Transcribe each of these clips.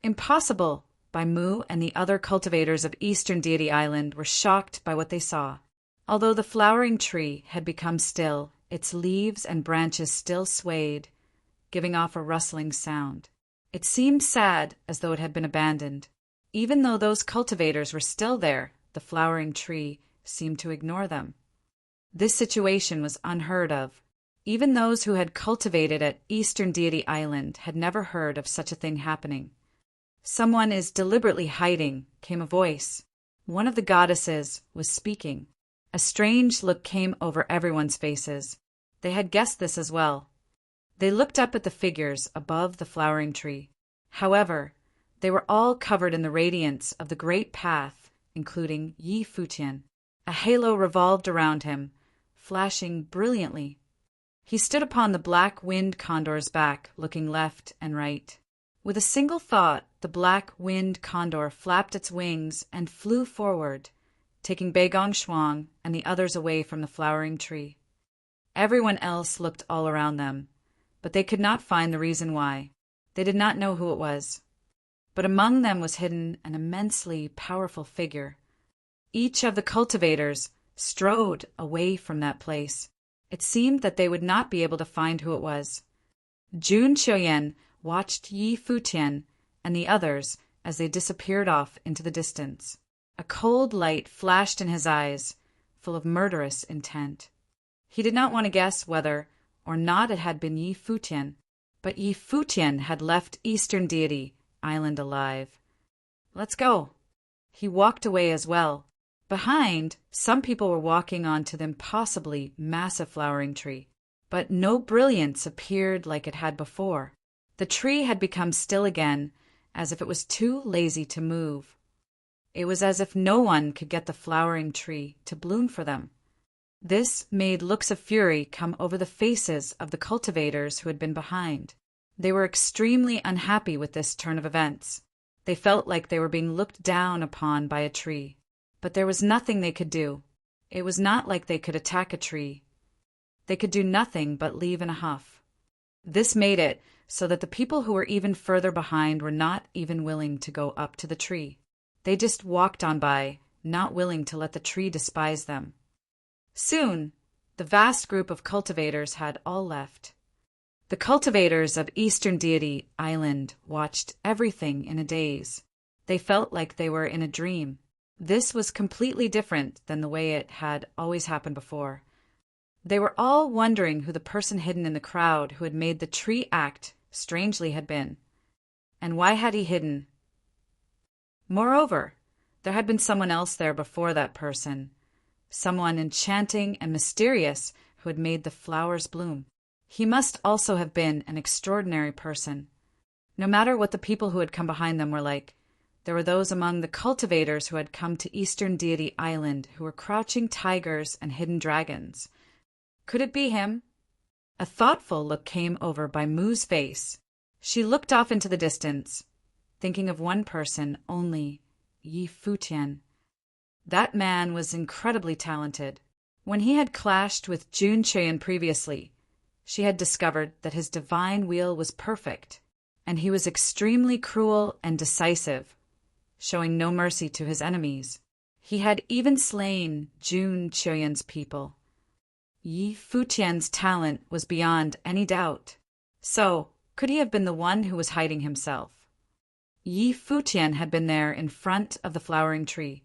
Impossible! By Mu and the other cultivators of Eastern Deity Island were shocked by what they saw. Although the flowering tree had become still, its leaves and branches still swayed, giving off a rustling sound. It seemed sad, as though it had been abandoned. Even though those cultivators were still there, the flowering tree seemed to ignore them. This situation was unheard of. Even those who had cultivated at Eastern Deity Island had never heard of such a thing happening. "Someone is deliberately hiding," came a voice. One of the goddesses was speaking. A strange look came over everyone's faces. They had guessed this as well. They looked up at the figures above the flowering tree. However, they were all covered in the radiance of the great path, including Yi Futian. A halo revolved around him, flashing brilliantly. He stood upon the black wind condor's back, looking left and right. With a single thought, the black wind condor flapped its wings and flew forward, taking Beigong Shuang and the others away from the flowering tree. Everyone else looked all around them, but they could not find the reason why. They did not know who it was. But among them was hidden an immensely powerful figure. Each of the cultivators strode away from that place. It seemed that they would not be able to find who it was. Jun Qiuyan watched Yi Futian and the others as they disappeared off into the distance. A cold light flashed in his eyes, full of murderous intent. He did not want to guess whether or not it had been Yi Futian, but Yi Futian had left Eastern Deity Island alive. "Let's go." He walked away as well. Behind, some people were walking on to the impossibly massive flowering tree, but no brilliance appeared like it had before. The tree had become still again, as if it was too lazy to move. It was as if no one could get the flowering tree to bloom for them. This made looks of fury come over the faces of the cultivators who had been behind. They were extremely unhappy with this turn of events. They felt like they were being looked down upon by a tree. But there was nothing they could do. It was not like they could attack a tree. They could do nothing but leave in a huff. This made it so that the people who were even further behind were not even willing to go up to the tree. They just walked on by, not willing to let the tree despise them. Soon, the vast group of cultivators had all left. The cultivators of Eastern Deity Island watched everything in a daze. They felt like they were in a dream. This was completely different than the way it had always happened before. They were all wondering who the person hidden in the crowd who had made the tree act strangely had been. And why had he hidden? Moreover, there had been someone else there before that person. Someone enchanting and mysterious who had made the flowers bloom. He must also have been an extraordinary person. No matter what the people who had come behind them were like, there were those among the cultivators who had come to Eastern Deity Island who were crouching tigers and hidden dragons. Could it be him? A thoughtful look came over by Mu's face. She looked off into the distance, thinking of one person only, Yi Futian. That man was incredibly talented. When he had clashed with Jun Qiuyan previously, she had discovered that his divine will was perfect, and he was extremely cruel and decisive, showing no mercy to his enemies. He had even slain Jun Qiuyan's people. Yi Futian's talent was beyond any doubt. So, could he have been the one who was hiding himself? Yi Futian had been there in front of the flowering tree,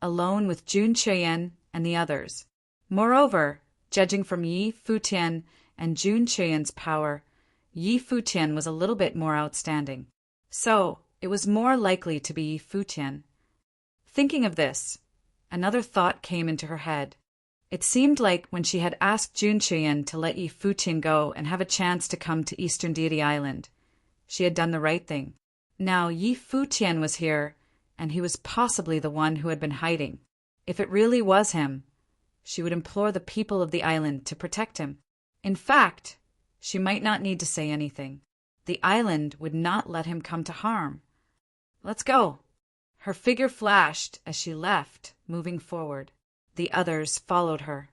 alone with Jun Qiuyan and the others. Moreover, judging from Yi Futian and Jun Qiuyan's power, Yi Futian was a little bit more outstanding. So, it was more likely to be Yi Futian. Thinking of this, another thought came into her head. It seemed like when she had asked Jun Qiuyan to let Yi Futian go and have a chance to come to Eastern Deity Island, she had done the right thing. Now Yi Futian was here, and he was possibly the one who had been hiding. If it really was him, she would implore the people of the island to protect him. In fact, she might not need to say anything. The island would not let him come to harm. "Let's go." Her figure flashed as she left, moving forward. The others followed her.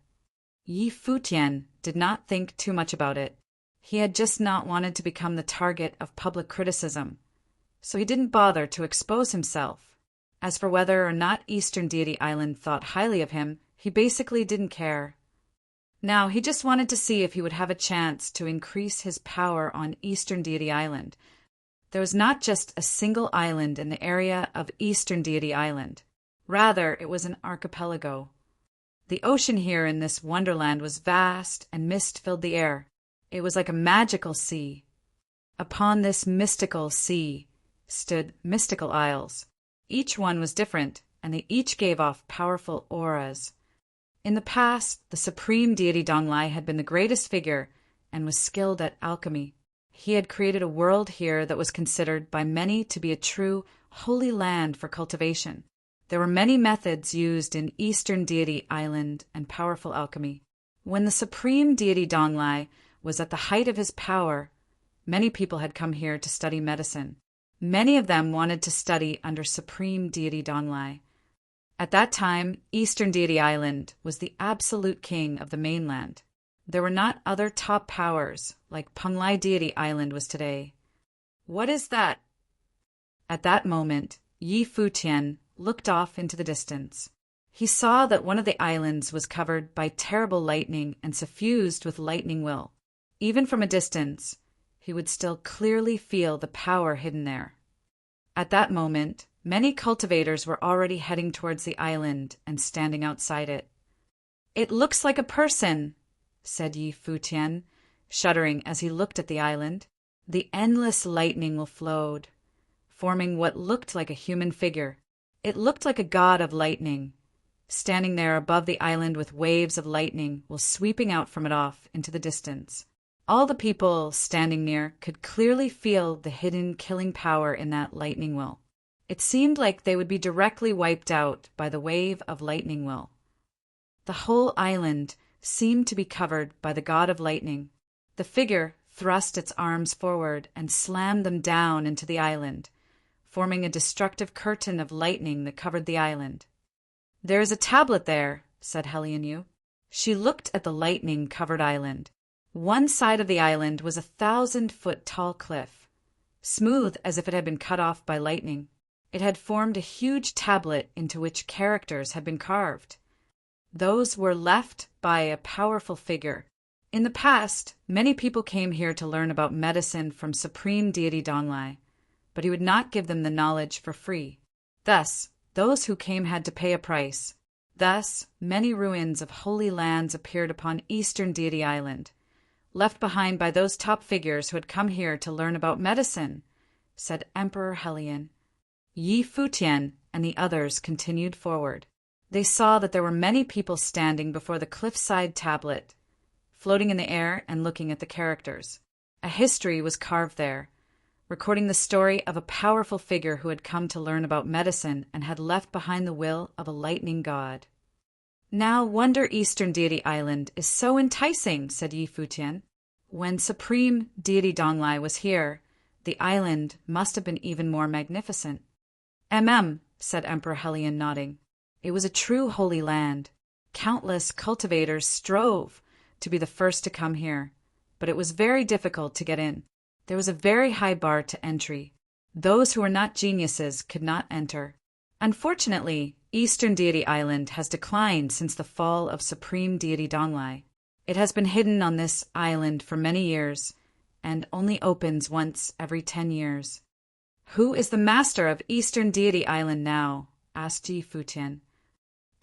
Yi Futian did not think too much about it. He had just not wanted to become the target of public criticism. so he didn't bother to expose himself. As for whether or not Eastern Deity Island thought highly of him, he basically didn't care. Now, he just wanted to see if he would have a chance to increase his power on Eastern Deity Island. There was not just a single island in the area of Eastern Deity Island. Rather, it was an archipelago. The ocean here in this wonderland was vast, and mist filled the air. It was like a magical sea. Upon this mystical sea stood mystical isles. Each one was different, and they each gave off powerful auras. In the past, the supreme deity Donglai had been the greatest figure and was skilled at alchemy. He had created a world here that was considered by many to be a true holy land for cultivation. There were many methods used in Eastern Deity Island and powerful alchemy. When the supreme deity Donglai was at the height of his power, many people had come here to study medicine. Many of them wanted to study under supreme deity Donglai. At that time, Eastern Deity Island was the absolute king of the mainland. There were not other top powers like Penglai Deity Island was today. What is that? At that moment, Yi Futian looked off into the distance. He saw that one of the islands was covered by terrible lightning and suffused with lightning will. Even from a distance, he would still clearly feel the power hidden there. At that moment, many cultivators were already heading towards the island and standing outside it. "It looks like a person," said Yi Futian, shuddering as he looked at the island. The endless lightning will flowed, forming what looked like a human figure. It looked like a god of lightning, standing there above the island with waves of lightning will sweeping out from it off into the distance. All the people standing near could clearly feel the hidden killing power in that lightning will. It seemed like they would be directly wiped out by the wave of lightning will. The whole island seemed to be covered by the god of lightning. The figure thrust its arms forward and slammed them down into the island, forming a destructive curtain of lightning that covered the island. "There is a tablet there," said Helianu. She looked at the lightning-covered island. One side of the island was 1,000-foot tall cliff, smooth as if it had been cut off by lightning. It had formed a huge tablet into which characters had been carved. Those were left by a powerful figure. In the past, many people came here to learn about medicine from Supreme Deity Donglai, but he would not give them the knowledge for free. Thus, those who came had to pay a price. Thus, many ruins of holy lands appeared upon Eastern Deity Island, left behind by those top figures who had come here to learn about medicine, said Emperor Helian. Yi Futian and the others continued forward. They saw that there were many people standing before the cliffside tablet, floating in the air and looking at the characters. A history was carved there, recording the story of a powerful figure who had come to learn about medicine and had left behind the will of a lightning god. "Now Wonder Eastern Deity Island is so enticing," said Yi Futian. "When Supreme Deity Donglai was here, the island must have been even more magnificent." Said Emperor Helian, nodding. "It was a true holy land. Countless cultivators strove to be the first to come here, but it was very difficult to get in. There was a very high bar to entry. Those who were not geniuses could not enter. Unfortunately, Eastern Deity Island has declined since the fall of Supreme Deity Donglai. It has been hidden on this island for many years, and only opens once every 10 years. "Who is the master of Eastern Deity Island now?" asked Yi Futian.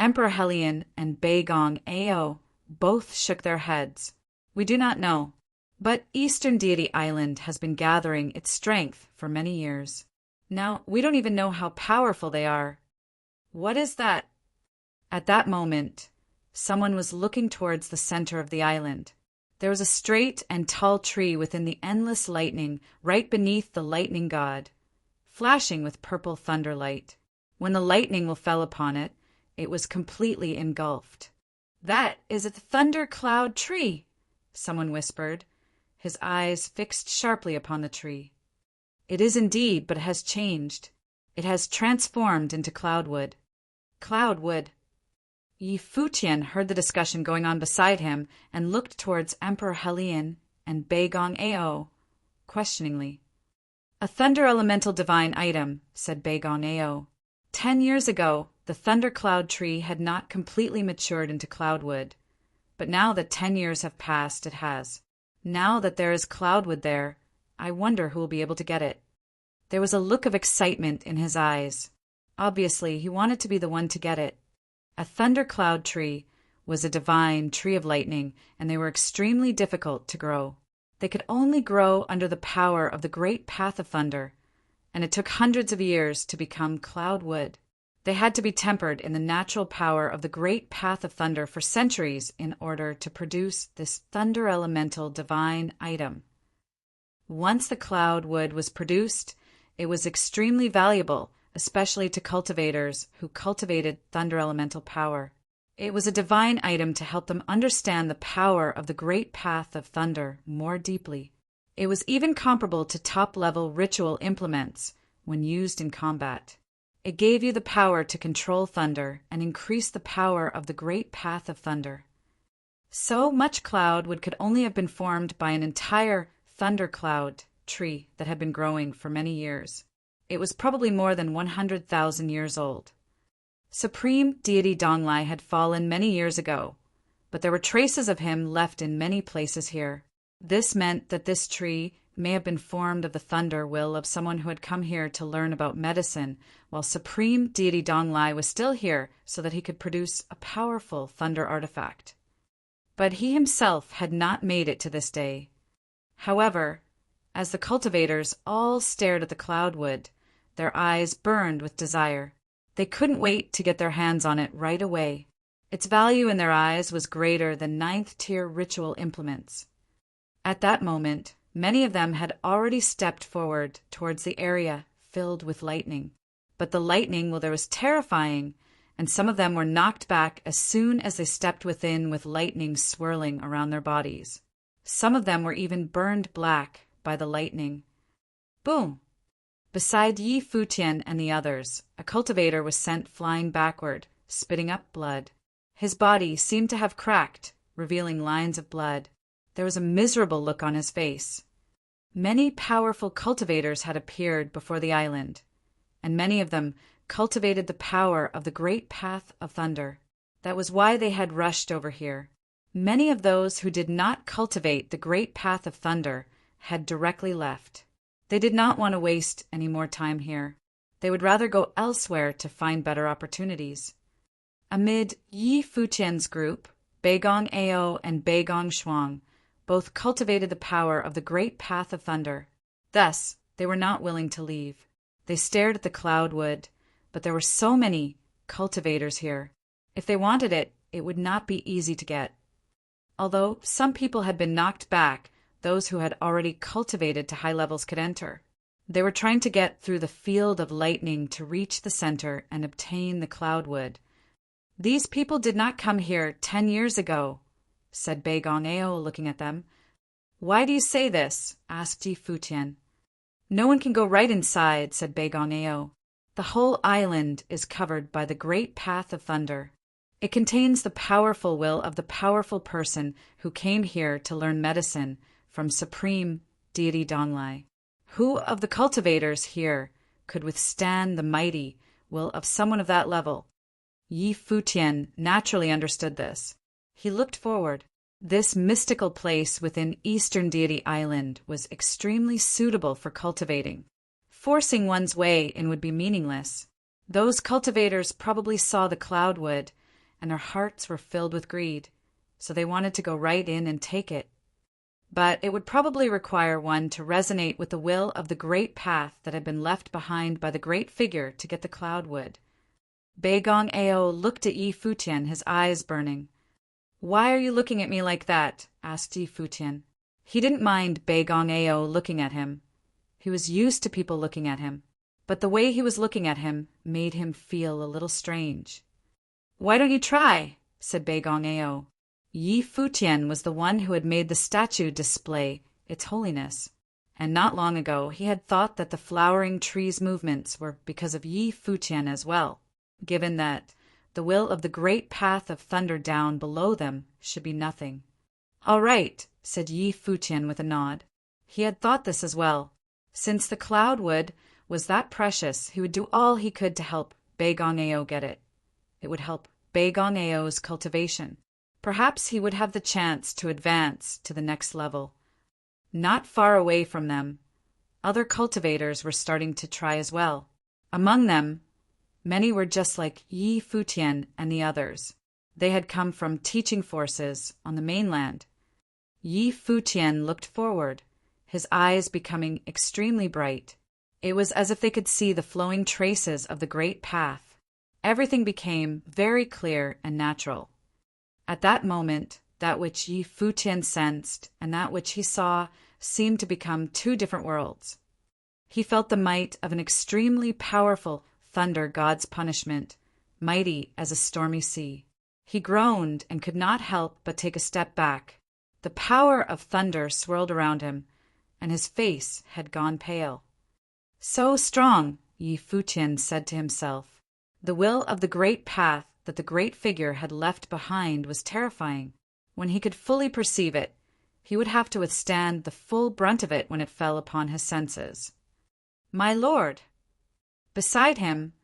Emperor Helian and Beigong Ao both shook their heads. "We do not know, but Eastern Deity Island has been gathering its strength for many years. Now, we don't even know how powerful they are." "What is that?" At that moment, someone was looking towards the center of the island. There was a straight and tall tree within the endless lightning right beneath the lightning god, flashing with purple thunder light. When the lightning fell upon it, it was completely engulfed. "That is a thunder cloud tree," someone whispered, his eyes fixed sharply upon the tree. "It is indeed, but it has changed. It has transformed into cloudwood." Cloudwood. Yi Futian heard the discussion going on beside him and looked towards Emperor Helian and Beigong Ao questioningly. A thunder elemental divine item, said Baigong Ao. 10 years ago, the thunder cloud tree had not completely matured into cloudwood, but now that 10 years have passed, it has. Now that there is cloudwood there, I wonder who will be able to get it. There was a look of excitement in his eyes. Obviously, he wanted to be the one to get it. A thunder cloud tree was a divine tree of lightning, and they were extremely difficult to grow. They could only grow under the power of the great path of thunder, and it took hundreds of years to become cloudwood. They had to be tempered in the natural power of the great path of thunder for centuries in order to produce this thunder elemental divine item. Once the cloudwood was produced, it was extremely valuable, especially to cultivators who cultivated thunder elemental power. It was a divine item to help them understand the power of the great path of thunder more deeply. It was even comparable to top-level ritual implements when used in combat. It gave you the power to control thunder and increase the power of the great path of thunder. So much cloudwood could only have been formed by an entire thunder cloud tree that had been growing for many years. It was probably more than 100,000 years old. Supreme Deity Donglai had fallen many years ago, but there were traces of him left in many places here. This meant that this tree may have been formed of the thunder will of someone who had come here to learn about medicine, while Supreme Deity Donglai was still here so that he could produce a powerful thunder artifact. But he himself had not made it to this day. However, as the cultivators all stared at the cloudwood, their eyes burned with desire. They couldn't wait to get their hands on it right away. Its value in their eyes was greater than 9th-tier ritual implements. At that moment, many of them had already stepped forward towards the area filled with lightning. But the lightning, well, there was terrifying, and some of them were knocked back as soon as they stepped within with lightning swirling around their bodies. Some of them were even burned black by the lightning. Boom! Beside Yi Futian and the others, a cultivator was sent flying backward, spitting up blood. His body seemed to have cracked, revealing lines of blood. There was a miserable look on his face. Many powerful cultivators had appeared before the island, and many of them cultivated the power of the great path of thunder. That was why they had rushed over here. Many of those who did not cultivate the great path of thunder had directly left. They did not want to waste any more time here. They would rather go elsewhere to find better opportunities. Amid Yi Futian's group, Baigong Ao and Baigong Shuang both cultivated the power of the great path of thunder. Thus, they were not willing to leave. They stared at the cloudwood, but there were so many cultivators here. If they wanted it, it would not be easy to get. Although some people had been knocked back, those who had already cultivated to high levels could enter. They were trying to get through the field of lightning to reach the center and obtain the cloudwood. These people did not come here 10 years ago, said Baigong Ao, looking at them. Why do you say this? Asked Yi Futian. No one can go right inside, said Baigong Ao. The whole island is covered by the great path of thunder. It contains the powerful will of the powerful person who came here to learn medicine from Supreme Deity Donglai. Who of the cultivators here could withstand the mighty will of someone of that level? Yi Futian naturally understood this. He looked forward. This mystical place within Eastern Deity Island was extremely suitable for cultivating. Forcing one's way in would be meaningless. Those cultivators probably saw the cloudwood, and their hearts were filled with greed, so they wanted to go right in and take it. But it would probably require one to resonate with the will of the great path that had been left behind by the great figure to get the cloudwood. Baigong Ao looked at Yi Futian, his eyes burning. Why are you looking at me like that? Asked Yi Futian. He didn't mind Baigong Ao looking at him. He was used to people looking at him, but the way he was looking at him made him feel a little strange. Why don't you try? Said Baigong Ao. Yi Futian was the one who had made the statue display its holiness, and not long ago he had thought that the flowering tree's movements were because of Yi Futian as well, given that the will of the great path of thunder down below them should be nothing. All right, said Yi Futian with a nod. He had thought this as well. Since the cloud wood was that precious, he would do all he could to help Baigong Ao get it. It would help Baigong Ao's cultivation. Perhaps he would have the chance to advance to the next level. Not far away from them, other cultivators were starting to try as well. Among them, many were just like Yi Futian and the others. They had come from teaching forces on the mainland. Yi Futian looked forward, his eyes becoming extremely bright. It was as if they could see the flowing traces of the great path. Everything became very clear and natural. At that moment, that which Yi Futian sensed and that which he saw seemed to become two different worlds. He felt the might of an extremely powerful thunder god's punishment, mighty as a stormy sea. He groaned and could not help but take a step back. The power of thunder swirled around him, and his face had gone pale. So strong, Yi Futian said to himself. The will of the great path that the great figure had left behind was terrifying. When he could fully perceive it, he would have to withstand the full brunt of it when it fell upon his senses. My lord! Beside him,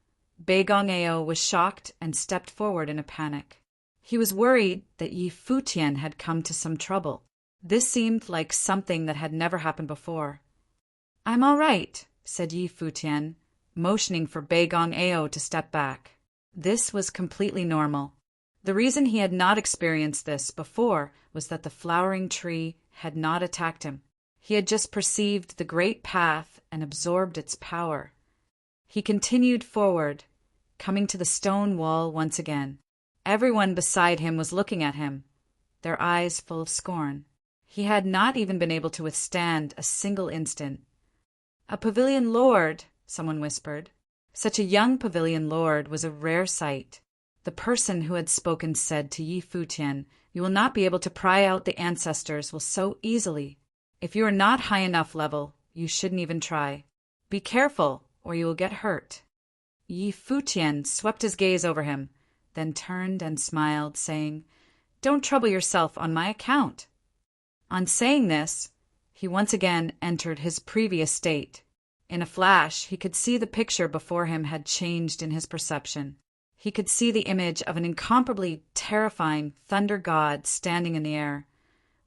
Baigong Ao was shocked and stepped forward in a panic. He was worried that Yi Futian had come to some trouble. This seemed like something that had never happened before. I'm all right, said Yi Futian, motioning for Baigong Ao to step back. This was completely normal. The reason he had not experienced this before was that the flowering tree had not attacked him. He had just perceived the great path and absorbed its power. He continued forward, coming to the stone wall once again. Everyone beside him was looking at him, their eyes full of scorn. He had not even been able to withstand a single instant. A pavilion lord, someone whispered. Such a young pavilion lord was a rare sight. The person who had spoken said to Yi Futian, "You will not be able to pry out the ancestors so easily. If you are not high enough level, you shouldn't even try. Be careful, or you will get hurt." Yi Futian swept his gaze over him, then turned and smiled, saying, "Don't trouble yourself on my account." On saying this, he once again entered his previous state. In a flash, he could see the picture before him had changed in his perception. He could see the image of an incomparably terrifying thunder god standing in the air,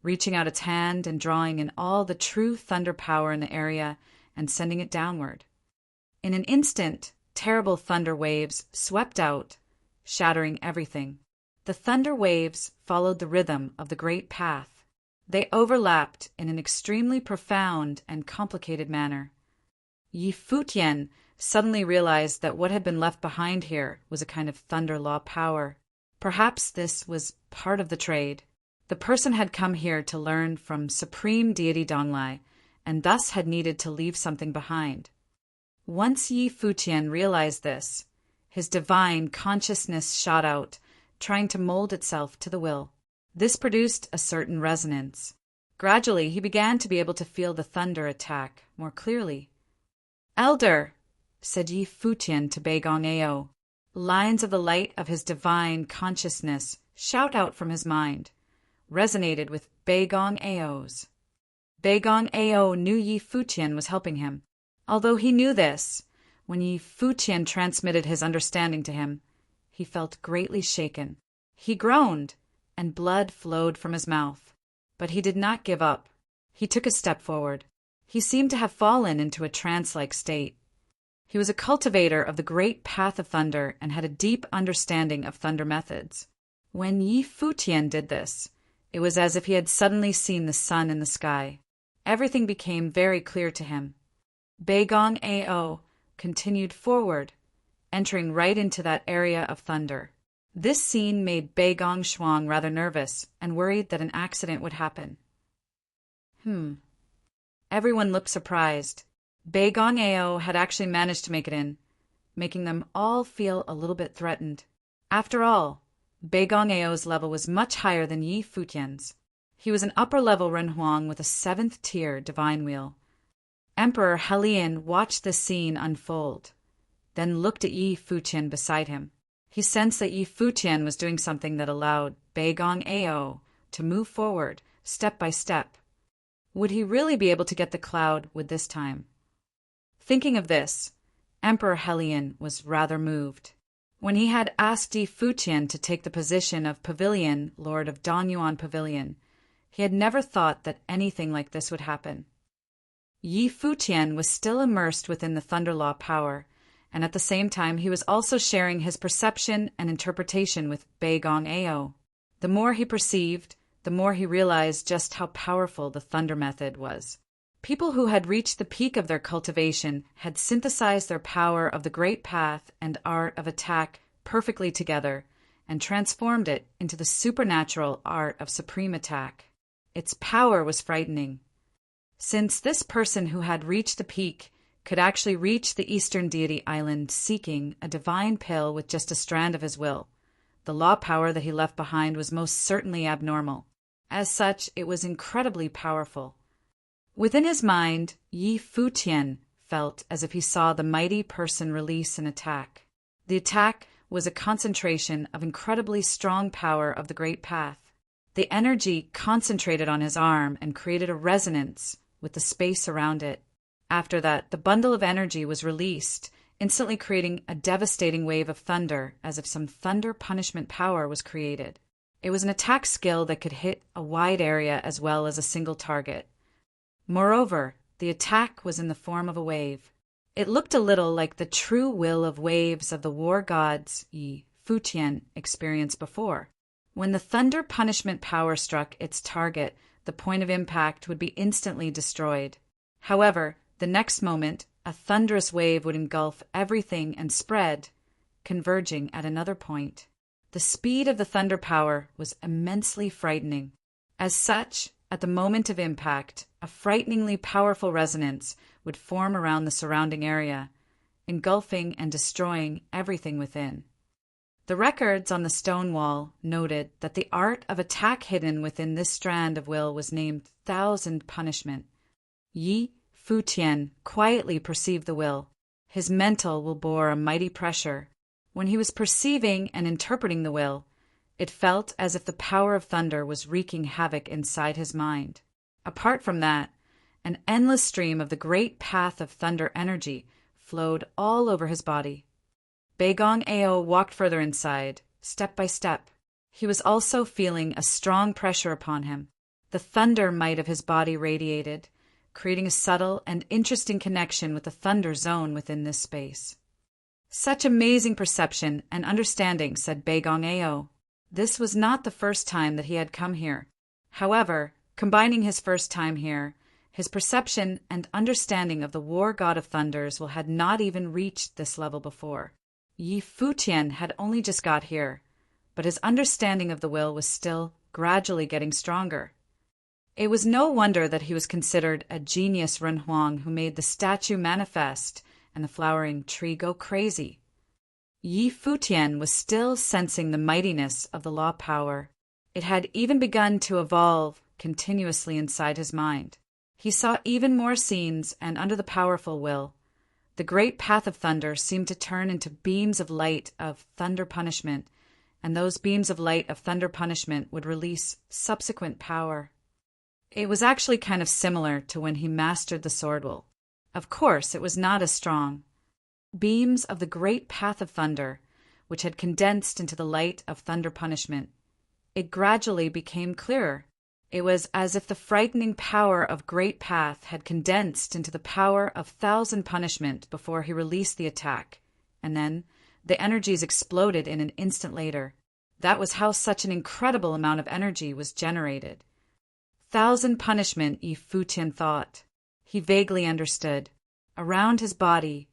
reaching out its hand and drawing in all the true thunder power in the area and sending it downward. In an instant, terrible thunder waves swept out, shattering everything. The thunder waves followed the rhythm of the great path. They overlapped in an extremely profound and complicated manner. Yi Futian suddenly realized that what had been left behind here was a kind of thunder law power. Perhaps this was part of the trade. The person had come here to learn from supreme deity Donglai, and thus had needed to leave something behind. Once Yi Futian realized this, his divine consciousness shot out, trying to mold itself to the will. This produced a certain resonance. Gradually, he began to be able to feel the thunder attack more clearly. "Elder," said Yi Futian to Baigong Ao. Lines of the light of his divine consciousness shout out from his mind, resonated with Baigong Ao's. Baigong Ao knew Yi Futian was helping him. Although he knew this, when Yi Futian transmitted his understanding to him, he felt greatly shaken. He groaned, and blood flowed from his mouth. But he did not give up. He took a step forward. He seemed to have fallen into a trance-like state. He was a cultivator of the great path of thunder and had a deep understanding of thunder methods. When Yi Futian did this, it was as if he had suddenly seen the sun in the sky. Everything became very clear to him. Baigong Ao continued forward, entering right into that area of thunder. This scene made Baigong Shuang rather nervous and worried that an accident would happen. Everyone looked surprised. Baigong Ao had actually managed to make it in, making them all feel a little bit threatened. After all, Baigong Ao's level was much higher than Yi Futian's. He was an upper-level Renhuang with a 7th-tier divine wheel. Emperor Helian watched this scene unfold, then looked at Yi Futian beside him. He sensed that Yi Futian was doing something that allowed Baigong Ao to move forward, step by step. Would he really be able to get the cloud with this time? Thinking of this, Emperor Helion was rather moved. When he had asked Yi Futian to take the position of Pavilion, Lord of Donyuan Pavilion, he had never thought that anything like this would happen. Yi Futian was still immersed within the Thunder Law power, and at the same time he was also sharing his perception and interpretation with Beigong Ao. The more he perceived, the more he realized just how powerful the Thunder method was. People who had reached the peak of their cultivation had synthesized their power of the Great Path and art of attack perfectly together and transformed it into the supernatural art of supreme attack. Its power was frightening. Since this person who had reached the peak could actually reach the Eastern Deity Island seeking a divine pill with just a strand of his will, the law power that he left behind was most certainly abnormal. As such, it was incredibly powerful. Within his mind, Yi Futian felt as if he saw the mighty person release an attack. The attack was a concentration of incredibly strong power of the Great Path. The energy concentrated on his arm and created a resonance with the space around it. After that, the bundle of energy was released, instantly creating a devastating wave of thunder, as if some thunder punishment power was created. It was an attack skill that could hit a wide area as well as a single target. Moreover, the attack was in the form of a wave. It looked a little like the true will of waves of the war gods Yi Futian experienced before. When the thunder punishment power struck its target, the point of impact would be instantly destroyed. However, the next moment, a thunderous wave would engulf everything and spread, converging at another point. The speed of the thunder power was immensely frightening. As such, at the moment of impact, a frighteningly powerful resonance would form around the surrounding area, engulfing and destroying everything within. The records on the stone wall noted that the art of attack hidden within this strand of will was named Thousand Punishment. Yi Futian quietly perceived the will. His mental will bore a mighty pressure. When he was perceiving and interpreting the will, it felt as if the power of thunder was wreaking havoc inside his mind. Apart from that, an endless stream of the great path of thunder energy flowed all over his body. Beigong Ao walked further inside, step by step. He was also feeling a strong pressure upon him. The thunder might of his body radiated, creating a subtle and interesting connection with the thunder zone within this space. Such amazing perception and understanding, said Beigong Ao. This was not the first time that he had come here. However, combining his first time here, his perception and understanding of the war god of thunders had not even reached this level before. Yi Futian had only just got here, but his understanding of the will was still gradually getting stronger. It was no wonder that he was considered a genius Renhuang who made the statue manifest and the flowering tree go crazy. Yi Futian was still sensing the mightiness of the law power. It had even begun to evolve continuously inside his mind. He saw even more scenes, and under the powerful will, the great path of thunder seemed to turn into beams of light of thunder punishment, and those beams of light of thunder punishment would release subsequent power. It was actually kind of similar to when he mastered the sword will. Of course, it was not as strong. Beams of the great path of thunder, which had condensed into the light of thunder punishment. It gradually became clearer. It was as if the frightening power of great path had condensed into the power of thousand punishment before he released the attack, and then the energies exploded in an instant later. That was how such an incredible amount of energy was generated. Thousand punishment, Yi Futian thought. He vaguely understood. Around his body,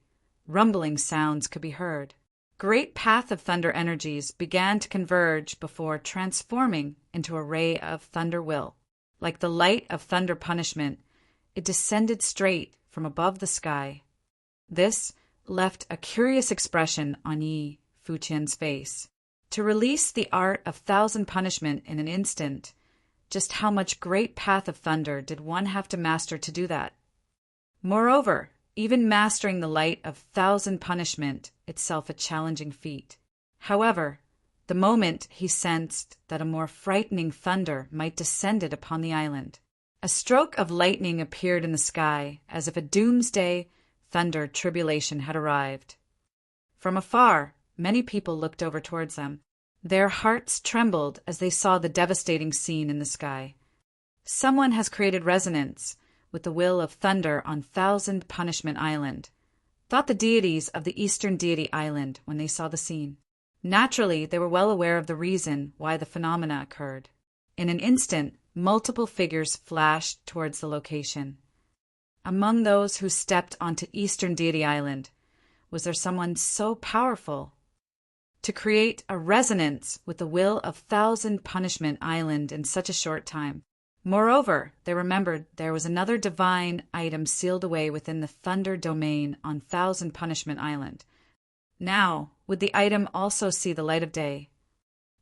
rumbling sounds could be heard. Great path of thunder energies began to converge before transforming into a ray of thunder will. Like the light of thunder punishment, it descended straight from above the sky. This left a curious expression on Yi Futian's face. To release the art of thousand punishment in an instant, just how much great path of thunder did one have to master to do that? Moreover, even mastering the light of thousand punishment itself a challenging feat. However, the moment he sensed that a more frightening thunder might descended upon the island. A stroke of lightning appeared in the sky, as if a doomsday thunder tribulation had arrived. From afar, many people looked over towards them. Their hearts trembled as they saw the devastating scene in the sky. Someone has created resonance with the will of thunder on Thousand Punishment Island, thought the deities of the Eastern Deity Island when they saw the scene. Naturally, they were well aware of the reason why the phenomena occurred. In an instant, multiple figures flashed towards the location. Among those who stepped onto Eastern Deity Island, was there someone so powerful to create a resonance with the will of Thousand Punishment Island in such a short time? Moreover, they remembered there was another divine item sealed away within the Thunder domain on Thousand Punishment Island. Now, would the item also see the light of day?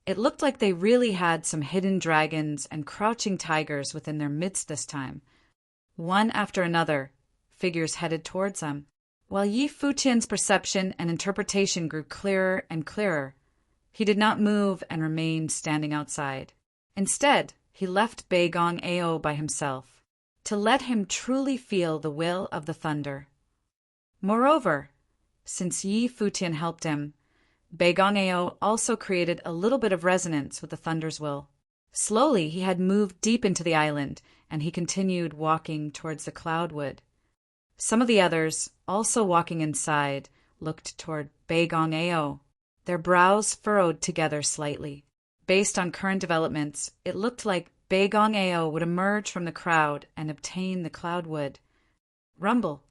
It looked like they really had some hidden dragons and crouching tigers within their midst this time. One after another, figures headed towards them. While Yi Futian's perception and interpretation grew clearer and clearer, he did not move and remained standing outside. Instead, he left Beigong Ao by himself, to let him truly feel the will of the thunder. Moreover, since Yi Futian helped him, Beigong Ao also created a little bit of resonance with the thunder's will. Slowly, he had moved deep into the island, and he continued walking towards the cloudwood. Some of the others, also walking inside, looked toward Beigong Ao, their brows furrowed together slightly. Based on current developments, it looked like Beigong Ao would emerge from the crowd and obtain the cloudwood. Rumble.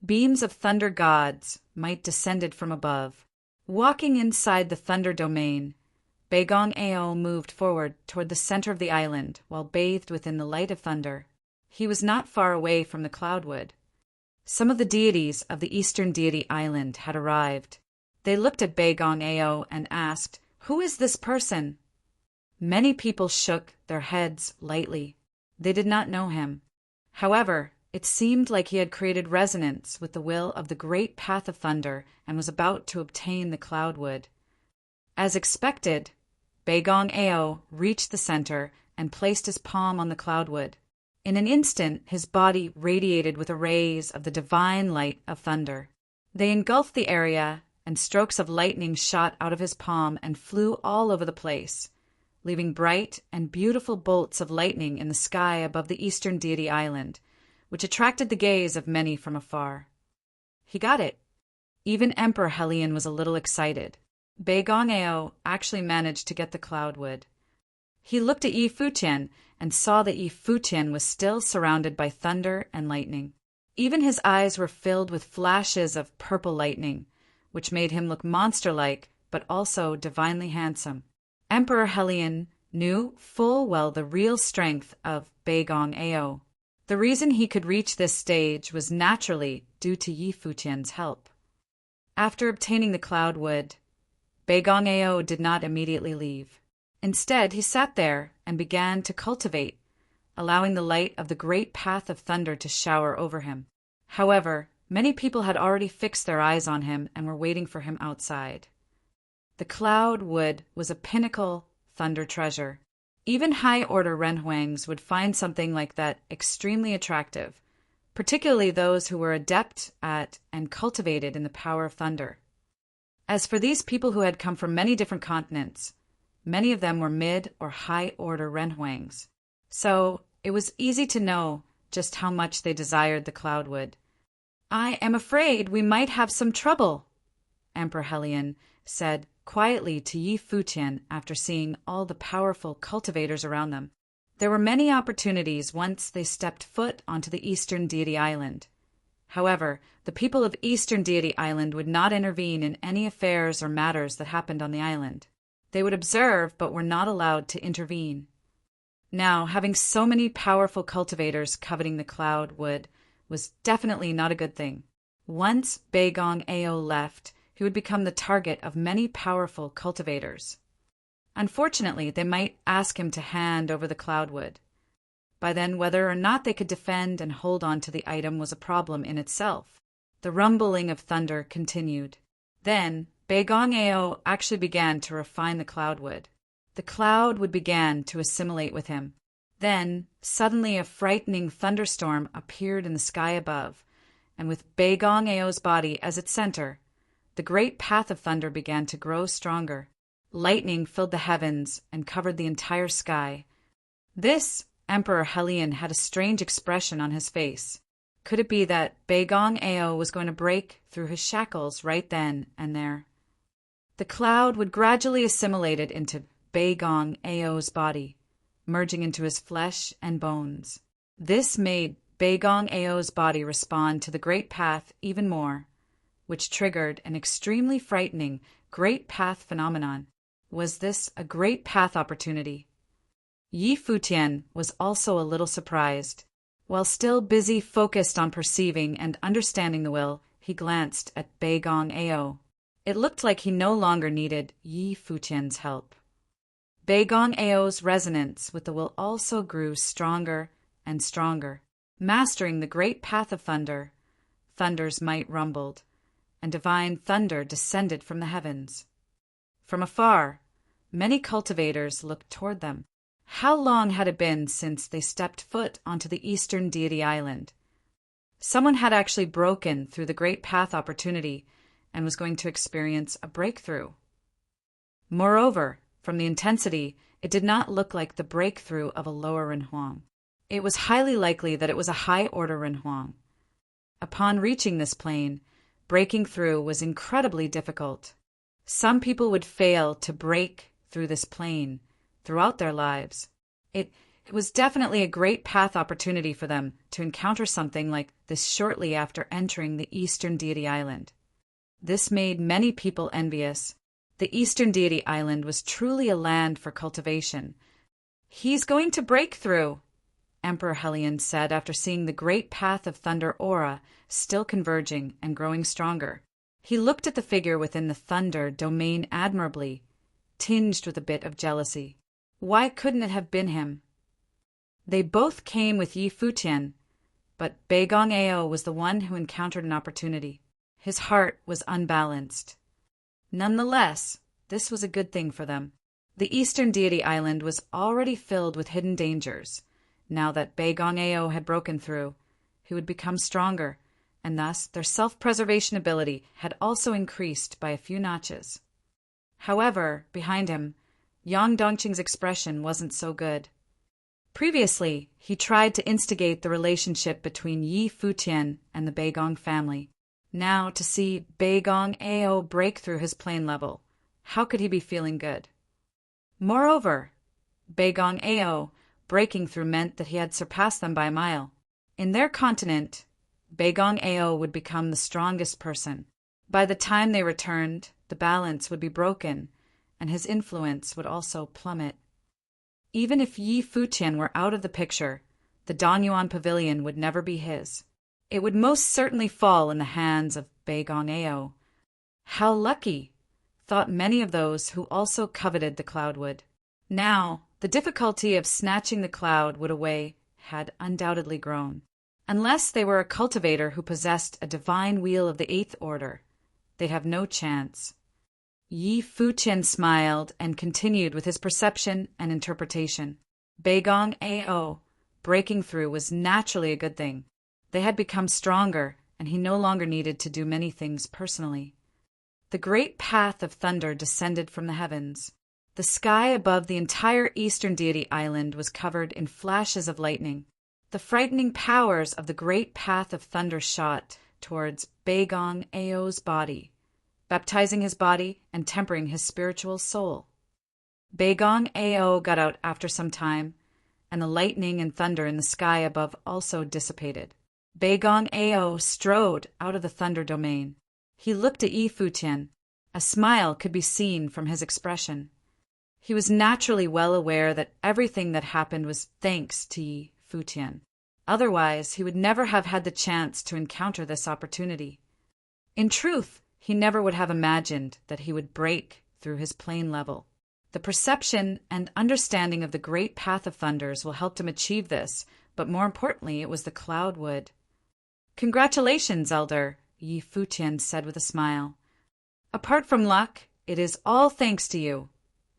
Beams of thunder gods might descended from above. Walking inside the thunder domain, Beigong Ao moved forward toward the center of the island while bathed within the light of thunder. He was not far away from the cloudwood. Some of the deities of the Eastern Deity Island had arrived. They looked at Beigong Ao and asked, "Who is this person?" Many people shook their heads lightly. They did not know him. However, it seemed like he had created resonance with the will of the great path of thunder and was about to obtain the cloudwood. As expected, Beigong Ao reached the center and placed his palm on the cloudwood. In an instant, his body radiated with rays of the divine light of thunder. They engulfed the area, and strokes of lightning shot out of his palm and flew all over the place, leaving bright and beautiful bolts of lightning in the sky above the Eastern Deity Island, which attracted the gaze of many from afar. He got it. Even Emperor Helion was a little excited. Beigong Ao actually managed to get the cloudwood. He looked at Yi Futian and saw that Yi Futian was still surrounded by thunder and lightning. Even his eyes were filled with flashes of purple lightning, which made him look monster-like but also divinely handsome. Emperor Helion knew full well the real strength of Beigong Ao. The reason he could reach this stage was naturally due to Yi Futian's help. After obtaining the cloudwood, Beigong Ao did not immediately leave. Instead, he sat there and began to cultivate, allowing the light of the great path of thunder to shower over him. However, many people had already fixed their eyes on him and were waiting for him outside. The cloudwood was a pinnacle thunder treasure. Even high-order renhuangs would find something like that extremely attractive, particularly those who were adept at and cultivated in the power of thunder. As for these people who had come from many different continents, many of them were mid- or high-order renhuangs, so it was easy to know just how much they desired the cloudwood. "I am afraid we might have some trouble," Emperor Helion said quietly to Yi Futian after seeing all the powerful cultivators around them. There were many opportunities once they stepped foot onto the Eastern Deity Island. However, the people of Eastern Deity Island would not intervene in any affairs or matters that happened on the island. They would observe but were not allowed to intervene. Now, having so many powerful cultivators coveting the cloudwood was definitely not a good thing. Once Beigong Ao left, he would become the target of many powerful cultivators. Unfortunately, they might ask him to hand over the cloudwood. By then, whether or not they could defend and hold on to the item was a problem in itself. The rumbling of thunder continued. Then, Beigong Ao actually began to refine the cloudwood. The cloudwood began to assimilate with him. Then, suddenly a frightening thunderstorm appeared in the sky above, and with Baigong Ao's body as its center, the great path of thunder began to grow stronger. Lightning filled the heavens and covered the entire sky. This Emperor Helion had a strange expression on his face. Could it be that Baigong Ao was going to break through his shackles right then and there? The cloud would gradually assimilate it into Baigong Ao's body, merging into his flesh and bones. This made Baigong Ao's body respond to the great path even more, which triggered an extremely frightening great path phenomenon. Was this a great path opportunity? Yi Futian was also a little surprised. While still busy focused on perceiving and understanding the will, he glanced at Baigong Ao. It looked like he no longer needed Yi Futian's help. Baigong Ao's resonance with the will also grew stronger and stronger. Mastering the great path of thunder, thunder's might rumbled, and divine thunder descended from the heavens. From afar, many cultivators looked toward them. How long had it been since they stepped foot onto the eastern deity island? Someone had actually broken through the great path opportunity and was going to experience a breakthrough. Moreover, from the intensity, it did not look like the breakthrough of a lower Renhuang. It was highly likely that it was a high-order Renhuang. Upon reaching this plane, breaking through was incredibly difficult. Some people would fail to break through this plane throughout their lives. It was definitely a great path opportunity for them to encounter something like this shortly after entering the Eastern Deity Island. This made many people envious. The Eastern Deity Island was truly a land for cultivation. "He's going to break through," Emperor Helion said after seeing the great path of thunder aura still converging and growing stronger. He looked at the figure within the thunder domain admirably, tinged with a bit of jealousy. Why couldn't it have been him? They both came with Yi Futian, but Baigong Ao was the one who encountered an opportunity. His heart was unbalanced. Nonetheless, this was a good thing for them. The Eastern Deity Island was already filled with hidden dangers. Now that Baigong Ao had broken through, he would become stronger, and thus their self-preservation ability had also increased by a few notches. However, behind him, Yang Dongqing's expression wasn't so good. Previously, he tried to instigate the relationship between Yi Futian and the Baigong family. Now, to see Baigong Ao break through his plane level, how could he be feeling good? Moreover, Baigong Ao breaking through meant that he had surpassed them by a mile. In their continent, Baigong Ao would become the strongest person. By the time they returned, the balance would be broken, and his influence would also plummet. Even if Yi Futian were out of the picture, the Dongyuan Pavilion would never be his. It would most certainly fall in the hands of Baigong Ao. How lucky, thought many of those who also coveted the cloudwood. Now, the difficulty of snatching the cloudwood away had undoubtedly grown. Unless they were a cultivator who possessed a divine wheel of the eighth order, they'd have no chance. Yi Futian smiled and continued with his perception and interpretation. Baigong Ao breaking through was naturally a good thing. They had become stronger, and he no longer needed to do many things personally. The great path of thunder descended from the heavens. The sky above the entire Eastern Deity Island was covered in flashes of lightning. The frightening powers of the great path of thunder shot towards Baigong Ao's body, baptizing his body and tempering his spiritual soul. Baigong Ao got out after some time, and the lightning and thunder in the sky above also dissipated. Baigong Ao strode out of the thunder domain. He looked at Yi Futian. A smile could be seen from his expression. He was naturally well aware that everything that happened was thanks to Yi Futian. Otherwise, he would never have had the chance to encounter this opportunity. In truth, he never would have imagined that he would break through his plane level. The perception and understanding of the great path of thunders will help him achieve this, but more importantly, it was the cloudwood. "Congratulations, Elder," Yi Futian said with a smile. "Apart from luck, it is all thanks to you,"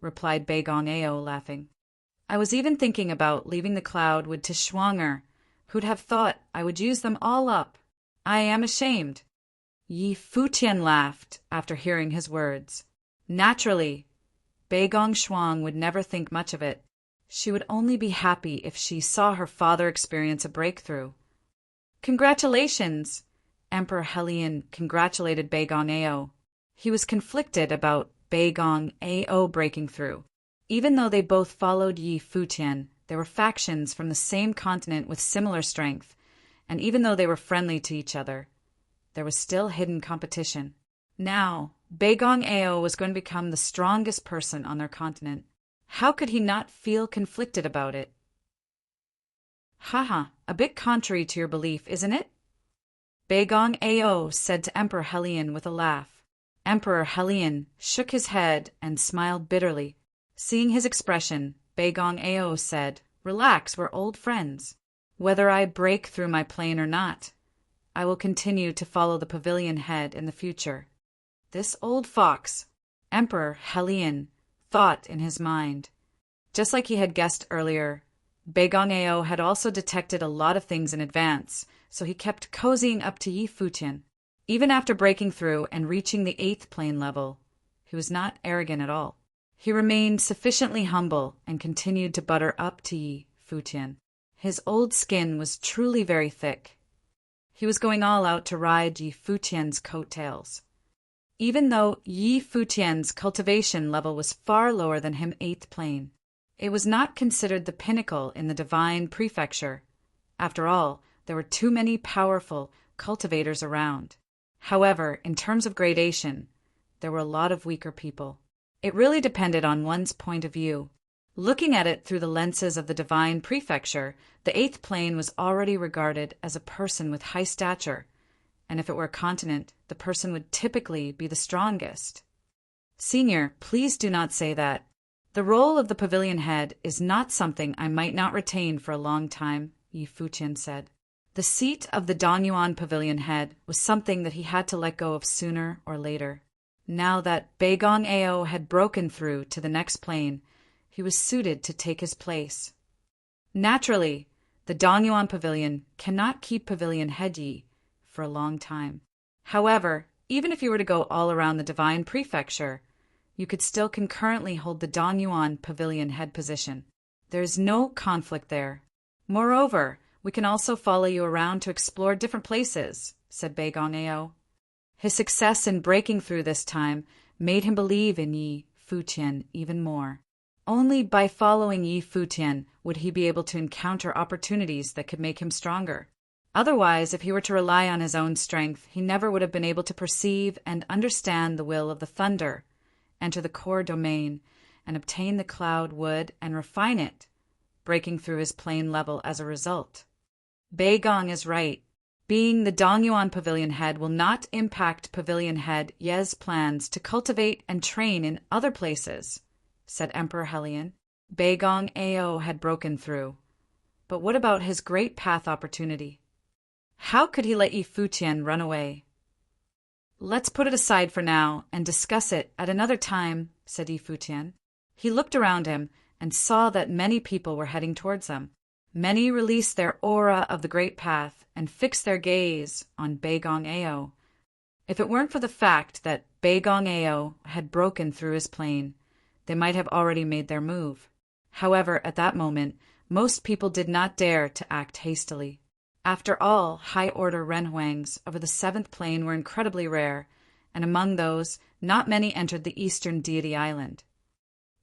replied Baigong Ao, laughing. "I was even thinking about leaving the cloudwood to Schwanger, who'd have thought I would use them all up." I am ashamed. Yi Futian laughed after hearing his words. Naturally, Beigong Shuang would never think much of it. She would only be happy if she saw her father experience a breakthrough. Congratulations! Emperor Helian congratulated Beigong Ao. He was conflicted about Beigong Ao breaking through. Even though they both followed Yi Futian, there were factions from the same continent with similar strength, and even though they were friendly to each other, there was still hidden competition. Now, Beigong Ao was going to become the strongest person on their continent. How could he not feel conflicted about it? Haha, a bit contrary to your belief, isn't it? Beigong Ao said to Emperor Helian with a laugh. Emperor Helian shook his head and smiled bitterly. Seeing his expression, Beigong Ao said, "Relax, we're old friends. Whether I break through my plane or not, I will continue to follow the pavilion head in the future." This old fox, Emperor Helian, thought in his mind. Just like he had guessed earlier, Beigong Ao had also detected a lot of things in advance, so he kept cozying up to Yi Futian. Even after breaking through and reaching the 8th plane level, he was not arrogant at all. He remained sufficiently humble and continued to butter up to Yi Futian. His old skin was truly very thick. He was going all out to ride Yi Futian's coattails. Even though Yi Futian's cultivation level was far lower than him 8th plane, it was not considered the pinnacle in the divine prefecture. After all, there were too many powerful cultivators around. However, in terms of gradation, there were a lot of weaker people. It really depended on one's point of view. Looking at it through the lenses of the divine prefecture, the 8th plane was already regarded as a person with high stature, and if it were a continent, the person would typically be the strongest. Senior, please do not say that. The role of the pavilion head is not something I might not retain for a long time, Yi Futian said. The seat of the Dongyuan pavilion head was something that he had to let go of sooner or later. Now that Beigong Ao had broken through to the next plane, he was suited to take his place. Naturally, the Dongyuan pavilion cannot keep pavilion head Yi for a long time. However, even if you were to go all around the divine prefecture, you could still concurrently hold the Dongyuan pavilion head position. There is no conflict there. Moreover, we can also follow you around to explore different places, said Beigong Ao. His success in breaking through this time made him believe in Yi Futian even more. Only by following Yi Futian would he be able to encounter opportunities that could make him stronger. Otherwise, if he were to rely on his own strength, he never would have been able to perceive and understand the will of the thunder, enter the core domain, and obtain the cloud wood and refine it, breaking through his plane level as a result. Beigong is right. Being the Dongyuan pavilion head will not impact pavilion head Ye's plans to cultivate and train in other places, said Emperor Helian. Beigong Ao had broken through. But what about his great path opportunity? How could he let Yi Futian run away? Let's put it aside for now and discuss it at another time, said Yi Futian. He looked around him and saw that many people were heading towards them. Many released their aura of the great path and fixed their gaze on Beigong Ao. If it weren't for the fact that Beigong Ao had broken through his plane, they might have already made their move. However, at that moment, most people did not dare to act hastily. After all, high-order Renhuangs over the 7th plane were incredibly rare, and among those, not many entered the eastern deity island.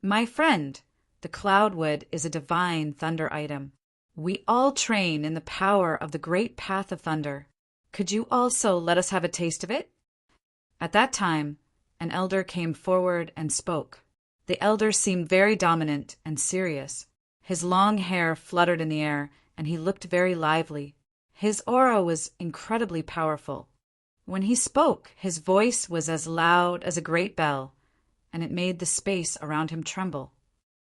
My friend, the cloudwood is a divine thunder item. We all train in the power of the great path of thunder. Could you also let us have a taste of it? At that time, an elder came forward and spoke. The elder seemed very dominant and serious. His long hair fluttered in the air, and he looked very lively. His aura was incredibly powerful. When he spoke, his voice was as loud as a great bell, and it made the space around him tremble.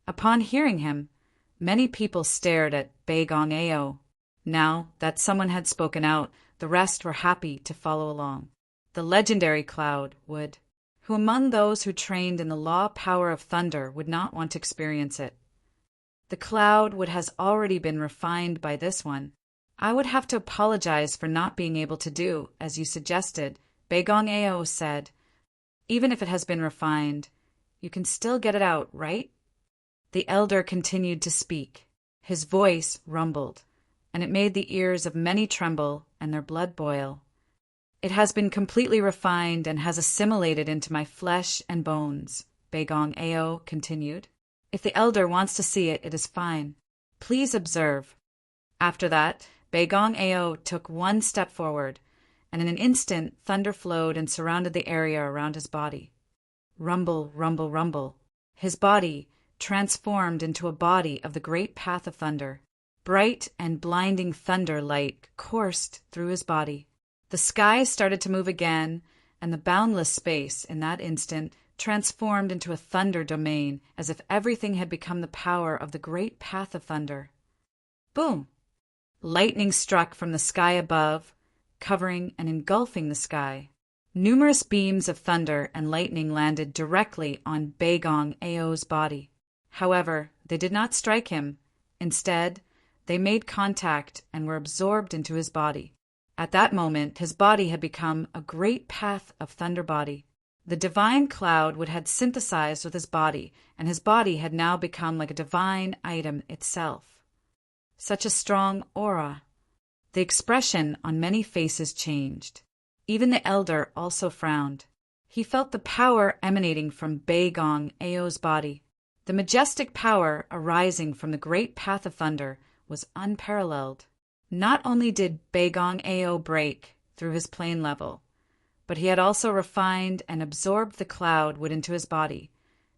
Upon hearing him, many people stared at Beigong Ao. Now that someone had spoken out, the rest were happy to follow along. The legendary cloud would, who among those who trained in the law power of thunder would not want to experience it. The cloud would has already been refined by this one. I would have to apologize for not being able to do, as you suggested, Beigong Ao said. Even if it has been refined, you can still get it out, right? The elder continued to speak. His voice rumbled, and it made the ears of many tremble and their blood boil. It has been completely refined and has assimilated into my flesh and bones, Beigong Ao continued. If the elder wants to see it, it is fine. Please observe. After that, Beigong Ao took one step forward, and in an instant thunder flowed and surrounded the area around his body. Rumble, rumble, rumble. His body transformed into a body of the great path of thunder. Bright and blinding thunder light coursed through his body. The sky started to move again, and the boundless space, in that instant, transformed into a thunder domain, as if everything had become the power of the great path of thunder. Boom! Lightning struck from the sky above, covering and engulfing the sky. Numerous beams of thunder and lightning landed directly on Beigong Ao's body. However, they did not strike him. Instead, they made contact and were absorbed into his body. At that moment, his body had become a great path of thunder body. The divine cloud would had synthesized with his body, and his body had now become like a divine item itself. Such a strong aura. The expression on many faces changed. Even the elder also frowned. He felt the power emanating from Beigong Ao's body. The majestic power arising from the great path of thunder was unparalleled. Not only did Beigong Ao break through his plane level, but he had also refined and absorbed the cloud wood into his body,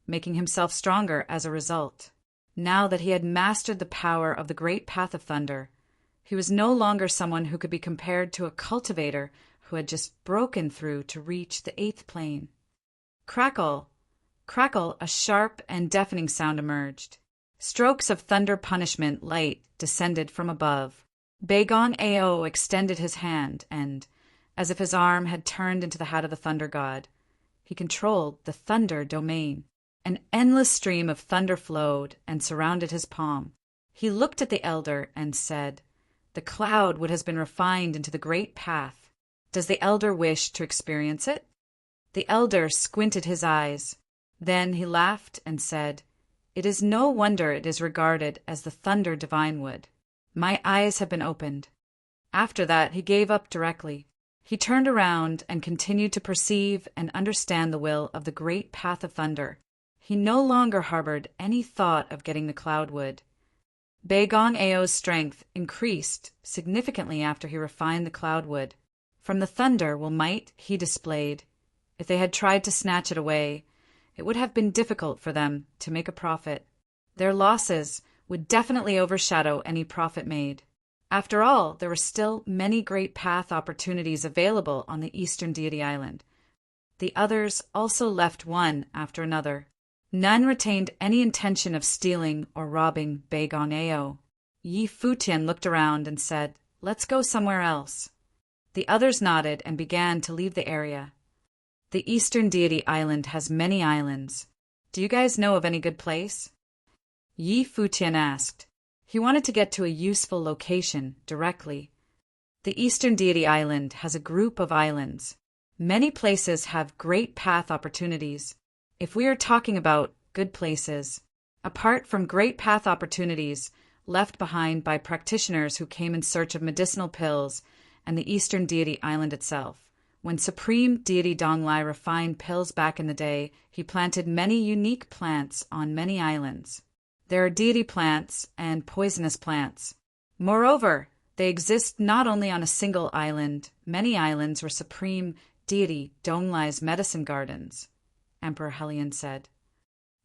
making himself stronger as a result. Now that he had mastered the power of the great path of thunder, he was no longer someone who could be compared to a cultivator who had just broken through to reach the 8th plane. Crackle! Crackle! A sharp and deafening sound emerged. Strokes of thunder punishment light descended from above. Beigong Ao extended his hand and, as if his arm had turned into the hat of the thunder god, he controlled the thunder domain. An endless stream of thunder flowed and surrounded his palm. He looked at the elder and said, "The cloud wood has been refined into the great path. Does the elder wish to experience it?" The elder squinted his eyes. Then he laughed and said, "It is no wonder it is regarded as the thunder divine wood. My eyes have been opened." After that, he gave up directly. He turned around and continued to perceive and understand the will of the great path of thunder. He no longer harbored any thought of getting the cloud wood. Beigong Ao's strength increased significantly after he refined the cloud wood. From the thunder might he displayed. If they had tried to snatch it away, it would have been difficult for them to make a profit. Their losses would definitely overshadow any profit made. After all, there were still many great path opportunities available on the Eastern Deity Island. The others also left one after another. None retained any intention of stealing or robbing Beigong Ao. Yi Futian looked around and said, "Let's go somewhere else." The others nodded and began to leave the area. The Eastern Deity Island has many islands. Do you guys know of any good place? Yi Futian asked. He wanted to get to a useful location directly. The Eastern Deity Island has a group of islands. Many places have great path opportunities. If we are talking about good places, apart from great path opportunities left behind by practitioners who came in search of medicinal pills and the Eastern Deity Island itself, when Supreme Deity Donglai refined pills back in the day, he planted many unique plants on many islands. There are deity plants and poisonous plants. Moreover, they exist not only on a single island. Many islands were Supreme Deity Donglai's medicine gardens, Emperor Helion said.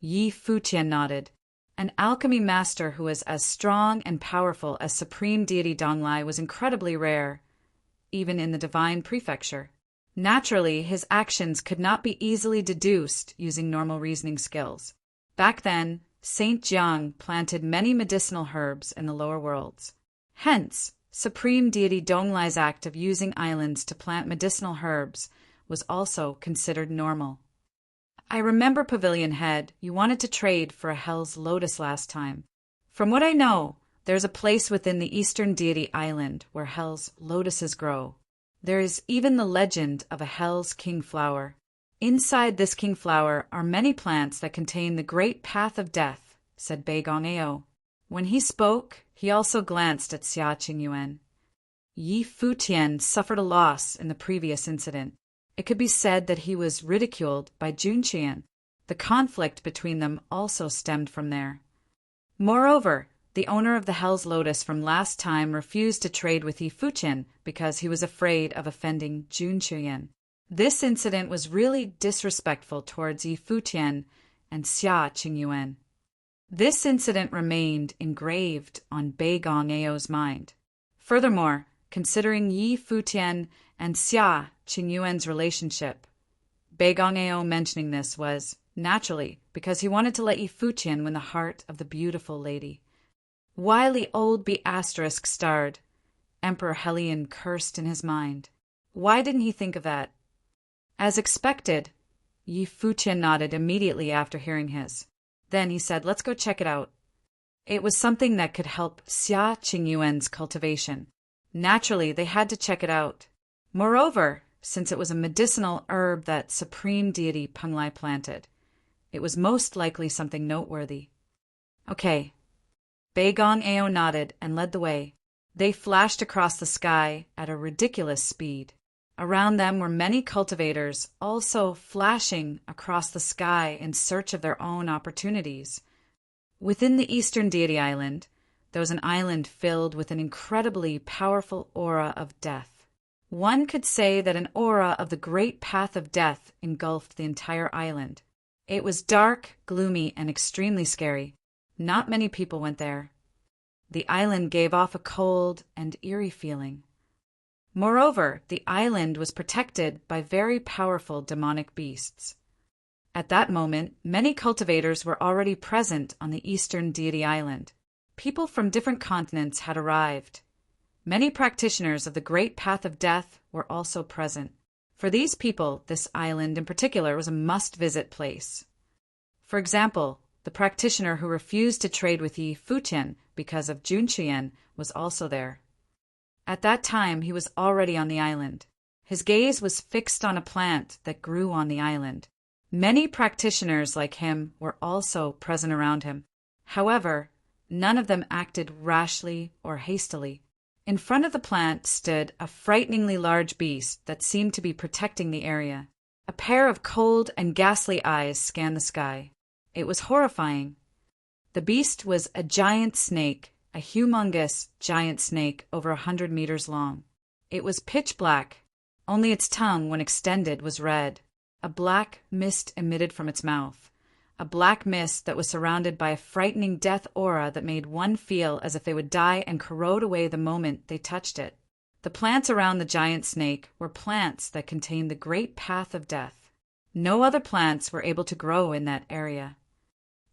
Yi Futian nodded. An alchemy master who was as strong and powerful as Supreme Deity Donglai was incredibly rare, even in the Divine Prefecture. Naturally, his actions could not be easily deduced using normal reasoning skills. Back then, Saint Jiang planted many medicinal herbs in the lower worlds. Hence, Supreme Deity Donglai's act of using islands to plant medicinal herbs was also considered normal. I remember, Pavilion Head, you wanted to trade for a Hell's Lotus last time. From what I know, There's a place within the eastern deity island where Hell's lotuses grow. There is even the legend of a Hell's king flower. Inside this king flower are many plants that contain the great path of death, said Beigong-eo. When he spoke, he also glanced at Xia Qingyuan. Yi Futian suffered a loss in the previous incident. It could be said that he was ridiculed by Junqian. The conflict between them also stemmed from there. Moreover, the owner of the Hell's Lotus from last time refused to trade with Yi Futian because he was afraid of offending Junqian. This incident was really disrespectful towards Yi Futian and Xia Qingyuan. This incident remained engraved on Beigong-eo's mind. Furthermore, considering Yi Futian and Xia Qingyuan's relationship, Beigong-eo mentioning this was, naturally, because he wanted to let Yi Futian win the heart of the beautiful lady. Wily old B** starred. Emperor Helion cursed in his mind. Why didn't he think of that? As expected, Yi Futian nodded immediately after hearing his. Then he said, let's go check it out. It was something that could help Xia Qingyuan's cultivation. Naturally, they had to check it out. Moreover, since it was a medicinal herb that supreme deity Penglai planted, it was most likely something noteworthy. Okay. Beigong-eo nodded and led the way. They flashed across the sky at a ridiculous speed. Around them were many cultivators, also flashing across the sky in search of their own opportunities. Within the eastern deity island, there was an island filled with an incredibly powerful aura of death. One could say that an aura of the great path of death engulfed the entire island. It was dark, gloomy, and extremely scary. Not many people went there. The island gave off a cold and eerie feeling. Moreover, the island was protected by very powerful demonic beasts. At that moment, many cultivators were already present on the eastern deity island. People from different continents had arrived. Many practitioners of the great path of death were also present. For these people, this island in particular was a must-visit place. For example, the practitioner who refused to trade with Yi Futian because of Junqian was also there. At that time, he was already on the island. His gaze was fixed on a plant that grew on the island. Many practitioners like him were also present around him. However, none of them acted rashly or hastily. In front of the plant stood a frighteningly large beast that seemed to be protecting the area. A pair of cold and ghastly eyes scanned the sky. It was horrifying. The beast was a giant snake, a humongous giant snake over 100 meters long. It was pitch black. Only its tongue, when extended, was red. A black mist emitted from its mouth. A black mist that was surrounded by a frightening death aura that made one feel as if they would die and corrode away the moment they touched it. The plants around the giant snake were plants that contained the great path of death. No other plants were able to grow in that area.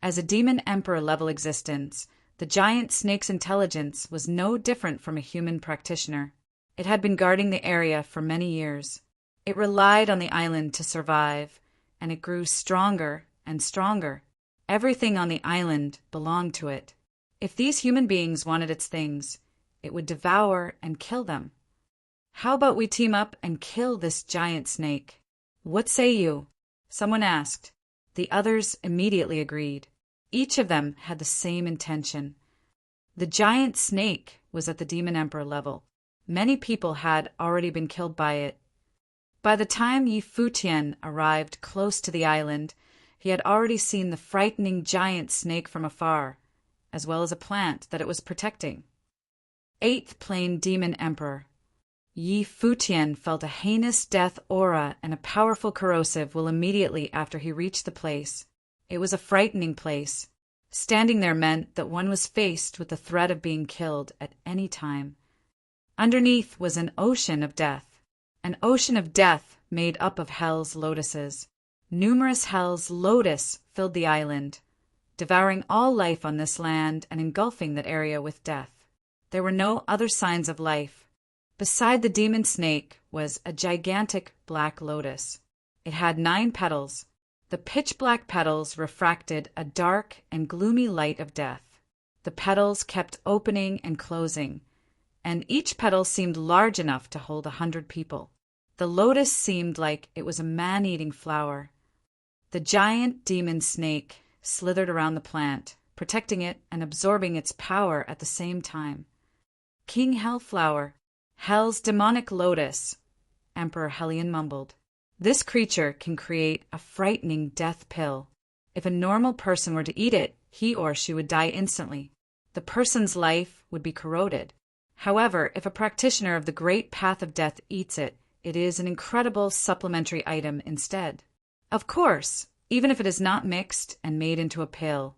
As a demon emperor level existence, the giant snake's intelligence was no different from a human practitioner. It had been guarding the area for many years. It relied on the island to survive, and it grew stronger and stronger. Everything on the island belonged to it. If these human beings wanted its things, it would devour and kill them. How about we team up and kill this giant snake? What say you? Someone asked. The others immediately agreed. Each of them had the same intention. The giant snake was at the Demon Emperor level. Many people had already been killed by it. By the time Yi Futian arrived close to the island, he had already seen the frightening giant snake from afar, as well as a plant that it was protecting. 8th Plane Demon Emperor. Yi Futian felt a heinous death aura and a powerful corrosive will immediately after he reached the place. It was a frightening place. Standing there meant that one was faced with the threat of being killed at any time. Underneath was an ocean of death. An ocean of death made up of Hell's lotuses. Numerous Hell's lotus filled the island, devouring all life on this land and engulfing that area with death. There were no other signs of life. Beside the demon snake was a gigantic black lotus. It had 9 petals. The pitch-black petals refracted a dark and gloomy light of death. The petals kept opening and closing, and each petal seemed large enough to hold 100 people. The lotus seemed like it was a man-eating flower. The giant demon snake slithered around the plant, protecting it and absorbing its power at the same time. King Hellflower, Hell's demonic lotus, Emperor Hellion mumbled. This creature can create a frightening death pill. If a normal person were to eat it, he or she would die instantly. The person's life would be corroded. However, if a practitioner of the great path of death eats it, it is an incredible supplementary item instead. Of course, even if it is not mixed and made into a pill,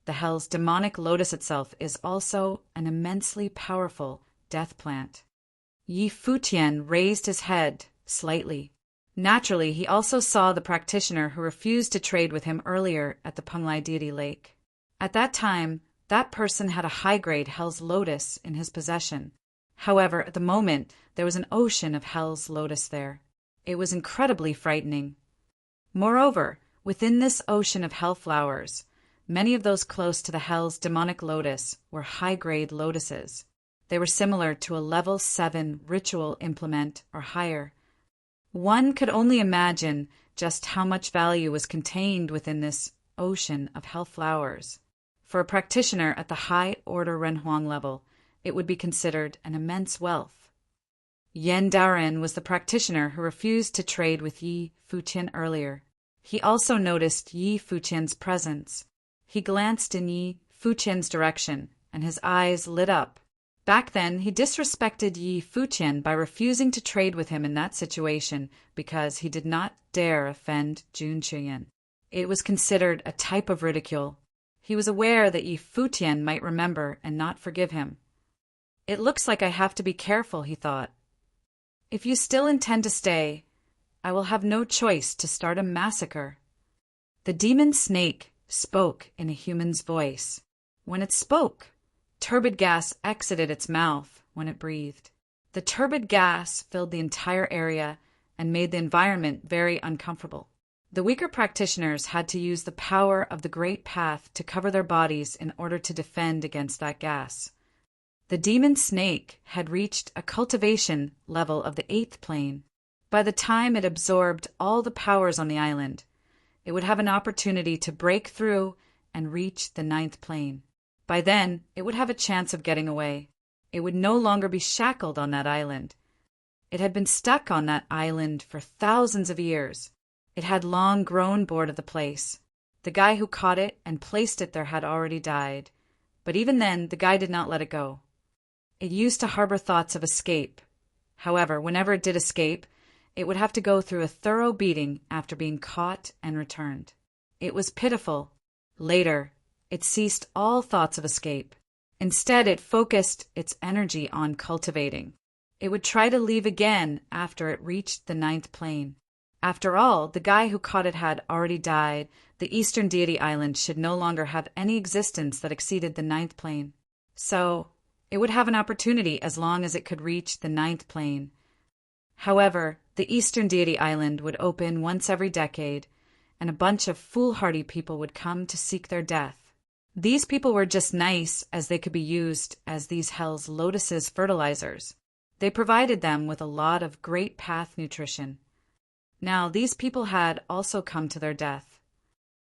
the Hell's demonic lotus itself is also an immensely powerful death plant. Yi Futian raised his head slightly. Naturally, he also saw the practitioner who refused to trade with him earlier at the Penglai deity lake. At that time, that person had a high-grade Hell's lotus in his possession. However, at the moment, there was an ocean of Hell's lotus there. It was incredibly frightening. Moreover, within this ocean of hell flowers, many of those close to the Hell's demonic lotus were high-grade lotuses. They were similar to a level 7 ritual implement or higher. One could only imagine just how much value was contained within this ocean of hell flowers. For a practitioner at the high-order Renhuang level, it would be considered an immense wealth. Yen Daoren was the practitioner who refused to trade with Yi Futian earlier. He also noticed Yi Futian's presence. He glanced in Yi Futian's direction, and his eyes lit up. Back then, he disrespected Yi Futian by refusing to trade with him in that situation because he did not dare offend Jun Chuyan. It was considered a type of ridicule. He was aware that Yi Futian might remember and not forgive him. It looks like I have to be careful, he thought. If you still intend to stay, I will have no choice to start a massacre. The demon snake spoke in a human's voice. When it spoke, turbid gas exited its mouth when it breathed. The turbid gas filled the entire area and made the environment very uncomfortable. The weaker practitioners had to use the power of the Great Path to cover their bodies in order to defend against that gas. The demon snake had reached a cultivation level of the 8th plane. By the time it absorbed all the powers on the island, it would have an opportunity to break through and reach the 9th plane. By then, it would have a chance of getting away. It would no longer be shackled on that island. It had been stuck on that island for thousands of years. It had long grown bored of the place. The guy who caught it and placed it there had already died. But even then, the guy did not let it go. It used to harbor thoughts of escape. However, whenever it did escape, it would have to go through a thorough beating after being caught and returned. It was pitiful. Later, it ceased all thoughts of escape. Instead, it focused its energy on cultivating. It would try to leave again after it reached the 9th plane. After all, the guy who caught it had already died. The Eastern Deity Island should no longer have any existence that exceeded the 9th plane. So, it would have an opportunity as long as it could reach the 9th plane. However, the Eastern Deity Island would open once every decade, and a bunch of foolhardy people would come to seek their death. These people were just nice as they could be used as these Hell's lotuses fertilizers. They provided them with a lot of great path nutrition. Now, these people had also come to their death.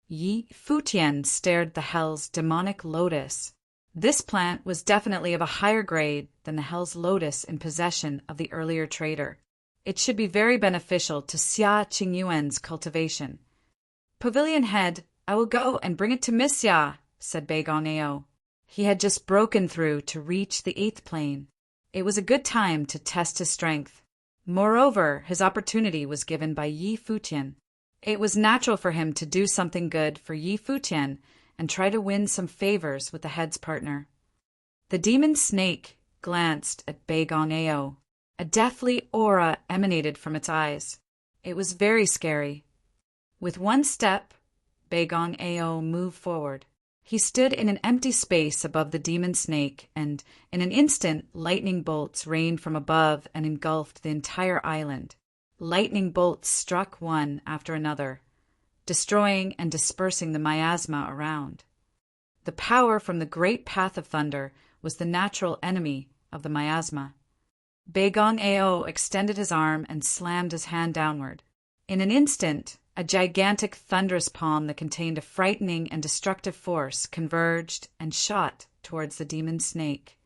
Yi Futian stared the Hell's demonic lotus. This plant was definitely of a higher grade than the Hell's lotus in possession of the earlier trader. It should be very beneficial to Xia Qingyuan's cultivation. Pavilion Head, I will go and bring it to Miss Xia, said Bei Gong-ao. He had just broken through to reach the 8th plane. It was a good time to test his strength. Moreover, his opportunity was given by Yi Futian. It was natural for him to do something good for Yi Futian and try to win some favors with the head's partner. The demon snake glanced at Bei Gong-ao. A deathly aura emanated from its eyes. It was very scary. With one step, Bei Gong-ao moved forward. He stood in an empty space above the demon snake, and in an instant lightning bolts rained from above and engulfed the entire island. Lightning bolts struck one after another, destroying and dispersing the miasma around. The power from the great path of thunder was the natural enemy of the miasma. Baigong Ao extended his arm and slammed his hand downward. In an instant, a gigantic thunderous palm that contained a frightening and destructive force converged and shot towards the demon snake.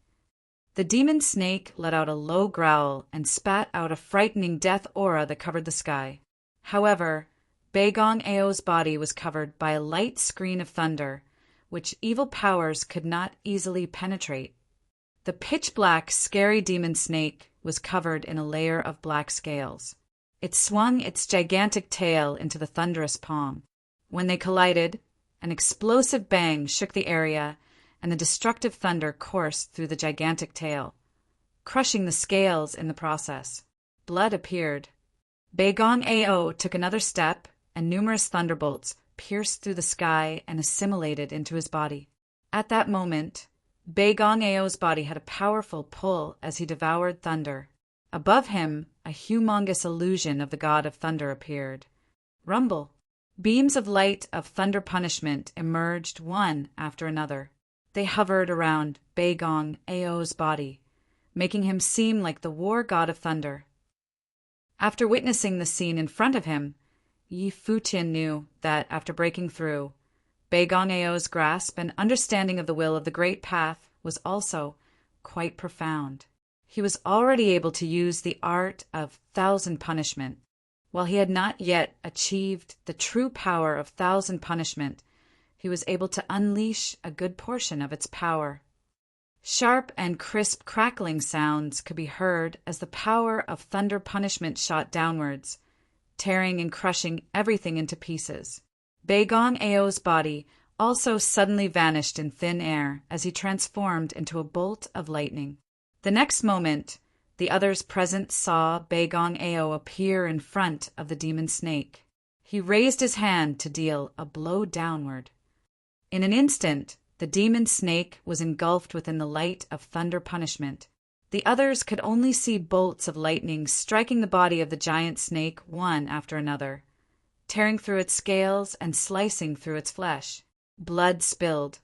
The demon snake let out a low growl and spat out a frightening death aura that covered the sky. However, Baigong Ao's body was covered by a light screen of thunder, which evil powers could not easily penetrate. The pitch-black, scary demon snake was covered in a layer of black scales. It swung its gigantic tail into the thunderous palm. When they collided, an explosive bang shook the area, and the destructive thunder coursed through the gigantic tail, crushing the scales in the process. Blood appeared. Baigong Ao took another step, and numerous thunderbolts pierced through the sky and assimilated into his body. At that moment, Baigong Ao's body had a powerful pull as he devoured thunder. Above him, a humongous illusion of the god of thunder appeared. Rumble. Beams of light of thunder punishment emerged one after another. They hovered around Baigong Ao's body, making him seem like the war god of thunder. After witnessing the scene in front of him, Futian knew that, after breaking through, Baigong Ao's grasp and understanding of the will of the Great Path was also quite profound. He was already able to use the art of thousand punishment. While he had not yet achieved the true power of thousand punishment, he was able to unleash a good portion of its power. Sharp and crisp crackling sounds could be heard as the power of thunder punishment shot downwards, tearing and crushing everything into pieces. Baigong Ao's body also suddenly vanished in thin air as he transformed into a bolt of lightning. The next moment, the others present saw Baigong Ao appear in front of the demon snake. He raised his hand to deal a blow downward. In an instant, the demon snake was engulfed within the light of thunder punishment. The others could only see bolts of lightning striking the body of the giant snake one after another, tearing through its scales and slicing through its flesh. Blood spilled,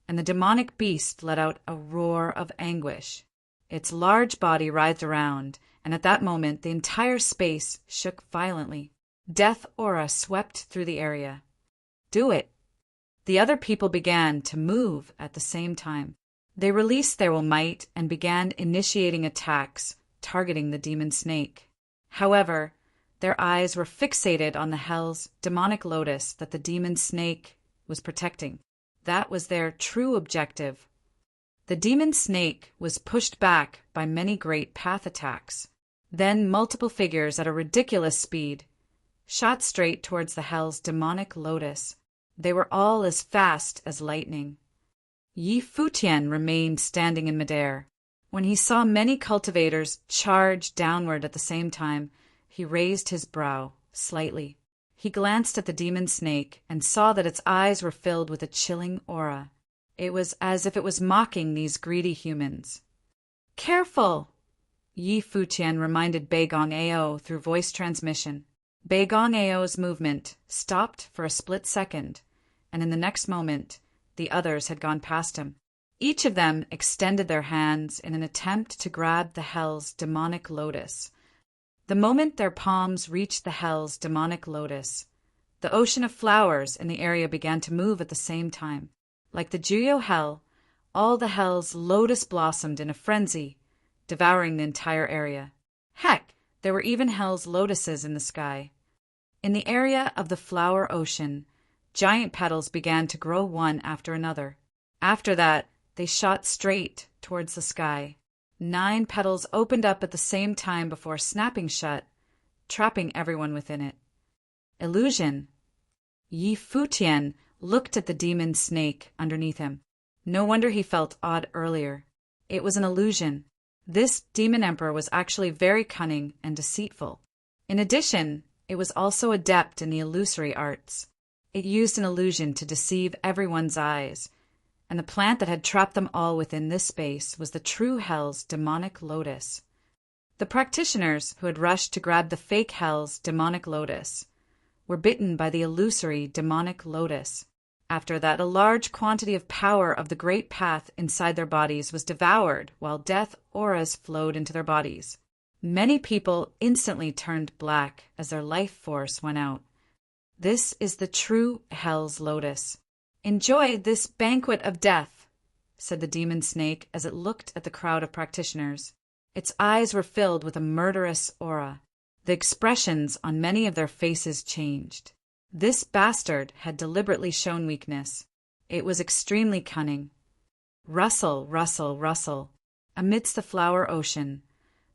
and the demonic beast let out a roar of anguish. Its large body writhed around, and at that moment the entire space shook violently. Death aura swept through the area. Do it! The other people began to move at the same time. They released their will might and began initiating attacks, targeting the demon snake. However, their eyes were fixated on the hell's demonic lotus that the demon snake was protecting. That was their true objective. The demon snake was pushed back by many great path attacks. Then multiple figures at a ridiculous speed shot straight towards the hell's demonic lotus. They were all as fast as lightning. Futian remained standing in midair. When he saw many cultivators charge downward at the same time, he raised his brow slightly. He glanced at the demon snake and saw that its eyes were filled with a chilling aura. It was as if it was mocking these greedy humans. "Careful!" Futian reminded Baigong Ao through voice transmission. Baigong Ao's movement stopped for a split second, and in the next moment, the others had gone past him. Each of them extended their hands in an attempt to grab the hell's demonic lotus. The moment their palms reached the hell's demonic lotus, the ocean of flowers in the area began to move at the same time. Like the Juyo hell, all the hells lotus blossomed in a frenzy, devouring the entire area. Heck, there were even hell's lotuses in the sky. In the area of the flower ocean, giant petals began to grow one after another. After that, they shot straight towards the sky. 9 petals opened up at the same time before snapping shut, trapping everyone within it. Illusion. Futian looked at the demon snake underneath him. No wonder he felt odd earlier. It was an illusion. This demon emperor was actually very cunning and deceitful. In addition, it was also adept in the illusory arts. It used an illusion to deceive everyone's eyes, and the plant that had trapped them all within this space was the true hell's demonic lotus. The practitioners who had rushed to grab the fake hell's demonic lotus were bitten by the illusory demonic lotus. After that, a large quantity of power of the great path inside their bodies was devoured, while death auras flowed into their bodies. Many people instantly turned black as their life force went out. This is the true Hell's Lotus. "Enjoy this banquet of death," said the demon snake as it looked at the crowd of practitioners. Its eyes were filled with a murderous aura. The expressions on many of their faces changed. This bastard had deliberately shown weakness. It was extremely cunning. Rustle, rustle, rustle. Amidst the flower ocean,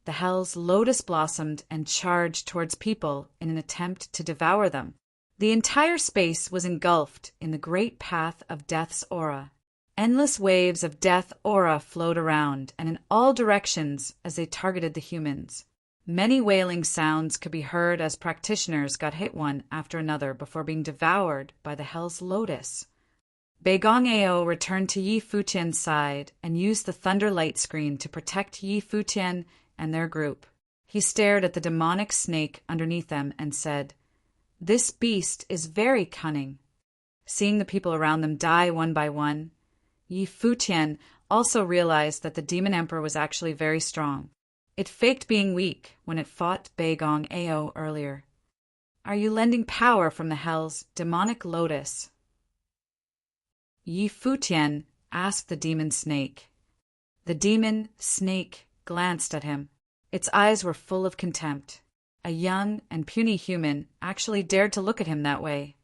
the Hell's Lotus blossomed and charged towards people in an attempt to devour them. The entire space was engulfed in the great path of death's aura. Endless waves of death aura flowed around and in all directions as they targeted the humans. Many wailing sounds could be heard as practitioners got hit one after another before being devoured by the Hell's Lotus. Beigong Ao returned to Yi Futian's side and used the thunder light screen to protect Yi Futian and their group. He stared at the demonic snake underneath them and said, "This beast is very cunning." Seeing the people around them die one by one, Yi Futian also realized that the demon emperor was actually very strong. It faked being weak when it fought Beigong Ao earlier. "Are you lending power from the Hell's demonic lotus?" Yi Futian asked the demon snake. The demon snake glanced at him. Its eyes were full of contempt. A young and puny human actually dared to look at him that way.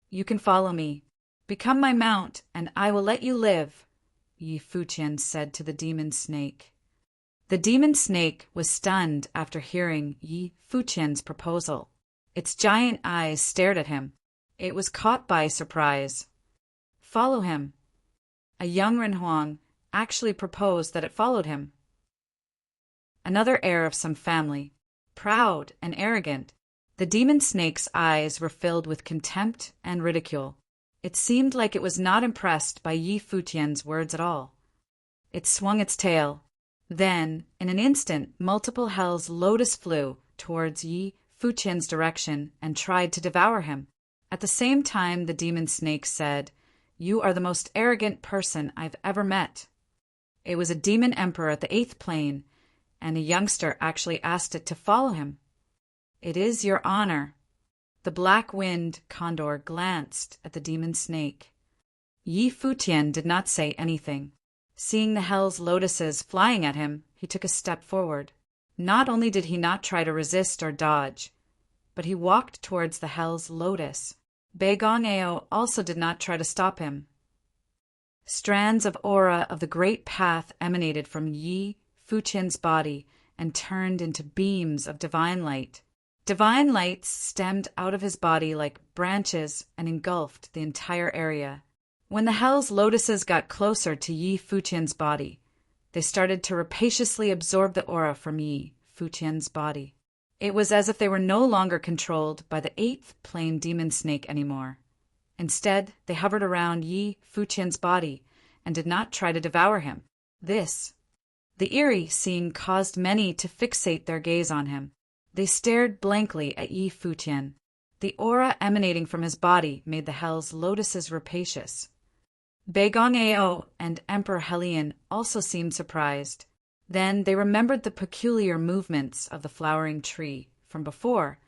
"You can follow me. Become my mount, and I will let you live," Yi Futian said to the demon snake. The demon snake was stunned after hearing Yi Futian's proposal. Its giant eyes stared at him. It was caught by surprise. "Follow him." A young Renhuang actually proposed that it followed him. Another heir of some family, proud and arrogant, the demon snake's eyes were filled with contempt and ridicule. It seemed like it was not impressed by Yi Futian's words at all. It swung its tail. Then, in an instant, multiple Hell's Lotus flew towards Yi Futian's direction and tried to devour him. At the same time, the demon snake said, "You are the most arrogant person I've ever met." It was a demon emperor at the 8th plane, and a youngster actually asked it to follow him. "It is your honor." The black wind condor glanced at the demon snake. Yi Futian did not say anything. Seeing the Hell's Lotuses flying at him, he took a step forward. Not only did he not try to resist or dodge, but he walked towards the Hell's Lotus. Beigong Ao also did not try to stop him. Strands of aura of the great path emanated from Yi Futian's body and turned into beams of divine light. Divine lights stemmed out of his body like branches and engulfed the entire area. When the Hell's Lotuses got closer to Yi Futian's body, they started to rapaciously absorb the aura from Yi Futian's body. It was as if they were no longer controlled by the 8th plane demon snake anymore. Instead, they hovered around Yi Futian's body and did not try to devour him. The eerie scene caused many to fixate their gaze on him. They stared blankly at Yi Futian. The aura emanating from his body made the Hell's Lotuses rapacious. Beigong Ao and Emperor Helian also seemed surprised. Then they remembered the peculiar movements of the flowering tree from before,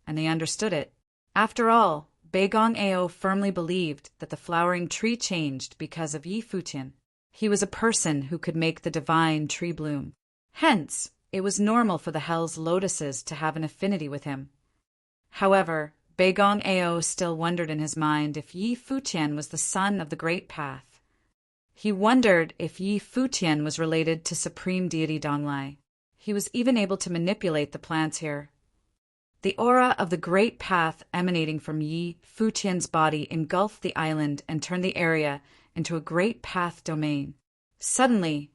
and they understood it. After all, Beigong Ao firmly believed that the flowering tree changed because of Yi Futian. He was a person who could make the divine tree bloom. Hence, it was normal for the Hell's Lotuses to have an affinity with him. However, Beigong Ao still wondered in his mind if Yi Futian was the son of the Great Path. He wondered if Yi Futian was related to Supreme Deity Donglai. He was even able to manipulate the plants here. The aura of the Great Path emanating from Yi Futian's body engulfed the island and turned the area into a Great Path domain. Suddenly,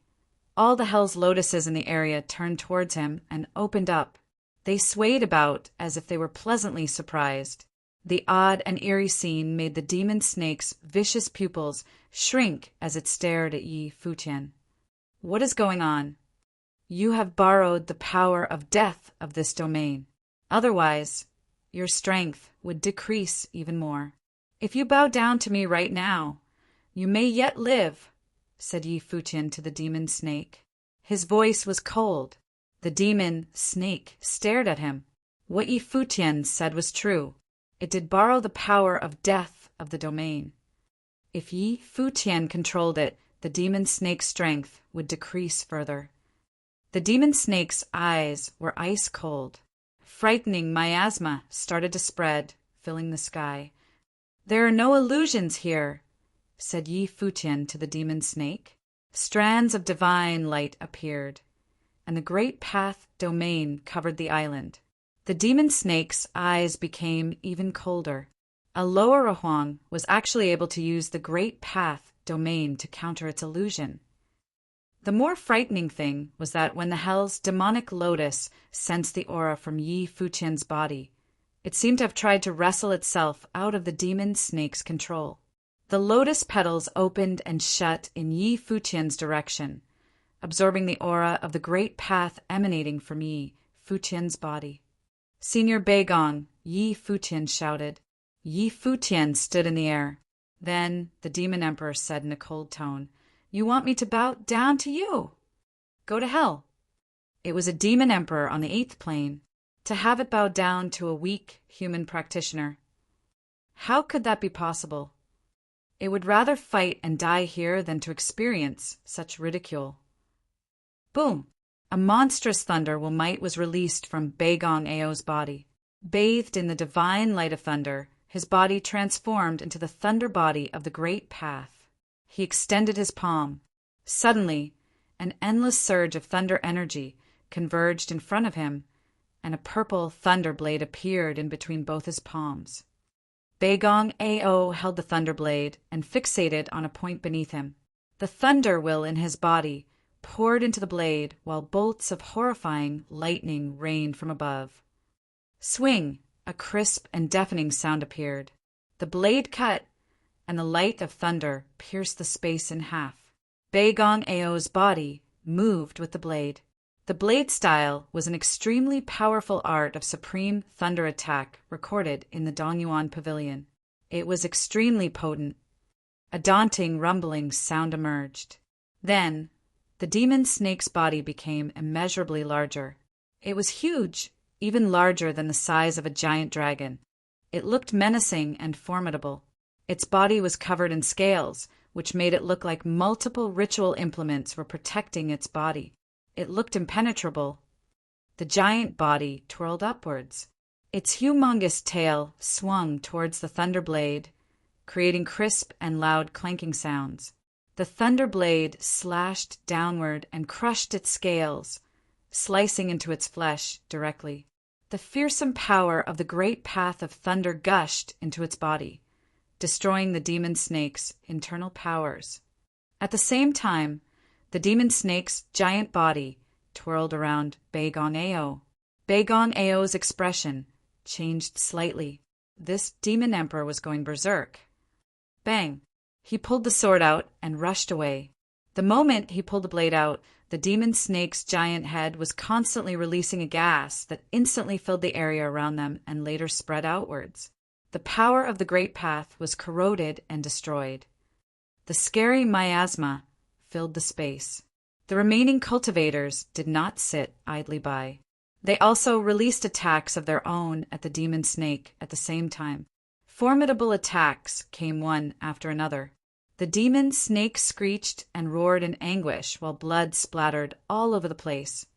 all the Hell's Lotuses in the area turned towards him and opened up. They swayed about as if they were pleasantly surprised. The odd and eerie scene made the demon snake's vicious pupils shrink as it stared at Yi Futian. "What is going on? You have borrowed the power of death of this domain. Otherwise, your strength would decrease even more." If you bow down to me right now, you may yet live, said Yi Futian to the demon snake. His voice was cold. The demon snake stared at him. What Yi Futian said was true. It did borrow the power of death of the domain. If Yi Futian controlled it, the demon snake's strength would decrease further. The demon snake's eyes were ice cold. Frightening miasma started to spread, filling the sky. There are no illusions here, said Yi Futian to the demon snake. Strands of divine light appeared, and the great path domain covered the island. The demon snake's eyes became even colder. A lower Ahuang was actually able to use the great path domain to counter its illusion. The more frightening thing was that when the hell's demonic lotus sensed the aura from Yi Futian's body, it seemed to have tried to wrestle itself out of the demon snake's control. The lotus petals opened and shut in Yi Futian's direction, absorbing the aura of the great path emanating from Yi Futian's body. Senior Beigong, Yi Futian shouted. Yi Futian stood in the air. Then the demon emperor said in a cold tone, "You want me to bow down to you? Go to hell." It was a demon emperor on the 8th plane. To have it bow down to a weak human practitioner. How could that be possible? It would rather fight and die here than to experience such ridicule. Boom! A monstrous thunder might was released from Beigong Ao's body. Bathed in the divine light of thunder, his body transformed into the thunder body of the great path. He extended his palm. Suddenly, an endless surge of thunder energy converged in front of him, and a purple thunder blade appeared in between both his palms. Beigong Ao held the thunder blade and fixated on a point beneath him. The thunder will in his body poured into the blade while bolts of horrifying lightning rained from above. Swing! A crisp and deafening sound appeared. The blade cut, and the light of thunder pierced the space in half. Beigong Ao's body moved with the blade. The blade style was an extremely powerful art of supreme thunder attack recorded in the Dongyuan Pavilion. It was extremely potent. A daunting rumbling sound emerged. Then, the demon snake's body became immeasurably larger. It was huge, even larger than the size of a giant dragon. It looked menacing and formidable. Its body was covered in scales, which made it look like multiple ritual implements were protecting its body. It looked impenetrable. The giant body twirled upwards. Its humongous tail swung towards the thunder blade, creating crisp and loud clanking sounds. The thunder blade slashed downward and crushed its scales, slicing into its flesh directly. The fearsome power of the great path of thunder gushed into its body, destroying the demon snake's internal powers. At the same time, the demon snake's giant body twirled around Beigong Ao. Beigong Ao's expression changed slightly. This demon emperor was going berserk. Bang! He pulled the sword out and rushed away. The moment he pulled the blade out, the demon snake's giant head was constantly releasing a gas that instantly filled the area around them and later spread outwards. The power of the great path was corroded and destroyed. The scary miasma filled the space. The remaining cultivators did not sit idly by. They also released attacks of their own at the demon snake at the same time. Formidable attacks came one after another. The demon snake screeched and roared in anguish while blood splattered all over the place.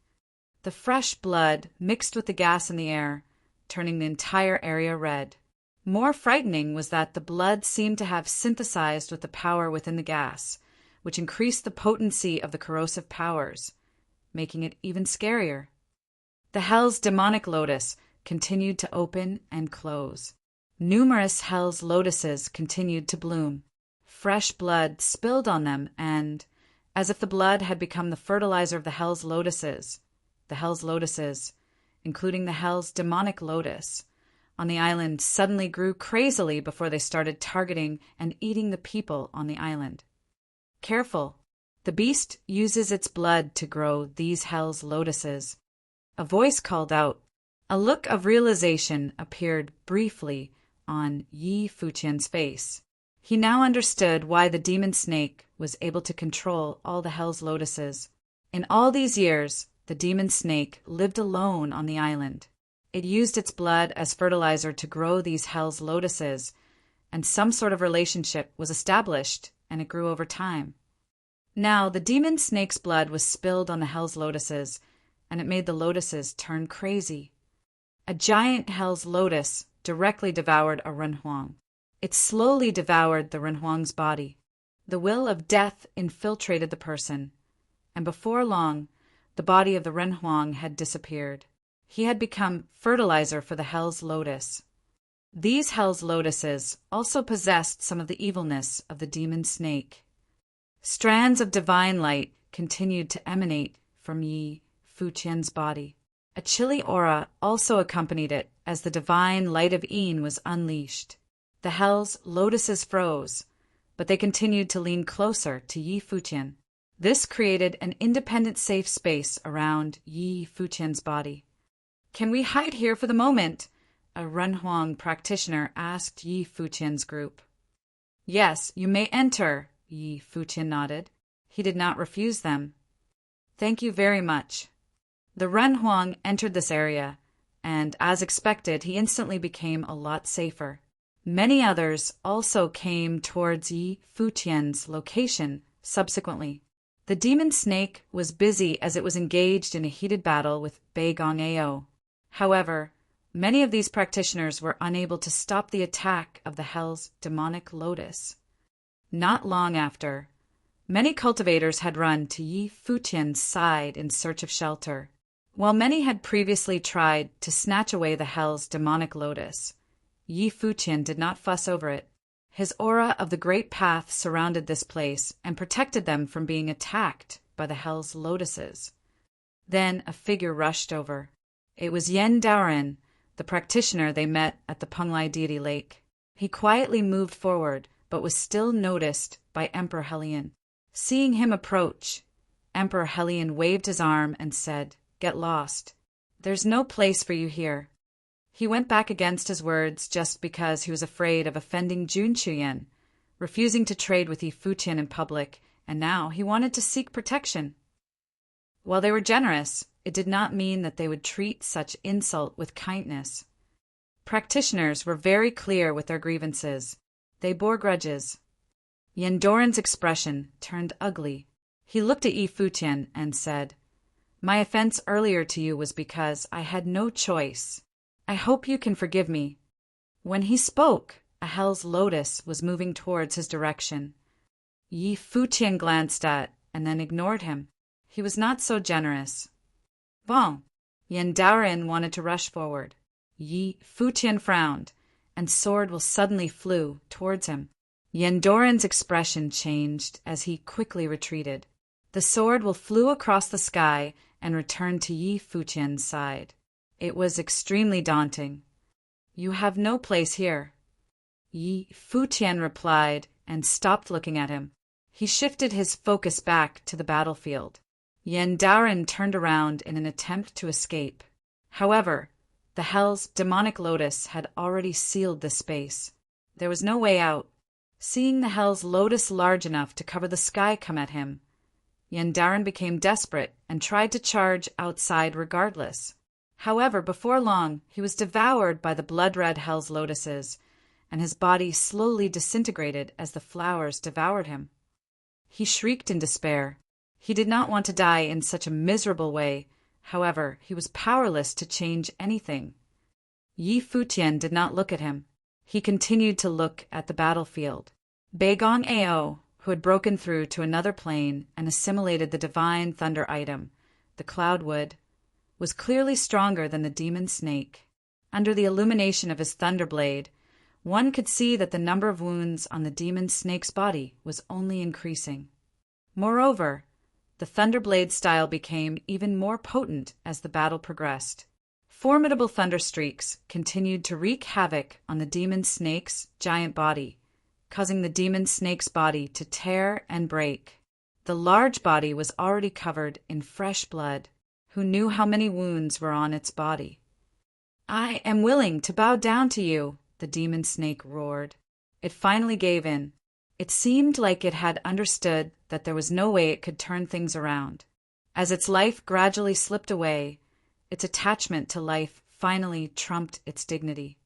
The fresh blood mixed with the gas in the air, turning the entire area red. More frightening was that the blood seemed to have synthesized with the power within the gas, which increased the potency of the corrosive powers, making it even scarier. The hell's demonic lotus continued to open and close. Numerous hell's lotuses continued to bloom. Fresh blood spilled on them and, as if the blood had become the fertilizer of the hell's lotuses, including the hell's demonic lotus, on the island suddenly grew crazily before they started targeting and eating the people on the island. Careful! The beast uses its blood to grow these hell's lotuses. A voice called out. A look of realization appeared briefly on Yi Futian's face. He now understood why the demon snake was able to control all the Hell's Lotuses. In all these years, the demon snake lived alone on the island. It used its blood as fertilizer to grow these Hell's Lotuses, and some sort of relationship was established, and it grew over time. Now, the demon snake's blood was spilled on the Hell's Lotuses, and it made the lotuses turn crazy. A giant Hell's Lotus directly devoured a Renhuang. It slowly devoured the Renhuang's body. The will of death infiltrated the person, and before long, the body of the Renhuang had disappeared. He had become fertilizer for the Hell's Lotus. These Hell's Lotuses also possessed some of the evilness of the demon snake. Strands of divine light continued to emanate from Yi Futian's body. A chilly aura also accompanied it as the divine light of Yin was unleashed. The Hell's Lotuses froze, but they continued to lean closer to Yi Futian. This created an independent safe space around Yi Futian's body. "Can we hide here for the moment?" a Renhuang practitioner asked Yi Futian's group. "Yes, you may enter," Yi Futian nodded. He did not refuse them. "Thank you very much." The Renhuang entered this area, and as expected, he instantly became a lot safer. Many others also came towards Yi Futian's location subsequently. The demon snake was busy as it was engaged in a heated battle with Beigong Ao. However, many of these practitioners were unable to stop the attack of the Hell's demonic lotus. Not long after, many cultivators had run to Yi Futian's side in search of shelter. While many had previously tried to snatch away the Hell's demonic lotus, Yi Futian did not fuss over it. His aura of the Great Path surrounded this place and protected them from being attacked by the Hell's Lotuses. Then a figure rushed over. It was Yen Daoren, the practitioner they met at the Penglai deity lake. He quietly moved forward, but was still noticed by Emperor Helion. Seeing him approach, Emperor Helion waved his arm and said, "Get lost. There's no place for you here." He went back against his words just because he was afraid of offending Jun Chuyen, refusing to trade with Yi Futian in public, and now he wanted to seek protection. While they were generous, it did not mean that they would treat such insult with kindness. Practitioners were very clear with their grievances. They bore grudges. Yendoran's expression turned ugly. He looked at Yi Futian and said, "My offense earlier to you was because I had no choice. I hope you can forgive me." When he spoke, a Hell's Lotus was moving towards his direction. Yi Futian glanced at and then ignored him. He was not so generous. Bon. Yen Daoren wanted to rush forward. Yi Futian frowned, and sword will suddenly flew towards him. Yendoran's expression changed as he quickly retreated. The sword will flew across the sky and returned to Yi Futian's side. It was extremely daunting. "You have no place here." Yi Futian replied and stopped looking at him. He shifted his focus back to the battlefield. Yen Daoren turned around in an attempt to escape. However, the Hell's demonic lotus had already sealed this space. There was no way out. Seeing the Hell's lotus large enough to cover the sky come at him, Yen Daoren became desperate and tried to charge outside regardless. However, before long, he was devoured by the blood-red Hell's Lotuses, and his body slowly disintegrated as the flowers devoured him. He shrieked in despair. He did not want to die in such a miserable way. However, he was powerless to change anything. Yi Futian did not look at him. He continued to look at the battlefield. Beigong Ao, who had broken through to another plane and assimilated the divine thunder item, the cloudwood, was clearly stronger than the demon snake. Under the illumination of his thunderblade, one could see that the number of wounds on the demon snake's body was only increasing. Moreover, the thunderblade style became even more potent as the battle progressed. Formidable thunder streaks continued to wreak havoc on the demon snake's giant body, causing the demon snake's body to tear and break. The large body was already covered in fresh blood. Who knew how many wounds were on its body? "I am willing to bow down to you," the demon snake roared. It finally gave in. It seemed like it had understood that there was no way it could turn things around. As its life gradually slipped away, its attachment to life finally trumped its dignity.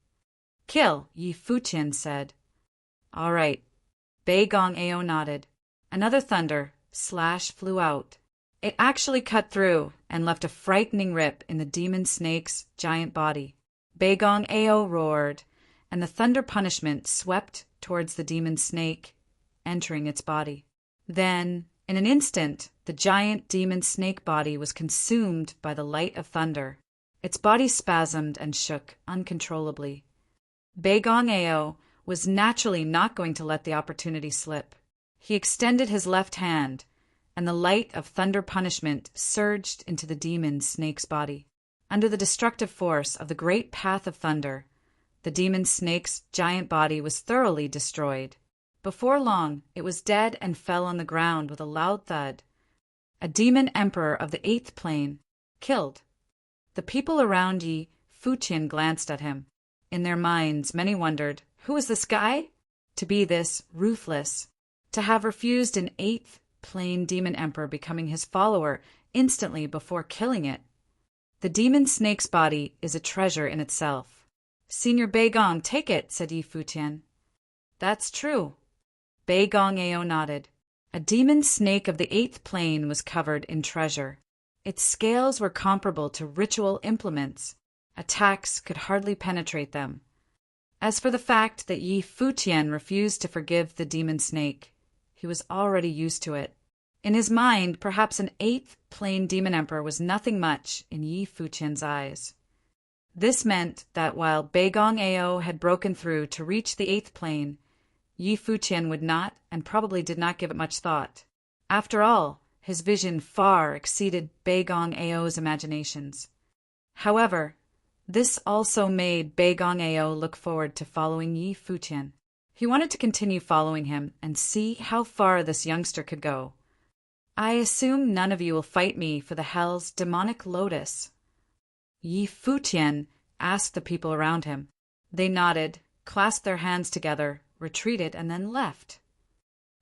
"Kill," Yi Futian said. "All right." Bei Gong Ao nodded. Another thunder slash flew out. It actually cut through and left a frightening rip in the demon snake's giant body. Bei Gong Ao roared, and the thunder punishment swept towards the demon snake, entering its body. Then, in an instant, the giant demon snake body was consumed by the light of thunder. Its body spasmed and shook uncontrollably. Bei Gong Ao was naturally not going to let the opportunity slip. He extended his left hand, and the light of thunder punishment surged into the demon snake's body. Under the destructive force of the great path of thunder, the demon snake's giant body was thoroughly destroyed. Before long, it was dead and fell on the ground with a loud thud. A demon emperor of the 8th plane, killed. The people around Yi Futian glanced at him. In their minds, many wondered, who was this guy? To be this ruthless. To have refused an 8th plane demon emperor becoming his follower instantly before killing it. The demon snake's body is a treasure in itself. "Senior Bei Gong, take it," said Yi Futian. "That's true." Bei Gong Ao nodded. A demon snake of the 8th plane was covered in treasure. Its scales were comparable to ritual implements. Attacks could hardly penetrate them. As for the fact that Yi Futian refused to forgive the demon snake, he was already used to it. In his mind, perhaps an 8th plane demon emperor was nothing much in Yi Futian's eyes. This meant that while Bei Gong Ao had broken through to reach the 8th plane, Yi Futian would not and probably did not give it much thought. After all, his vision far exceeded Bei Gong Ao's imaginations. However, this also made Bei Gong Ao look forward to following Yi Futian. He wanted to continue following him and see how far this youngster could go. "I assume none of you will fight me for the hell's demonic lotus?" Yi Futian asked the people around him. They nodded, clasped their hands together, retreated, and then left.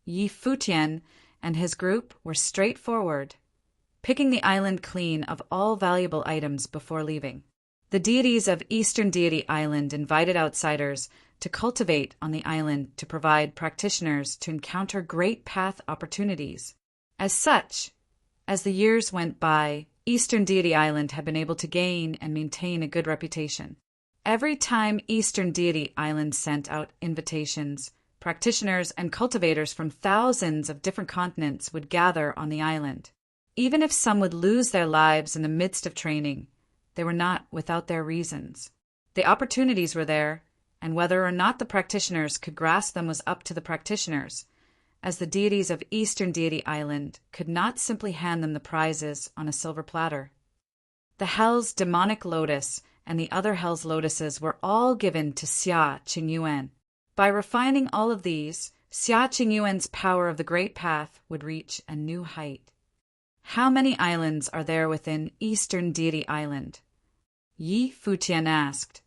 Yi Futian and his group were straightforward, picking the island clean of all valuable items before leaving. The deities of Eastern Deity Island invited outsiders to cultivate on the island to provide practitioners to encounter great path opportunities. As such, as the years went by, Eastern Deity Island had been able to gain and maintain a good reputation. Every time Eastern Deity Island sent out invitations, practitioners and cultivators from thousands of different continents would gather on the island. Even if some would lose their lives in the midst of training, they were not without their reasons. The opportunities were there, and whether or not the practitioners could grasp them was up to the practitioners, as the deities of Eastern Deity Island could not simply hand them the prizes on a silver platter. The Hell's demonic lotus and the other Hell's lotuses were all given to Xia Qingyuan. By refining all of these, Xia Qingyuan's power of the Great Path would reach a new height. How many islands are there within Eastern Deity Island? Yi Futian asked.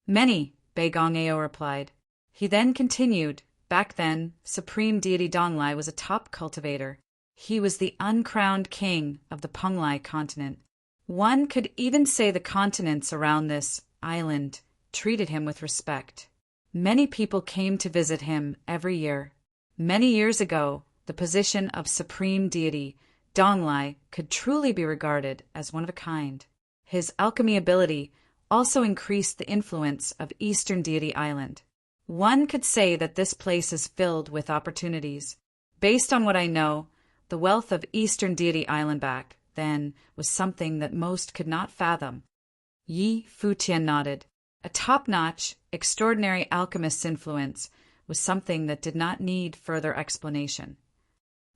Many, Bei Gong Ao replied. He then continued. Back then, Supreme Deity Donglai was a top cultivator. He was the uncrowned king of the Penglai continent. One could even say the continents around this island treated him with respect. Many people came to visit him every year. Many years ago, the position of Supreme Deity Donglai could truly be regarded as one of a kind. His alchemy ability also increased the influence of Eastern Deity Island. One could say that this place is filled with opportunities. Based on what I know, the wealth of Eastern Deity Island back then was something that most could not fathom. Yi Futian nodded. A top-notch, extraordinary alchemist's influence was something that did not need further explanation.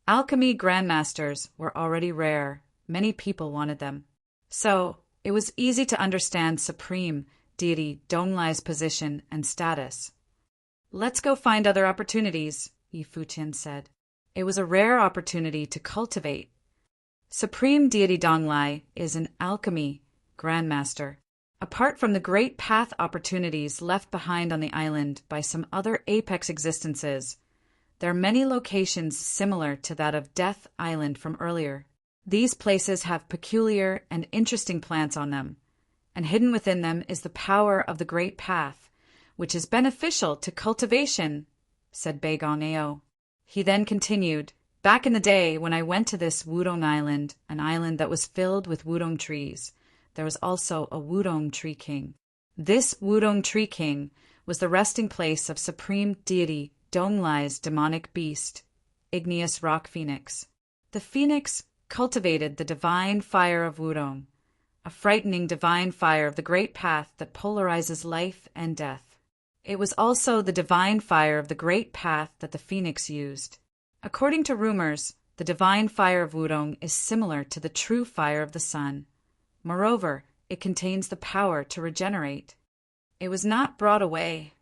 Alchemy grandmasters were already rare. Many people wanted them. So, it was easy to understand Supreme Deity Donglai's position and status. Let's go find other opportunities, Yi Futian said. It was a rare opportunity to cultivate. Supreme Deity Donglai is an alchemy grandmaster. Apart from the great path opportunities left behind on the island by some other apex existences, there are many locations similar to that of Death Island from earlier. These places have peculiar and interesting plants on them, and hidden within them is the power of the great path, which is beneficial to cultivation, said Baigong Ao. He then continued, back in the day when I went to this Wudong Island, an island that was filled with wudong trees, there was also a Wudong Tree King. This Wudong Tree King was the resting place of supreme deity Donglai's demonic beast, igneous rock phoenix. The phoenix cultivated the divine fire of Wudong, a frightening divine fire of the great path that polarizes life and death. It was also the divine fire of the great path that the phoenix used. According to rumors, the divine fire of Wudong is similar to the true fire of the sun. Moreover, it contains the power to regenerate. It was not brought away.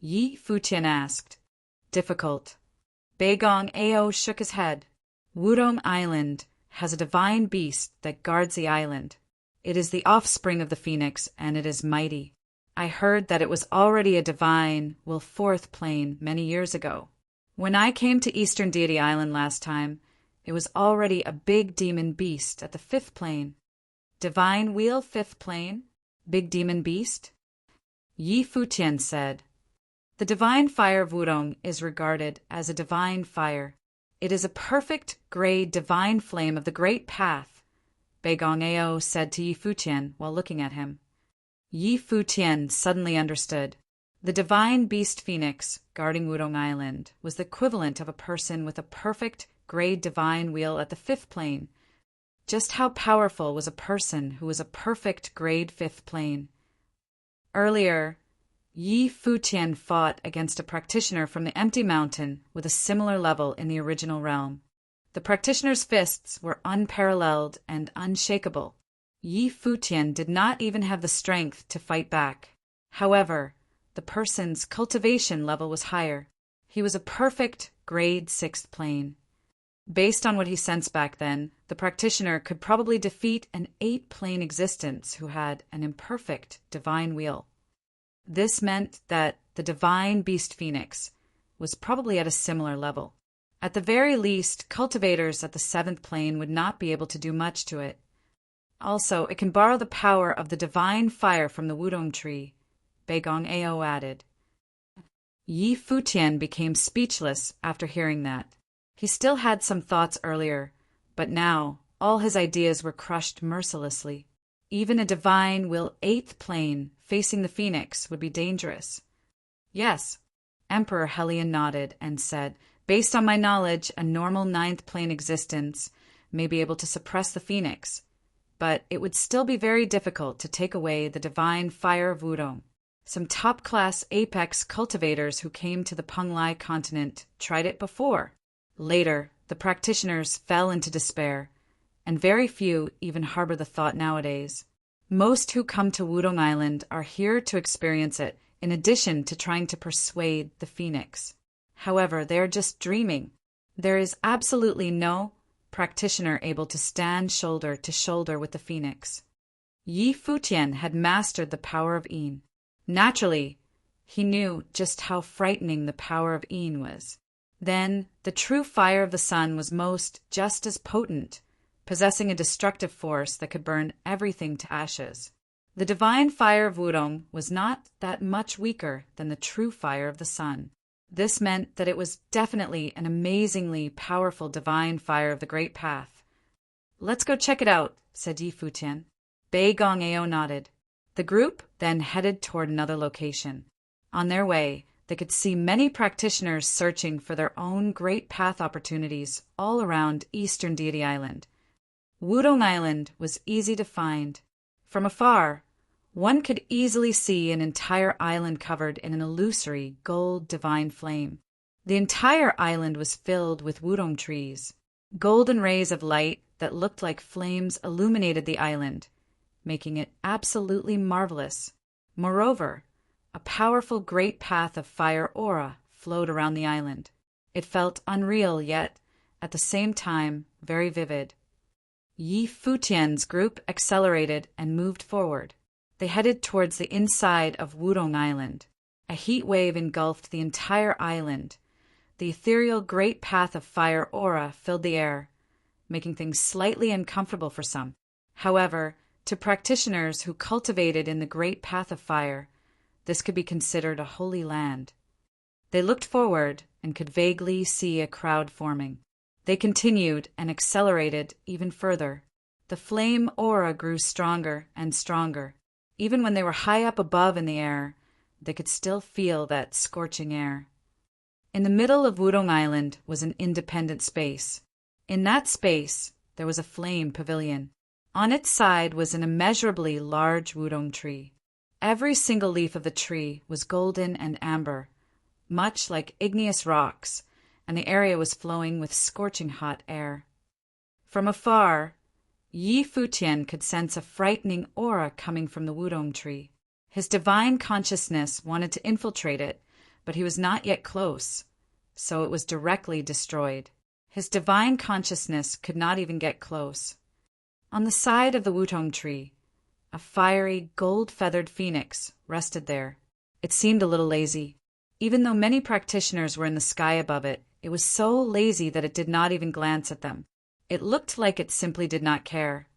Yi Futian asked. Difficult. Baigong Ao shook his head. Wudong Island has a divine beast that guards the island. It is the offspring of the phoenix, and it is mighty. I heard that it was already a divine, fourth plane many years ago. When I came to Eastern Deity Island last time, it was already a big demon beast at the fifth plane. Divine wheel fifth plane? Big demon beast? Yi Futian said. The divine fire of Wudong is regarded as a divine fire. It is a perfect, grey, divine flame of the great path, Baigong Ao said to Yi Futian while looking at him. Yi Futian suddenly understood. The divine beast phoenix guarding Wudong Island was the equivalent of a person with a perfect, grey divine wheel at the fifth plane. Just how powerful was a person who was a perfect grade fifth plane? Earlier, Yi Futian fought against a practitioner from the Empty Mountain with a similar level in the original realm. The practitioner's fists were unparalleled and unshakable. Yi Futian did not even have the strength to fight back. However, the person's cultivation level was higher. He was a perfect grade 6th plane. Based on what he sensed back then, the practitioner could probably defeat an 8-plane existence who had an imperfect divine wheel. This meant that the divine beast phoenix was probably at a similar level. At the very least, cultivators at the 7th plane would not be able to do much to it. Also, it can borrow the power of the divine fire from the Wudong tree, Baigong Ao added. Yi Futian became speechless after hearing that. He still had some thoughts earlier, but now all his ideas were crushed mercilessly. Even a divine will 8th plane facing the phoenix would be dangerous. Yes, Emperor Helion nodded and said, based on my knowledge, a normal 9th plane existence may be able to suppress the phoenix, but it would still be very difficult to take away the divine fire of Wudong. Some top-class apex cultivators who came to the Penglai continent tried it before. Later, the practitioners fell into despair, and very few even harbor the thought nowadays. Most who come to Wudong Island are here to experience it, in addition to trying to persuade the phoenix. However, they are just dreaming. There is absolutely no practitioner able to stand shoulder to shoulder with the phoenix. Yi Futian had mastered the power of Yin. Naturally, he knew just how frightening the power of Yin was. Then, the true fire of the sun was just as potent, possessing a destructive force that could burn everything to ashes. The divine fire of Wudong was not that much weaker than the true fire of the sun. This meant that it was definitely an amazingly powerful divine fire of the Great Path. Let's go check it out, said Yi Futian. Baigong Ao nodded. The group then headed toward another location. On their way, they could see many practitioners searching for their own great path opportunities all around Eastern Deity Island. Wudong Island was easy to find. From afar, one could easily see an entire island covered in an illusory gold divine flame. The entire island was filled with wudong trees. Golden rays of light that looked like flames illuminated the island, making it absolutely marvelous. Moreover, a powerful great path of fire aura flowed around the island. It felt unreal, yet, at the same time, very vivid. Yi Futian's group accelerated and moved forward. They headed towards the inside of Wudong Island. A heat wave engulfed the entire island. The ethereal great path of fire aura filled the air, making things slightly uncomfortable for some. However, to practitioners who cultivated in the great path of fire, this could be considered a holy land. They looked forward and could vaguely see a crowd forming. They continued and accelerated even further. The flame aura grew stronger and stronger. Even when they were high up above in the air, they could still feel that scorching air. In the middle of Wudong Island was an independent space. In that space, there was a flame pavilion. On its side was an immeasurably large Wudong tree. Every single leaf of the tree was golden and amber, much like igneous rocks, and the area was flowing with scorching hot air. From afar, Futian could sense a frightening aura coming from the Wudong tree. His divine consciousness wanted to infiltrate it, but he was not yet close, so it was directly destroyed. His divine consciousness could not even get close. On the side of the Wudong tree, a fiery, gold-feathered phoenix rested there. It seemed a little lazy. Even though many practitioners were in the sky above it, it was so lazy that it did not even glance at them. It looked like it simply did not care.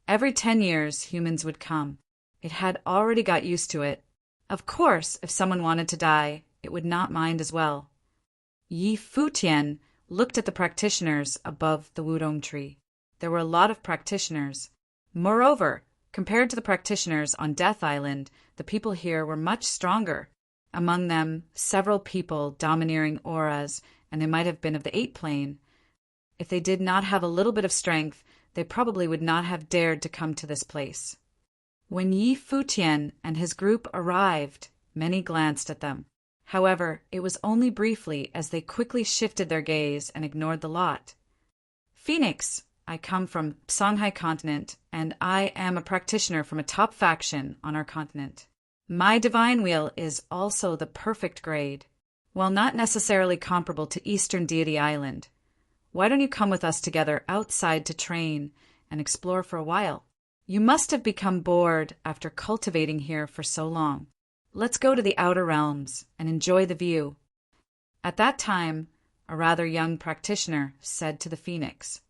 Every 10 years, humans would come. It had already got used to it. Of course, if someone wanted to die, it would not mind as well. Futian looked at the practitioners above the Wudong tree. There were a lot of practitioners. Moreover, compared to the practitioners on Death Island, the people here were much stronger. Among them, several people domineering auras, and they might have been of the 8th plane. If they did not have a little bit of strength, they probably would not have dared to come to this place. When Futian and his group arrived, many glanced at them. However, it was only briefly, as they quickly shifted their gaze and ignored the lot. "Phoenix, I come from Songhai continent, and I am a practitioner from a top faction on our continent. My divine wheel is also the perfect grade. While not necessarily comparable to Eastern Deity Island, why don't you come with us together outside to train and explore for a while? You must have become bored after cultivating here for so long. Let's go to the outer realms and enjoy the view." At that time, a rather young practitioner said to the Phoenix.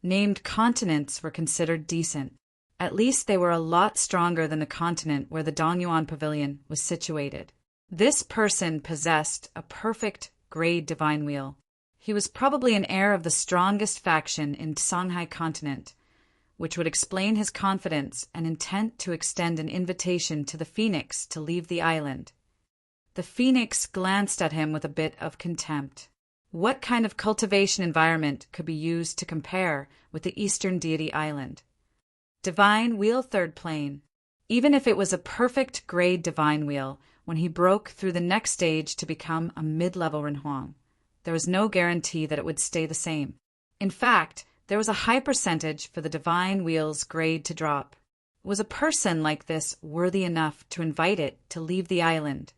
Named continents were considered decent. At least they were a lot stronger than the continent where the Dongyuan Pavilion was situated. This person possessed a perfect grade divine wheel. He was probably an heir of the strongest faction in Songhai continent, which would explain his confidence and intent to extend an invitation to the Phoenix to leave the island. The Phoenix glanced at him with a bit of contempt. What kind of cultivation environment could be used to compare with the Eastern Deity Island? Divine wheel 3rd plane. Even if it was a perfect grade divine wheel, when he broke through the next stage to become a mid-level Renhuang, there was no guarantee that it would stay the same. In fact, there was a high percentage for the divine wheel's grade to drop. Was a person like this worthy enough to invite it to leave the island?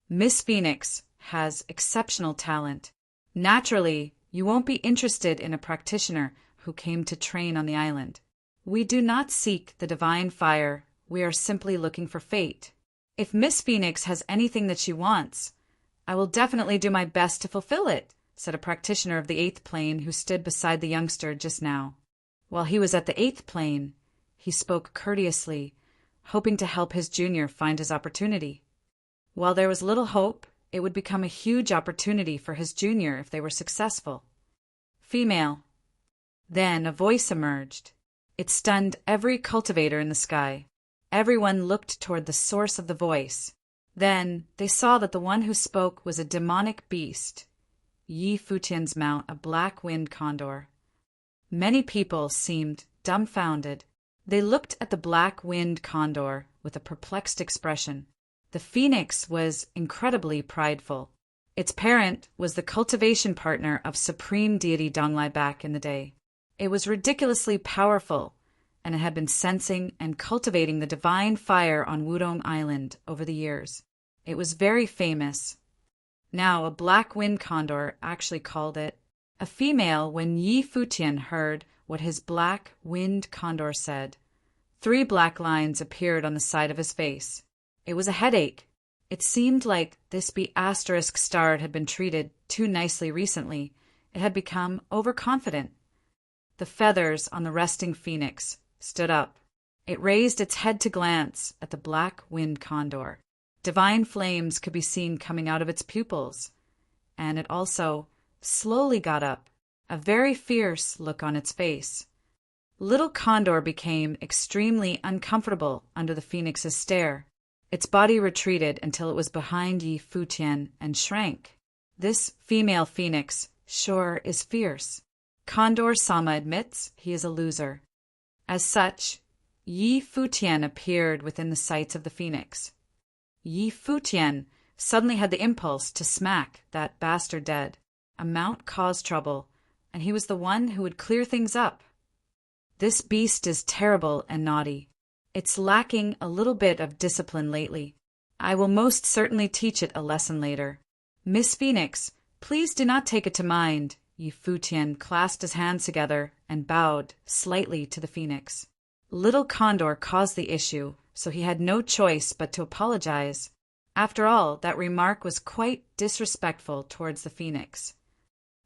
Miss Phoenix has exceptional talent. Naturally, you won't be interested in a practitioner who came to train on the island. We do not seek the divine fire. We are simply looking for fate. If Miss Phoenix has anything that she wants, I will definitely do my best to fulfill it, said a practitioner of the 8th plane who stood beside the youngster just now. While he was at the 8th plane, he spoke courteously, hoping to help his junior find his opportunity. While there was little hope, it would become a huge opportunity for his junior if they were successful. Female. Then a voice emerged. It stunned every cultivator in the sky. Everyone looked toward the source of the voice. Then they saw that the one who spoke was a demonic beast, Futian's mount, a black wind condor. Many people seemed dumbfounded. They looked at the black wind condor with a perplexed expression. The phoenix was incredibly prideful. Its parent was the cultivation partner of supreme deity Donglai back in the day. It was ridiculously powerful, and it had been sensing and cultivating the divine fire on Wudong Island over the years. It was very famous. Now a black wind condor actually called it a female when Futian heard what his black wind condor said. 3 black lines appeared on the side of his face. It was a headache. It seemed like this B** star had been treated too nicely recently. It had become overconfident. The feathers on the resting phoenix stood up. It raised its head to glance at the black-winged condor. Divine flames could be seen coming out of its pupils, and it also slowly got up, a very fierce look on its face. Little Condor became extremely uncomfortable under the phoenix's stare. Its body retreated until it was behind Yi Futian and shrank. This female phoenix sure is fierce. Condor Sama admits he is a loser. As such, Yi Futian appeared within the sights of the phoenix. Yi Futian suddenly had the impulse to smack that bastard dead. A mount caused trouble, and he was the one who would clear things up. This beast is terrible and naughty. It's lacking a little bit of discipline lately. I will most certainly teach it a lesson later. Miss Phoenix, please do not take it to mind. Yi Futian clasped his hands together and bowed slightly to the phoenix. Little Condor caused the issue, so he had no choice but to apologize. After all, that remark was quite disrespectful towards the phoenix.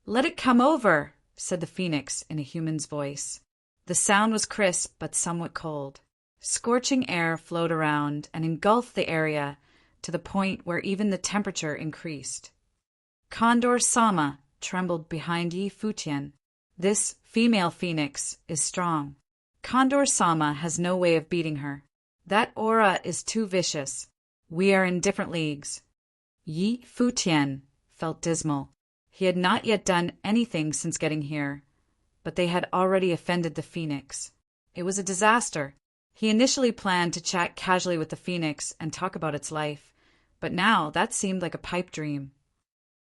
"Let it come over," said the phoenix in a human's voice. The sound was crisp but somewhat cold. Scorching air flowed around and engulfed the area to the point where even the temperature increased. Condor Sama trembled behind Yi Futian. This female phoenix is strong. Condor Sama has no way of beating her. That aura is too vicious. We are in different leagues. Yi Futian felt dismal. He had not yet done anything since getting here, but they had already offended the phoenix. It was a disaster. He initially planned to chat casually with the phoenix and talk about its life, but now that seemed like a pipe dream.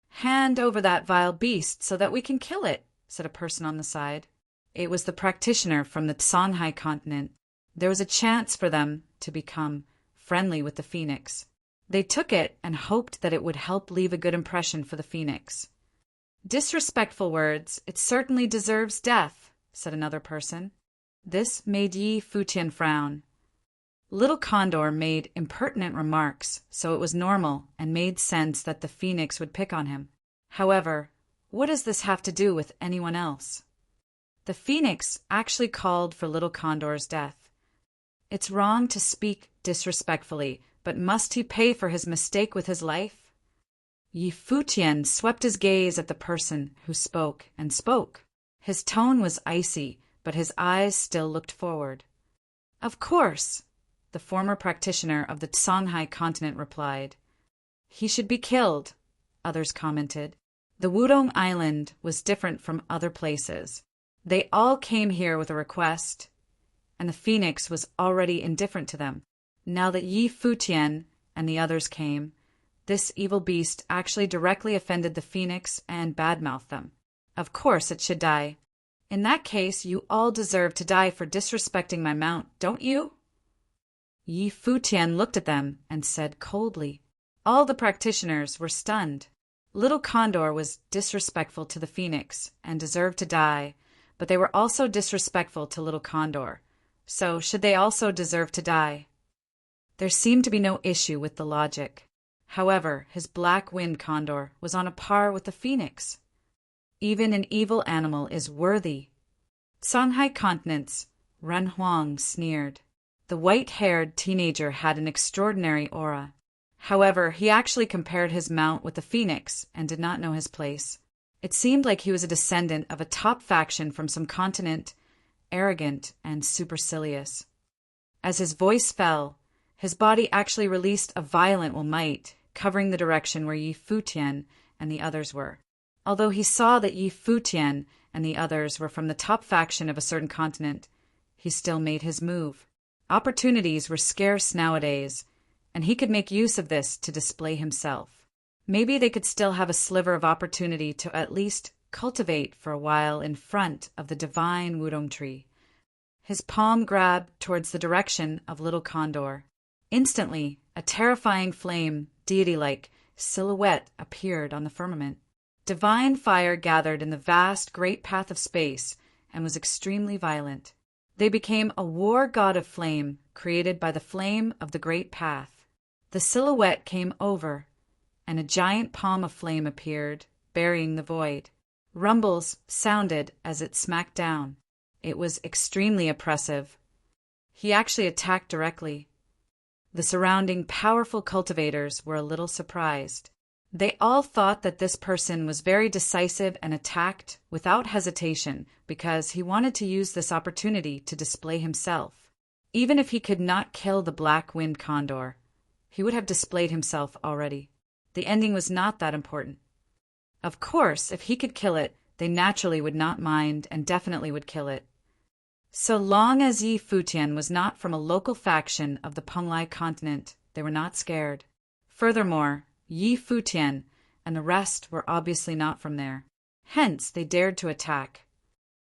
"Hand over that vile beast so that we can kill it," said a person on the side. It was the practitioner from the Songhai continent. There was a chance for them to become friendly with the phoenix. They took it and hoped that it would help leave a good impression for the phoenix. "Disrespectful words, it certainly deserves death," said another person. This made Yi Futian frown. Little Condor made impertinent remarks, so it was normal and made sense that the phoenix would pick on him. However, what does this have to do with anyone else? The phoenix actually called for Little Condor's death. It's wrong to speak disrespectfully, but must he pay for his mistake with his life? Yi Futian swept his gaze at the person who spoke and spoke. His tone was icy, but his eyes still looked forward. "Of course," the former practitioner of the Songhai continent replied. "He should be killed," others commented. The Wudong Island was different from other places. They all came here with a request, and the phoenix was already indifferent to them. Now that Yi Futian and the others came, this evil beast actually directly offended the phoenix and badmouthed them. Of course it should die. "In that case, you all deserve to die for disrespecting my mount, don't you?" Yi Futian looked at them and said coldly. All the practitioners were stunned. Little Condor was disrespectful to the phoenix and deserved to die, but they were also disrespectful to Little Condor. So should they also deserve to die? There seemed to be no issue with the logic. However, his black-winged condor was on a par with the phoenix. Even an evil animal is worthy. Songhai continent's Ren Huang sneered. The white-haired teenager had an extraordinary aura. However, he actually compared his mount with the phoenix and did not know his place. It seemed like he was a descendant of a top faction from some continent, arrogant and supercilious. As his voice fell, his body actually released a violent might, covering the direction where Yi Futian and the others were. Although he saw that Yi Futian and the others were from the top faction of a certain continent, he still made his move. Opportunities were scarce nowadays, and he could make use of this to display himself. Maybe they could still have a sliver of opportunity to at least cultivate for a while in front of the divine Wudong tree. His palm grabbed towards the direction of Little Condor. Instantly, a terrifying flame, deity-like, silhouette appeared on the firmament. Divine fire gathered in the vast, great path of space and was extremely violent. They became a war god of flame, created by the flame of the great path. The silhouette came over, and a giant palm of flame appeared, burying the void. Rumbles sounded as it smacked down. It was extremely oppressive. He actually attacked directly. The surrounding powerful cultivators were a little surprised. They all thought that this person was very decisive and attacked without hesitation because he wanted to use this opportunity to display himself. Even if he could not kill the black-winged condor, he would have displayed himself already. The ending was not that important. Of course, if he could kill it, they naturally would not mind and definitely would kill it. So long as Yi Futian was not from a local faction of the Penglai continent, they were not scared. Furthermore, Yi Futian and the rest were obviously not from there. Hence, they dared to attack.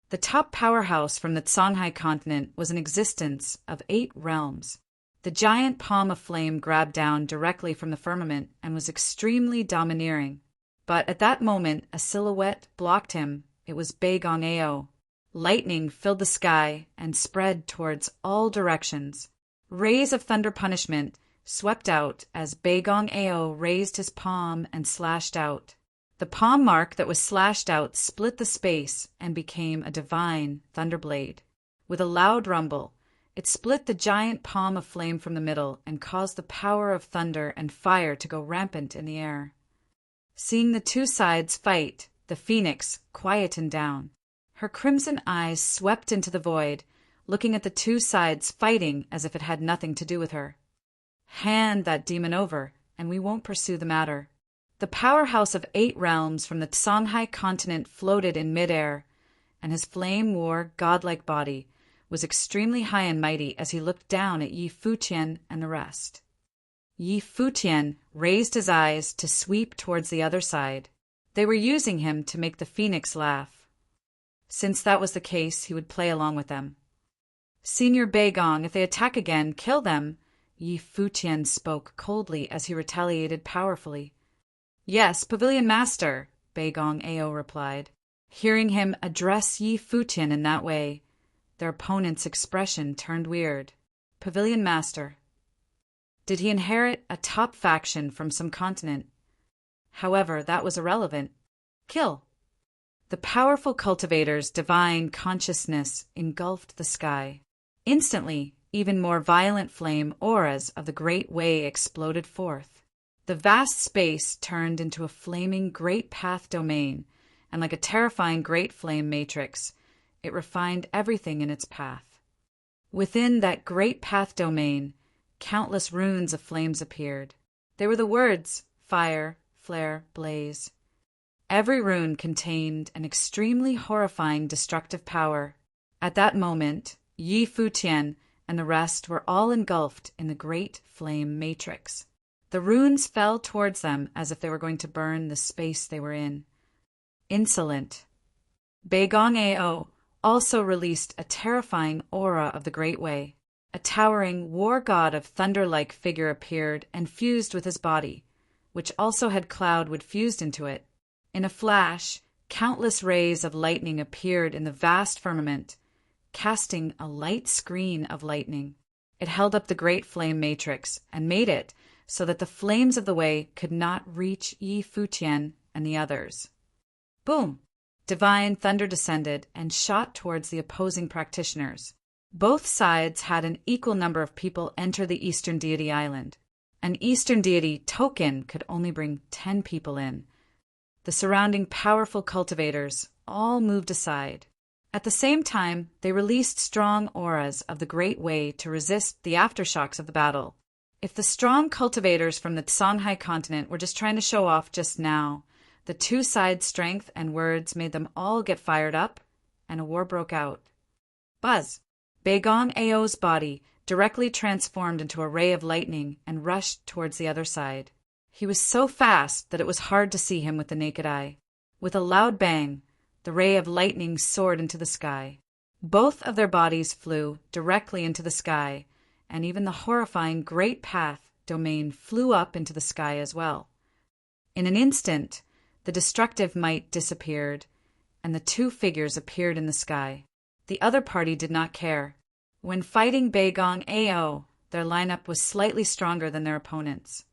The top powerhouse from the Songhai continent was an existence of 8 realms. The giant palm of flame grabbed down directly from the firmament and was extremely domineering. But at that moment, a silhouette blocked him. It was Beigong Ao. Lightning filled the sky and spread towards all directions. Rays of thunder punishment swept out as Beigong Ao raised his palm and slashed out. The palm mark that was slashed out split the space and became a divine thunderblade. With a loud rumble, it split the giant palm of flame from the middle and caused the power of thunder and fire to go rampant in the air. Seeing the two sides fight, the phoenix quietened down. Her crimson eyes swept into the void, looking at the two sides fighting as if it had nothing to do with her. Hand that demon over, and we won't pursue the matter. The powerhouse of 8 realms from the Songhai continent floated in midair, and his flame-war, godlike body was extremely high and mighty as he looked down at Yi Futian and the rest. Yi Futian raised his eyes to sweep towards the other side. They were using him to make the phoenix laugh. Since that was the case, he would play along with them. Senior Beigong, if they attack again, kill them. Yi Futian spoke coldly as he retaliated powerfully. Yes, Pavilion Master, Beigong Ao replied. Hearing him address Yi Futian in that way, their opponent's expression turned weird. Pavilion Master. Did he inherit a top faction from some continent? However, that was irrelevant. Kill. The powerful cultivator's divine consciousness engulfed the sky. Instantly, even more violent flame auras of the Great Way exploded forth. The vast space turned into a flaming Great Path domain, and like a terrifying Great Flame matrix, it refined everything in its path. Within that Great Path domain, countless runes of flames appeared. They were the words fire, flare, blaze. Every rune contained an extremely horrifying destructive power. At that moment, Yi Futian and the rest were all engulfed in the Great Flame Matrix. The runes fell towards them as if they were going to burn the space they were in. Insolent. Beigong Ao also released a terrifying aura of the Great Way. A towering war god of thunder-like figure appeared and fused with his body, which also had cloud wood fused into it. In a flash, countless rays of lightning appeared in the vast firmament, casting a light screen of lightning. It held up the Great Flame Matrix and made it so that the flames of the way could not reach Yi Futian and the others. Boom! Divine thunder descended and shot towards the opposing practitioners. Both sides had an equal number of people enter the Eastern Deity Island. An Eastern Deity token could only bring 10 people in. The surrounding powerful cultivators all moved aside. At the same time, they released strong auras of the Great Way to resist the aftershocks of the battle. If the strong cultivators from the Songhai continent were just trying to show off just now, the two sides' strength and words made them all get fired up, and a war broke out. Buzz! Beigong Ao's body directly transformed into a ray of lightning and rushed towards the other side. He was so fast that it was hard to see him with the naked eye. With a loud bang, the ray of lightning soared into the sky. Both of their bodies flew directly into the sky, and even the horrifying Great Path domain flew up into the sky as well. In an instant, the destructive might disappeared, and the two figures appeared in the sky. The other party did not care. When fighting Beigong Ao, their lineup was slightly stronger than their opponents.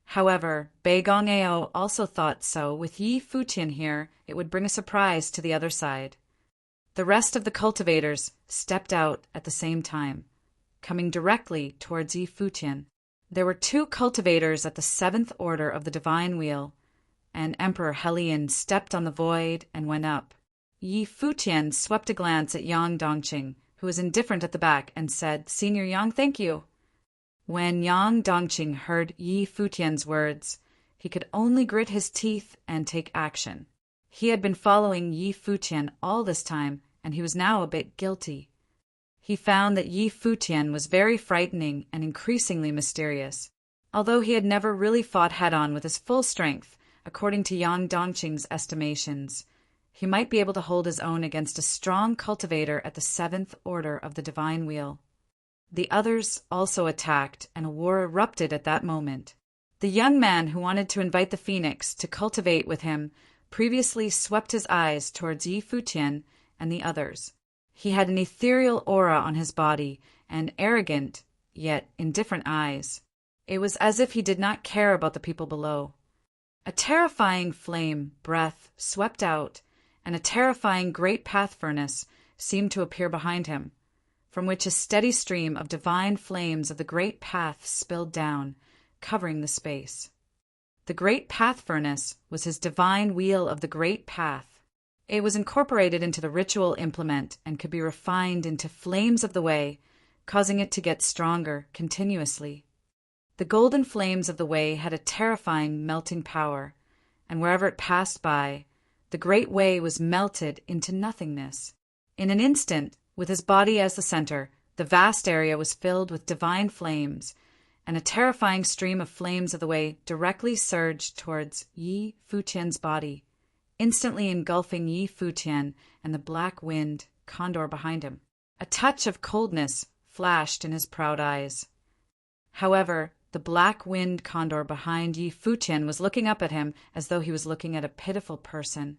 However, Beigong Ao also thought so. With Yi Futian here, it would bring a surprise to the other side. The rest of the cultivators stepped out at the same time, coming directly towards Yi Futian. There were 2 cultivators at the 7th order of the Divine Wheel, and Emperor Helion stepped on the void and went up. Yi Futian swept a glance at Yang Dongqing, who was indifferent at the back, and said, "Senior Yang, thank you." When Yang Dongqing heard Yi Futian's words, he could only grit his teeth and take action. He had been following Yi Futian all this time, and he was now a bit guilty. He found that Yi Futian was very frightening and increasingly mysterious. Although he had never really fought head-on with his full strength, according to Yang Dongqing's estimations, he might be able to hold his own against a strong cultivator at the 7th order of the Divine Wheel. The others also attacked, and a war erupted at that moment. The young man who wanted to invite the Phoenix to cultivate with him previously swept his eyes towards Yi Futian and the others. He had an ethereal aura on his body and arrogant, yet indifferent eyes. It was as if he did not care about the people below. A terrifying flame breath swept out, and a terrifying great path furnace seemed to appear behind him, from which a steady stream of divine flames of the great path spilled down, covering the space. The great path furnace was his divine wheel of the great path. It was incorporated into the ritual implement and could be refined into flames of the way, causing it to get stronger continuously. The golden flames of the way had a terrifying melting power, and wherever it passed by, the great way was melted into nothingness. In an instant, with his body as the center, the vast area was filled with divine flames, and a terrifying stream of flames of the way directly surged towards Yi Futian's body, instantly engulfing Yi Futian and the black wind condor behind him. A touch of coldness flashed in his proud eyes. However, the black wind condor behind Yi Futian was looking up at him as though he was looking at a pitiful person.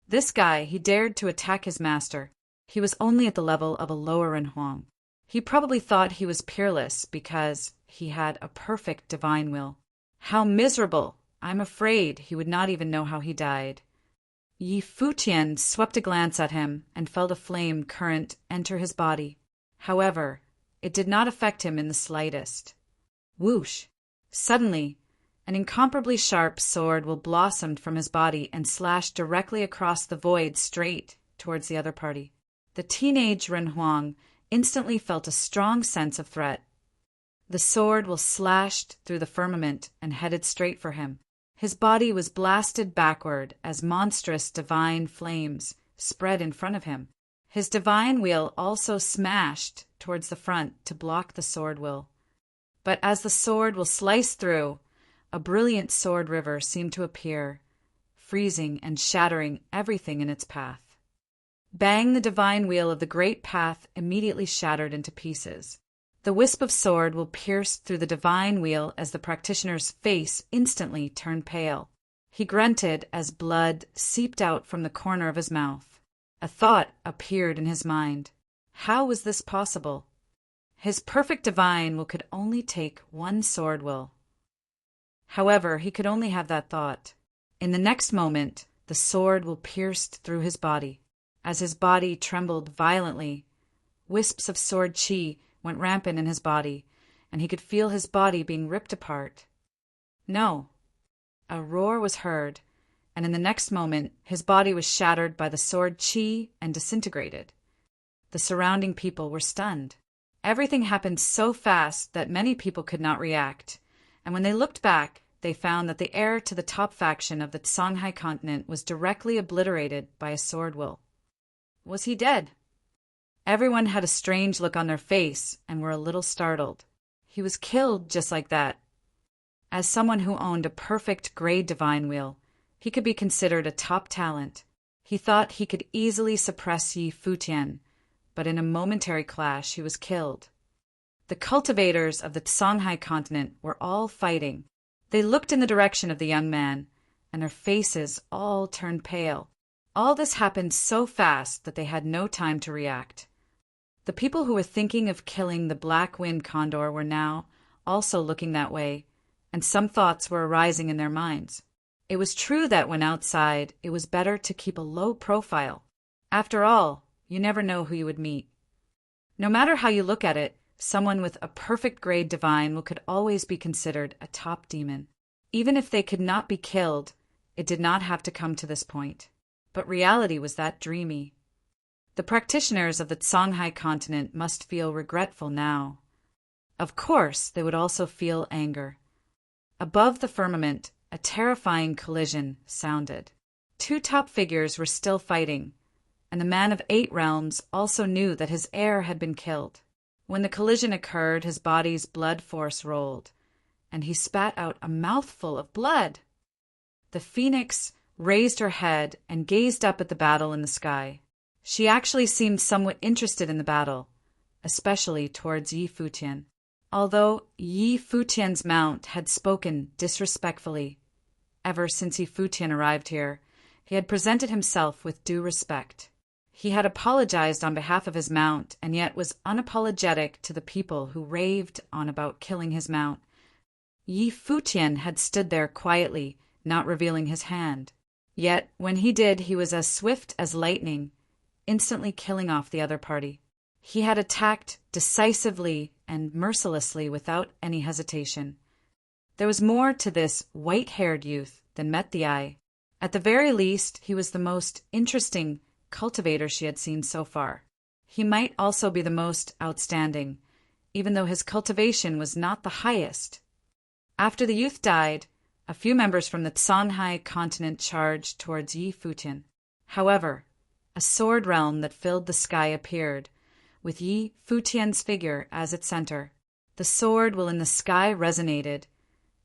This guy, he dared to attack his master. He was only at the level of a lower Renhuang. He probably thought he was peerless because he had a perfect divine will. How miserable! I'm afraid he would not even know how he died. Yi Futian swept a glance at him and felt a flame current enter his body. However, it did not affect him in the slightest. Whoosh! Suddenly, an incomparably sharp sword will blossomed from his body and slashed directly across the void straight towards the other party. The teenage Renhuang instantly felt a strong sense of threat. The sword will slashed through the firmament and headed straight for him. His body was blasted backward as monstrous divine flames spread in front of him. His divine wheel also smashed towards the front to block the sword will. But as the sword will sliced through, a brilliant sword river seemed to appear, freezing and shattering everything in its path. Bang! The divine wheel of the great path immediately shattered into pieces. The wisp of sword will pierced through the divine wheel as the practitioner's face instantly turned pale. He grunted as blood seeped out from the corner of his mouth. A thought appeared in his mind. How was this possible? His perfect divine will could only take one sword will. However, he could only have that thought. In the next moment, the sword will pierced through his body. As his body trembled violently, wisps of sword chi went rampant in his body, and he could feel his body being ripped apart. No. A roar was heard, and in the next moment his body was shattered by the sword chi and disintegrated. The surrounding people were stunned. Everything happened so fast that many people could not react, and when they looked back, they found that the heir to the top faction of the Songhai continent was directly obliterated by a sword will. Was he dead? Everyone had a strange look on their face and were a little startled. He was killed just like that. As someone who owned a perfect grade divine wheel, he could be considered a top talent. He thought he could easily suppress Yi Futian, but in a momentary clash he was killed. The cultivators of the Songhai continent were all fighting. They looked in the direction of the young man, and their faces all turned pale. All this happened so fast that they had no time to react. The The people who were thinking of killing the black wind condor were now also looking that way, and some thoughts were arising in their minds. It was true that when outside, it was better to keep a low profile. After all, you never know who you would meet. No matter how you look at it, someone with a perfect grade divine could always be considered a top demon. Even if they could not be killed, it did not have to come to this point. But reality was that dreamy. The practitioners of the Songhai continent must feel regretful now. Of course, they would also feel anger. Above the firmament, a terrifying collision sounded. Two top figures were still fighting, and the man of 8 realms also knew that his heir had been killed. When the collision occurred, his body's blood force rolled, and he spat out a mouthful of blood. The phoenix raised her head and gazed up at the battle in the sky. She actually seemed somewhat interested in the battle, especially towards Yi Futian. Although Yi Futian's mount had spoken disrespectfully, ever since Yi Futian arrived here, he had presented himself with due respect. He had apologized on behalf of his mount, and yet was unapologetic to the people who raved on about killing his mount. Yi Futian had stood there quietly, not revealing his hand. Yet, when he did, he was as swift as lightning, instantly killing off the other party. He had attacked decisively and mercilessly without any hesitation. There was more to this white-haired youth than met the eye. At the very least, he was the most interesting cultivator she had seen so far. He might also be the most outstanding, even though his cultivation was not the highest. After the youth died, a few members from the Songhai continent charged towards Yi Futian. However, a sword realm that filled the sky appeared, with Yi Futian's figure as its center. The sword will in the sky resonated,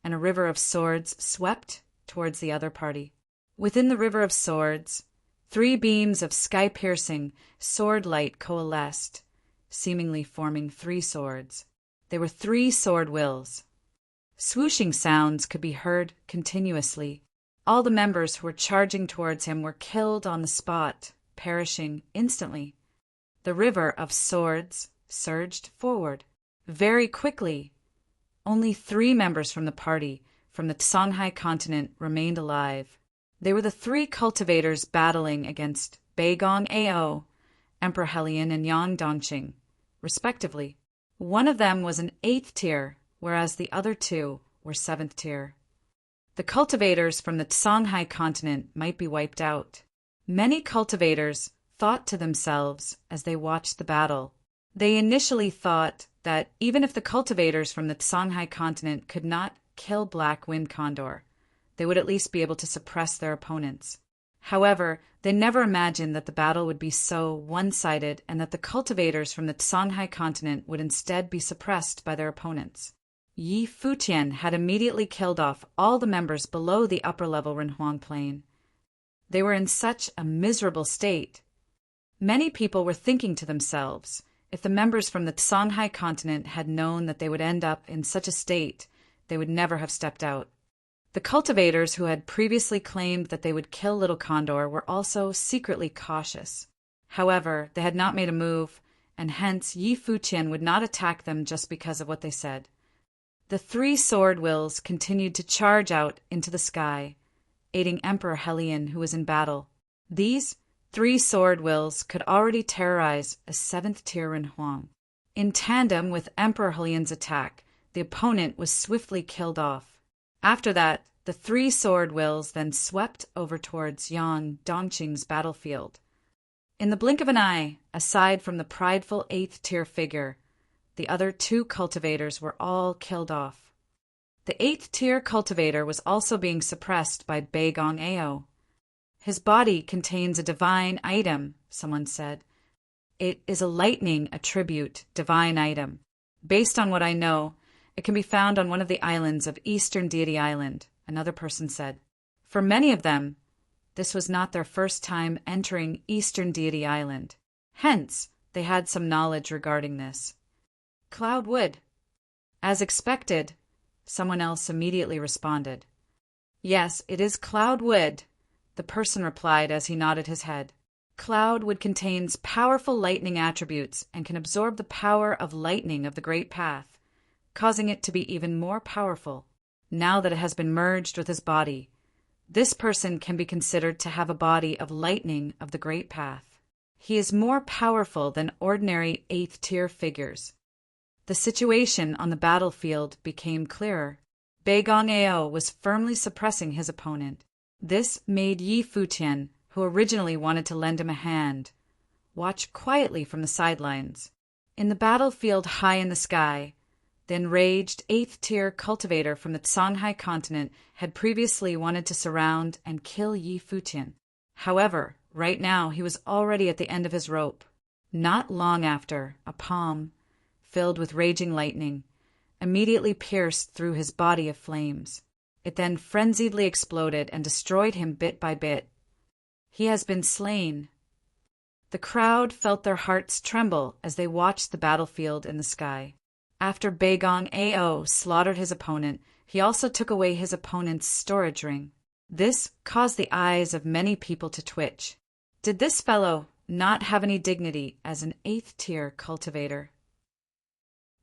and a river of swords swept towards the other party. Within the river of swords, 3 beams of sky-piercing sword light coalesced, seemingly forming 3 swords. They were 3 sword wills. Swooshing sounds could be heard continuously. All the members who were charging towards him were killed on the spot, perishing instantly. The river of swords surged forward. Very quickly, only 3 members from the party from the Songhai continent remained alive. They were the 3 cultivators battling against Beigong Ao, Emperor Helion, and Yang Dongqing, respectively. One of them was an 8th tier, whereas the other 2 were 7th tier. The cultivators from the Songhai continent might be wiped out. Many cultivators thought to themselves as they watched the battle. They initially thought that even if the cultivators from the Songhai continent could not kill Black Wind Condor, they would at least be able to suppress their opponents. However, they never imagined that the battle would be so one-sided and that the cultivators from the Songhai continent would instead be suppressed by their opponents. Yi Futian had immediately killed off all the members below the upper-level Renhuang Plain. They were in such a miserable state. Many people were thinking to themselves, if the members from the Songhai continent had known that they would end up in such a state, they would never have stepped out. The cultivators who had previously claimed that they would kill Little Condor were also secretly cautious. However, they had not made a move, and hence Yi Futian would not attack them just because of what they said. The 3 sword wills continued to charge out into the sky, aiding Emperor Helion, who was in battle. These 3 sword wills could already terrorize a 7th tier Renhuang. In tandem with Emperor Helion's attack, the opponent was swiftly killed off. After that, the 3 sword wills then swept over towards Yang Dongqing's battlefield. In the blink of an eye, aside from the prideful 8th tier figure, the other 2 cultivators were all killed off. The 8th tier cultivator was also being suppressed by Beigong Ao. His body contains a divine item, someone said. It is a lightning attribute divine item. Based on what I know, it can be found on one of the islands of Eastern Deity Island, another person said. For many of them, this was not their first time entering Eastern Deity Island. Hence, they had some knowledge regarding this. Cloud wood. As expected, someone else immediately responded. Yes, it is cloud wood, the person replied as he nodded his head. Cloud wood contains powerful lightning attributes and can absorb the power of lightning of the Great Path, causing it to be even more powerful. Now that it has been merged with his body, this person can be considered to have a body of lightning of the Great Path. He is more powerful than ordinary 8th-tier figures. The situation on the battlefield became clearer. Beigong Ao was firmly suppressing his opponent. This made Yi Futian, who originally wanted to lend him a hand, watch quietly from the sidelines. In the battlefield high in the sky, the enraged 8th-tier cultivator from the Songhai continent had previously wanted to surround and kill Yi Futian. However, right now he was already at the end of his rope. Not long after, a palm, filled with raging lightning, immediately pierced through his body of flames. It then frenziedly exploded and destroyed him bit by bit. He has been slain. The crowd felt their hearts tremble as they watched the battlefield in the sky. After Beigong Ao slaughtered his opponent, he also took away his opponent's storage ring. This caused the eyes of many people to twitch. Did this fellow not have any dignity as an 8th-tier cultivator?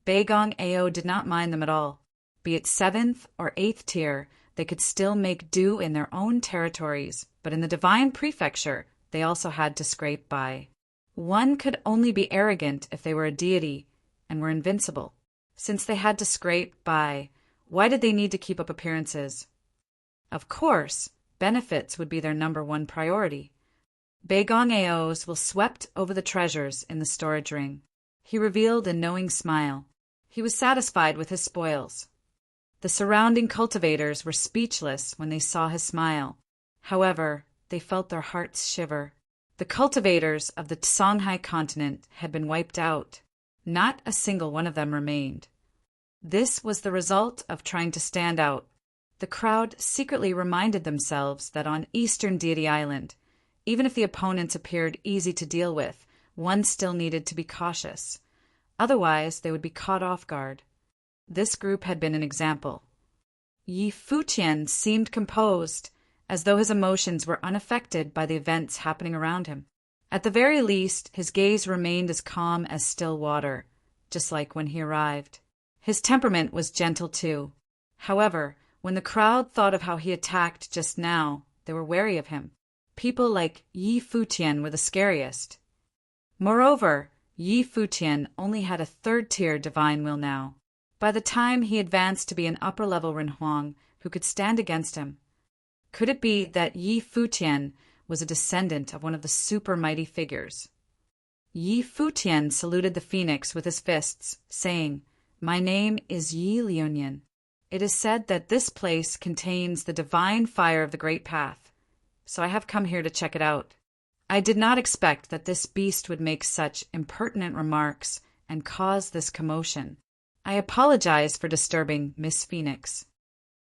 Beigong Ao did not mind them at all. Be it 7th or 8th tier, they could still make do in their own territories, but in the divine prefecture, they also had to scrape by. One could only be arrogant if they were a deity and were invincible. Since they had to scrape by, why did they need to keep up appearances? Of course, benefits would be their number one priority. Beigong Ao's will swept over the treasures in the storage ring. He revealed a knowing smile. He was satisfied with his spoils. The surrounding cultivators were speechless when they saw his smile. However, they felt their hearts shiver. The cultivators of the Songhai continent had been wiped out. Not a single one of them remained. This was the result of trying to stand out. The crowd secretly reminded themselves that on Eastern Deity Island, even if the opponents appeared easy to deal with, one still needed to be cautious. Otherwise, they would be caught off guard. This group had been an example. Yi Futian seemed composed, as though his emotions were unaffected by the events happening around him. At the very least, his gaze remained as calm as still water, just like when he arrived. His temperament was gentle too. However, when the crowd thought of how he attacked just now, they were wary of him. People like Yi Futian were the scariest. Moreover, Yi Futian only had a 3rd-tier divine will now. By the time he advanced to be an upper-level Renhuang who could stand against him, could it be that Yi Futian was a descendant of one of the super mighty figures? Yi Futian saluted the phoenix with his fists, saying, "My name is Yi Liunian. It is said that this place contains the divine fire of the Great Path, so I have come here to check it out. I did not expect that this beast would make such impertinent remarks and cause this commotion. I apologize for disturbing Miss Phoenix."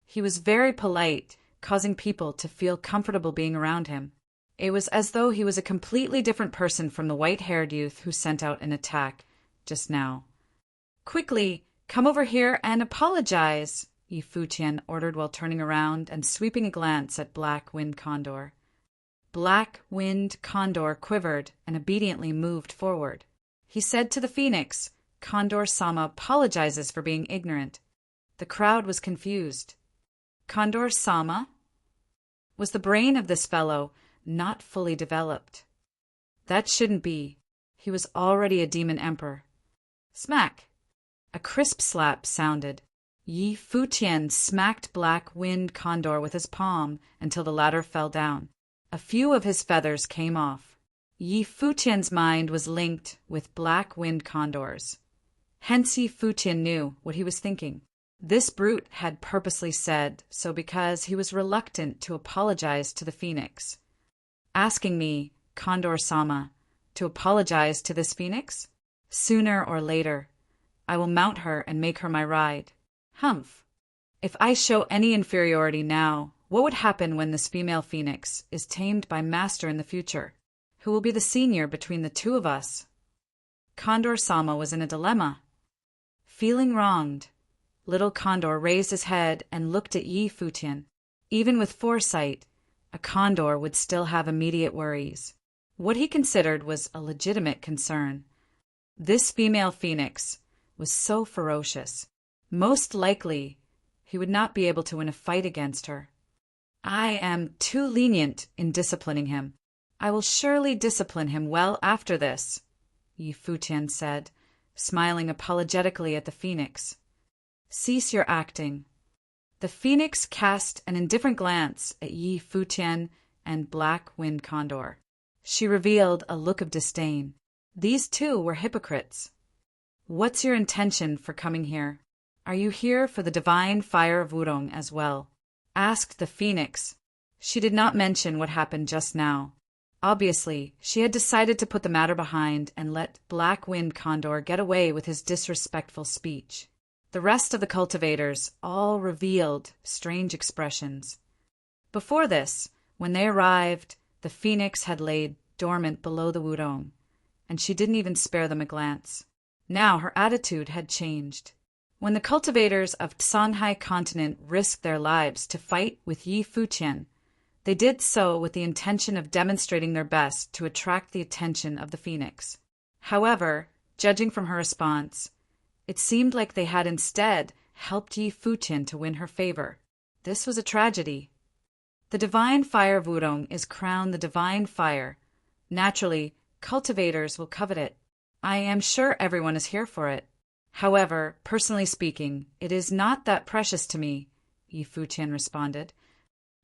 He was very polite, causing people to feel comfortable being around him. It was as though he was a completely different person from the white-haired youth who sent out an attack just now. "Quickly, come over here and apologize," Yi Futian ordered while turning around and sweeping a glance at Black Wind Condor. Black Wind Condor quivered and obediently moved forward. He said to the phoenix, "Condor-sama apologizes for being ignorant." The crowd was confused. Condor-sama? Was the brain of this fellow not fully developed? That shouldn't be. He was already a demon emperor. Smack! A crisp slap sounded. Yi Futian smacked Black Wind Condor with his palm until the latter fell down. A few of his feathers came off. Yi Futian's mind was linked with Black Wind Condor's. Hence Yi Futian knew what he was thinking. This brute had purposely said so because he was reluctant to apologize to the phoenix. Asking me, Condor-sama, to apologize to this phoenix? Sooner or later, I will mount her and make her my ride. Humph! If I show any inferiority now, what would happen when this female phoenix is tamed by Master in the future? Who will be the senior between the two of us? Condor-sama was in a dilemma. Feeling wronged, little Condor raised his head and looked at Yi Futian. Even with foresight, a condor would still have immediate worries. What he considered was a legitimate concern. This female phoenix was so ferocious. Most likely, he would not be able to win a fight against her. I am too lenient in disciplining him. I will surely discipline him well after this, Yi Futian said, smiling apologetically at the phoenix. Cease your acting. The phoenix cast an indifferent glance at Yi Futian and Black Wind Condor. She revealed a look of disdain. These two were hypocrites. What's your intention for coming here? Are you here for the divine fire of Wurong as well? Asked the phoenix. She did not mention what happened just now. Obviously, she had decided to put the matter behind and let Black Wind Condor get away with his disrespectful speech. The rest of the cultivators all revealed strange expressions. Before this, when they arrived, the phoenix had laid dormant below the Wurong, and she didn't even spare them a glance. Now her attitude had changed. When the cultivators of Songhai continent risked their lives to fight with Yi Futian, they did so with the intention of demonstrating their best to attract the attention of the phoenix. However, judging from her response, it seemed like they had instead helped Yi Futian to win her favor. This was a tragedy. The divine fire of Wurong is crowned the divine fire. Naturally, cultivators will covet it. I am sure everyone is here for it. However, personally speaking, it is not that precious to me, Yi Futian responded.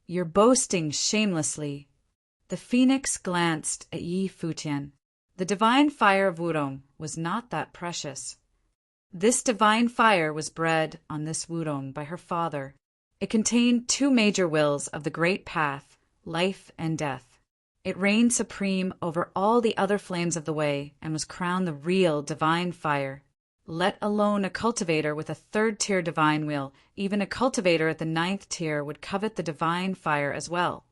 You're boasting shamelessly. The phoenix glanced at Yi Futian. The divine fire of Wurong was not that precious. This divine fire was bred on this Wurong by her father. It contained two major wills of the great path, life and death. It reigned supreme over all the other flames of the way and was crowned the real divine fire. Let alone a cultivator with a third-tier divine will, even a cultivator at the 9th tier would covet the divine fire as well.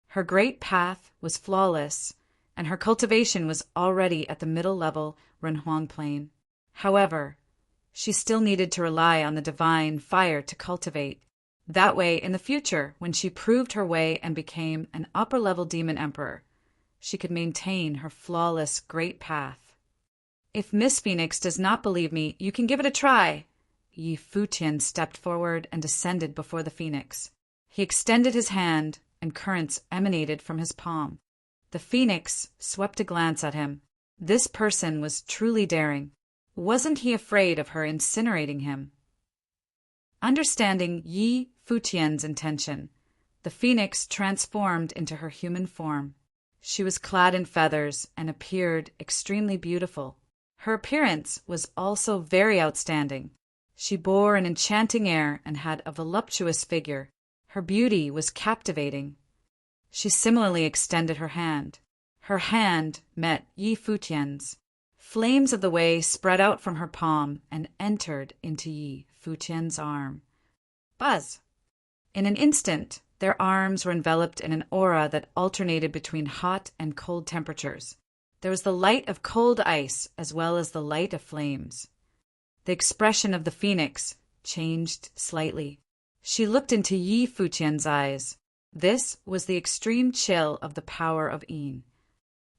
Her great path was flawless, and her cultivation was already at the middle level Renhuang plane. However, she still needed to rely on the divine fire to cultivate. That way, in the future, when she proved her way and became an upper-level demon emperor, she could maintain her flawless great path. If Miss Phoenix does not believe me, you can give it a try. Yi Futian stepped forward and descended before the phoenix. He extended his hand, and currents emanated from his palm. The phoenix swept a glance at him. This person was truly daring. Wasn't he afraid of her incinerating him? Understanding Yi Futian's intention, the phoenix transformed into her human form. She was clad in feathers and appeared extremely beautiful. Her appearance was also very outstanding. She bore an enchanting air and had a voluptuous figure. Her beauty was captivating. She similarly extended her hand. Her hand met Yi Futian's. Flames of the way spread out from her palm and entered into Yi Futian's arm. Buzz! In an instant, their arms were enveloped in an aura that alternated between hot and cold temperatures. There was the light of cold ice as well as the light of flames. The expression of the phoenix changed slightly. She looked into Yi Futian's eyes. This was the extreme chill of the power of Yin.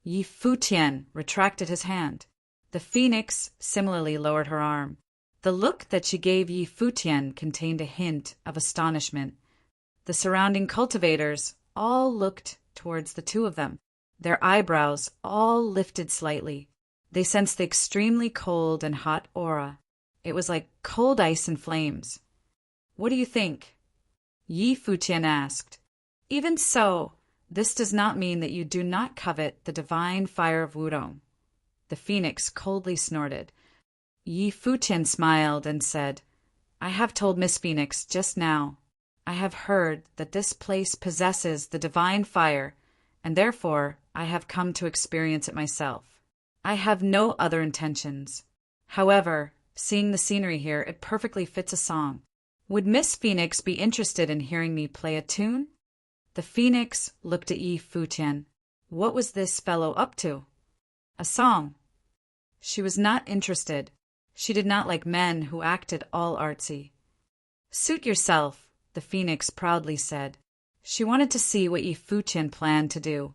Yi Futian retracted his hand. The phoenix similarly lowered her arm. The look that she gave Yi Futian contained a hint of astonishment. The surrounding cultivators all looked towards the two of them. Their eyebrows all lifted slightly. They sensed the extremely cold and hot aura. It was like cold ice and flames. What do you think? Yi Futian asked. Even so, this does not mean that you do not covet the divine fire of Wurong. The phoenix coldly snorted. Yi Futian smiled and said, I have told Miss Phoenix just now. I have heard that this place possesses the divine fire, and therefore I have come to experience it myself. I have no other intentions. However, seeing the scenery here, it perfectly fits a song. Would Miss Phoenix be interested in hearing me play a tune? The phoenix looked at Yi Futian. What was this fellow up to? A song. She was not interested. She did not like men who acted all artsy. Suit yourself, the phoenix proudly said. She wanted to see what Yi Futian planned to do.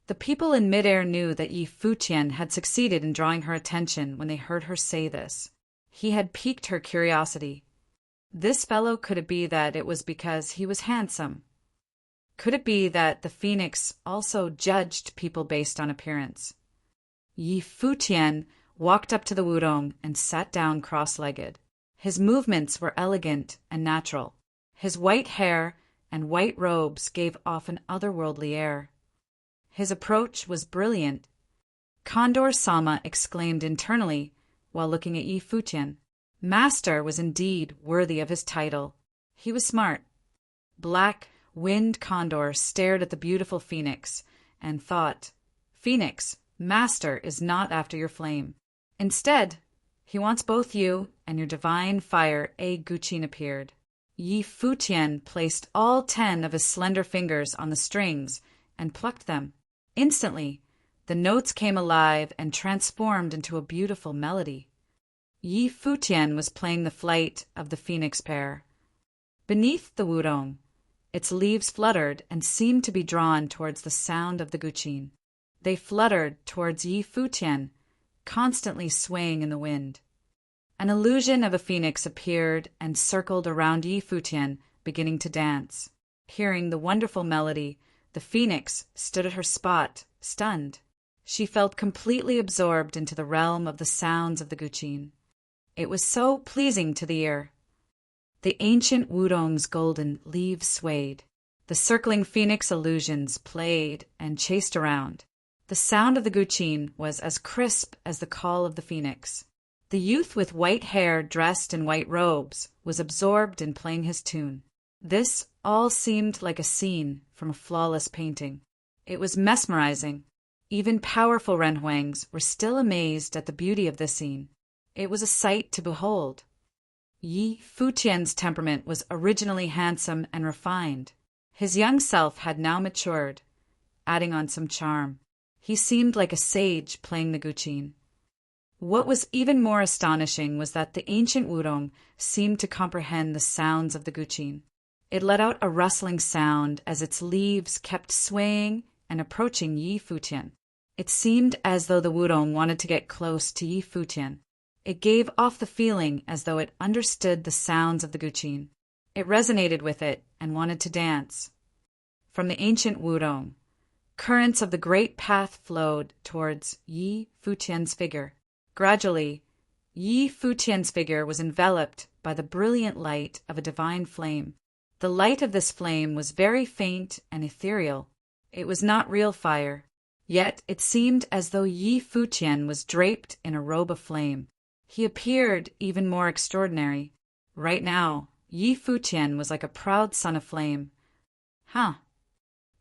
The people in midair knew that Yi Futian had succeeded in drawing her attention when they heard her say this. He had piqued her curiosity. This fellow, could it be that it was because he was handsome? Could it be that the phoenix also judged people based on appearance? Yi Futian walked up to the wudong and sat down cross-legged. His movements were elegant and natural. His white hair and white robes gave off an otherworldly air. His approach was brilliant. Condor Sama exclaimed internally while looking at Yi Futian. Master was indeed worthy of his title. He was smart. Black winged condor stared at the beautiful phoenix and thought, Phoenix, Master is not after your flame. Instead, he wants both you and your divine fire. A Guqin appeared. Yi Futian placed all 10 of his slender fingers on the strings and plucked them. Instantly, the notes came alive and transformed into a beautiful melody. Yi Futian was playing the flight of the phoenix pair. Beneath the wudong, its leaves fluttered and seemed to be drawn towards the sound of the Guqin. They fluttered towards Yi Futian, constantly swaying in the wind. An illusion of a phoenix appeared and circled around Yi Futian, beginning to dance. Hearing the wonderful melody, the phoenix stood at her spot, stunned. She felt completely absorbed into the realm of the sounds of the Guqin. It was so pleasing to the ear. The ancient wudong's golden leaves swayed. The circling phoenix illusions played and chased around. The sound of the Guqin was as crisp as the call of the phoenix. The youth with white hair dressed in white robes was absorbed in playing his tune. This all seemed like a scene from a flawless painting. It was mesmerizing. Even powerful renhuangs were still amazed at the beauty of this scene. It was a sight to behold. Yi Futian's temperament was originally handsome and refined. His young self had now matured, adding on some charm. He seemed like a sage playing the Guqin. What was even more astonishing was that the ancient wudong seemed to comprehend the sounds of the Guqin. It let out a rustling sound as its leaves kept swaying and approaching Yi Futian. It seemed as though the wudong wanted to get close to Yi Futian. It gave off the feeling as though it understood the sounds of the Guqin. It resonated with it and wanted to dance. From the ancient wudong, currents of the great path flowed towards Yi Futian's figure. Gradually, Yi Futian's figure was enveloped by the brilliant light of a divine flame. The light of this flame was very faint and ethereal. It was not real fire, yet it seemed as though Yi Futian was draped in a robe of flame. He appeared even more extraordinary. Right now, Yi Futian was like a proud son of flame.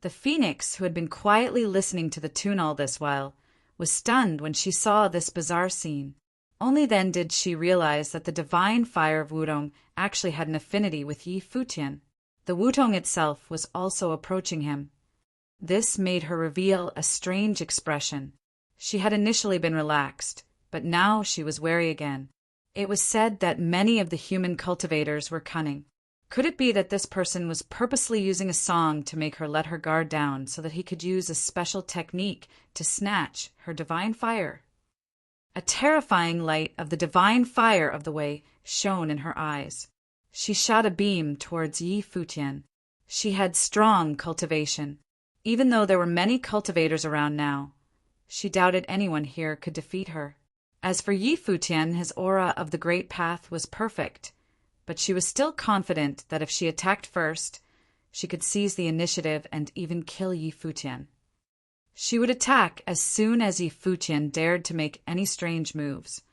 The phoenix, who had been quietly listening to the tune all this while, was stunned when she saw this bizarre scene. Only then did she realize that the divine fire of wudong actually had an affinity with Yi Futian. The wudong itself was also approaching him. This made her reveal a strange expression. She had initially been relaxed, but now she was wary again. It was said that many of the human cultivators were cunning. Could it be that this person was purposely using a song to make her let her guard down so that he could use a special technique to snatch her divine fire? A terrifying light of the divine fire of the way shone in her eyes. She shot a beam towards Yi Futian. She had strong cultivation. Even though there were many cultivators around now, she doubted anyone here could defeat her. As for Yi Futian, his aura of the great path was perfect, but she was still confident that if she attacked first, she could seize the initiative and even kill Yi Futian. She would attack as soon as Yi Futian dared to make any strange moves.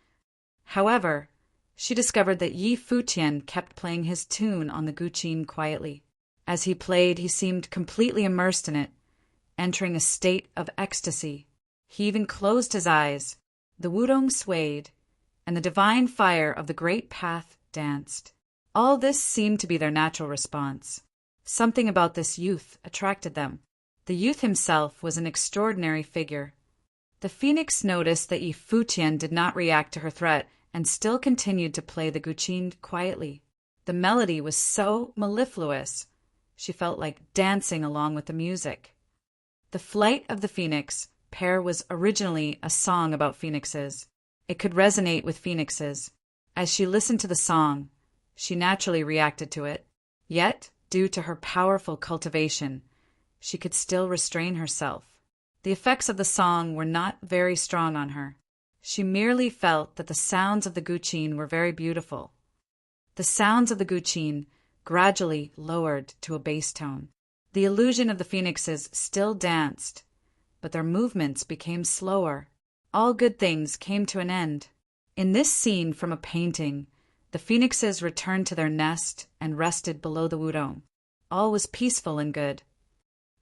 However, she discovered that Yi Futian kept playing his tune on the Guqin quietly. As he played, he seemed completely immersed in it, entering a state of ecstasy. He even closed his eyes. The wudong swayed, and the divine fire of the great path danced. All this seemed to be their natural response. Something about this youth attracted them. The youth himself was an extraordinary figure. The phoenix noticed that Yi Futian did not react to her threat and still continued to play the Guqin quietly. The melody was so mellifluous, she felt like dancing along with the music. The Flight of the Phoenix pair was originally a song about phoenixes. It could resonate with phoenixes. As she listened to the song, she naturally reacted to it. Yet, due to her powerful cultivation, she could still restrain herself. The effects of the song were not very strong on her. She merely felt that the sounds of the guqin were very beautiful. The sounds of the guqin gradually lowered to a bass tone. The illusion of the phoenixes still danced, but their movements became slower. All good things came to an end. In this scene from a painting, the phoenixes returned to their nest and rested below the wudong. All was peaceful and good.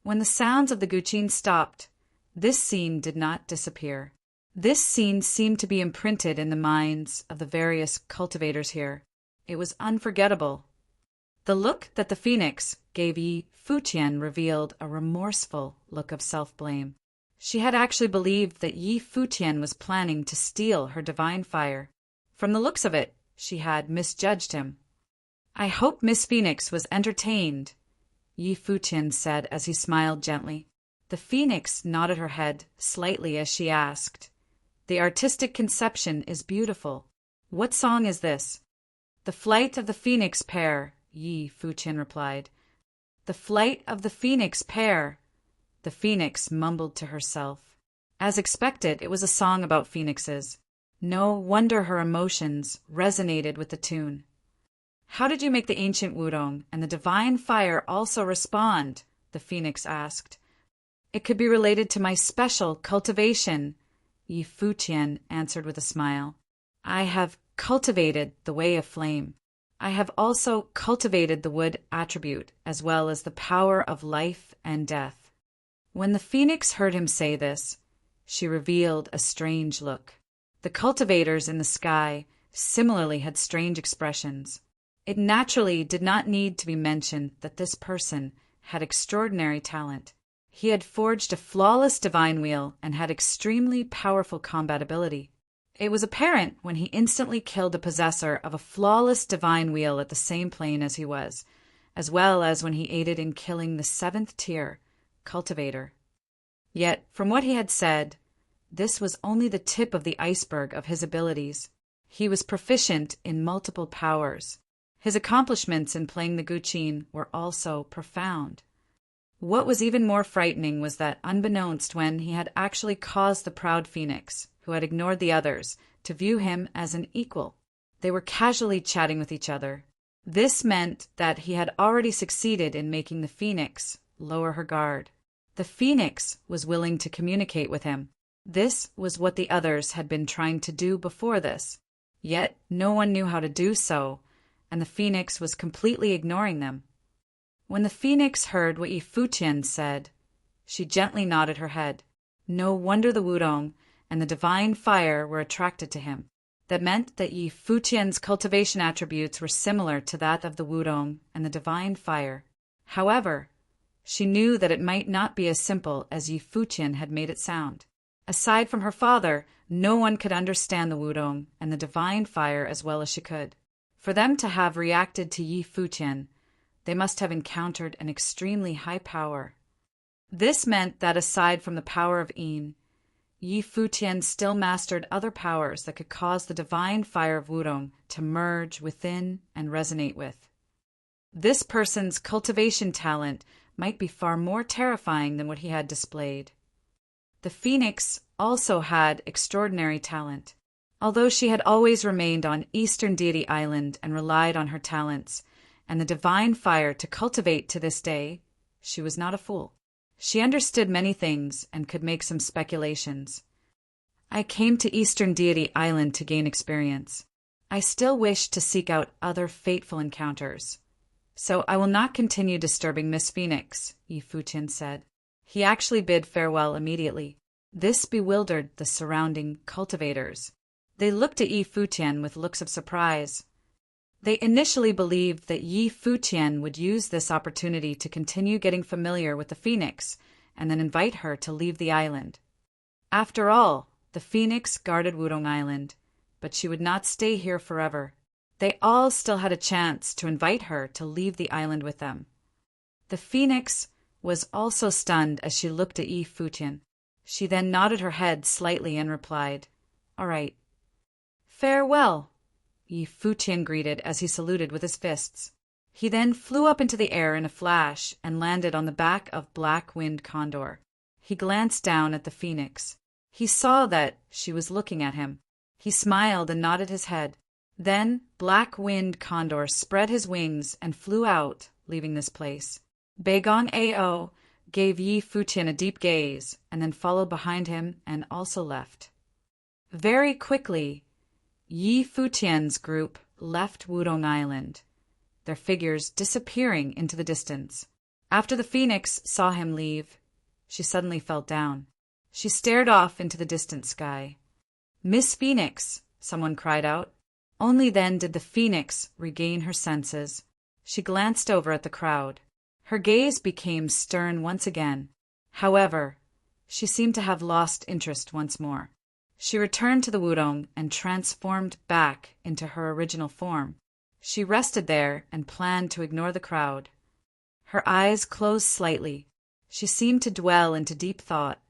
When the sounds of the guqin stopped, this scene did not disappear. This scene seemed to be imprinted in the minds of the various cultivators here. It was unforgettable. The look that the phoenix gave Yi Futian revealed a remorseful look of self-blame. She had actually believed that Yi Futian was planning to steal her divine fire. From the looks of it, she had misjudged him. "I hope Miss Phoenix was entertained," Yi Futian said as he smiled gently. The phoenix nodded her head slightly as she asked, "The artistic conception is beautiful. What song is this?" "The Flight of the Phoenix pair," Yi Futian replied. "The Flight of the Phoenix pair," the phoenix mumbled to herself. As expected, it was a song about phoenixes. No wonder her emotions resonated with the tune. "How did you make the ancient wudong and the divine fire also respond?" the phoenix asked. "It could be related to my special cultivation," Yi Futian answered with a smile. "I have cultivated the way of flame. I have also cultivated the wood attribute, as well as the power of life and death." When the phoenix heard him say this, she revealed a strange look. The cultivators in the sky similarly had strange expressions. It naturally did not need to be mentioned that this person had extraordinary talent. He had forged a flawless divine wheel and had extremely powerful combat ability. It was apparent when he instantly killed a possessor of a flawless divine wheel at the same plane as he was, as well as when he aided in killing the 7th tier cultivator. Yet, from what he had said, this was only the tip of the iceberg of his abilities. He was proficient in multiple powers. His accomplishments in playing the guqin were also profound. What was even more frightening was that, unbeknownst when, he had actually caused the proud phoenix, who had ignored the others, to view him as an equal. They were casually chatting with each other. This meant that he had already succeeded in making the phoenix lower her guard. The phoenix was willing to communicate with him. This was what the others had been trying to do before this. Yet no one knew how to do so, and the phoenix was completely ignoring them. When the phoenix heard what Yi Futian said, she gently nodded her head. No wonder the wudong and the divine fire were attracted to him. That meant that Yi Futian's cultivation attributes were similar to that of the wudong and the divine fire. However, she knew that it might not be as simple as Yi Futian had made it sound. Aside from her father, no one could understand the wudong and the divine fire as well as she could. For them to have reacted to Yi Futian, they must have encountered an extremely high power. This meant that aside from the power of Yin, Yi Futian still mastered other powers that could cause the divine fire of wudong to merge within and resonate with. This person's cultivation talent might be far more terrifying than what he had displayed. The phoenix also had extraordinary talent. Although she had always remained on Eastern Deity Island and relied on her talents and the divine fire to cultivate to this day, she was not a fool. She understood many things and could make some speculations. "I came to Eastern Deity Island to gain experience. I still wish to seek out other fateful encounters. So I will not continue disturbing Miss Phoenix," Yi Futian said. He actually bid farewell immediately. This bewildered the surrounding cultivators. They looked at Yi Futian with looks of surprise. They initially believed that Yi Futian would use this opportunity to continue getting familiar with the phoenix and then invite her to leave the island. After all, the phoenix guarded Wudong Island, but she would not stay here forever. They all still had a chance to invite her to leave the island with them. The phoenix was also stunned as she looked at Yi Futian. She then nodded her head slightly and replied, "All right." "Farewell," Yi Futian greeted as he saluted with his fists. He then flew up into the air in a flash and landed on the back of Black-Winged Condor. He glanced down at the phoenix. He saw that she was looking at him. He smiled and nodded his head. Then Black-Winged Condor spread his wings and flew out, leaving this place. Bagon Ao gave Yi Futian a deep gaze and then followed behind him and also left. Very quickly, Yi Futian's group left Wudong Island, their figures disappearing into the distance. After the phoenix saw him leave, she suddenly felt down. She stared off into the distant sky. "Miss Phoenix," someone cried out. Only then did the phoenix regain her senses. She glanced over at the crowd. Her gaze became stern once again. However, she seemed to have lost interest once more. She returned to the Wudong and transformed back into her original form. She rested there and planned to ignore the crowd. Her eyes closed slightly. She seemed to dwell into deep thought.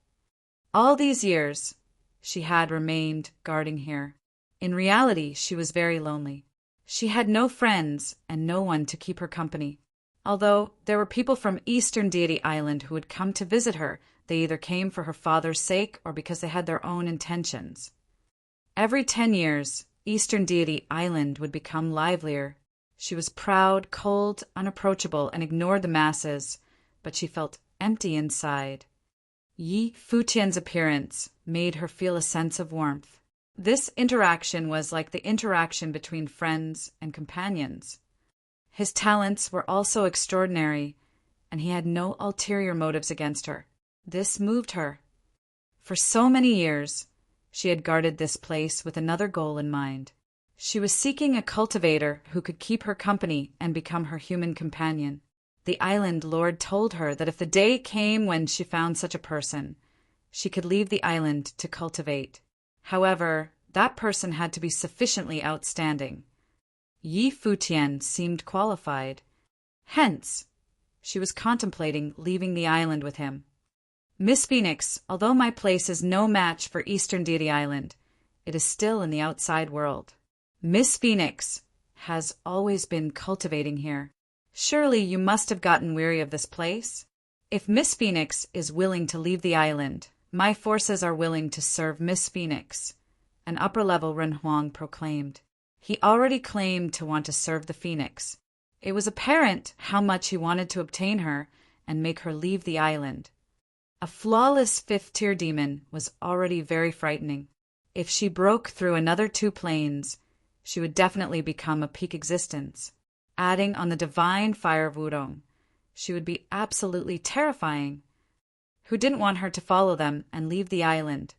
All these years, she had remained guarding here. In reality, she was very lonely. She had no friends and no one to keep her company. Although there were people from Eastern Deity Island who would come to visit her, they either came for her father's sake or because they had their own intentions. Every 10 years, Eastern Deity Island would become livelier. She was proud, cold, unapproachable, and ignored the masses, but she felt empty inside. Yi Futian's appearance made her feel a sense of warmth. This interaction was like the interaction between friends and companions. His talents were also extraordinary, and he had no ulterior motives against her. This moved her. For so many years, she had guarded this place with another goal in mind. She was seeking a cultivator who could keep her company and become her human companion. The island lord told her that if the day came when she found such a person, she could leave the island to cultivate. However, that person had to be sufficiently outstanding. Yi Futian seemed qualified. Hence, she was contemplating leaving the island with him. "Miss Phoenix, although my place is no match for Eastern Deity Island, it is still in the outside world. Miss Phoenix has always been cultivating here. Surely you must have gotten weary of this place? If Miss Phoenix is willing to leave the island, my forces are willing to serve Miss Phoenix," an upper-level Renhuang proclaimed. He already claimed to want to serve the Phoenix. It was apparent how much he wanted to obtain her and make her leave the island. A flawless fifth-tier demon was already very frightening. If she broke through another 2 planes, she would definitely become a peak existence. Adding on the divine fire of Wudong, she would be absolutely terrifying. Who didn't want her to follow them and leave the island?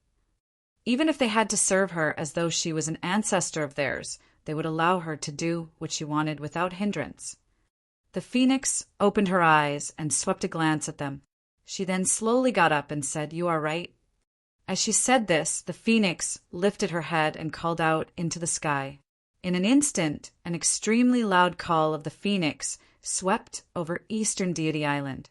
Even if they had to serve her as though she was an ancestor of theirs, they would allow her to do what she wanted without hindrance. The Phoenix opened her eyes and swept a glance at them. She then slowly got up and said, "You are right." As she said this, the Phoenix lifted her head and called out into the sky. In an instant, an extremely loud call of the Phoenix swept over Eastern Deity Island.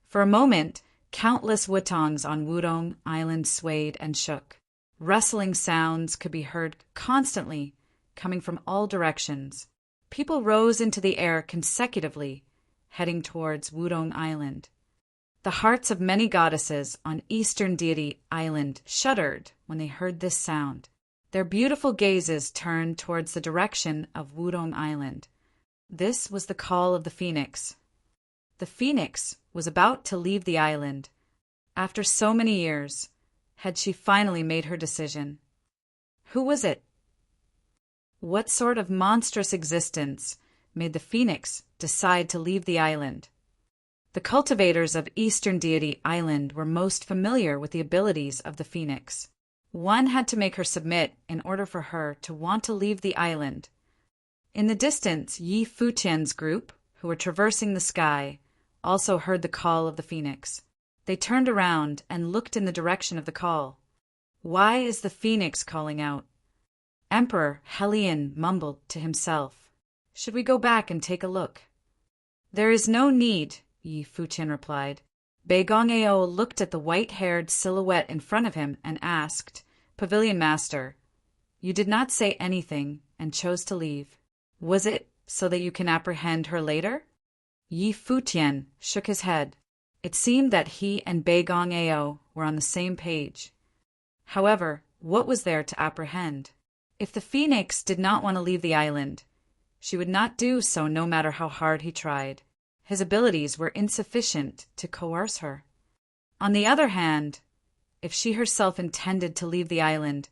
For a moment, countless wutongs on Wudong Island swayed and shook. Rustling sounds could be heard constantly, coming from all directions. People rose into the air consecutively, heading towards Wudong Island. The hearts of many goddesses on Eastern Deity Island shuddered when they heard this sound. Their beautiful gazes turned towards the direction of Wudong Island. This was the call of the Phoenix. The Phoenix was about to leave the island. After so many years, had she finally made her decision? Who was it? What sort of monstrous existence made the Phoenix decide to leave the island? The cultivators of Eastern Deity Island were most familiar with the abilities of the Phoenix. One had to make her submit in order for her to want to leave the island. In the distance, Yi Futian's group, who were traversing the sky, also heard the call of the Phoenix. They turned around and looked in the direction of the call. Why is the Phoenix calling out? Emperor Helion mumbled to himself. Should we go back and take a look? There is no need, Yi Futian replied. Beigong looked at the white-haired silhouette in front of him and asked, "Pavilion Master, you did not say anything and chose to leave. Was it so that you can apprehend her later?" Yi Futian shook his head. It seemed that he and Beigong were on the same page. However, what was there to apprehend? If the phoenix did not want to leave the island, she would not do so no matter how hard he tried. His abilities were insufficient to coerce her. On the other hand, if she herself intended to leave the island,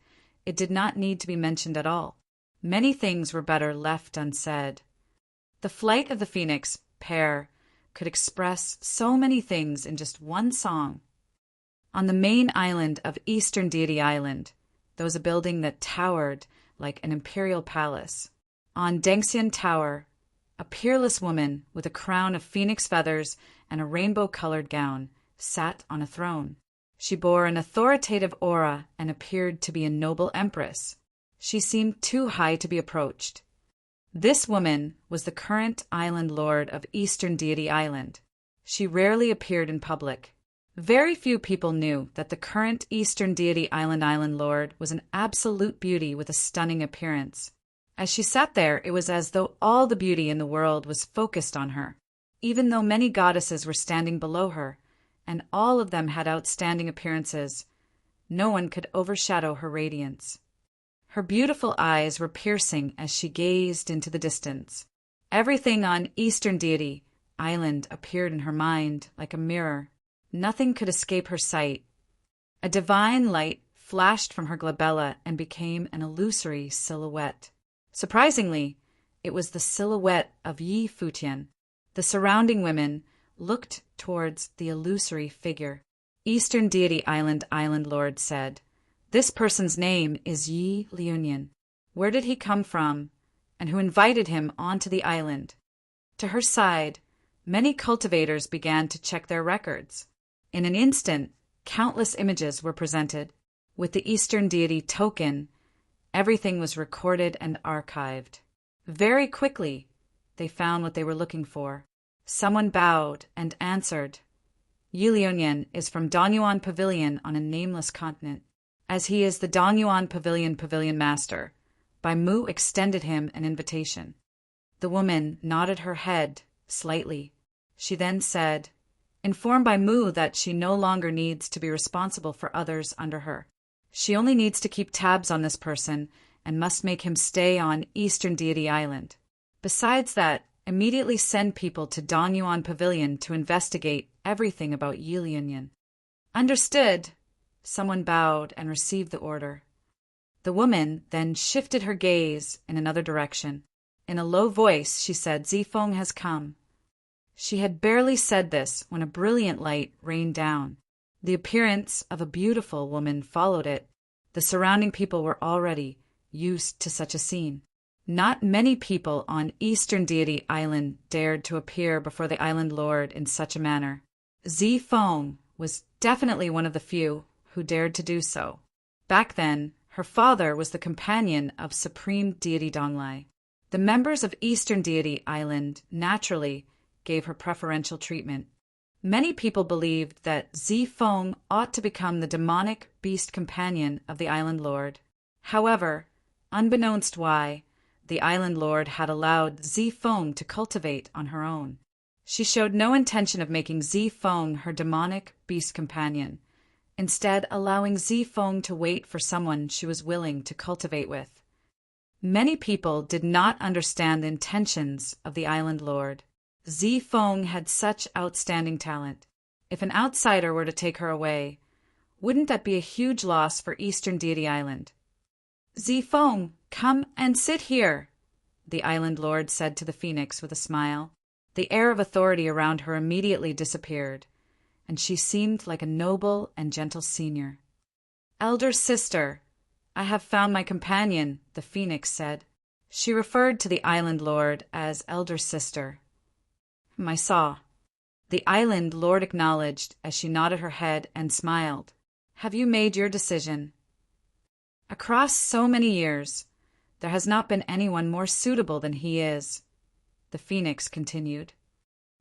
it did not need to be mentioned at all. Many things were better left unsaid. The flight of the phoenix pair could express so many things in just one song. On the main island of Eastern Deity Island, there was a building that towered like an imperial palace. On Dengxian Tower, a peerless woman with a crown of phoenix feathers and a rainbow-colored gown sat on a throne. She bore an authoritative aura and appeared to be a noble empress. She seemed too high to be approached. This woman was the current island lord of Eastern Deity Island. She rarely appeared in public. Very few people knew that the current Eastern Deity Island lord was an absolute beauty with a stunning appearance. As she sat there, it was as though all the beauty in the world was focused on her, even though many goddesses were standing below her, and all of them had outstanding appearances. No one could overshadow her radiance. Her beautiful eyes were piercing as she gazed into the distance. Everything on Eastern Deity Island appeared in her mind like a mirror. Nothing could escape her sight. A divine light flashed from her glabella and became an illusory silhouette. Surprisingly, it was the silhouette of Yi Futian. The surrounding women looked towards the illusory figure. Eastern Deity Island Lord said, "This person's name is Yi Liunian. Where did he come from, and who invited him onto the island?" To her side, many cultivators began to check their records. In an instant, countless images were presented. With the Eastern Deity token, everything was recorded and archived. Very quickly, they found what they were looking for. Someone bowed and answered, "Yi Liunian is from Dongyuan Pavilion on a nameless continent. As he is the Dongyuan Pavilion Master, Bai Mu extended him an invitation." The woman nodded her head slightly. She then said, "Inform Bai Mu that she no longer needs to be responsible for others under her. She only needs to keep tabs on this person and must make him stay on Eastern Deity Island. Besides that, immediately send people to Dongyuan Pavilion to investigate everything about Yi Liunian." "Understood." Someone bowed and received the order. The woman then shifted her gaze in another direction. In a low voice, she said, "Zifeng has come." She had barely said this when a brilliant light rained down. The appearance of a beautiful woman followed it. The surrounding people were already used to such a scene. Not many people on Eastern Deity Island dared to appear before the island lord in such a manner. Zifeng was definitely one of the few who dared to do so. Back then, her father was the companion of Supreme Deity Donglai. The members of Eastern Deity Island naturally gave her preferential treatment. Many people believed that Zifeng ought to become the demonic beast companion of the island lord. However, unbeknownst why, the island lord had allowed Zifeng to cultivate on her own. She showed no intention of making Zifeng her demonic beast companion, instead allowing Zifeng to wait for someone she was willing to cultivate with. Many people did not understand the intentions of the island lord. Zifeng had such outstanding talent. If an outsider were to take her away, wouldn't that be a huge loss for Eastern Deity Island? "Zifeng, come and sit here," the island lord said to the phoenix with a smile. The air of authority around her immediately disappeared, and she seemed like a noble and gentle senior. "Elder sister, I have found my companion," the phoenix said. She referred to the island lord as elder sister. "I saw." The island lord acknowledged as she nodded her head and smiled. "Have you made your decision?" "Across so many years, there has not been anyone more suitable than he is," the phoenix continued.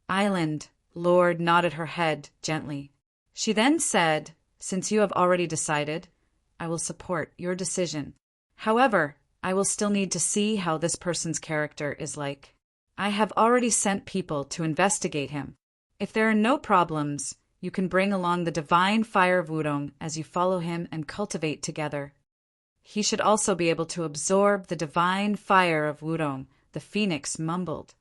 "Island, Lord nodded her head gently. She then said, "Since you have already decided, I will support your decision. However, I will still need to see how this person's character is like. I have already sent people to investigate him. If there are no problems, you can bring along the divine fire of Wudong as you follow him and cultivate together. He should also be able to absorb the divine fire of Wudong," the phoenix mumbled.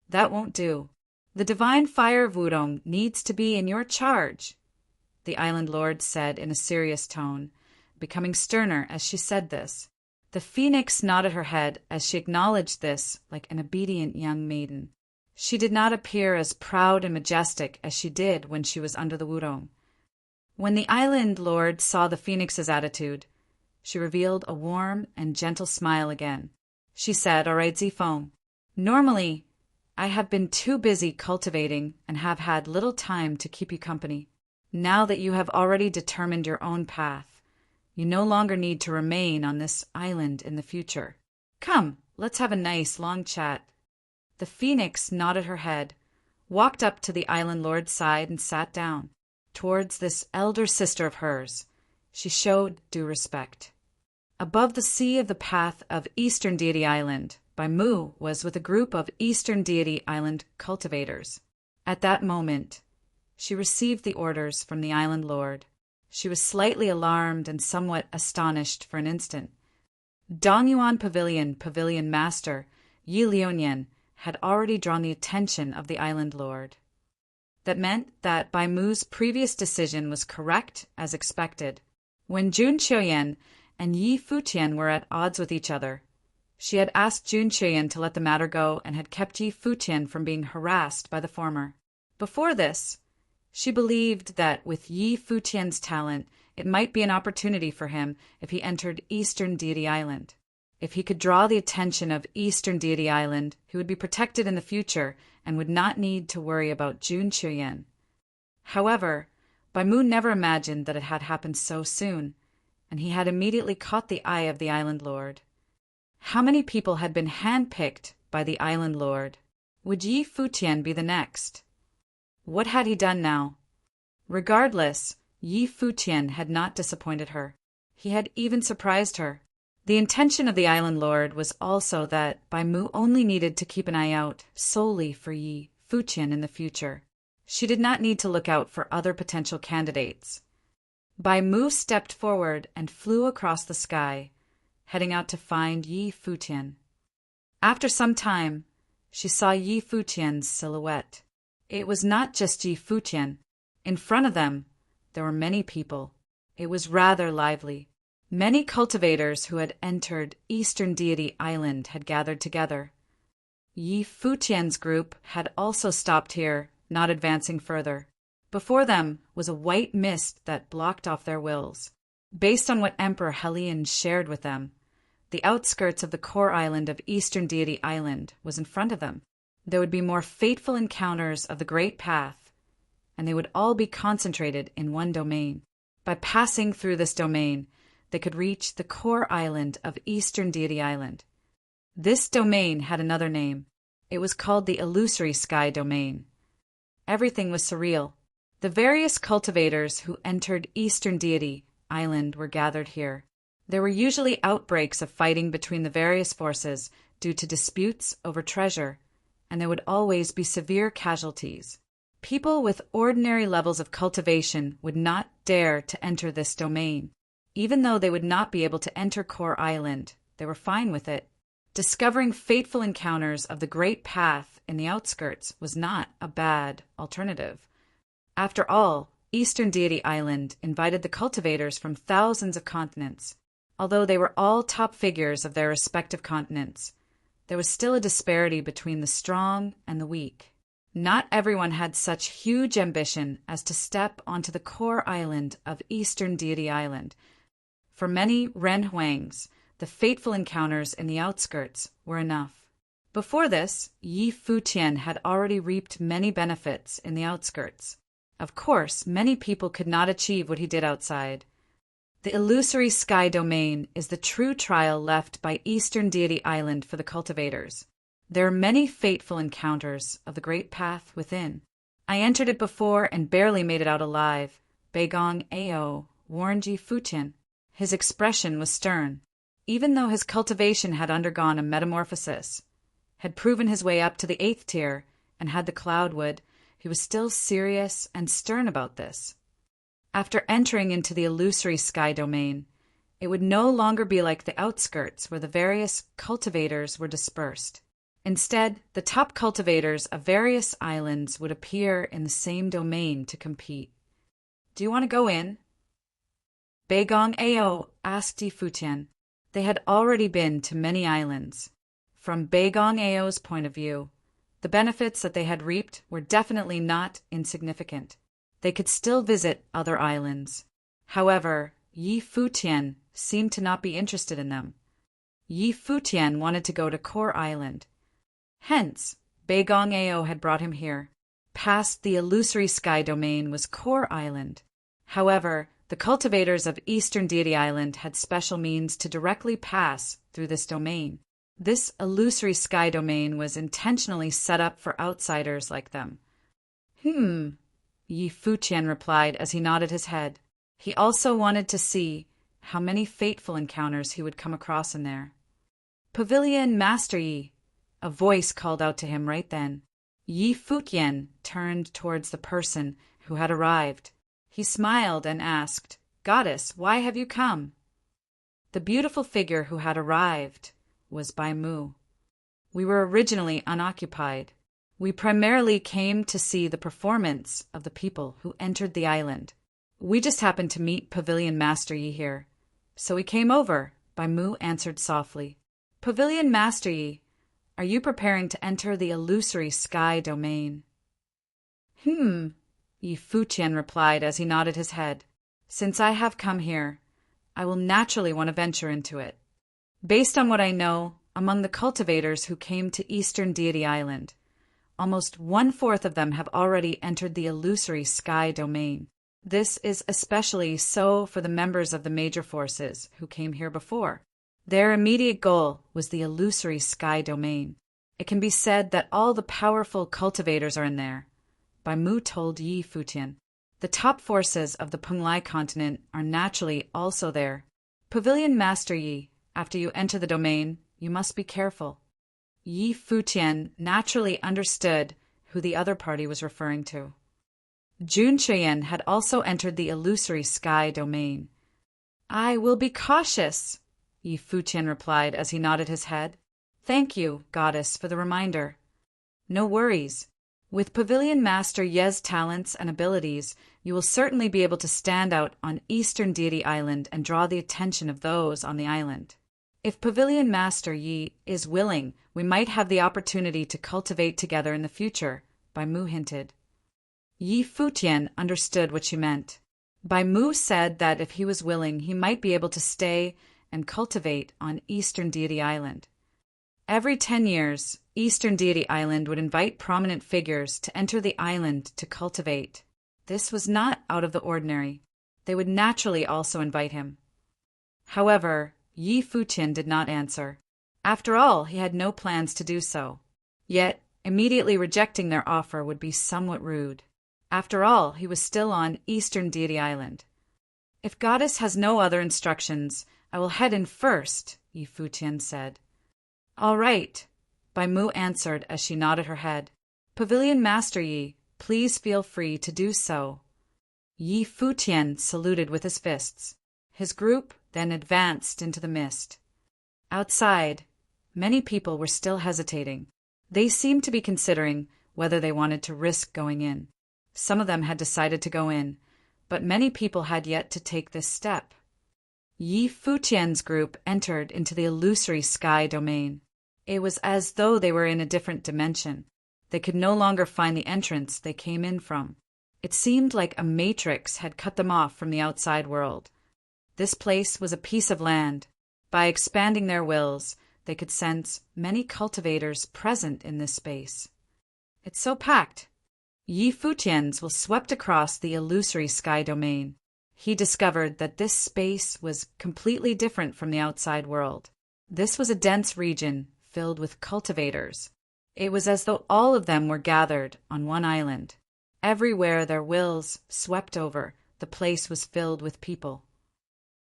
"That won't do. The divine fire of Wudong needs to be in your charge," the island lord said in a serious tone, becoming sterner as she said this. The phoenix nodded her head as she acknowledged this like an obedient young maiden. She did not appear as proud and majestic as she did when she was under the Wudong. When the island lord saw the phoenix's attitude, she revealed a warm and gentle smile again. She said, "All right, Zifeng. Normally, I have been too busy cultivating and have had little time to keep you company. Now that you have already determined your own path, you no longer need to remain on this island in the future. Come, let's have a nice long chat." The phoenix nodded her head, walked up to the island lord's side and sat down. Towards this elder sister of hers, she showed due respect. Above the sea of the path of Eastern Deity Island, Bai Mu was with a group of Eastern Deity Island cultivators. At that moment, she received the orders from the island lord. She was slightly alarmed and somewhat astonished for an instant. Dongyuan Pavilion Master Yi Liunian had already drawn the attention of the island lord. That meant that Bai Mu's previous decision was correct as expected. When Jun Qiuyan and Yi Futian were at odds with each other, she had asked Jun Qiuyan to let the matter go and had kept Yi Futian from being harassed by the former. Before this, she believed that with Yi Futian's talent, it might be an opportunity for him if he entered Eastern Deity Island. If he could draw the attention of Eastern Deity Island, he would be protected in the future and would not need to worry about Jun Qiuyan. However, Bai Mu never imagined that it had happened so soon, and he had immediately caught the eye of the island lord. How many people had been handpicked by the island lord? Would Yi Futian be the next? What had he done now? Regardless, Yi Futian had not disappointed her. He had even surprised her. The intention of the island lord was also that Bai Mu only needed to keep an eye out solely for Yi Futian in the future. She did not need to look out for other potential candidates. Bai Mu stepped forward and flew across the sky, heading out to find Yi Futian. After some time, she saw Yi Futian's silhouette. It was not just Yi Futian. In front of them, there were many people. It was rather lively. Many cultivators who had entered Eastern Deity Island had gathered together. Yi Futian's group had also stopped here, not advancing further. Before them was a white mist that blocked off their wills. Based on what Emperor Helion shared with them, the outskirts of the core island of Eastern Deity Island was in front of them. There would be more fateful encounters of the Great Path, and they would all be concentrated in one domain. By passing through this domain, they could reach the core island of Eastern Deity Island. This domain had another name. It was called the Illusory Sky Domain. Everything was surreal. The various cultivators who entered Eastern Deity Island were gathered here. There were usually outbreaks of fighting between the various forces due to disputes over treasure, and there would always be severe casualties. People with ordinary levels of cultivation would not dare to enter this domain. Even though they would not be able to enter Core Island, they were fine with it. Discovering fateful encounters of the Great Path in the outskirts was not a bad alternative. After all, Eastern Deity Island invited the cultivators from thousands of continents. Although they were all top figures of their respective continents, there was still a disparity between the strong and the weak. Not everyone had such huge ambition as to step onto the core island of Eastern Deity Island. For many Ren Huangs, the fateful encounters in the outskirts were enough. Before this, Yi Futian had already reaped many benefits in the outskirts. Of course, many people could not achieve what he did outside. The Illusory Sky Domain is the true trial left by Eastern Deity Island for the cultivators. There are many fateful encounters of the Great Path within. I entered it before and barely made it out alive, Begong Ao warned Yi Futian. His expression was stern. Even though his cultivation had undergone a metamorphosis, had proven his way up to the 8th tier, and had the cloudwood, he was still serious and stern about this. After entering into the illusory sky domain, it would no longer be like the outskirts where the various cultivators were dispersed. Instead, the top cultivators of various islands would appear in the same domain to compete. Do you want to go in? Begong Ao asked Yi Futian. They had already been to many islands. From Begong Ao's point of view, the benefits that they had reaped were definitely not insignificant. They could still visit other islands. However, Yi Futian seemed to not be interested in them. Yi Futian wanted to go to Core Island. Hence, Begong Ao had brought him here. Past the illusory sky domain was Core Island. However, the cultivators of Eastern Deity Island had special means to directly pass through this domain. This illusory sky domain was intentionally set up for outsiders like them. Yi Futian replied as he nodded his head. He also wanted to see how many fateful encounters he would come across in there. Pavilion Master Yi, a voice called out to him right then. Yi Futian turned towards the person who had arrived. He smiled and asked, "Goddess, why have you come?" The beautiful figure who had arrived was Bai Mu. We were originally unoccupied. We primarily came to see the performance of the people who entered the island. We just happened to meet Pavilion Master Yi here, so we came over, Bai Mu answered softly. Pavilion Master Yi, are you preparing to enter the illusory sky domain? Yi Futian replied as he nodded his head. Since I have come here, I will naturally want to venture into it. Based on what I know, among the cultivators who came to Eastern Deity Island, almost 1/4 of them have already entered the illusory sky domain. This is especially so for the members of the major forces who came here before. Their immediate goal was the illusory sky domain. It can be said that all the powerful cultivators are in there. Bai Mu told Yi Futian. The top forces of the Penglai continent are naturally also there. Pavilion Master Yi, after you enter the domain, you must be careful. Yi Futian naturally understood who the other party was referring to. Jun Cheyen had also entered the illusory sky domain. I will be cautious, Yi Futian replied as he nodded his head. Thank you, Goddess, for the reminder. No worries. With Pavilion Master Ye's talents and abilities, you will certainly be able to stand out on Eastern Deity Island and draw the attention of those on the island. If Pavilion Master Yi is willing, we might have the opportunity to cultivate together in the future, Bai Mu hinted. Yi Futian understood what she meant. Bai Mu said that if he was willing, he might be able to stay and cultivate on Eastern Deity Island. Every 10 years, Eastern Deity Island would invite prominent figures to enter the island to cultivate. This was not out of the ordinary. They would naturally also invite him. However, Yi Futian did not answer. After all, he had no plans to do so. Yet, immediately rejecting their offer would be somewhat rude. After all, he was still on Eastern Deity Island. If Goddess has no other instructions, I will head in first, Yi Futian said. All right, Bai Mu answered as she nodded her head. Pavilion Master Yi, please feel free to do so. Yi Futian saluted with his fists. His group then advanced into the mist. Outside, many people were still hesitating. They seemed to be considering whether they wanted to risk going in. Some of them had decided to go in, but many people had yet to take this step. Yi Futian's group entered into the illusory sky domain. It was as though they were in a different dimension. They could no longer find the entrance they came in from. It seemed like a matrix had cut them off from the outside world. This place was a piece of land. By expanding their wills, they could sense many cultivators present in this space. It's so packed. Yi Futian's was swept across the illusory sky domain. He discovered that this space was completely different from the outside world. This was a dense region filled with cultivators. It was as though all of them were gathered on one island. Everywhere their wills swept over, the place was filled with people.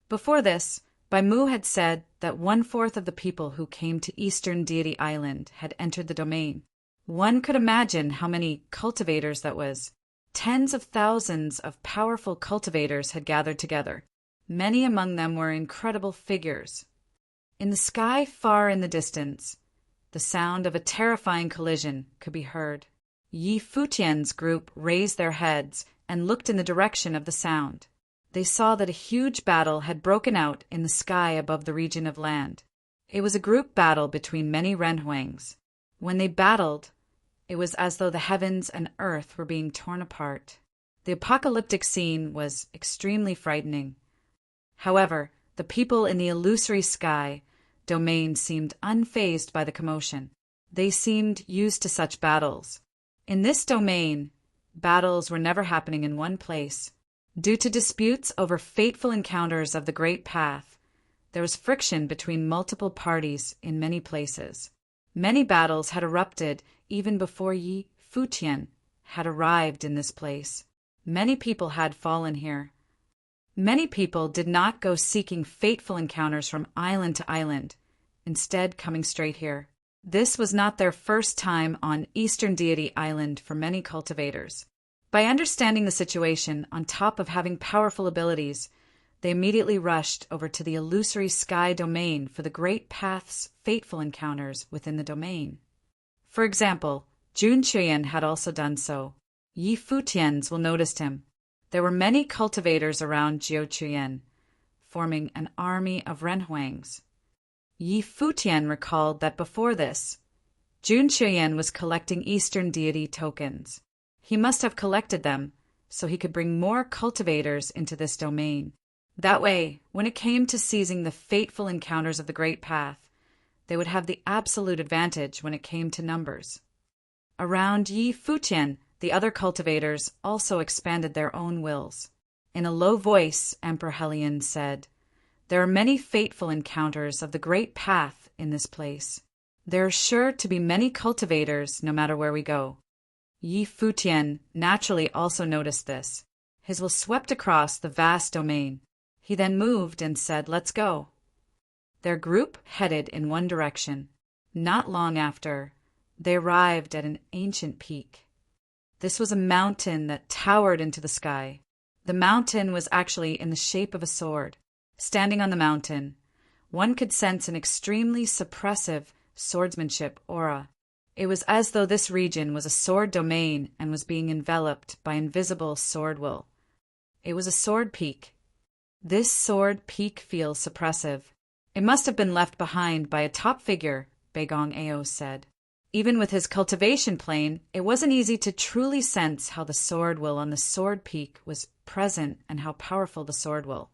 Before this, Mu had said that 1/4 of the people who came to Eastern Deity Island had entered the domain. One could imagine how many cultivators that was. Tens of thousands of powerful cultivators had gathered together. Many among them were incredible figures. In the sky far in the distance, the sound of a terrifying collision could be heard. Yi Futian's group raised their heads and looked in the direction of the sound. They saw that a huge battle had broken out in the sky above the region of land. It was a group battle between many renhuangs. When they battled, it was as though the heavens and earth were being torn apart. The apocalyptic scene was extremely frightening. However, the people in the illusory sky domain seemed unfazed by the commotion. They seemed used to such battles. In this domain, battles were never happening in one place. Due to disputes over fateful encounters of the Great Path, there was friction between multiple parties in many places. Many battles had erupted even before Yi Futian had arrived in this place. Many people had fallen here. Many people did not go seeking fateful encounters from island to island, instead coming straight here. This was not their first time on Eastern Deity Island for many cultivators. By understanding the situation, on top of having powerful abilities, they immediately rushed over to the illusory sky domain for the Great Path's fateful encounters within the domain. For example, Jun Chuyen had also done so. Yi Futian's will noticed him. There were many cultivators around Jiu Chuyen, forming an army of renhuangs. Yi Futian recalled that before this, Jun Chuyen was collecting Eastern deity tokens. He must have collected them so he could bring more cultivators into this domain. That way, when it came to seizing the fateful encounters of the Great Path, they would have the absolute advantage when it came to numbers. Around Yi Futian, the other cultivators also expanded their own wills. In a low voice, Emperor Helion said, "There are many fateful encounters of the Great Path in this place. There are sure to be many cultivators no matter where we go." Yi Futian naturally also noticed this. His will swept across the vast domain. He then moved and said, "Let's go." Their group headed in one direction. Not long after, they arrived at an ancient peak. This was a mountain that towered into the sky. The mountain was actually in the shape of a sword. Standing on the mountain, one could sense an extremely suppressive swordsmanship aura. It was as though this region was a sword domain and was being enveloped by invisible sword will. It was a sword peak. This sword peak feels suppressive. It must have been left behind by a top figure, Beigong Ao said. Even with his cultivation plane, it wasn't easy to truly sense how the sword will on the sword peak was present and how powerful the sword will.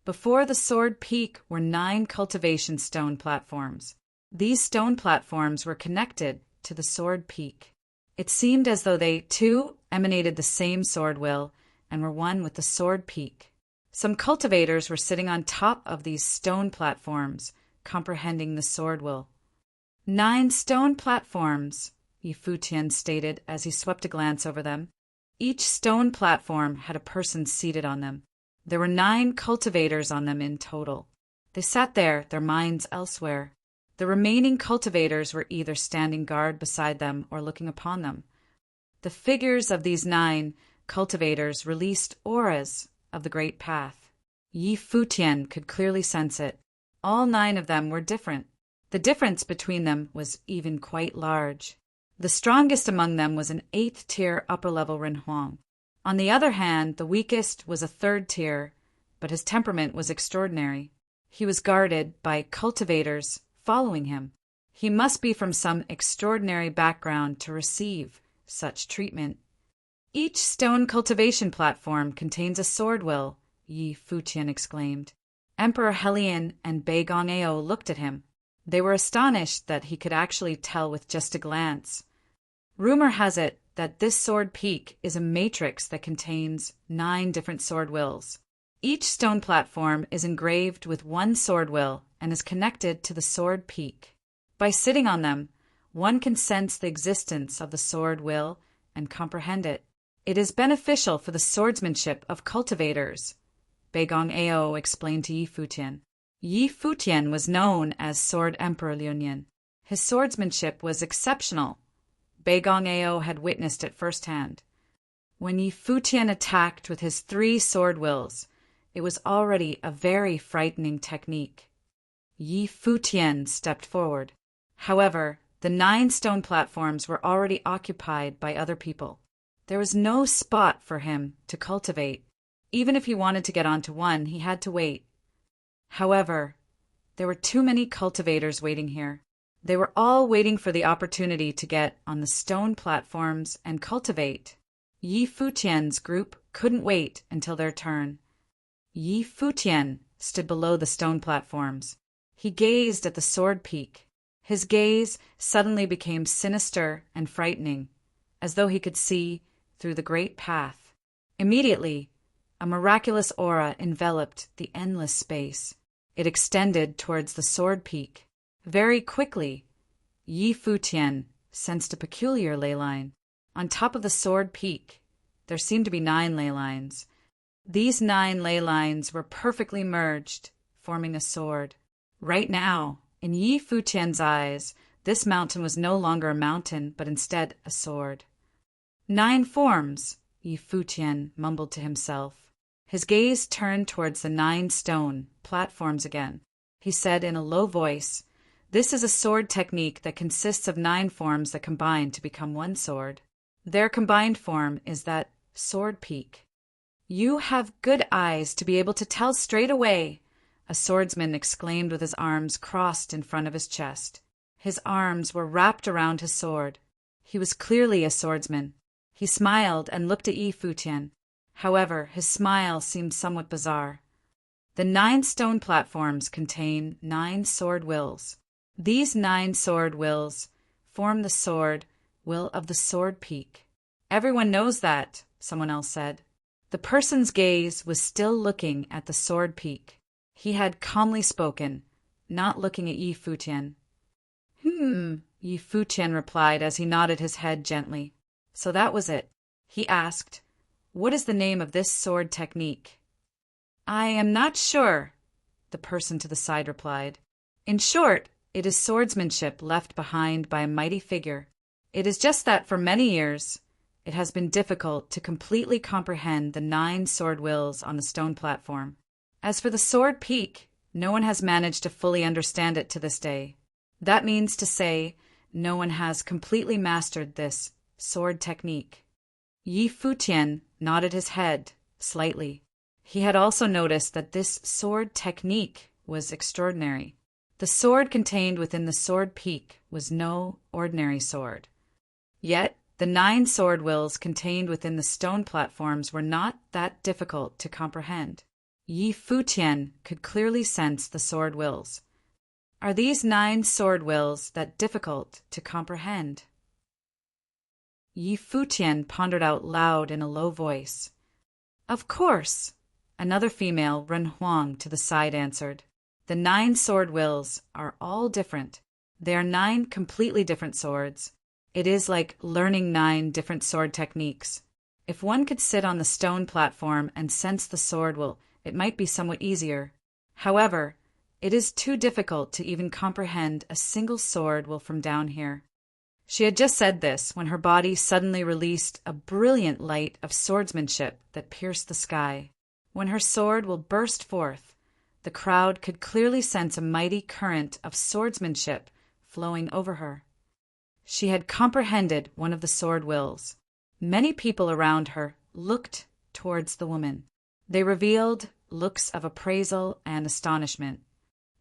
Before the sword peak were 9 cultivation stone platforms. These stone platforms were connected to the sword peak. It seemed as though they, too, emanated the same sword will and were one with the sword peak. Some cultivators were sitting on top of these stone platforms, comprehending the sword will. 9 stone platforms, Yi Futian stated as he swept a glance over them. Each stone platform had a person seated on them. There were 9 cultivators on them in total. They sat there, their minds elsewhere. The remaining cultivators were either standing guard beside them or looking upon them. The figures of these 9 cultivators released auras of the Great Path. Yi Futian could clearly sense it. All 9 of them were different. The difference between them was even quite large. The strongest among them was an 8th-tier upper-level renhuang. On the other hand, the weakest was a 3rd tier, but his temperament was extraordinary. He was guarded by cultivators following him. He must be from some extraordinary background to receive such treatment. Each stone cultivation platform contains a sword will, Yi Futian exclaimed. Emperor Helion and Beigong Ao looked at him. They were astonished that he could actually tell with just a glance. Rumor has it that this sword peak is a matrix that contains 9 different sword wills. Each stone platform is engraved with one sword will and is connected to the sword peak. By sitting on them, one can sense the existence of the sword will and comprehend it. It is beneficial for the swordsmanship of cultivators, Beigong Ao explained to Yi Futian. Yi Futian was known as Sword Emperor Liunian. His swordsmanship was exceptional. Beigong Ao had witnessed it firsthand. When Yi Futian attacked with his 3 sword wills, it was already a very frightening technique. Yi Futian stepped forward. However, the 9 stone platforms were already occupied by other people. There was no spot for him to cultivate. Even if he wanted to get onto one, he had to wait. However, there were too many cultivators waiting here. They were all waiting for the opportunity to get on the stone platforms and cultivate. Yi Futian's group couldn't wait until their turn. Yi Futian stood below the stone platforms. He gazed at the sword peak. His gaze suddenly became sinister and frightening, as though he could see through the great path. Immediately, a miraculous aura enveloped the endless space. It extended towards the sword peak. Very quickly, Yi Futian sensed a peculiar ley line. On top of the sword peak, there seemed to be 9 ley lines. These 9 ley lines were perfectly merged, forming a sword. Right now, in Yi Futian's eyes, this mountain was no longer a mountain, but instead a sword. 9 forms, Yi Futian mumbled to himself. His gaze turned towards the 9 stone platforms again. He said in a low voice, "This is a sword technique that consists of 9 forms that combine to become one sword. Their combined form is that sword peak." "You have good eyes to be able to tell straight away," a swordsman exclaimed with his arms crossed in front of his chest. His arms were wrapped around his sword. He was clearly a swordsman. He smiled and looked at Yi Futian. However, his smile seemed somewhat bizarre. The 9 stone platforms contain 9 sword wills. These 9 sword wills form the sword will of the sword peak. "Everyone knows that," someone else said. The person's gaze was still looking at the sword peak. He had calmly spoken, not looking at Yi Futian. Yi Futian replied as he nodded his head gently. So that was it. He asked, "What is the name of this sword technique?" "I am not sure," the person to the side replied. "In short, it is swordsmanship left behind by a mighty figure. It is just that for many years, it has been difficult to completely comprehend the 9 sword wills on the stone platform. As for the sword peak, no one has managed to fully understand it to this day. That means to say, no one has completely mastered this sword technique." Yi Futian nodded his head slightly. He had also noticed that this sword technique was extraordinary. The sword contained within the sword peak was no ordinary sword. Yet, the 9 sword wills contained within the stone platforms were not that difficult to comprehend. Yi Futian could clearly sense the sword wills. Are these 9 sword wills that difficult to comprehend? Yi Futian pondered out loud in a low voice. "Of course," another female, Ren Huang, to the side answered. "The 9 sword wills are all different. They are 9 completely different swords. It is like learning 9 different sword techniques. If one could sit on the stone platform and sense the sword will, it might be somewhat easier. However, it is too difficult to even comprehend a single sword will from down here." She had just said this when her body suddenly released a brilliant light of swordsmanship that pierced the sky. When her sword will burst forth, the crowd could clearly sense a mighty current of swordsmanship flowing over her. She had comprehended one of the sword wills. Many people around her looked towards the woman. They revealed looks of appraisal and astonishment.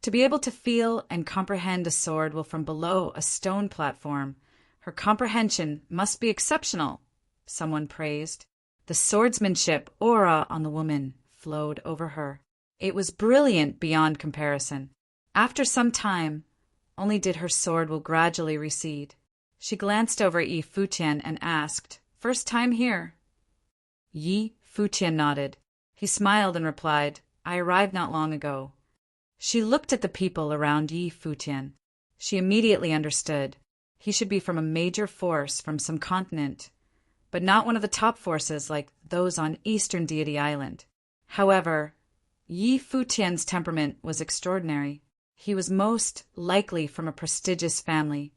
To be able to feel and comprehend a sword will from below a stone platform, her comprehension must be exceptional, someone praised. The swordsmanship aura on the woman flowed over her. It was brilliant beyond comparison. After some time, only did her sword will gradually recede. She glanced over at Yi Futian and asked, "First time here?" Yi Futian nodded. He smiled and replied, "I arrived not long ago." She looked at the people around Yi Futian. She immediately understood. He should be from a major force from some continent. but not one of the top forces like those on Eastern Deity Island. However, Yi Futian's temperament was extraordinary. He was most likely from a prestigious family.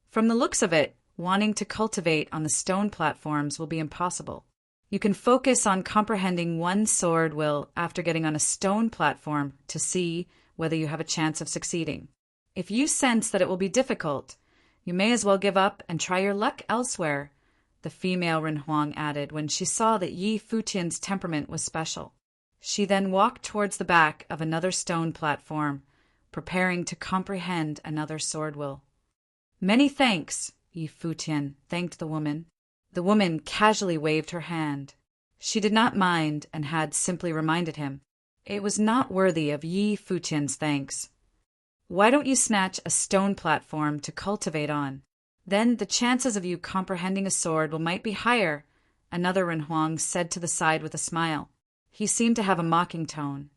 From the looks of it, wanting to cultivate on the stone platforms will be impossible. You can focus on comprehending one sword will after getting on a stone platform to see whether you have a chance of succeeding. If you sense that it will be difficult, you may as well give up and try your luck elsewhere, the female Renhuang added when she saw that Yi Futian's temperament was special. She then walked towards the back of another stone platform, preparing to comprehend another sword will. Many thanks, Yi Futian thanked the woman. The woman casually waved her hand. She did not mind and had simply reminded him. It was not worthy of Yi Futian's thanks. Why don't you snatch a stone platform to cultivate on? Then the chances of you comprehending a sword will might be higher, another Renhuang said to the side with a smile. He seemed to have a mocking tone.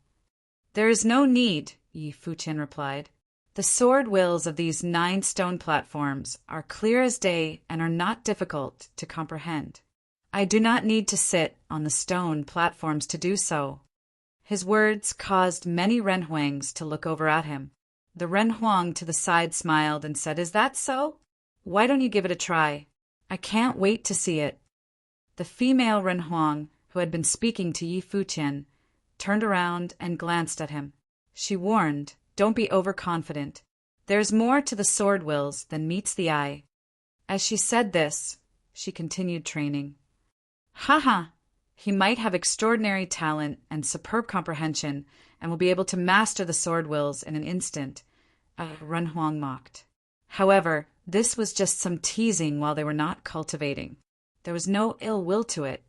There is no need, Yi Futian replied. The sword wills of these 9 stone platforms are clear as day and are not difficult to comprehend. I do not need to sit on the stone platforms to do so. His words caused many Renhuangs to look over at him. The Renhuang to the side smiled and said, Is that so? Why don't you give it a try? I can't wait to see it. The female Renhuang, who had been speaking to Yi Futian, turned around and glanced at him. She warned, Don't be overconfident. There's more to the sword wills than meets the eye. As she said this, she continued training. Ha! He might have extraordinary talent and superb comprehension and will be able to master the sword wills in an instant, Renhuang mocked. However, this was just some teasing while they were not cultivating. There was no ill will to it.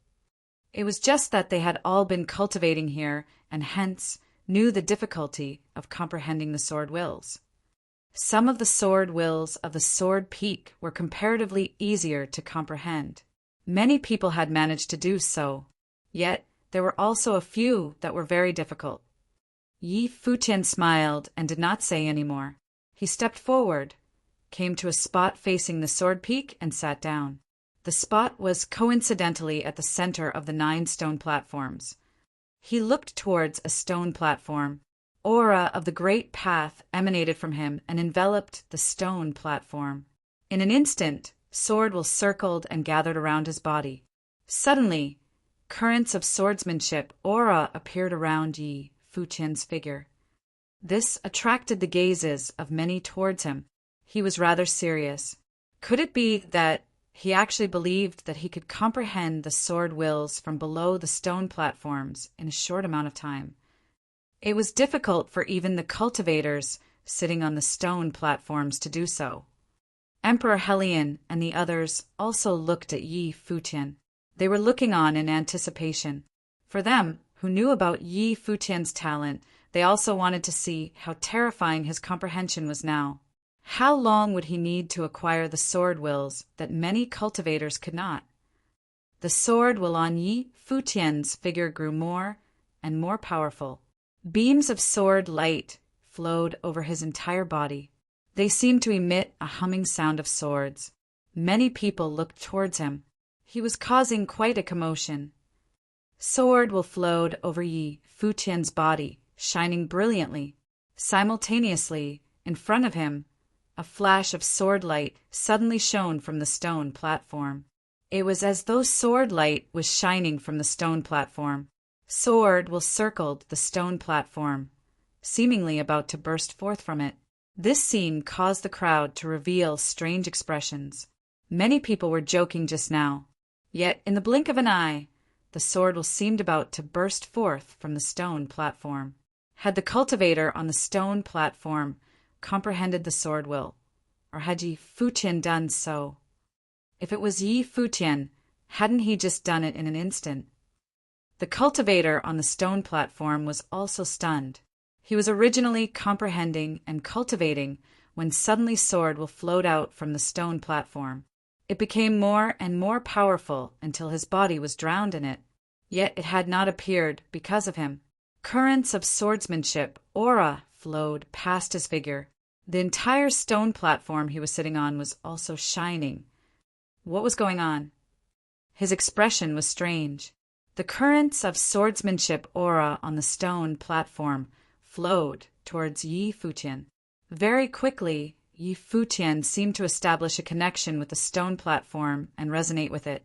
It was just that they had all been cultivating here and hence knew the difficulty of comprehending the sword wills. Some of the sword wills of the sword peak were comparatively easier to comprehend. Many people had managed to do so, yet there were also a few that were very difficult. Yi Futian smiled and did not say any more. He stepped forward, came to a spot facing the sword peak and sat down. The spot was coincidentally at the center of the 9 stone platforms. He looked towards a stone platform. Aura of the great path emanated from him and enveloped the stone platform. In an instant, sword will circled and gathered around his body. Suddenly, currents of swordsmanship aura appeared around Yi Futian's figure. This attracted the gazes of many towards him. He was rather serious. Could it be that he actually believed that he could comprehend the sword wills from below the stone platforms in a short amount of time? It was difficult for even the cultivators sitting on the stone platforms to do so. Emperor Helion and the others also looked at Yi Futian. They were looking on in anticipation. For them, who knew about Yi Futian's talent, they also wanted to see how terrifying his comprehension was now. How long would he need to acquire the sword wills that many cultivators could not? The sword will on Yi Futian's figure grew more and more powerful. Beams of sword light flowed over his entire body. They seemed to emit a humming sound of swords. Many people looked towards him. He was causing quite a commotion. Sword will flowed over Yi Futian's body, shining brilliantly. Simultaneously, in front of him, a flash of sword light suddenly shone from the stone platform. It was as though sword light was shining from the stone platform. Sword will circled the stone platform, seemingly about to burst forth from it. This scene caused the crowd to reveal strange expressions. Many people were joking just now, yet in the blink of an eye, the sword will seemed about to burst forth from the stone platform. Had the cultivator on the stone platform comprehended the sword will, or had Yi Futian done so? If it was Yi Futian, hadn't he just done it in an instant? The cultivator on the stone platform was also stunned. He was originally comprehending and cultivating when suddenly sword will flowed out from the stone platform. It became more and more powerful until his body was drowned in it. Yet it had not appeared because of him. Currents of swordsmanship, aura, flowed past his figure. The entire stone platform he was sitting on was also shining. What was going on? His expression was strange. The currents of swordsmanship aura on the stone platform flowed towards Yi Futian. Very quickly, Yi Futian seemed to establish a connection with the stone platform and resonate with it.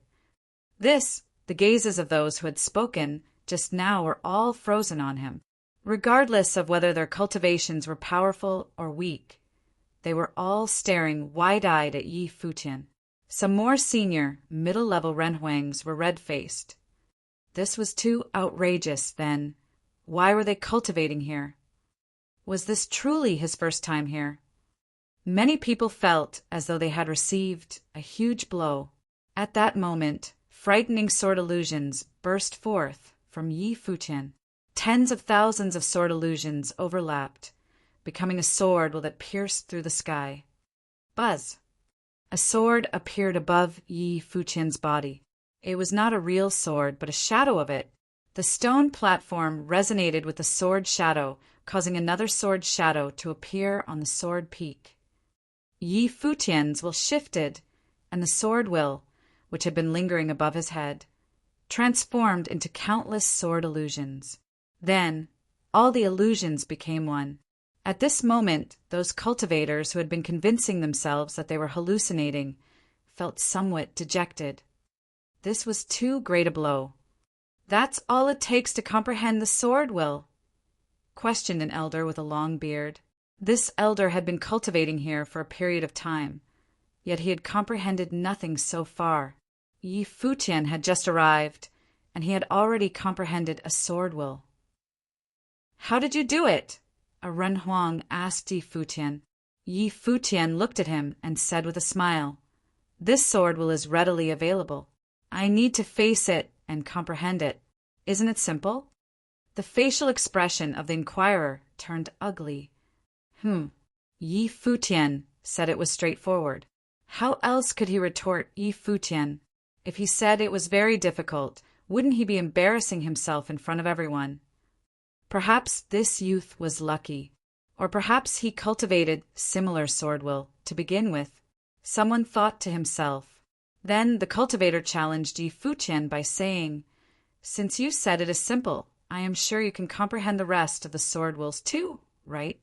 The gazes of those who had spoken just now were all frozen on him. Regardless of whether their cultivations were powerful or weak, they were all staring wide-eyed at Yi Futian. Some more senior, middle-level Renhuangs were red-faced. This was too outrageous, then. Why were they cultivating here? Was this truly his first time here? Many people felt as though they had received a huge blow. At that moment, frightening sword illusions burst forth from Yi Futian. Tens of thousands of sword illusions overlapped, becoming a sword that pierced through the sky. Buzz! A sword appeared above Yi Futian's body. It was not a real sword, but a shadow of it. The stone platform resonated with the sword shadow, causing another sword shadow to appear on the sword peak. Yi Futian's will shifted, and the sword will, which had been lingering above his head, transformed into countless sword illusions. Then, all the illusions became one. At this moment, those cultivators who had been convincing themselves that they were hallucinating felt somewhat dejected. This was too great a blow. "That's all it takes to comprehend the sword will?" questioned an elder with a long beard. This elder had been cultivating here for a period of time, yet he had comprehended nothing so far. Yi Futian had just arrived, and he had already comprehended a sword will. "How did you do it?" a Renhuang asked Yi Futian. Yi Futian looked at him and said with a smile, "This sword will is readily available. I need to face it and comprehend it. Isn't it simple?" The facial expression of the inquirer turned ugly. Yi Futian said it was straightforward. How else could he retort Yi Futian? If he said it was very difficult, wouldn't he be embarrassing himself in front of everyone? Perhaps this youth was lucky, or perhaps he cultivated similar sword will to begin with. Someone thought to himself. Then the cultivator challenged Yi Futian by saying, "Since you said it is simple, I am sure you can comprehend the rest of the sword wills too, right?"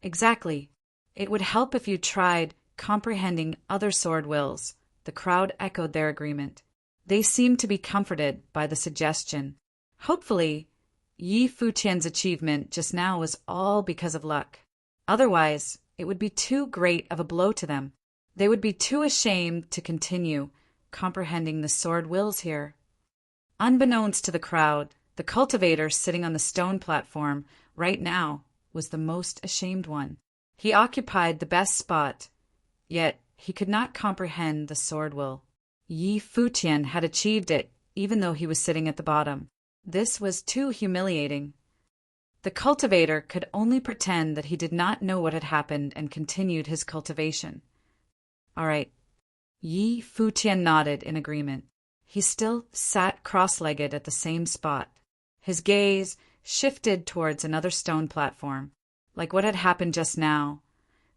"Exactly. It would help if you tried comprehending other sword wills." The crowd echoed their agreement. They seemed to be comforted by the suggestion. Hopefully, Yi Futian's achievement just now was all because of luck. Otherwise, it would be too great of a blow to them. They would be too ashamed to continue comprehending the sword wills here. Unbeknownst to the crowd, the cultivator sitting on the stone platform right now was the most ashamed one. He occupied the best spot, yet he could not comprehend the sword will. Yi Futian had achieved it, even though he was sitting at the bottom. This was too humiliating. The cultivator could only pretend that he did not know what had happened and continued his cultivation. "All right." Yi Futian nodded in agreement. He still sat cross-legged at the same spot. His gaze shifted towards another stone platform. Like what had happened just now,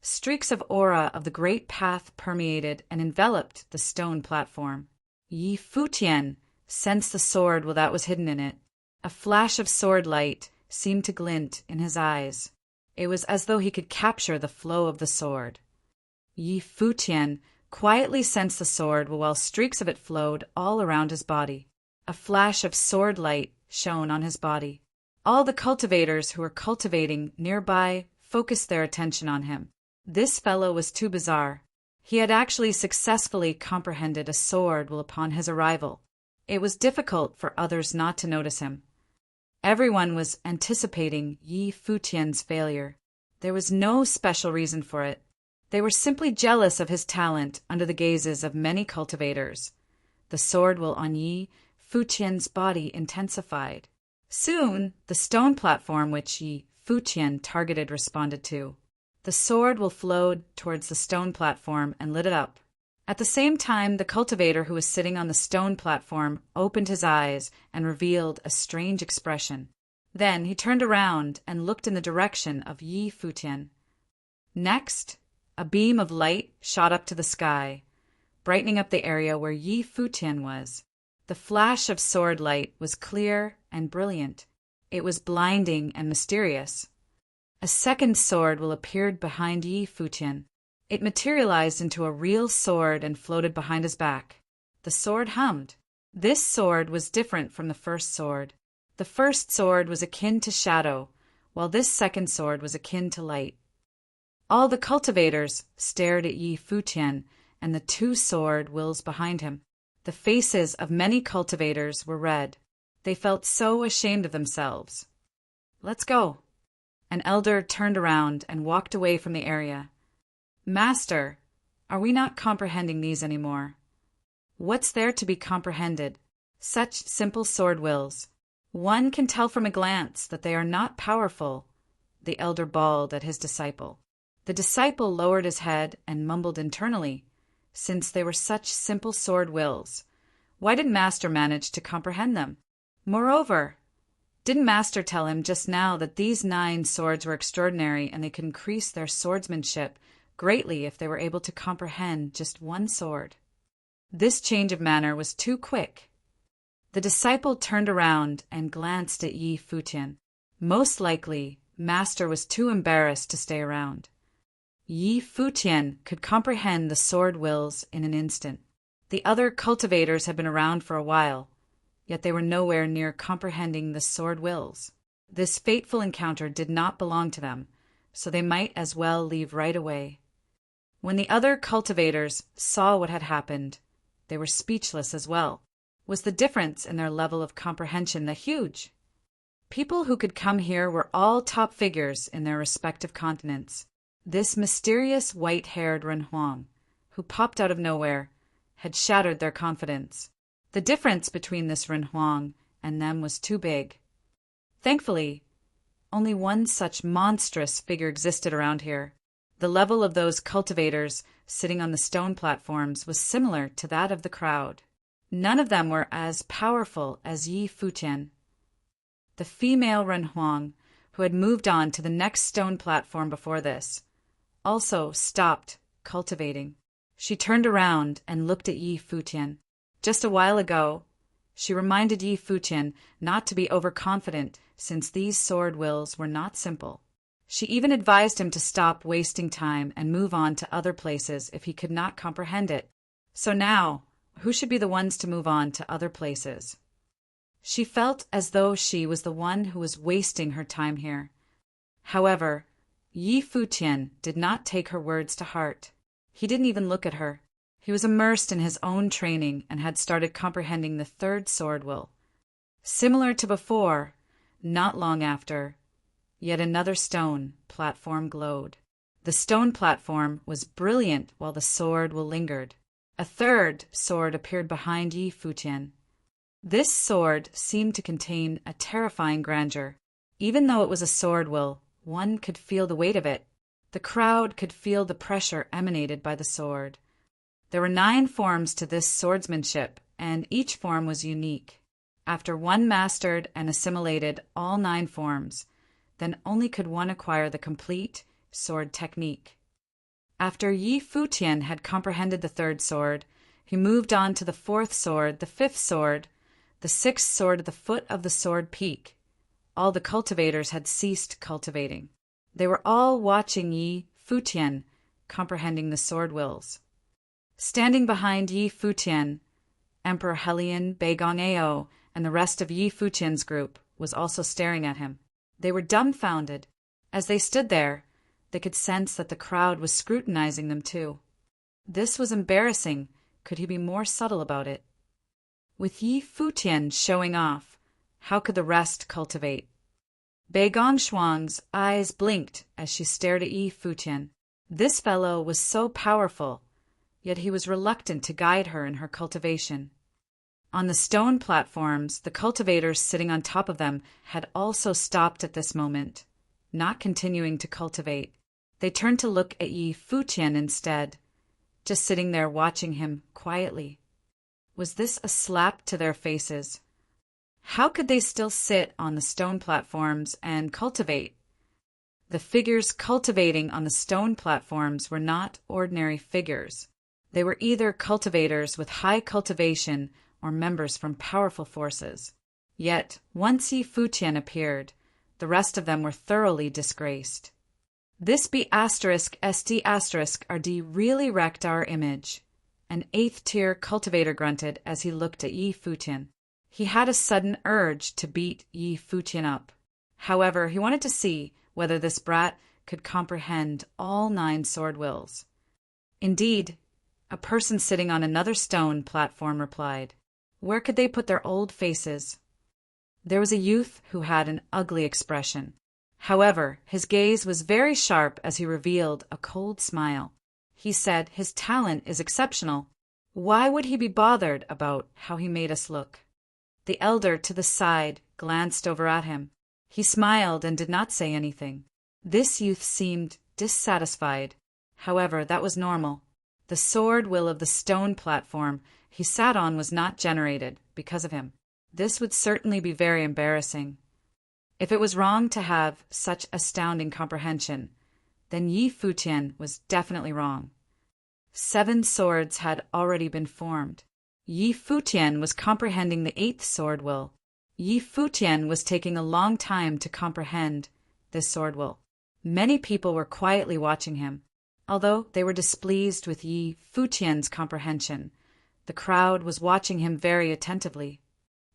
streaks of aura of the great path permeated and enveloped the stone platform. Yi Futian sensed the sword that was hidden in it. A flash of sword light seemed to glint in his eyes. It was as though he could capture the flow of the sword. Yi Futian quietly sensed the sword while streaks of it flowed all around his body. A flash of sword light shone on his body. All the cultivators who were cultivating nearby focused their attention on him. This fellow was too bizarre. He had actually successfully comprehended a sword upon his arrival. It was difficult for others not to notice him. Everyone was anticipating Yi Futian's failure. There was no special reason for it. They were simply jealous of his talent under the gazes of many cultivators. The sword will on Yi Futian's body intensified. Soon, the stone platform which Yi Futian targeted responded to. The sword will flowed towards the stone platform and lit it up. At the same time, the cultivator who was sitting on the stone platform opened his eyes and revealed a strange expression. Then he turned around and looked in the direction of Yi Futian. Next, a beam of light shot up to the sky, brightening up the area where Yi Futian was. The flash of sword light was clear and brilliant. It was blinding and mysterious. A second sword will appeared behind Yi Futian. It materialized into a real sword and floated behind his back. The sword hummed. This sword was different from the first sword. The first sword was akin to shadow, while this second sword was akin to light. All the cultivators stared at Yi Futian and the two sword wills behind him. The faces of many cultivators were red. They felt so ashamed of themselves. "Let's go." An elder turned around and walked away from the area. "Master, are we not comprehending these anymore? What's there to be comprehended? Such simple sword wills. One can tell from a glance that they are not powerful," the elder bawled at his disciple. The disciple lowered his head and mumbled internally, since they were such simple sword wills, why did Master manage to comprehend them? Moreover, didn't Master tell him just now that these 9 swords were extraordinary and they could increase their swordsmanship greatly if they were able to comprehend just one sword? This change of manner was too quick. The disciple turned around and glanced at Yi Futian. Most likely, Master was too embarrassed to stay around. Yi Futian could comprehend the sword wills in an instant. The other cultivators had been around for a while, yet they were nowhere near comprehending the sword wills. This fateful encounter did not belong to them, so they might as well leave right away. When the other cultivators saw what had happened, they were speechless as well. Was the difference in their level of comprehension that huge? People who could come here were all top figures in their respective continents. This mysterious white-haired Renhuang, who popped out of nowhere, had shattered their confidence. The difference between this Renhuang and them was too big. Thankfully, only one such monstrous figure existed around here. The level of those cultivators sitting on the stone platforms was similar to that of the crowd. None of them were as powerful as Yi Futian. The female Renhuang, who had moved on to the next stone platform before this, also stopped cultivating. She turned around and looked at Yi Futian. Just a while ago, she reminded Yi Futian not to be overconfident since these sword wills were not simple. She even advised him to stop wasting time and move on to other places if he could not comprehend it. So now, who should be the ones to move on to other places? She felt as though she was the one who was wasting her time here. However, Yi Futian did not take her words to heart. He didn't even look at her. He was immersed in his own training and had started comprehending the third sword will. Similar to before, not long after, yet another stone platform glowed. The stone platform was brilliant while the sword will lingered. A third sword appeared behind Yi Futian. This sword seemed to contain a terrifying grandeur. Even though it was a sword will, one could feel the weight of it. The crowd could feel the pressure emanated by the sword. There were 9 forms to this swordsmanship, and each form was unique. After one mastered and assimilated all 9 forms, then only could one acquire the complete sword technique. After Yi Futian had comprehended the third sword, he moved on to the 4th sword, the 5th sword, the 6th sword at the foot of the sword peak. All the cultivators had ceased cultivating. They were all watching Yi Futian, comprehending the sword wills. Standing behind Yi Futian, Emperor Helian, Beigong Ao, and the rest of Yi Futian's group was also staring at him. They were dumbfounded. As they stood there, they could sense that the crowd was scrutinizing them too. This was embarrassing. Could he be more subtle about it? With Yi Futian showing off, how could the rest cultivate? Beigong Shuang's eyes blinked as she stared at Yi Futian. This fellow was so powerful, yet he was reluctant to guide her in her cultivation. On the stone platforms, the cultivators sitting on top of them had also stopped at this moment, not continuing to cultivate. They turned to look at Yi Futian instead, just sitting there watching him quietly. Was this a slap to their faces? How could they still sit on the stone platforms and cultivate? The figures cultivating on the stone platforms were not ordinary figures. They were either cultivators with high cultivation or members from powerful forces. Yet, once Yi Futian appeared, the rest of them were thoroughly disgraced. This B***SD**RD really wrecked our image. An 8th-tier cultivator grunted as he looked at Yi Futian. He had a sudden urge to beat Yi Futian up. However, he wanted to see whether this brat could comprehend all 9 sword wills. Indeed, a person sitting on another stone platform replied. Where could they put their old faces? There was a youth who had an ugly expression. However, his gaze was very sharp as he revealed a cold smile. He said his talent is exceptional. Why would he be bothered about how he made us look? The elder to the side glanced over at him. He smiled and did not say anything. This youth seemed dissatisfied. However, that was normal. The sword will of the stone platform he sat on was not generated because of him. This would certainly be very embarrassing. If it was wrong to have such astounding comprehension, then Yi Futian was definitely wrong. 7 swords had already been formed. Yi Futian was comprehending the 8th sword will. Yi Futian was taking a long time to comprehend this sword will. Many people were quietly watching him. Although they were displeased with Yi Futian's comprehension, the crowd was watching him very attentively.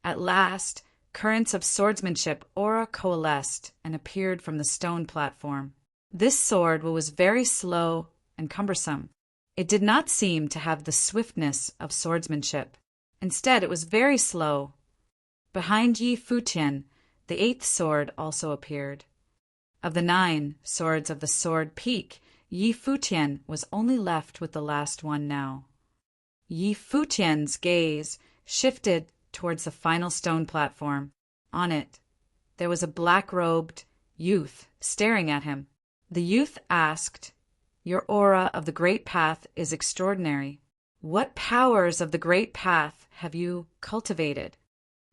At last, currents of swordsmanship aura coalesced and appeared from the stone platform. This sword was very slow and cumbersome. It did not seem to have the swiftness of swordsmanship. Instead, it was very slow. Behind Yi Futian, the 8th sword also appeared. Of the 9 swords of the sword peak, Yi Futian was only left with the last one now. Yi Futian's gaze shifted towards the final stone platform. On it, there was a black-robed youth staring at him. The youth asked, Your aura of the Great Path is extraordinary. What powers of the Great Path have you cultivated?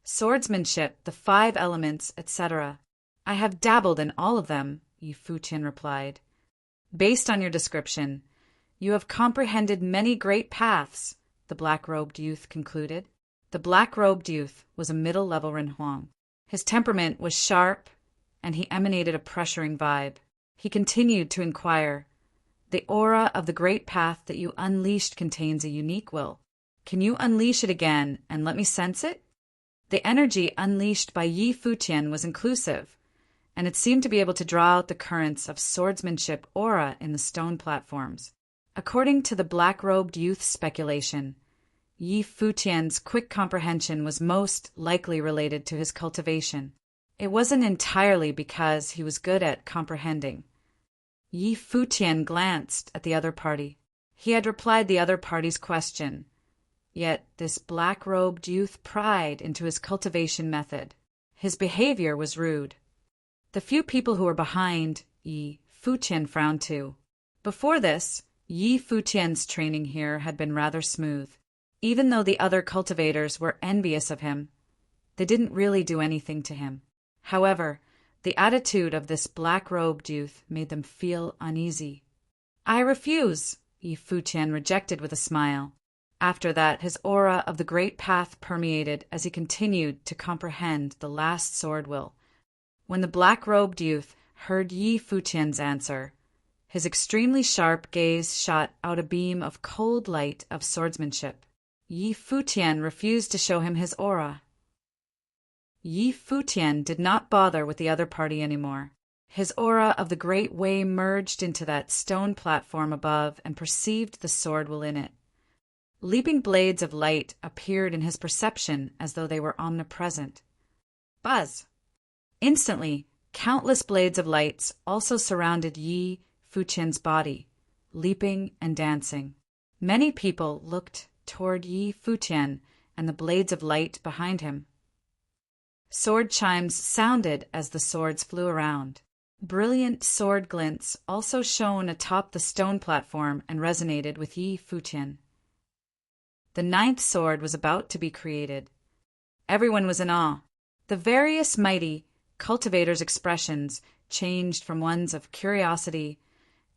Swordsmanship, the 5 elements, etc. I have dabbled in all of them, Yi Futian replied. Based on your description, you have comprehended many great paths, the black-robed youth concluded. The black-robed youth was a middle-level Renhuang. His temperament was sharp, and he emanated a pressuring vibe. He continued to inquire, The aura of the great path that you unleashed contains a unique will. Can you unleash it again and let me sense it? The energy unleashed by Yi Futian was inclusive, and it seemed to be able to draw out the currents of swordsmanship aura in the stone platforms. According to the black-robed youth's speculation, Yi Futian's quick comprehension was most likely related to his cultivation. It wasn't entirely because he was good at comprehending. Yi Futian glanced at the other party. He had replied the other party's question, yet this black-robed youth pried into his cultivation method. His behavior was rude. The few people who were behind Yi Futian frowned too. Before this, Yi Futian's training here had been rather smooth. Even though the other cultivators were envious of him, they didn't really do anything to him. However, the attitude of this black-robed youth made them feel uneasy. I refuse, Yi Futian rejected with a smile. After that, his aura of the great path permeated as he continued to comprehend the last sword will. When the black-robed youth heard Yi Futian's answer, his extremely sharp gaze shot out a beam of cold light of swordsmanship. Yi Futian refused to show him his aura. Yi Futian did not bother with the other party anymore. His aura of the Great Way merged into that stone platform above and perceived the sword will in it. Leaping blades of light appeared in his perception as though they were omnipresent. Buzz! Instantly, countless blades of lights also surrounded Yi Futian's body, leaping and dancing. Many people looked toward Yi Futian and the blades of light behind him. Sword chimes sounded as the swords flew around. Brilliant sword glints also shone atop the stone platform and resonated with Yi Futian. The 9th sword was about to be created. Everyone was in awe. The various mighty cultivators' expressions changed from ones of curiosity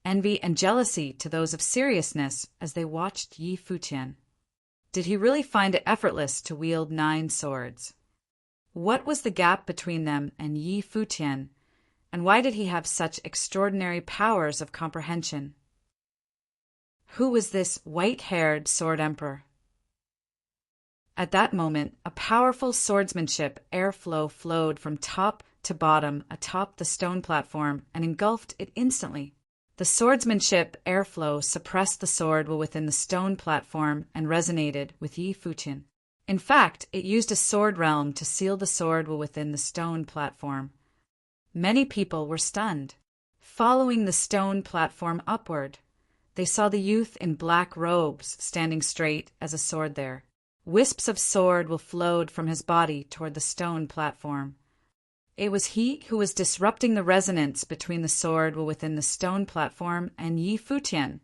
envy and jealousy to those of seriousness as they watched Yi Futian. Did he really find it effortless to wield 9 swords? What was the gap between them and Yi Futian, and why did he have such extraordinary powers of comprehension? Who was this white-haired sword emperor? At that moment, a powerful swordsmanship airflow flowed from top to bottom atop the stone platform and engulfed it instantly. The swordsmanship airflow suppressed the sword within the stone platform and resonated with Yi Futian. In fact, it used a sword realm to seal the sword within the stone platform. Many people were stunned. Following the stone platform upward, they saw the youth in black robes standing straight as a sword there. Wisps of sword flowed from his body toward the stone platform. It was he who was disrupting the resonance between the sword within the stone platform and Yi Futian,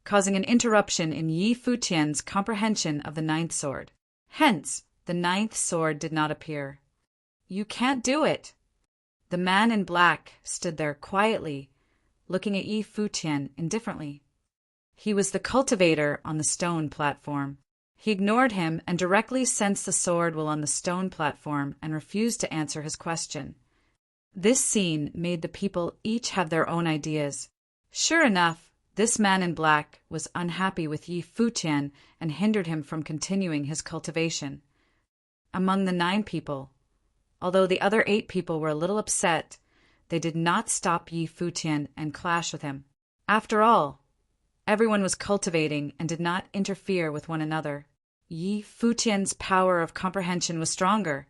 causing an interruption in Yi Futian's comprehension of the 9th sword. Hence, the 9th sword did not appear. "You can't do it." The man in black stood there quietly, looking at Yi Futian indifferently. He was the cultivator on the stone platform. He ignored him and directly sensed the sword on the stone platform and refused to answer his question. This scene made the people each have their own ideas. Sure enough, this man in black was unhappy with Yi Futian and hindered him from continuing his cultivation. Among the 9 people, although the other 8 people were a little upset, they did not stop Yi Futian and clash with him. After all, everyone was cultivating and did not interfere with one another. Yi Futian's power of comprehension was stronger,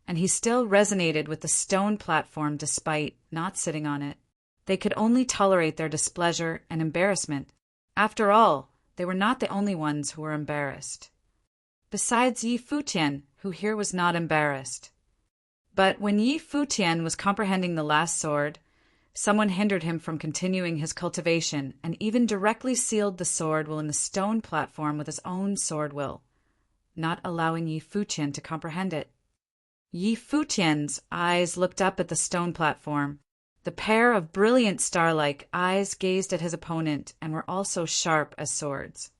and he still resonated with the stone platform despite not sitting on it. They could only tolerate their displeasure and embarrassment. After all, they were not the only ones who were embarrassed. Besides Yi Futian, who here was not embarrassed. But when Yi Futian was comprehending the last sword, someone hindered him from continuing his cultivation and even directly sealed the sword in the stone platform with his own sword will, not allowing Yi Futian to comprehend it. Yi Futian's eyes looked up at the stone platform. The pair of brilliant star-like eyes gazed at his opponent and were also sharp as swords.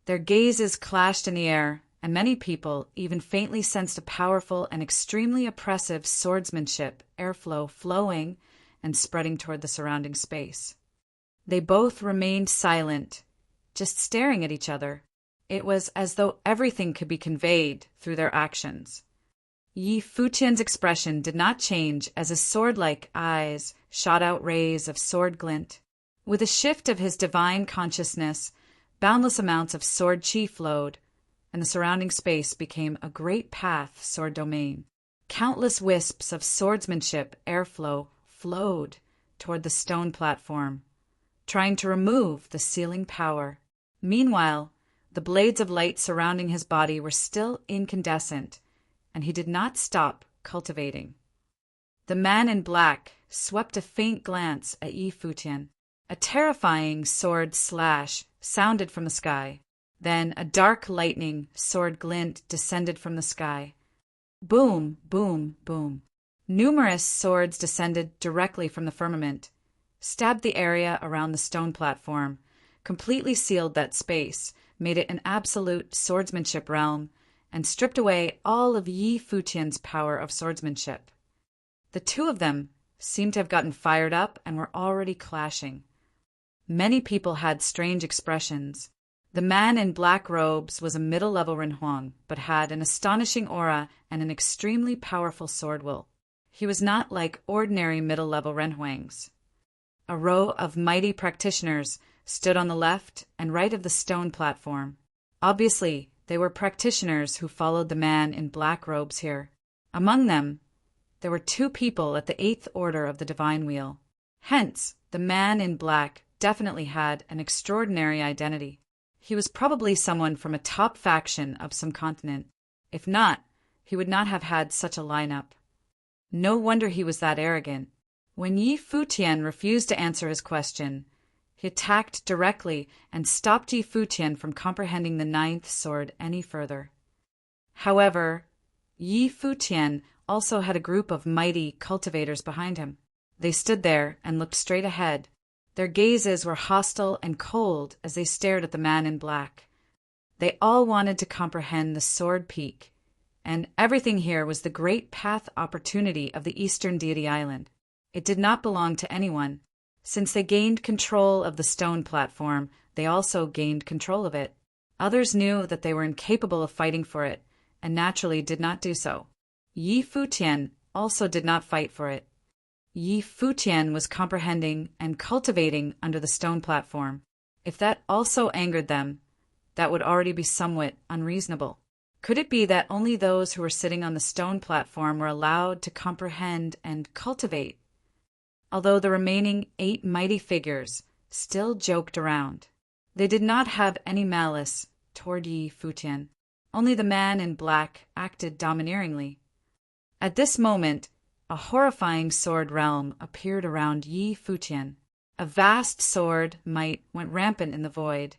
Their gazes clashed in the air, and many people even faintly sensed a powerful and extremely oppressive swordsmanship airflow flowing and spreading toward the surrounding space. They both remained silent, just staring at each other. It was as though everything could be conveyed through their actions. Yi Futian's expression did not change as his sword-like eyes shot out rays of sword glint. With a shift of his divine consciousness, boundless amounts of sword chi flowed, and the surrounding space became a great path sword domain. Countless wisps of swordsmanship airflow flowed toward the stone platform, trying to remove the sealing power. Meanwhile, the blades of light surrounding his body were still incandescent, and he did not stop cultivating. The man in black swept a faint glance at Yi Futian. A terrifying sword slash sounded from the sky. Then a dark lightning sword glint descended from the sky. Boom, boom, boom. Numerous swords descended directly from the firmament, stabbed the area around the stone platform, completely sealed that space, made it an absolute swordsmanship realm, and stripped away all of Yi Futian's power of swordsmanship. The 2 of them seemed to have gotten fired up and were already clashing. Many people had strange expressions. The man in black robes was a middle-level Renhuang, but had an astonishing aura and an extremely powerful sword will. He was not like ordinary middle-level Renhuangs. A row of mighty practitioners stood on the left and right of the stone platform. Obviously, they were practitioners who followed the man in black robes here. Among them, there were 2 people at the 8th order of the Divine Wheel. Hence, the man in black definitely had an extraordinary identity. He was probably someone from a top faction of some continent. If not, he would not have had such a lineup. No wonder he was that arrogant. When Yi Futian refused to answer his question, he attacked directly and stopped Yi Futian from comprehending the 9th sword any further. However, Yi Futian also had a group of mighty cultivators behind him. They stood there and looked straight ahead. Their gazes were hostile and cold as they stared at the man in black. They all wanted to comprehend the Sword Peak, and everything here was the great path opportunity of the Eastern Deity Island. It did not belong to anyone. Since they gained control of the stone platform, they also gained control of it. Others knew that they were incapable of fighting for it, and naturally did not do so. Yi Futian also did not fight for it. Yi Futian was comprehending and cultivating under the stone platform. If that also angered them, that would already be somewhat unreasonable. Could it be that only those who were sitting on the stone platform were allowed to comprehend and cultivate? Although the remaining 8 mighty figures still joked around. They did not have any malice toward Yi Futian. Only the man in black acted domineeringly. At this moment, a horrifying sword realm appeared around Yi Futian. A vast sword might went rampant in the void,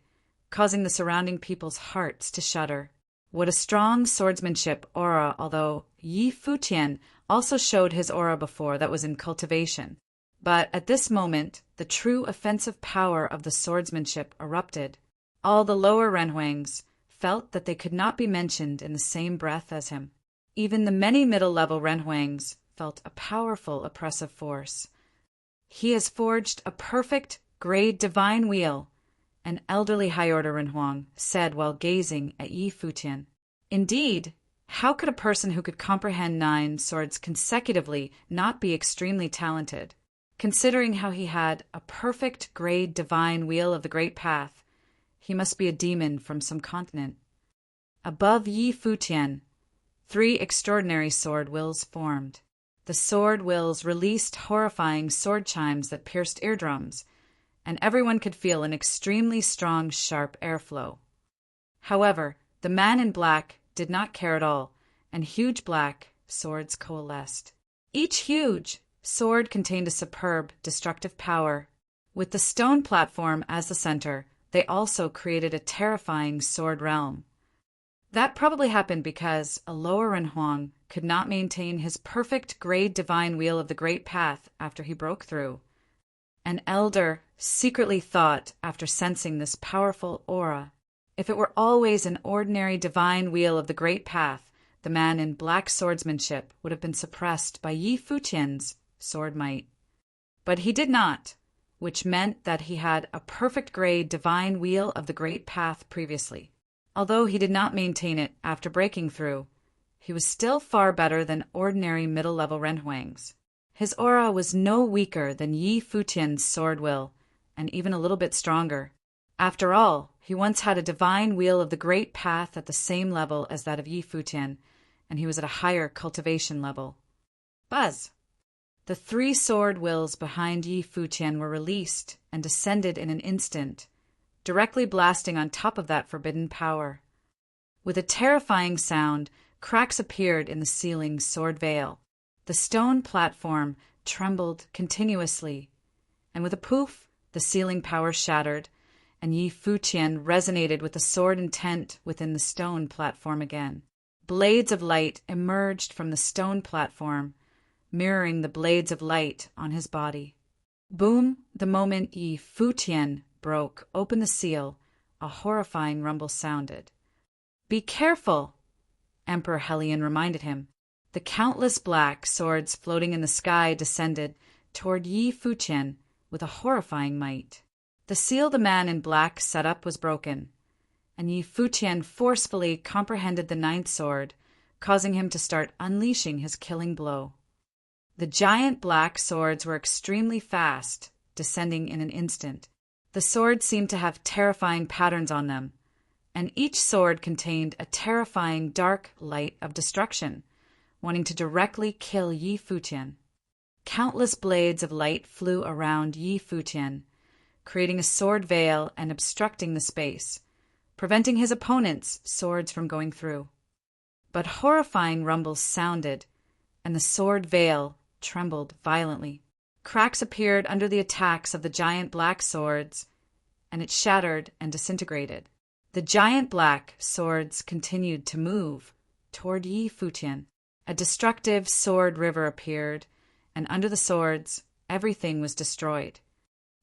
causing the surrounding people's hearts to shudder. What a strong swordsmanship aura, although Yi Futian also showed his aura before that was in cultivation. But at this moment, the true offensive power of the swordsmanship erupted. All the lower Renhuangs felt that they could not be mentioned in the same breath as him. Even the many middle-level Renhuangs felt a powerful oppressive force. He has forged a perfect, grade divine wheel, an elderly high-order Renhuang said while gazing at Yi Futian. Indeed, how could a person who could comprehend 9 swords consecutively not be extremely talented? Considering how he had a perfect grade divine wheel of the Great Path, he must be a demon from some continent. Above Yi Futian, 3 extraordinary sword wills formed. The sword wills released horrifying sword chimes that pierced eardrums, and everyone could feel an extremely strong, sharp airflow. However, the man in black did not care at all, and huge black swords coalesced. Each huge sword contained a superb, destructive power. With the stone platform as the center, they also created a terrifying sword realm. That probably happened because a lower Renhuang could not maintain his perfect grade divine wheel of the Great Path after he broke through. An elder secretly thought, after sensing this powerful aura, if it were always an ordinary divine wheel of the Great Path, the man in black swordsmanship would have been suppressed by Yi Futian's sword might. But he did not, which meant that he had a perfect grade divine wheel of the Great Path previously. Although he did not maintain it after breaking through, he was still far better than ordinary middle-level Renhuangs. His aura was no weaker than Yi Futian's sword will, and even a little bit stronger. After all, he once had a divine wheel of the Great Path at the same level as that of Yi Futian, and he was at a higher cultivation level. Buzz! The 3 sword wills behind Yi Futian were released and descended in an instant, directly blasting on top of that forbidden power. With a terrifying sound, cracks appeared in the ceiling's sword veil. The stone platform trembled continuously, and with a poof, the ceiling power shattered, and Yi Futian resonated with the sword intent within the stone platform again. Blades of light emerged from the stone platform, mirroring the blades of light on his body. Boom! The moment Yi Futian broke open the seal, a horrifying rumble sounded. "Be careful," Emperor Hellion reminded him. The countless black swords floating in the sky descended toward Yi Futian with a horrifying might. The seal the man in black set up was broken, and Yi Futian forcefully comprehended the 9th sword, causing him to start unleashing his killing blow. The giant black swords were extremely fast, descending in an instant. The swords seemed to have terrifying patterns on them, and each sword contained a terrifying dark light of destruction, wanting to directly kill Yi Futian. Countless blades of light flew around Yi Futian, creating a sword veil and obstructing the space, preventing his opponent's swords from going through. But horrifying rumbles sounded, and the sword veil trembled violently. Cracks appeared under the attacks of the giant black swords, and it shattered and disintegrated. The giant black swords continued to move toward Yi Futian. A destructive sword river appeared, and under the swords, everything was destroyed.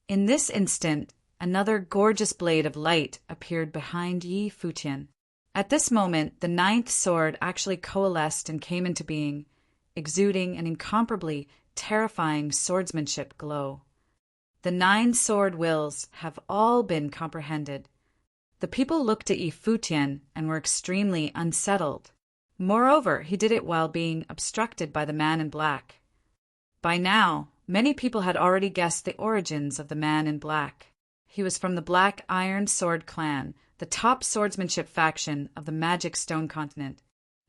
In this instant, another gorgeous blade of light appeared behind Yi Futian. At this moment, the ninth sword actually coalesced and came into being, exuding an incomparably terrifying swordsmanship glow. The 9 sword wills have all been comprehended. The people looked at Yi Futian and were extremely unsettled. Moreover, he did it while being obstructed by the man in black. By now, many people had already guessed the origins of the man in black. He was from the Black Iron Sword clan, the top swordsmanship faction of the Magic Stone continent.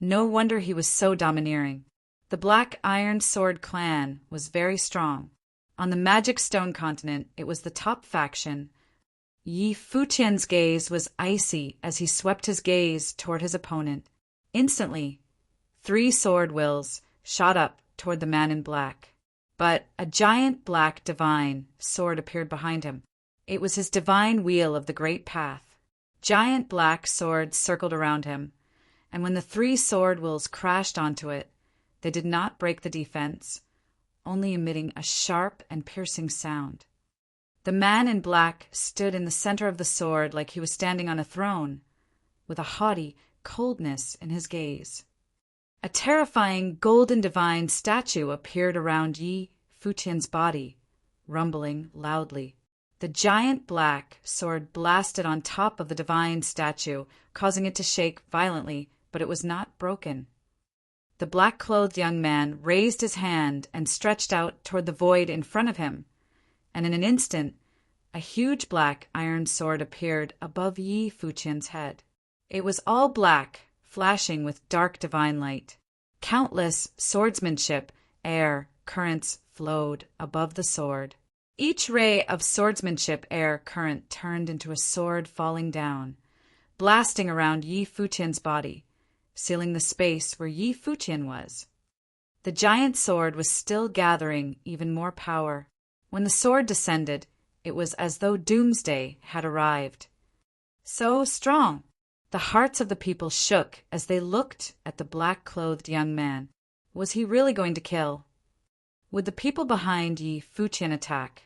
No wonder he was so domineering. The Black Iron Sword clan was very strong. On the Magic Stone continent, it was the top faction. Yi Futian's gaze was icy as he swept his gaze toward his opponent. Instantly, 3 sword wills shot up toward the man in black. But a giant black divine sword appeared behind him. It was his divine wheel of the great path. Giant black swords circled around him, and when the 3 sword wills crashed onto it, they did not break the defense, only emitting a sharp and piercing sound. The man in black stood in the center of the sword like he was standing on a throne, with a haughty coldness in his gaze. A terrifying golden divine statue appeared around Yi Futian's body, rumbling loudly. The giant black sword blasted on top of the divine statue, causing it to shake violently, but it was not broken. The black-clothed young man raised his hand and stretched out toward the void in front of him, and in an instant, a huge black iron sword appeared above Yi Futian's head. It was all black, flashing with dark divine light. Countless swordsmanship, air, currents flowed above the sword. Each ray of swordsmanship air current turned into a sword falling down, blasting around Yi Futian's body, sealing the space where Yi Futian was. The giant sword was still gathering even more power. When the sword descended, it was as though doomsday had arrived. So strong! The hearts of the people shook as they looked at the black-clothed young man. Was he really going to kill? Would the people behind Yi Futian attack?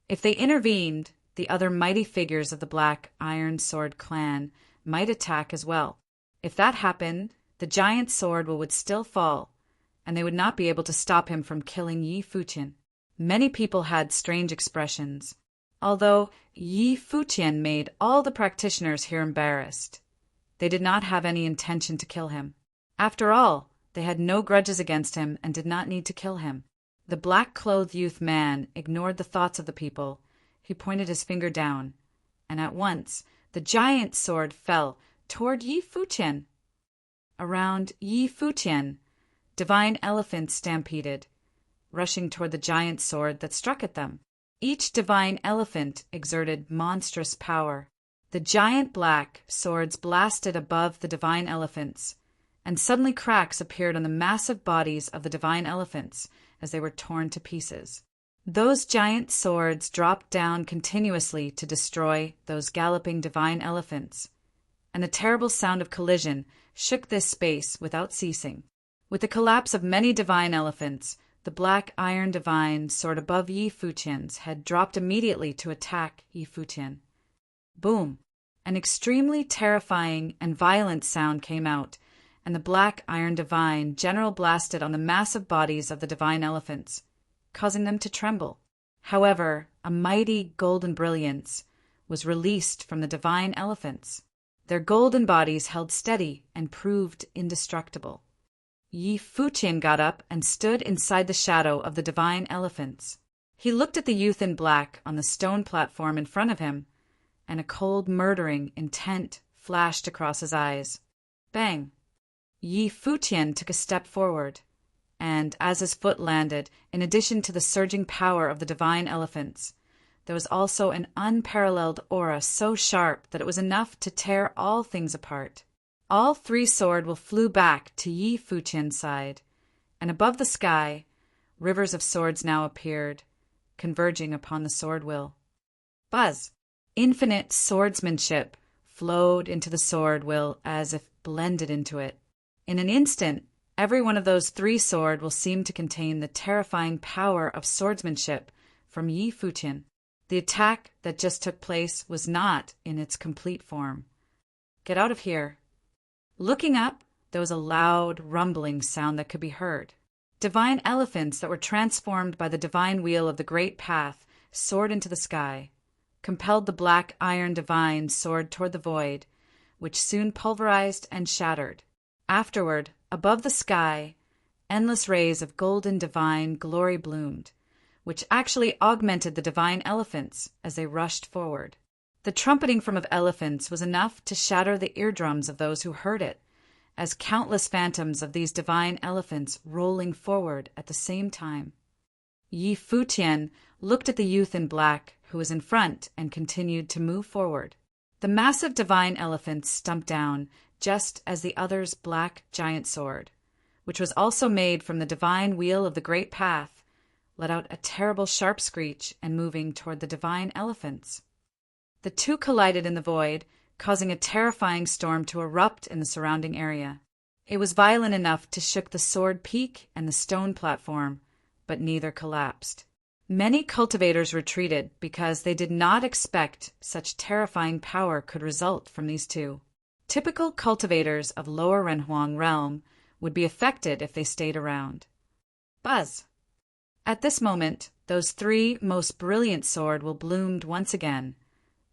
If they intervened, the other mighty figures of the Black Iron Sword clan might attack as well. If that happened, the giant sword would still fall, and they would not be able to stop him from killing Yi Futian. Many people had strange expressions, although Yi Futian made all the practitioners here embarrassed. They did not have any intention to kill him. After all, they had no grudges against him and did not need to kill him. The black-clothed youth man ignored the thoughts of the people. He pointed his finger down, and at once the giant sword fell toward Yi Futian. Around Yi Futian, divine elephants stampeded, rushing toward the giant sword that struck at them. Each divine elephant exerted monstrous power. The giant black swords blasted above the divine elephants, and suddenly cracks appeared on the massive bodies of the divine elephants as they were torn to pieces. Those giant swords dropped down continuously to destroy those galloping divine elephants, and the terrible sound of collision shook this space without ceasing. With the collapse of many divine elephants, the black iron divine sword above Yi Futian's head dropped immediately to attack Yi Futian. Boom! An extremely terrifying and violent sound came out, and the black iron divine general blasted on the massive bodies of the divine elephants, causing them to tremble. However, a mighty golden brilliance was released from the divine elephants. Their golden bodies held steady and proved indestructible. Yi Futian got up and stood inside the shadow of the divine elephants. He looked at the youth in black on the stone platform in front of him, and a cold, murdering intent flashed across his eyes. Bang! Yi Futian took a step forward, and as his foot landed, in addition to the surging power of the divine elephants, there was also an unparalleled aura so sharp that it was enough to tear all things apart. All 3 sword flew back to Yi Futian's side, and above the sky, rivers of swords now appeared, converging upon the sword will. Buzz! Infinite swordsmanship flowed into the sword will as if blended into it. In an instant, every one of those 3 sword will seem to contain the terrifying power of swordsmanship from Yi Futian. The attack that just took place was not in its complete form. Get out of here. Looking up, there was a loud, rumbling sound that could be heard. Divine elephants that were transformed by the divine wheel of the great path soared into the sky, compelled the black iron divine soared toward the void, which soon pulverized and shattered. Afterward, above the sky, endless rays of golden divine glory bloomed, which actually augmented the divine elephants as they rushed forward. The trumpeting from of elephants was enough to shatter the eardrums of those who heard it, as countless phantoms of these divine elephants rolling forward at the same time. Yi Futian looked at the youth in black who was in front and continued to move forward. The massive divine elephants stumped down just as the other's black giant sword, which was also made from the divine wheel of the great path, let out a terrible sharp screech and moving toward the divine elephants. The two collided in the void, causing a terrifying storm to erupt in the surrounding area. It was violent enough to shook the sword peak and the stone platform, but neither collapsed. Many cultivators retreated because they did not expect such terrifying power could result from these two. Typical cultivators of Lower Renhuang realm would be affected if they stayed around. Buzz! At this moment, those three most brilliant sword will bloomed once again,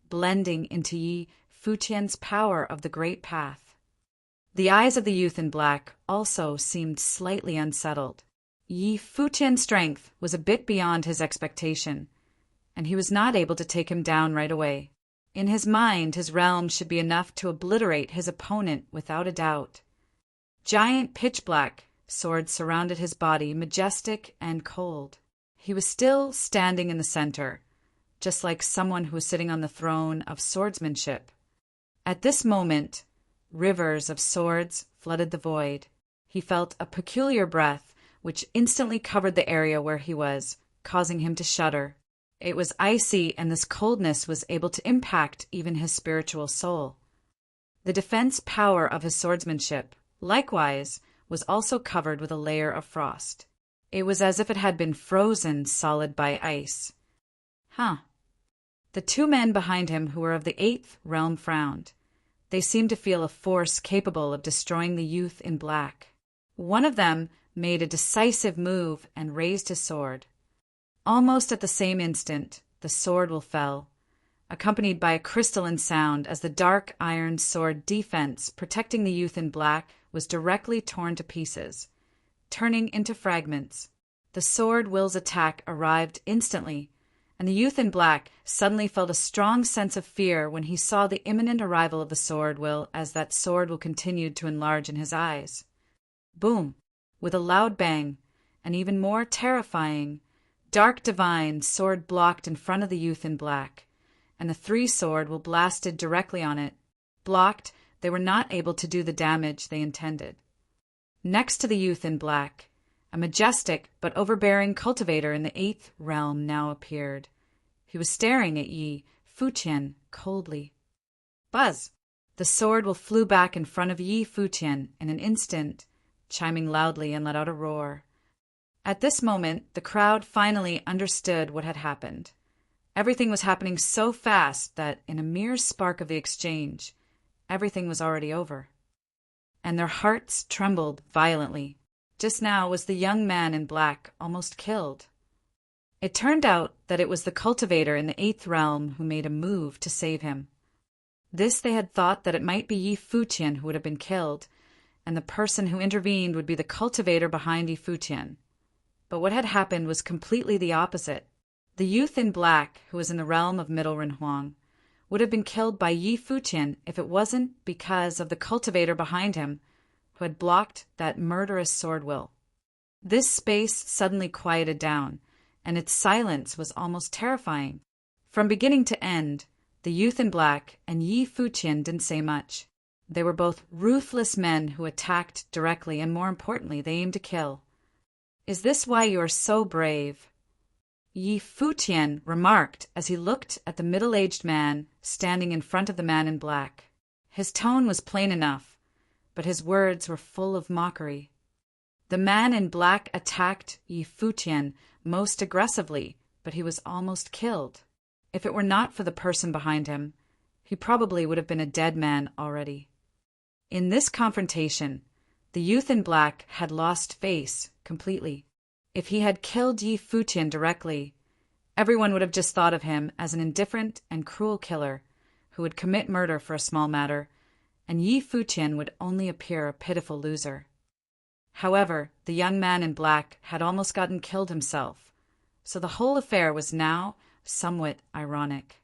blending into Yi Futian's power of the great path. The eyes of the youth in black also seemed slightly unsettled. Yi Futian's strength was a bit beyond his expectation, and he was not able to take him down right away. In his mind, his realm should be enough to obliterate his opponent without a doubt. Giant pitch-black swords surrounded his body, majestic and cold. He was still standing in the center, just like someone who was sitting on the throne of swordsmanship. At this moment, rivers of swords flooded the void. He felt a peculiar breath, which instantly covered the area where he was, causing him to shudder. It was icy, and this coldness was able to impact even his spiritual soul. The defense power of his swordsmanship, likewise, was also covered with a layer of frost. It was as if it had been frozen solid by ice. The two men behind him who were of the eighth realm frowned. They seemed to feel a force capable of destroying the youth in black. One of them made a decisive move and raised his sword. Almost at the same instant, the sword fell, accompanied by a crystalline sound as the dark iron sword defense protecting the youth in black was directly torn to pieces, turning into fragments. The sword will's attack arrived instantly, and the youth in black suddenly felt a strong sense of fear when he saw the imminent arrival of the sword will as that sword will continued to enlarge in his eyes. Boom! With a loud bang, and even more terrifying, dark divine sword blocked in front of the youth in black, and the three sword will blasted directly on it. Blocked, they were not able to do the damage they intended. Next to the youth in black, a majestic but overbearing cultivator in the eighth realm now appeared. He was staring at Yi Futian coldly. Buzz! The sword flew back in front of Yi Futian in an instant, chiming loudly and let out a roar. At this moment, the crowd finally understood what had happened. Everything was happening so fast that, in a mere spark of the exchange, everything was already over. And their hearts trembled violently. Just now was the young man in black almost killed. It turned out that it was the cultivator in the eighth realm who made a move to save him. This they had thought that it might be Yi Futian who would have been killed, and the person who intervened would be the cultivator behind Yi Futian. But what had happened was completely the opposite. The youth in black, who was in the realm of Middle Renhuang, would have been killed by Yi Futian if it wasn't because of the cultivator behind him, who had blocked that murderous sword will. This space suddenly quieted down, and its silence was almost terrifying. From beginning to end, the youth in black and Yi Futian didn't say much. They were both ruthless men who attacked directly, and more importantly, they aimed to kill. "Is this why you are so brave?" Yi Futian remarked as he looked at the middle-aged man standing in front of the man in black. His tone was plain enough, but his words were full of mockery. The man in black attacked Yi Futian most aggressively, but he was almost killed. If it were not for the person behind him, he probably would have been a dead man already. In this confrontation, the youth in black had lost face completely. If he had killed Yi Futian directly, everyone would have just thought of him as an indifferent and cruel killer who would commit murder for a small matter, and Yi Futian would only appear a pitiful loser. However, the young man in black had almost gotten killed himself, so the whole affair was now somewhat ironic.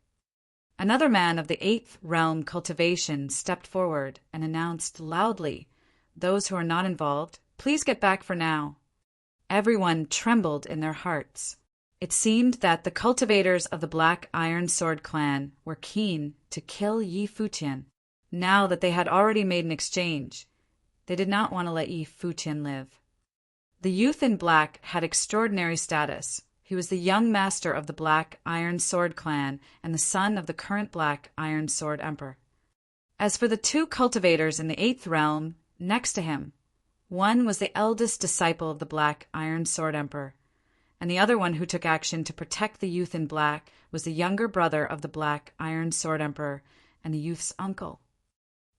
Another man of the Eighth Realm cultivation stepped forward and announced loudly, "Those who are not involved, please get back for now." Everyone trembled in their hearts. It seemed that the cultivators of the Black Iron Sword clan were keen to kill Yi Futian. Now that they had already made an exchange, they did not want to let Yi Futian live. The youth in black had extraordinary status. He was the young master of the Black Iron Sword clan and the son of the current Black Iron Sword Emperor. As for the two cultivators in the Eighth Realm next to him, one was the eldest disciple of the Black Iron Sword Emperor, and the other one who took action to protect the youth in black was the younger brother of the Black Iron Sword Emperor and the youth's uncle.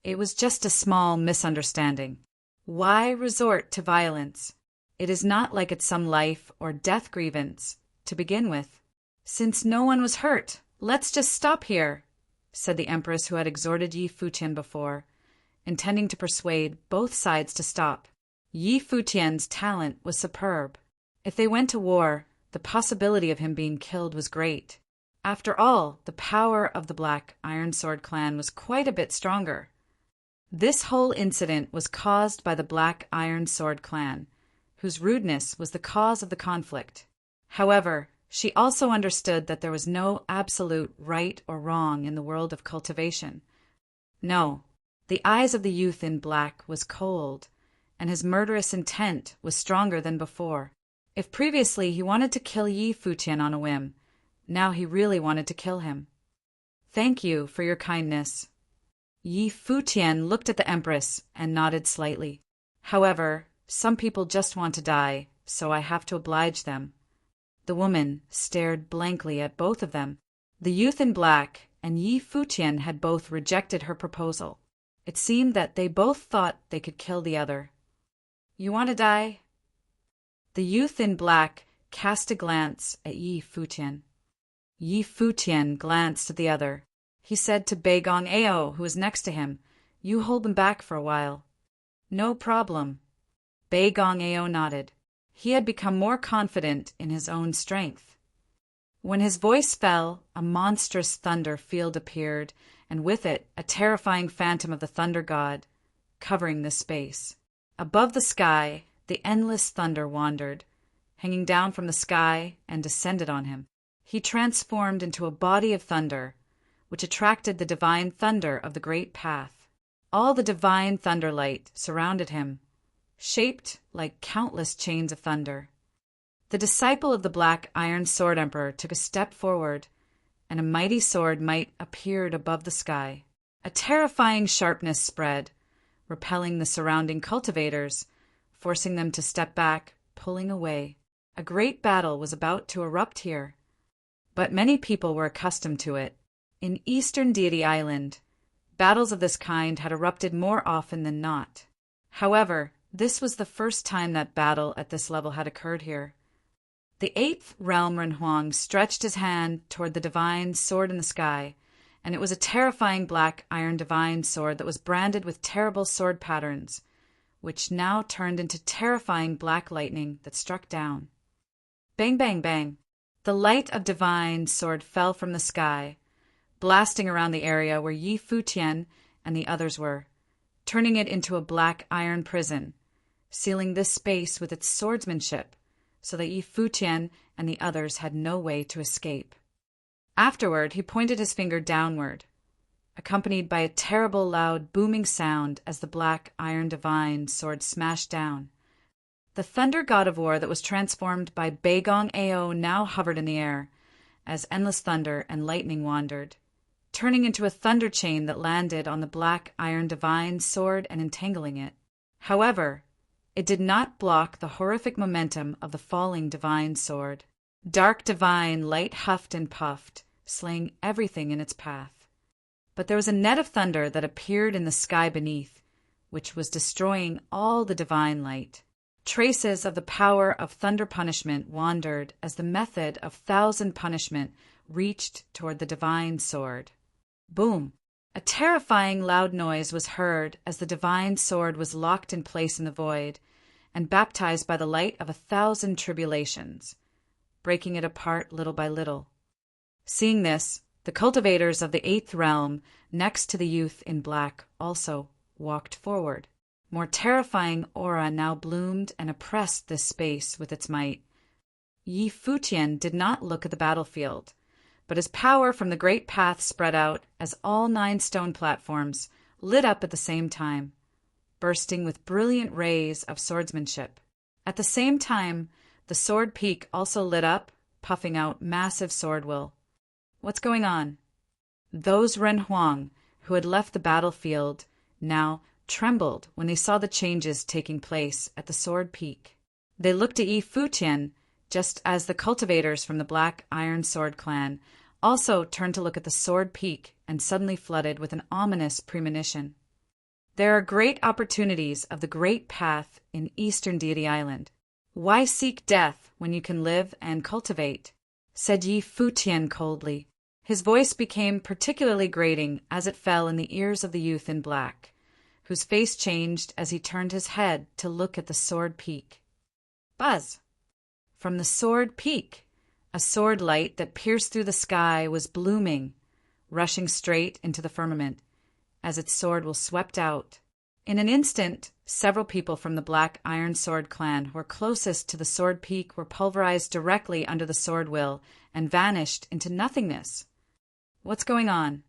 It was just a small misunderstanding. Why resort to violence? It is not like it's some life or death grievance to begin with. Since no one was hurt, let's just stop here, said the Empress who had exhorted Yi Futian before, intending to persuade both sides to stop. Yi Futian's talent was superb. If they went to war, the possibility of him being killed was great. After all, the power of the Black Iron Sword clan was quite a bit stronger. This whole incident was caused by the Black Iron Sword clan, whose rudeness was the cause of the conflict. However, she also understood that there was no absolute right or wrong in the world of cultivation. No, the eyes of the youth in black was cold, and his murderous intent was stronger than before. If previously he wanted to kill Yi Futian on a whim, now he really wanted to kill him. Thank you for your kindness. Yi Futian looked at the Empress and nodded slightly. However, some people just want to die, so I have to oblige them. The woman stared blankly at both of them. The youth in black and Yi Futian had both rejected her proposal. It seemed that they both thought they could kill the other. You want to die? The youth in black cast a glance at Yi Futian. Yi Futian glanced at the other. He said to Beigong Ao, who was next to him, "You hold them back for a while." "No problem." Beigong Ao nodded. He had become more confident in his own strength. When his voice fell, a monstrous thunder field appeared, and with it a terrifying phantom of the thunder god, covering the space. Above the sky, the endless thunder wandered, hanging down from the sky, and descended on him. He transformed into a body of thunder, which attracted the divine thunder of the great path. All the divine thunderlight surrounded him, shaped like countless chains of thunder. The disciple of the Black Iron Sword Emperor took a step forward, and a mighty sword might appeared above the sky. A terrifying sharpness spread, repelling the surrounding cultivators, forcing them to step back, pulling away. A great battle was about to erupt here, but many people were accustomed to it. In Eastern Deity Island, battles of this kind had erupted more often than not. However, this was the first time that battle at this level had occurred here. The Eighth Realm Renhuang stretched his hand toward the divine sword in the sky, and it was a terrifying black iron divine sword that was branded with terrible sword patterns, which now turned into terrifying black lightning that struck down. Bang, bang, bang. The light of divine sword fell from the sky, blasting around the area where Yi Futian and the others were, turning it into a black iron prison, sealing this space with its swordsmanship, so that Yi Futian and the others had no way to escape. Afterward, he pointed his finger downward, accompanied by a terrible loud booming sound as the black iron divine sword smashed down. The thunder god of war that was transformed by Beigong Ao now hovered in the air, as endless thunder and lightning wandered, turning into a thunder chain that landed on the black iron divine sword and entangling it. However, it did not block the horrific momentum of the falling divine sword. Dark divine light huffed and puffed, slaying everything in its path. But there was a net of thunder that appeared in the sky beneath, which was destroying all the divine light. Traces of the power of thunder punishment wandered as the method of thousand punishment reached toward the divine sword. Boom! A terrifying loud noise was heard as the divine sword was locked in place in the void and baptized by the light of 1,000 tribulations, breaking it apart little by little. Seeing this, the cultivators of the eighth realm, next to the youth in black, also walked forward. More terrifying aura now bloomed and oppressed this space with its might. Yi Futian did not look at the battlefield, but his power from the great path spread out as all 9 stone platforms lit up at the same time, bursting with brilliant rays of swordsmanship. At the same time, the sword peak also lit up, puffing out massive sword will. What's going on? Those Ren Huang, who had left the battlefield, now trembled when they saw the changes taking place at the sword peak. They looked at Yi Futian, just as the cultivators from the Black Iron Sword clan also turned to look at the sword peak and suddenly flooded with an ominous premonition. There are great opportunities of the great path in Eastern Deity Island. Why seek death when you can live and cultivate? Said Yi Futian coldly. His voice became particularly grating as it fell in the ears of the youth in black, whose face changed as he turned his head to look at the sword peak. Buzz! From the sword peak, a sword light that pierced through the sky was blooming, rushing straight into the firmament, as its sword will swept out. In an instant, several people from the Black Iron Sword clan who were closest to the sword peak were pulverized directly under the sword will and vanished into nothingness. What's going on?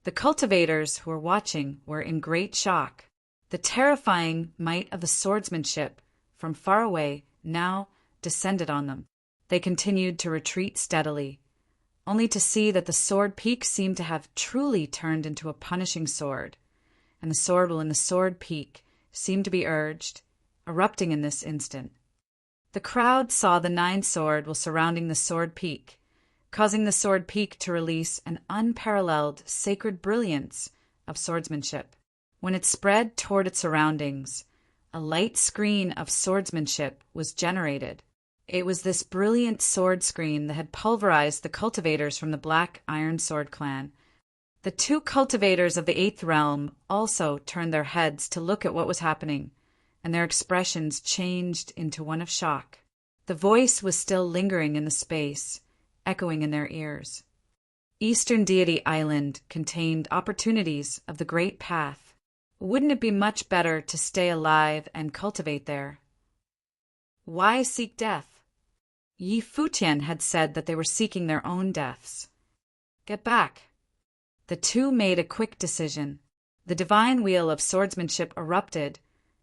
The cultivators who were watching were in great shock. The terrifying might of the swordsmanship from far away now descended on them. They continued to retreat steadily, only to see that the sword peak seemed to have truly turned into a punishing sword, and the sword will in the sword peak seemed to be urged, erupting in this instant. The crowd saw the 9 sword will surrounding the sword peak, causing the sword peak to release an unparalleled sacred brilliance of swordsmanship. When it spread toward its surroundings, a light screen of swordsmanship was generated. It was this brilliant sword screen that had pulverized the cultivators from the Black Iron Sword clan. The 2 cultivators of the 8th realm also turned their heads to look at what was happening, and their expressions changed into one of shock. The voice was still lingering in the space, echoing in their ears. Eastern Deity Island contained opportunities of the Great Path. Wouldn't it be much better to stay alive and cultivate there? Why seek death? Yi Futian had said that they were seeking their own deaths. Get back. The 2 made a quick decision. The divine wheel of swordsmanship erupted,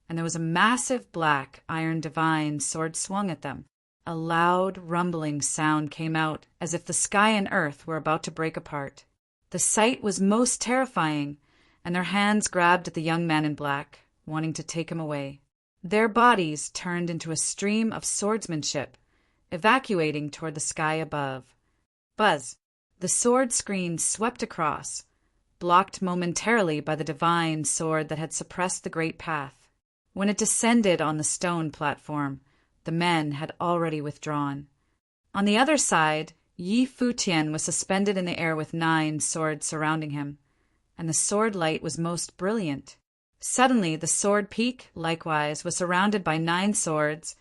and there was a massive black iron divine sword swung at them. A loud, rumbling sound came out as if the sky and earth were about to break apart. The sight was most terrifying, and their hands grabbed at the young man in black, wanting to take him away. Their bodies turned into a stream of swordsmanship, evacuating toward the sky above. Buzz! The sword screen swept across, blocked momentarily by the divine sword that had suppressed the great path. When it descended on the stone platform, the men had already withdrawn. On the other side, Yi Futian was suspended in the air with 9 swords surrounding him, and the sword light was most brilliant. Suddenly, the sword peak, likewise, was surrounded by 9 swords,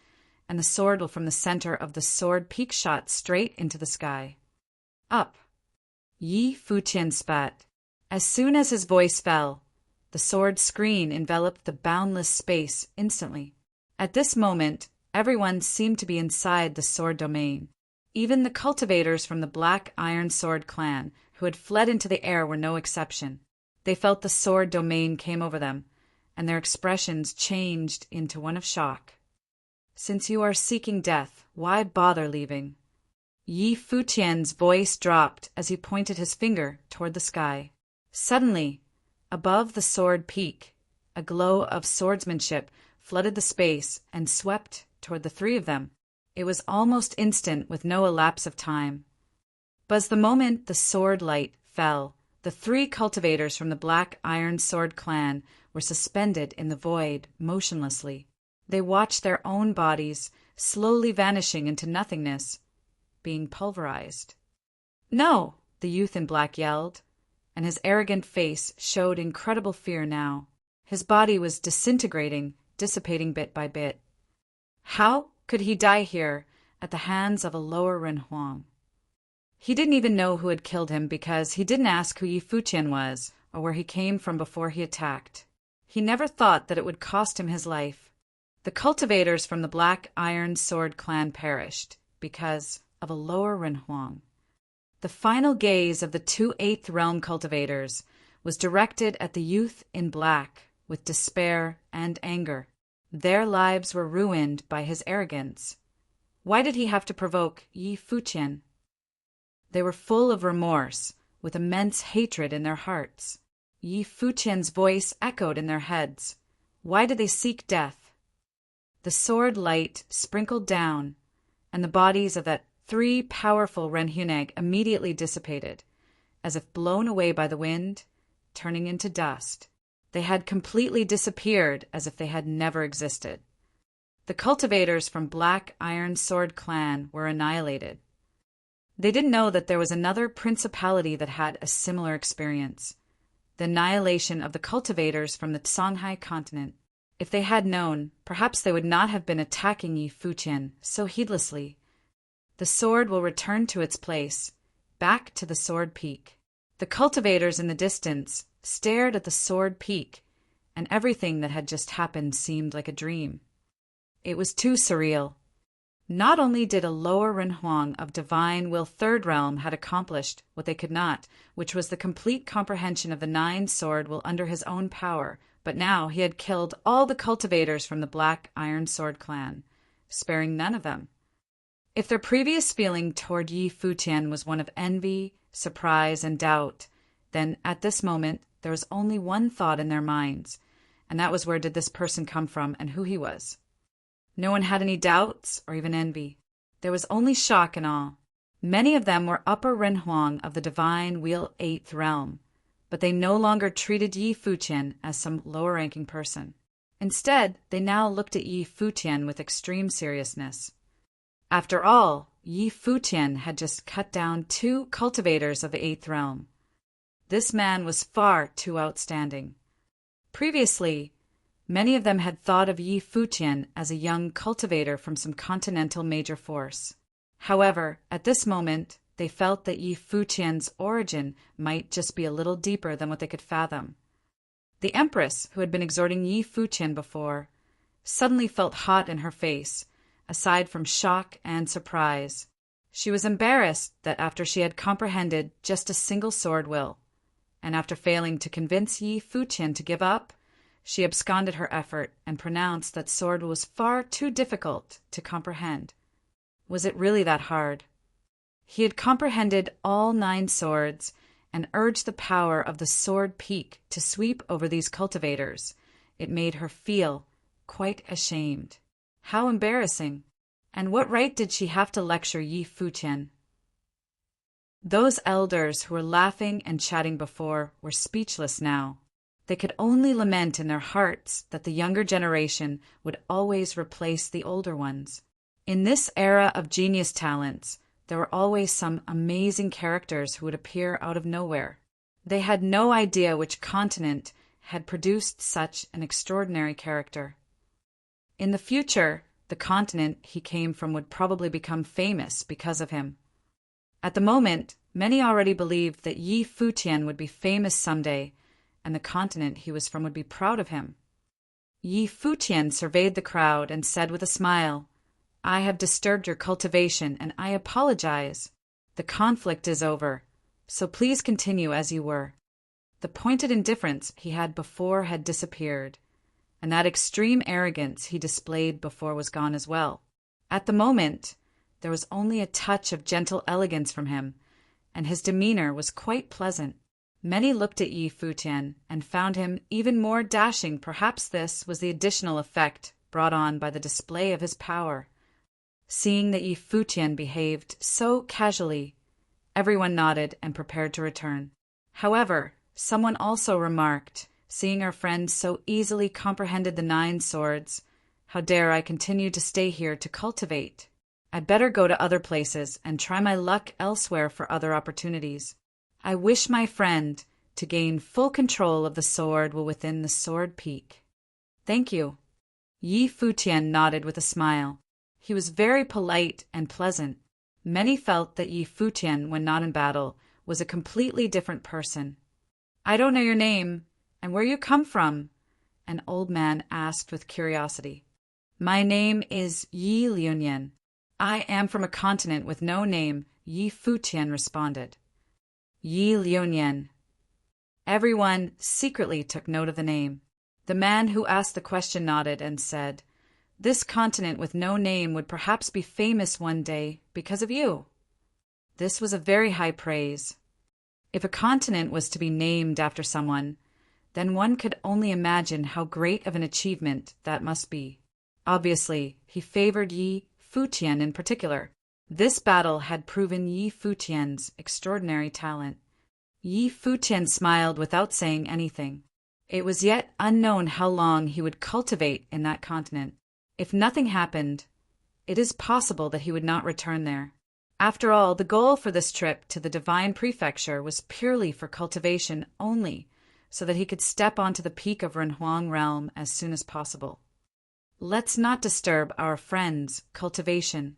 and the sword will from the center of the sword peak shot straight into the sky. Up! Yi Futian spat. As soon as his voice fell, the sword screen enveloped the boundless space instantly. At this moment, everyone seemed to be inside the sword domain. Even the cultivators from the Black Iron Sword clan, who had fled into the air, were no exception. They felt the sword domain came over them, and their expressions changed into one of shock. Since you are seeking death, why bother leaving? Yi Futian's voice dropped as he pointed his finger toward the sky. Suddenly, above the sword peak, a glow of swordsmanship flooded the space and swept toward the 3 of them. It was almost instant with no elapse of time. But the moment the sword light fell, the three cultivators from the Black Iron Sword clan were suspended in the void motionlessly. They watched their own bodies slowly vanishing into nothingness, being pulverized. "No!" the youth in black yelled, and his arrogant face showed incredible fear now. His body was disintegrating, dissipating bit by bit. How could he die here at the hands of a lower Renhuang? He didn't even know who had killed him because he didn't ask who Yi Futian was or where he came from before he attacked. He never thought that it would cost him his life. The cultivators from the Black Iron Sword clan perished because of a lower Renhuang. The final gaze of the two Eighth Realm cultivators was directed at the youth in black with despair and anger. Their lives were ruined by his arrogance. Why did he have to provoke Yi Futian? They were full of remorse, with immense hatred in their hearts. Yi Futian's voice echoed in their heads. Why did they seek death? The sword light sprinkled down, and the bodies of that three powerful Renhuneg immediately dissipated, as if blown away by the wind, turning into dust. They had completely disappeared as if they had never existed. The cultivators from Black Iron Sword clan were annihilated. They didn't know that there was another principality that had a similar experience, the annihilation of the cultivators from the Songhai continent. If they had known, perhaps they would not have been attacking Yi Futian so heedlessly. The sword will return to its place, back to the sword peak. The cultivators in the distance stared at the sword peak, and everything that had just happened seemed like a dream. It was too surreal. Not only did a lower Renhuang of Divine Will Third Realm had accomplished what they could not, which was the complete comprehension of the Nine Sword Will under his own power, but now he had killed all the cultivators from the Black Iron Sword clan, sparing none of them. If their previous feeling toward Yi Futian was one of envy, surprise, and doubt, then at this moment there was only one thought in their minds, and that was where did this person come from and who he was. No one had any doubts or even envy. There was only shock and awe. Many of them were upper Renhuang of the Divine Wheel Eighth Realm, but they no longer treated Yi Futian as some lower-ranking person. Instead, they now looked at Yi Futian with extreme seriousness. After all, Yi Futian had just cut down 2 cultivators of the Eighth Realm. This man was far too outstanding. Previously, many of them had thought of Yi Futian as a young cultivator from some continental major force. However, at this moment, they felt that Yi Futian's origin might just be a little deeper than what they could fathom. The Empress, who had been exhorting Yi Futian before, suddenly felt hot in her face, aside from shock and surprise. She was embarrassed that after she had comprehended just a single sword will, and after failing to convince Yi Futian to give up, she absconded her effort and pronounced that sword was far too difficult to comprehend. Was it really that hard? He had comprehended all 9 swords and urged the power of the sword peak to sweep over these cultivators. It made her feel quite ashamed. How embarrassing! And what right did she have to lecture Yi Futian? Those elders who were laughing and chatting before were speechless now. They could only lament in their hearts that the younger generation would always replace the older ones. In this era of genius talents, there were always some amazing characters who would appear out of nowhere. They had no idea which continent had produced such an extraordinary character. In the future, the continent he came from would probably become famous because of him. At the moment, many already believed that Yi Futian would be famous someday, and the continent he was from would be proud of him. Yi Futian surveyed the crowd and said with a smile, "I have disturbed your cultivation, and I apologize. The conflict is over, so please continue as you were." The pointed indifference he had before had disappeared, and that extreme arrogance he displayed before was gone as well. At the moment, there was only a touch of gentle elegance from him, and his demeanor was quite pleasant. Many looked at Yi Futian and found him even more dashing. Perhaps this was the additional effect brought on by the display of his power. Seeing that Yi Futian behaved so casually, Everyone nodded and prepared to return. However, someone also remarked, seeing our friend so easily comprehended the 9 swords, "How dare I continue to stay here to cultivate? I'd better go to other places and try my luck elsewhere for other opportunities. I wish my friend to gain full control of the sword while within the sword peak." "Thank you." Yi Futian nodded with a smile. He was very polite and pleasant. Many felt that Yi Futian, when not in battle, was a completely different person. "I don't know your name, and where you come from?" an old man asked with curiosity. "My name is Yi Liunyan. I am from a continent with no name," Yi Futian responded. Yi Liunyan. Everyone secretly took note of the name. The man who asked the question nodded and said, "This continent with no name would perhaps be famous one day because of you." This was a very high praise. If a continent was to be named after someone, then one could only imagine how great of an achievement that must be. Obviously, he favored Yi Futian in particular. This battle had proven Yi Futian's extraordinary talent. Yi Futian smiled without saying anything. It was yet unknown how long he would cultivate in that continent. If nothing happened, it is possible that he would not return there. After all, the goal for this trip to the Divine Prefecture was purely for cultivation only, so that he could step onto the peak of Renhuang realm as soon as possible. Let's not disturb our friend's cultivation.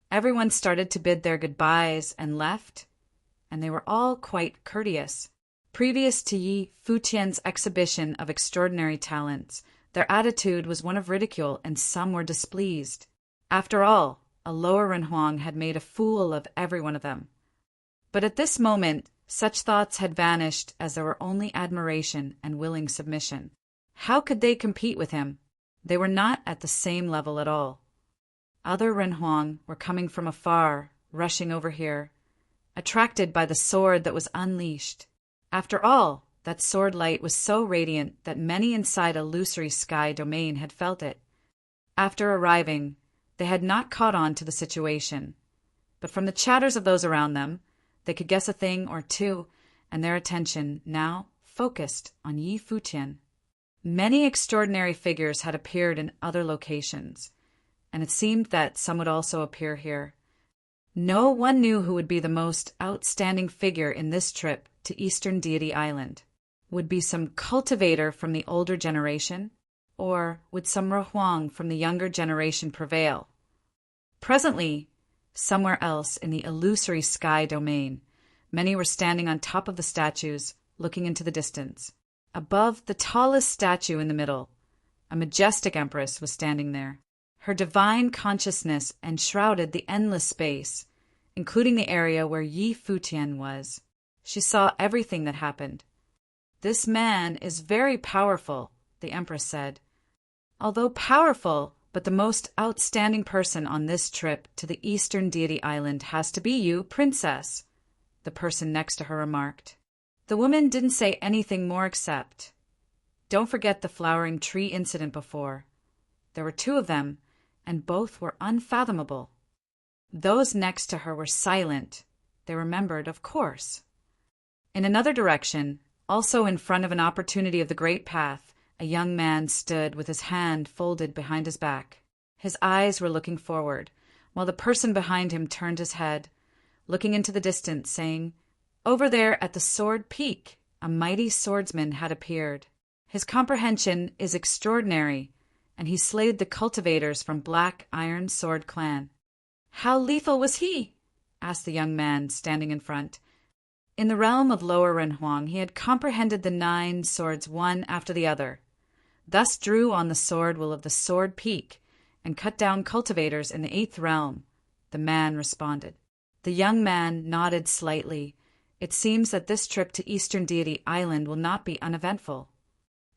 Everyone started to bid their goodbyes and left, and they were all quite courteous. Previous to Yi Futian's exhibition of extraordinary talents, their attitude was one of ridicule, and some were displeased. After all, a lower Renhuang had made a fool of every one of them. But at this moment, such thoughts had vanished as there were only admiration and willing submission. How could they compete with him? They were not at the same level at all. Other Renhuang were coming from afar, rushing over here, attracted by the sword that was unleashed. After all, that sword light was so radiant that many inside illusory sky domain had felt it. After arriving, they had not caught on to the situation, but from the chatters of those around them, they could guess a thing or two, and their attention now focused on Yi Futian. Many extraordinary figures had appeared in other locations, and it seemed that some would also appear here. No one knew who would be the most outstanding figure in this trip to Eastern Deity Island. Would be some cultivator from the older generation, or would some Rohuang from the younger generation prevail? Presently, somewhere else in the illusory sky domain, many were standing on top of the statues, looking into the distance. Above the tallest statue in the middle, a majestic empress was standing there. Her divine consciousness enshrouded the endless space, including the area where Yi Futian was. She saw everything that happened. "This man is very powerful," the empress said. "Although powerful, but the most outstanding person on this trip to the Eastern Deity Island has to be you, princess," the person next to her remarked. The woman didn't say anything more except, "Don't forget the flowering tree incident before. There were 2 of them, and both were unfathomable." Those next to her were silent. They remembered, of course. In another direction, also in front of an opportunity of the great path, a young man stood with his hand folded behind his back. His eyes were looking forward, while the person behind him turned his head, looking into the distance, saying, "Over there at the sword peak, a mighty swordsman had appeared. His comprehension is extraordinary, and he slayed the cultivators from Black Iron Sword Clan." "How lethal was he?" asked the young man standing in front. In the realm of Lower Renhuang, he had comprehended the 9 swords one after the other, thus drew on the sword will of the sword peak, and cut down cultivators in the 8th realm, the man responded. The young man nodded slightly. It seems that this trip to Eastern Deity Island will not be uneventful.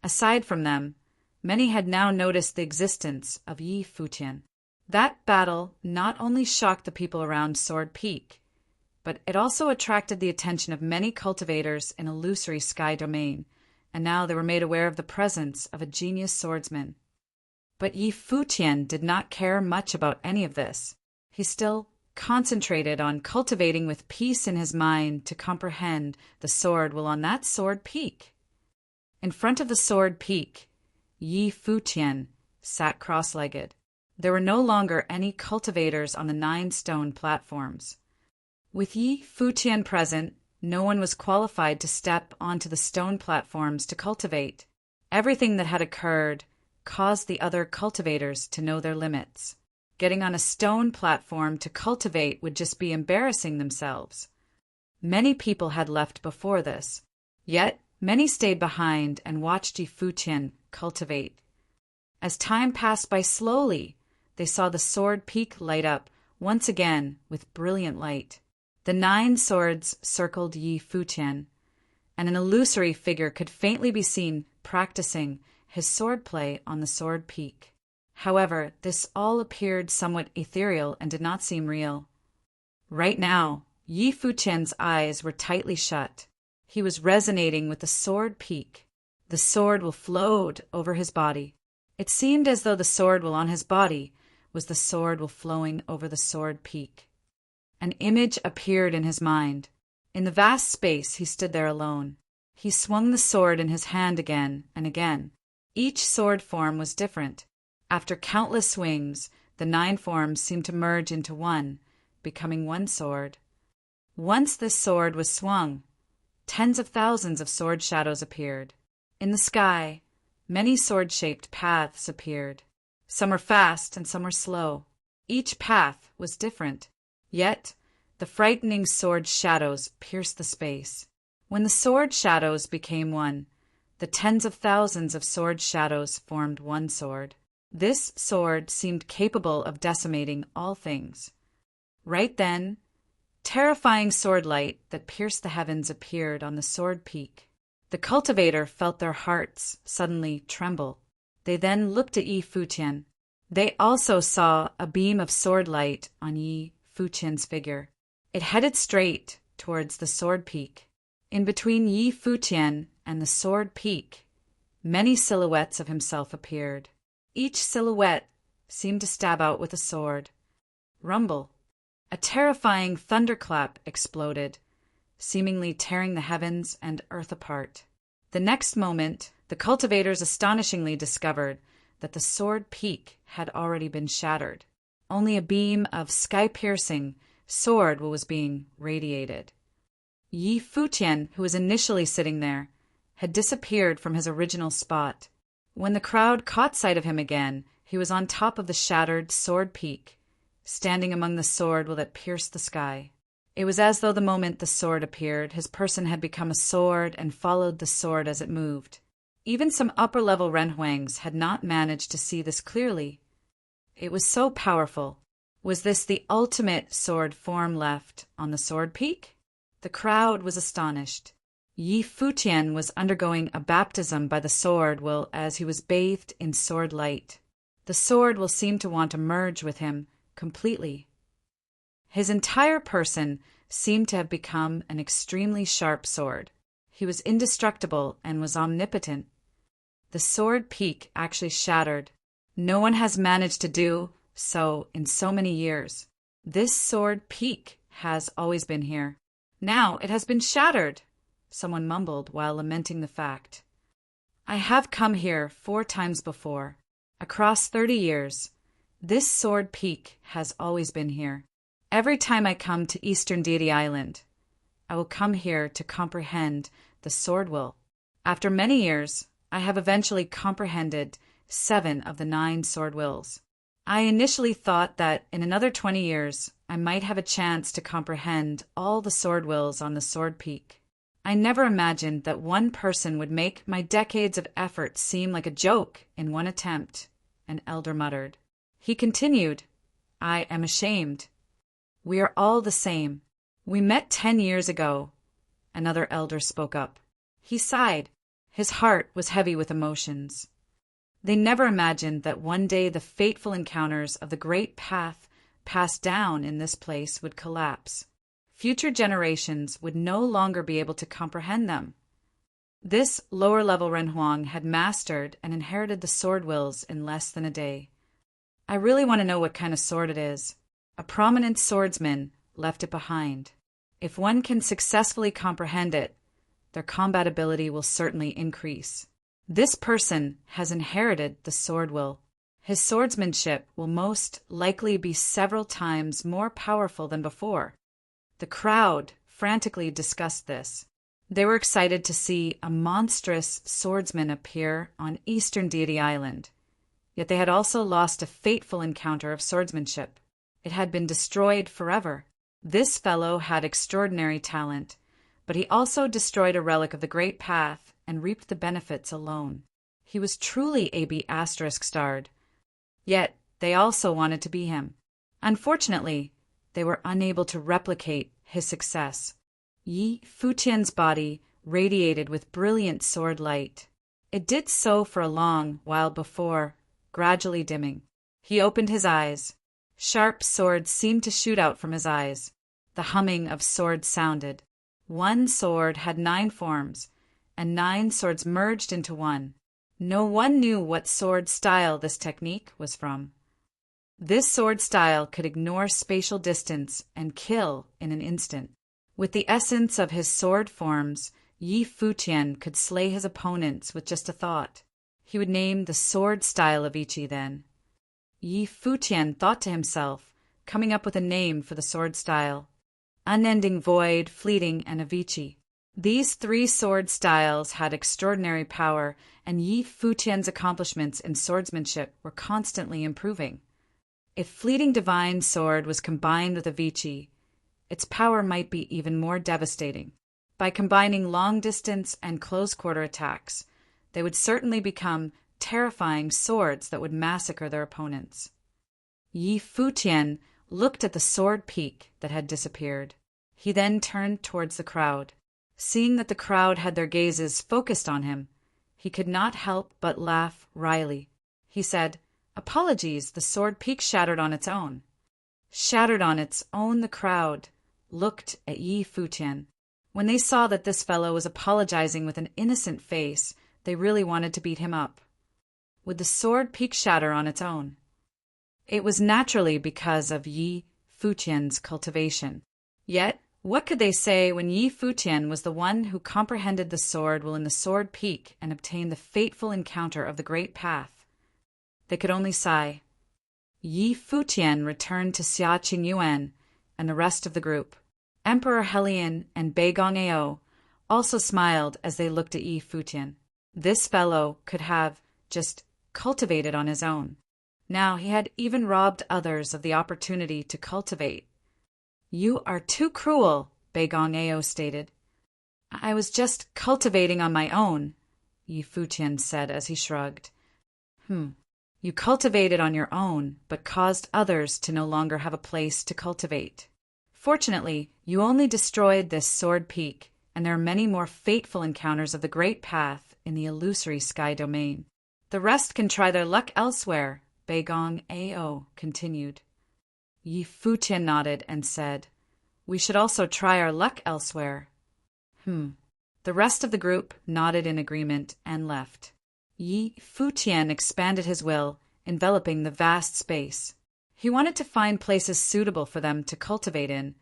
Aside from them, many had now noticed the existence of Yi Futian. That battle not only shocked the people around Sword Peak, but it also attracted the attention of many cultivators in illusory sky domain, and now they were made aware of the presence of a genius swordsman. But Yi Futian did not care much about any of this. He still concentrated on cultivating with peace in his mind to comprehend the sword will on that sword peak. In front of the sword peak, Yi Futian sat cross-legged. There were no longer any cultivators on the 9 stone platforms. With Yi Futian present, no one was qualified to step onto the stone platforms to cultivate. Everything that had occurred caused the other cultivators to know their limits. Getting on a stone platform to cultivate would just be embarrassing themselves. Many people had left before this, yet many stayed behind and watched Yi Futian cultivate. As time passed by slowly, they saw the sword peak light up once again with brilliant light. The 9 swords circled Yi Futian, and an illusory figure could faintly be seen practicing his swordplay on the sword peak. However, this all appeared somewhat ethereal and did not seem real. Right now, Yi Futian's eyes were tightly shut. He was resonating with the sword peak. The sword will flowed over his body. It seemed as though the sword will on his body was the sword will flowing over the sword peak. An image appeared in his mind. In the vast space, he stood there alone. He swung the sword in his hand again and again. Each sword form was different. After countless swings, the 9 forms seemed to merge into one, becoming one sword. Once this sword was swung, tens of thousands of sword shadows appeared. In the sky, many sword-shaped paths appeared. Some were fast and some were slow. Each path was different. Yet, the frightening sword shadows pierced the space. When the sword shadows became one, the tens of thousands of sword shadows formed one sword. This sword seemed capable of decimating all things. Right then, terrifying sword light that pierced the heavens appeared on the sword peak. The cultivator felt their hearts suddenly tremble. They then looked at Yi Futian. They also saw a beam of sword light on Yi Futian's figure. It headed straight towards the sword peak. In between Yi Futian and the sword peak, many silhouettes of himself appeared. Each silhouette seemed to stab out with a sword. Rumble. A terrifying thunderclap exploded, seemingly tearing the heavens and earth apart. The next moment, the cultivators astonishingly discovered that the sword peak had already been shattered. Only a beam of sky-piercing sword was being radiated. Yi Futian, who was initially sitting there, had disappeared from his original spot. When the crowd caught sight of him again, he was on top of the shattered sword peak, standing among the sword that pierced the sky. It was as though the moment the sword appeared, his person had become a sword and followed the sword as it moved. Even some upper-level Renhuangs had not managed to see this clearly. It was so powerful. Was this the ultimate sword form left on the sword peak? The crowd was astonished. Yi Futian was undergoing a baptism by the sword as he was bathed in sword light. The sword seemed to want to merge with him completely. His entire person seemed to have become an extremely sharp sword. He was indestructible and was omnipotent. The sword peak actually shattered. No one has managed to do so in so many years. This sword peak has always been here. Now it has been shattered, someone mumbled while lamenting the fact. I have come here 4 times before. Across 30 years, this sword peak has always been here. Every time I come to Eastern Deity Island, I will come here to comprehend the sword will. After many years, I have eventually comprehended 7 of the 9 sword wills. I initially thought that in another 20 years, I might have a chance to comprehend all the sword wills on the sword peak. I never imagined that one person would make my decades of effort seem like a joke in one attempt, an elder muttered. He continued, I am ashamed. We are all the same. We met 10 years ago. Another elder spoke up. He sighed. His heart was heavy with emotions. They never imagined that one day the fateful encounters of the great path passed down in this place would collapse. Future generations would no longer be able to comprehend them. This lower-level Renhuang had mastered and inherited the sword wills in less than a day. I really want to know what kind of sword it is. A prominent swordsman left it behind. If one can successfully comprehend it, their combat ability will certainly increase. This person has inherited the sword will. His swordsmanship will most likely be several times more powerful than before. The crowd frantically discussed this. They were excited to see a monstrous swordsman appear on Eastern Deity Island. Yet they had also lost a fateful encounter of swordsmanship. It had been destroyed forever. This fellow had extraordinary talent, but he also destroyed a relic of the Great Path and reaped the benefits alone. He was truly AB** starred. Yet they also wanted to be him. Unfortunately, they were unable to replicate his success. Yi Futian's body radiated with brilliant sword light. It did so for a long while before, gradually dimming. He opened his eyes. Sharp swords seemed to shoot out from his eyes. The humming of swords sounded. One sword had 9 forms, and 9 swords merged into one. No one knew what sword style this technique was from. This sword style could ignore spatial distance and kill in an instant. With the essence of his sword forms, Yi Futian could slay his opponents with just a thought. He would name the sword style of Ichi then. Yi Futian thought to himself, coming up with a name for the sword style. Unending Void, Fleeting, and Avicii. These 3 sword styles had extraordinary power, and Yi Futian's accomplishments in swordsmanship were constantly improving. If Fleeting Divine Sword was combined with Avicii, its power might be even more devastating. By combining long-distance and close-quarter attacks, they would certainly become terrifying swords that would massacre their opponents. Yi Futian looked at the sword peak that had disappeared. He then turned towards the crowd. Seeing that the crowd had their gazes focused on him, he could not help but laugh wryly. He said, "Apologies, the sword peak shattered on its own." Shattered on its own, the crowd looked at Yi Futian. When they saw that this fellow was apologizing with an innocent face, they really wanted to beat him up. Would the sword peak shatter on its own? It was naturally because of Yi Futian's cultivation. Yet, what could they say when Yi Futian was the one who comprehended the sword will in the sword peak and obtained the fateful encounter of the Great Path? They could only sigh. Yi Futian returned to Xia Qingyuan and the rest of the group. Emperor Helian and Beigong Ao also smiled as they looked at Yi Futian. This fellow could have just cultivated on his own. Now he had even robbed others of the opportunity to cultivate. "You are too cruel," Beigong Ao stated. "I was just cultivating on my own," Yi Futian said as he shrugged. You cultivated on your own, but caused others to no longer have a place to cultivate. Fortunately, you only destroyed this sword peak, and there are many more fateful encounters of the Great Path in the illusory sky domain. The rest can try their luck elsewhere," Beigong Ao continued. Yi Futian nodded and said, "We should also try our luck elsewhere." The rest of the group nodded in agreement and left. Yi Futian expanded his will, enveloping the vast space. He wanted to find places suitable for them to cultivate in,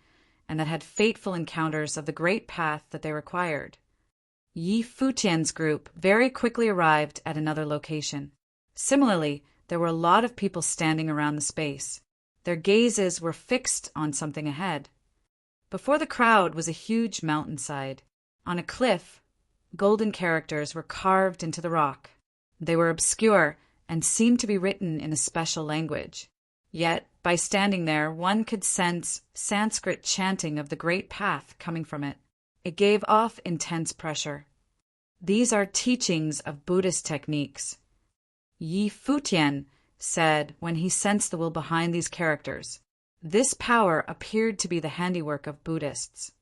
and that had fateful encounters of the Great Path that they required. Yi Futian's group very quickly arrived at another location. Similarly, there were a lot of people standing around the space. Their gazes were fixed on something ahead. Before the crowd was a huge mountainside. On a cliff, golden characters were carved into the rock. They were obscure and seemed to be written in a special language. Yet, by standing there, one could sense Sanskrit chanting of the Great Path coming from it. It gave off intense pressure. These are teachings of Buddhist techniques. Yi Futian said when he sensed the will behind these characters. This power appeared to be the handiwork of Buddhists.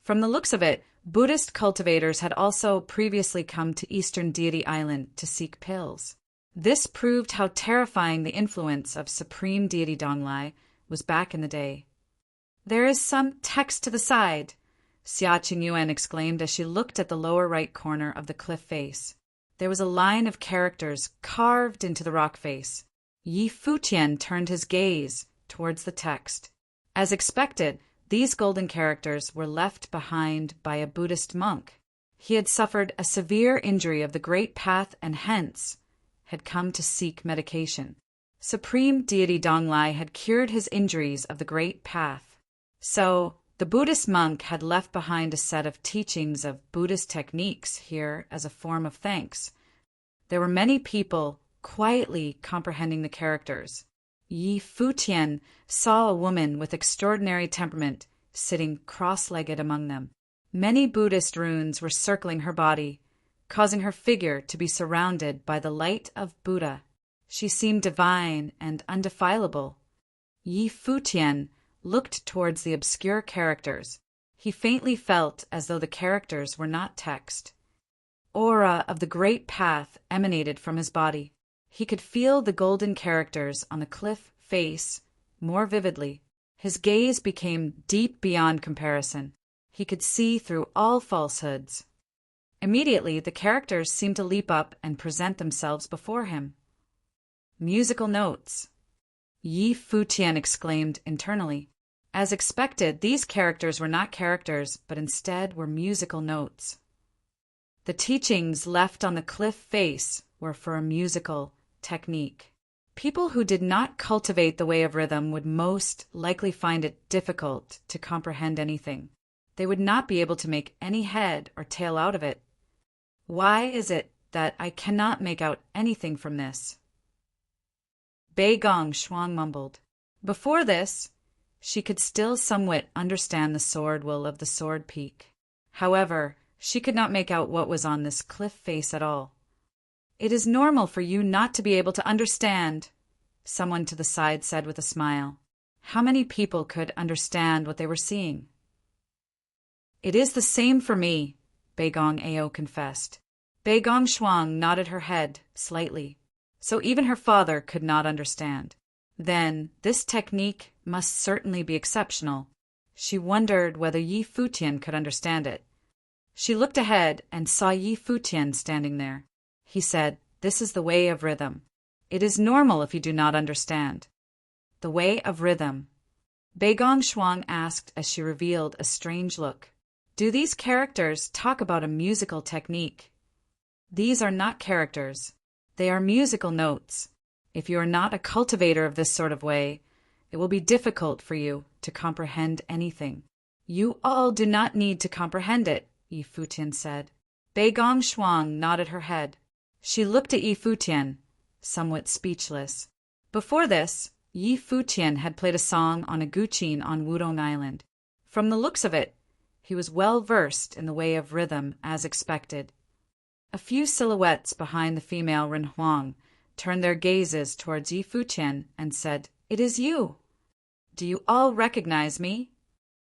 From the looks of it, Buddhist cultivators had also previously come to Eastern Deity Island to seek pills. This proved how terrifying the influence of Supreme Deity Donglai was back in the day. "There is some text to the side," Xia Qingyuan exclaimed as she looked at the lower right corner of the cliff face. There was a line of characters carved into the rock face. Yi Futian turned his gaze towards the text. As expected, these golden characters were left behind by a Buddhist monk. He had suffered a severe injury of the great path and hence had come to seek medication. Supreme Deity Donglai had cured his injuries of the great path. So, the Buddhist monk had left behind a set of teachings of Buddhist techniques here as a form of thanks. There were many people quietly comprehending the characters. Yi Futian saw a woman with extraordinary temperament sitting cross-legged among them. Many Buddhist runes were circling her body, causing her figure to be surrounded by the light of Buddha. She seemed divine and undefilable. Yi Futian looked towards the obscure characters. He faintly felt as though the characters were not text. Aura of the great path emanated from his body. He could feel the golden characters on the cliff face more vividly. His gaze became deep beyond comparison. He could see through all falsehoods. Immediately, the characters seemed to leap up and present themselves before him. Musical notes. Yi Futian exclaimed internally. As expected, these characters were not characters, but instead were musical notes. The teachings left on the cliff face were for a musical technique. People who did not cultivate the way of rhythm would most likely find it difficult to comprehend anything. They would not be able to make any head or tail out of it. Why is it that I cannot make out anything from this? Bei Gong Shuang mumbled. Before this, she could still somewhat understand the sword will of the sword peak. However, she could not make out what was on this cliff face at all. It is normal for you not to be able to understand, someone to the side said with a smile. How many people could understand what they were seeing? It is the same for me, Bei Gong Ao confessed. Bei Gong Shuang nodded her head slightly, so even her father could not understand. Then, this technique must certainly be exceptional. She wondered whether Yi Futian could understand it. She looked ahead and saw Yi Futian standing there. He said, "This is the way of rhythm. It is normal if you do not understand." The way of rhythm. Bei Gong Shuang asked as she revealed a strange look. Do these characters talk about a musical technique? These are not characters. They are musical notes. If you are not a cultivator of this sort of way, it will be difficult for you to comprehend anything. You all do not need to comprehend it, Yi Futian said. Bei Gong Shuang nodded her head. She looked at Yi Futian, somewhat speechless. Before this, Yi Futian had played a song on a guqin on Wudong Island. From the looks of it, he was well versed in the way of rhythm as expected. A few silhouettes behind the female Ren Huang turned their gazes towards Yi Futian and said, "It is you. Do you all recognize me?"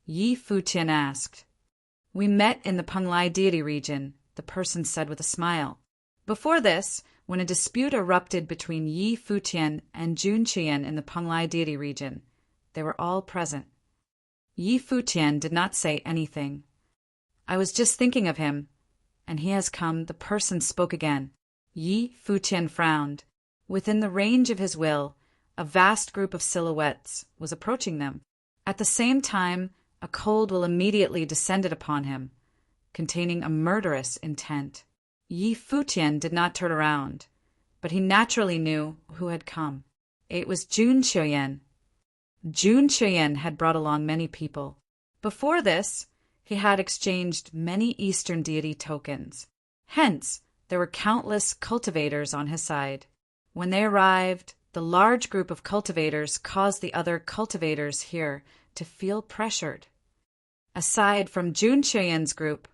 Yi Futian asked. "We met in the Penglai deity region," the person said with a smile. Before this, when a dispute erupted between Yi Futian and Jun Qian in the Penglai deity region, they were all present. Yi Futian did not say anything. "I was just thinking of him, and he has come," the person spoke again. Yi Futian frowned. Within the range of his will, a vast group of silhouettes was approaching them. At the same time, a cold will immediately descended upon him, containing a murderous intent. Yi Futian did not turn around, but he naturally knew who had come. It was Jun Qian. Jun Qian had brought along many people. Before this, he had exchanged many Eastern deity tokens. Hence, there were countless cultivators on his side. When they arrived, the large group of cultivators caused the other cultivators here to feel pressured. Aside from Jun Qian's group,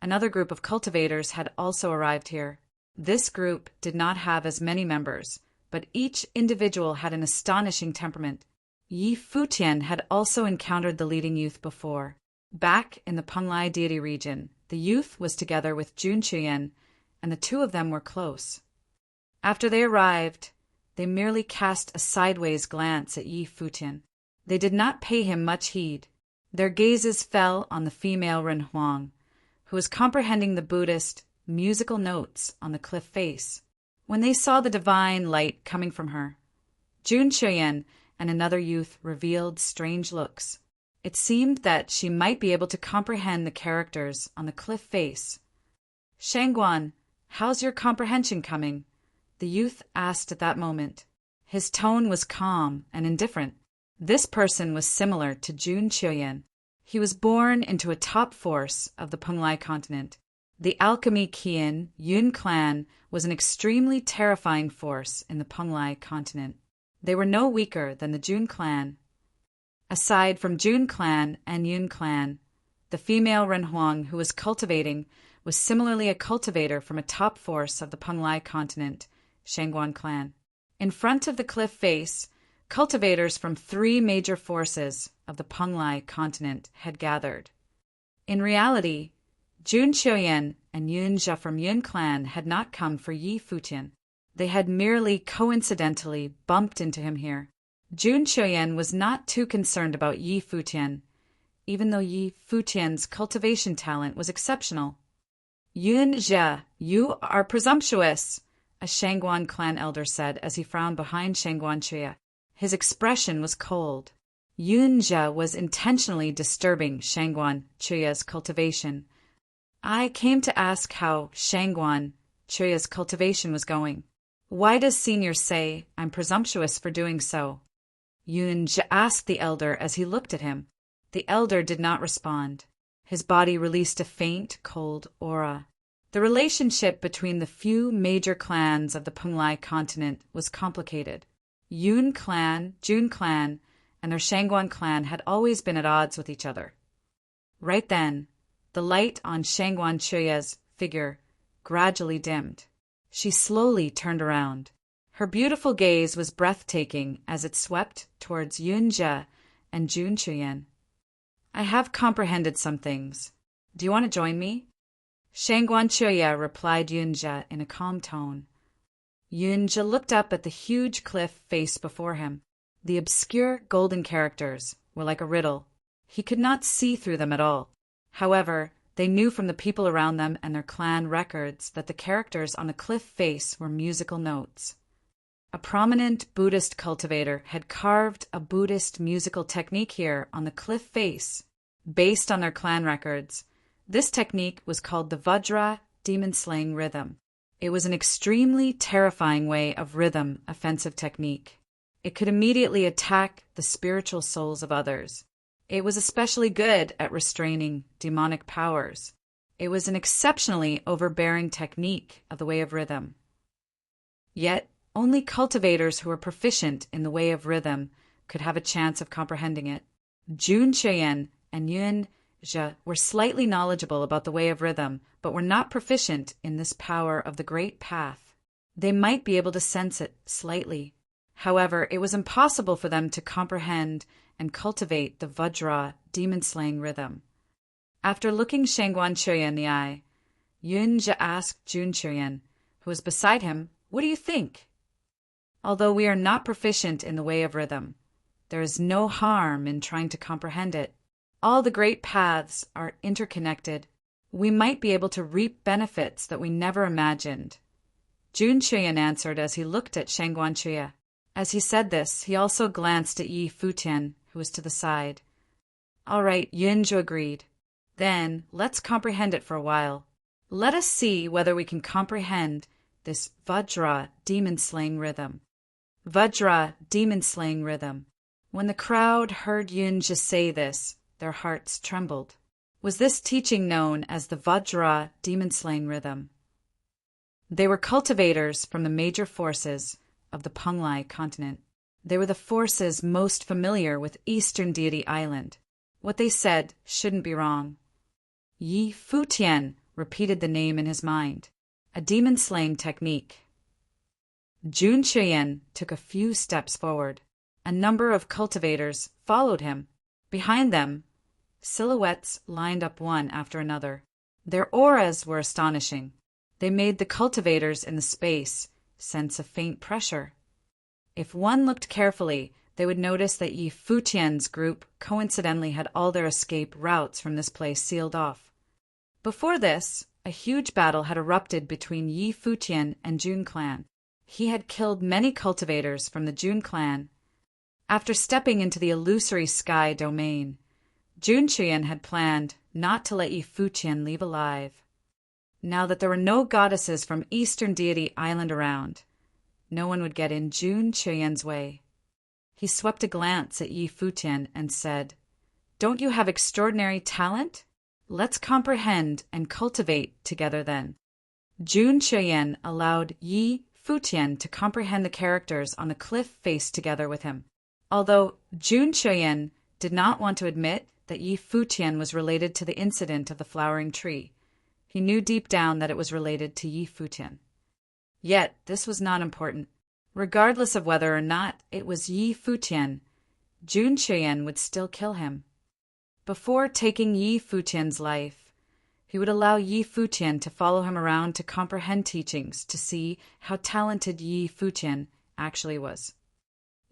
another group of cultivators had also arrived here. This group did not have as many members, but each individual had an astonishing temperament. Yi Futian had also encountered the leading youth before. Back in the Penglai deity region, the youth was together with Jun Qian, and the two of them were close. After they arrived, they merely cast a sideways glance at Yi Futian. They did not pay him much heed. Their gazes fell on the female Ren Huang, who was comprehending the Buddhist musical notes on the cliff face. When they saw the divine light coming from her, Jun Qian and another youth revealed strange looks. It seemed that she might be able to comprehend the characters on the cliff face. "Shangguan, how's your comprehension coming?" the youth asked at that moment. His tone was calm and indifferent. This person was similar to Jun Chuyen. He was born into a top force of the Penglai continent. The alchemy Qian Yun clan was an extremely terrifying force in the Penglai continent. They were no weaker than the Jun clan. Aside from Jun clan and Yun clan, the female Renhuang who was cultivating was similarly a cultivator from a top force of the Penglai continent, Shangguan clan. In front of the cliff face, cultivators from 3 major forces of the Penglai continent had gathered. In reality, Jun Chuyen and Yun Jia from Yun clan had not come for Yi Futian. They had merely coincidentally bumped into him here. Jun Chuyen was not too concerned about Yi Futian, even though Yi Futian's cultivation talent was exceptional. "Yun Jia, you are presumptuous," a Shangguan clan elder said as he frowned behind Shangguan Chuya. His expression was cold. Yun Jia was intentionally disturbing Shangguan Chuya's cultivation. "I came to ask how Shangguan Chuya's cultivation was going. Why does senior say I'm presumptuous for doing so?" Yun Jia asked the elder as he looked at him. The elder did not respond. His body released a faint, cold aura. The relationship between the few major clans of the Penglai continent was complicated. Yun clan, Jun clan, and their Shangguan clan had always been at odds with each other. Right then, the light on Shangguan Chuya's figure gradually dimmed. She slowly turned around. Her beautiful gaze was breathtaking as it swept towards Yun Jia and Jun Chuyen. "I have comprehended some things. Do you want to join me?" Shangguan Chuya replied Yun Jia in a calm tone. Yun Jia looked up at the huge cliff face before him. The obscure golden characters were like a riddle. He could not see through them at all. However, they knew from the people around them and their clan records that the characters on the cliff face were musical notes. A prominent Buddhist cultivator had carved a Buddhist musical technique here on the cliff face. Based on their clan records, this technique was called the Vajra demon-slaying rhythm. It was an extremely terrifying way of rhythm offensive technique. It could immediately attack the spiritual souls of others. It was especially good at restraining demonic powers. It was an exceptionally overbearing technique of the way of rhythm. Yet, only cultivators who were proficient in the way of rhythm could have a chance of comprehending it. Jun Chuyen and Yun Jia were slightly knowledgeable about the way of rhythm, but were not proficient in this power of the great path. They might be able to sense it slightly. However, it was impossible for them to comprehend and cultivate the Vajra demon-slaying rhythm. After looking Shangguan Chuya in the eye, Yun Jia asked Jun Chuyen, who was beside him, "What do you think?" "Although we are not proficient in the way of rhythm, there is no harm in trying to comprehend it. All the great paths are interconnected. We might be able to reap benefits that we never imagined." Jun Chuyen answered as he looked at Shangguan Chuya. As he said this, he also glanced at Yi Futian, who was to the side. "All right," Yun Jia agreed. "Then let's comprehend it for a while. Let us see whether we can comprehend this Vajra demon-slaying rhythm." Vajra demon-slaying rhythm. When the crowd heard Yun Jia say this, their hearts trembled. Was this teaching known as the Vajra demon-slaying rhythm? They were cultivators from the major forces of the Penglai continent. They were the forces most familiar with Eastern Deity Island. What they said shouldn't be wrong. Yi Futian repeated the name in his mind. A demon-slaying technique. Jun Chuyen took a few steps forward. A number of cultivators followed him. Behind them, silhouettes lined up one after another. Their auras were astonishing. They made the cultivators in the space sense a faint pressure. If one looked carefully, they would notice that Yi Futian's group coincidentally had all their escape routes from this place sealed off. Before this, a huge battle had erupted between Yi Futian and Jun clan. He had killed many cultivators from the Jun clan. After stepping into the illusory sky domain, Junqian had planned not to let Yi Futian leave alive. Now that there were no goddesses from Eastern Deity Island around, no one would get in Junqian's way. He swept a glance at Yi Futian and said, "Don't you have extraordinary talent? Let's comprehend and cultivate together then." Junqian allowed Yi Futian to comprehend the characters on the cliff face together with him. Although Junqian did not want to admit that Yi Futian was related to the incident of the flowering tree, he knew deep down that it was related to Yi Futian. Yet this was not important. Regardless of whether or not it was Yi Futian, Junqian would still kill him. Before taking Yi Futian's life, he would allow Yi Futian to follow him around to comprehend teachings to see how talented Yi Futian actually was.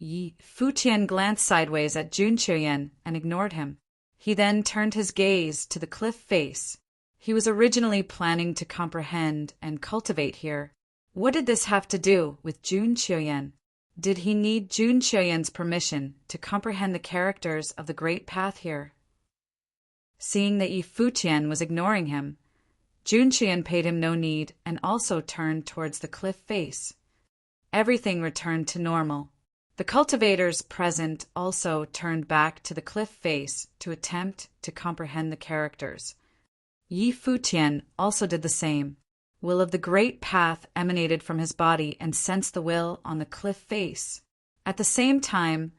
Yi Futian glanced sideways at Junqian and ignored him. He then turned his gaze to the cliff face. He was originally planning to comprehend and cultivate here. What did this have to do with Junqian? Did he need Junqian's permission to comprehend the characters of the Great Path here? Seeing that Yi Futian was ignoring him, Junqian paid him no need and also turned towards the cliff face. Everything returned to normal. The cultivators present also turned back to the cliff face to attempt to comprehend the characters. Yi Futian also did the same. Will of the Great Path emanated from his body and sensed the will on the cliff face. At the same time,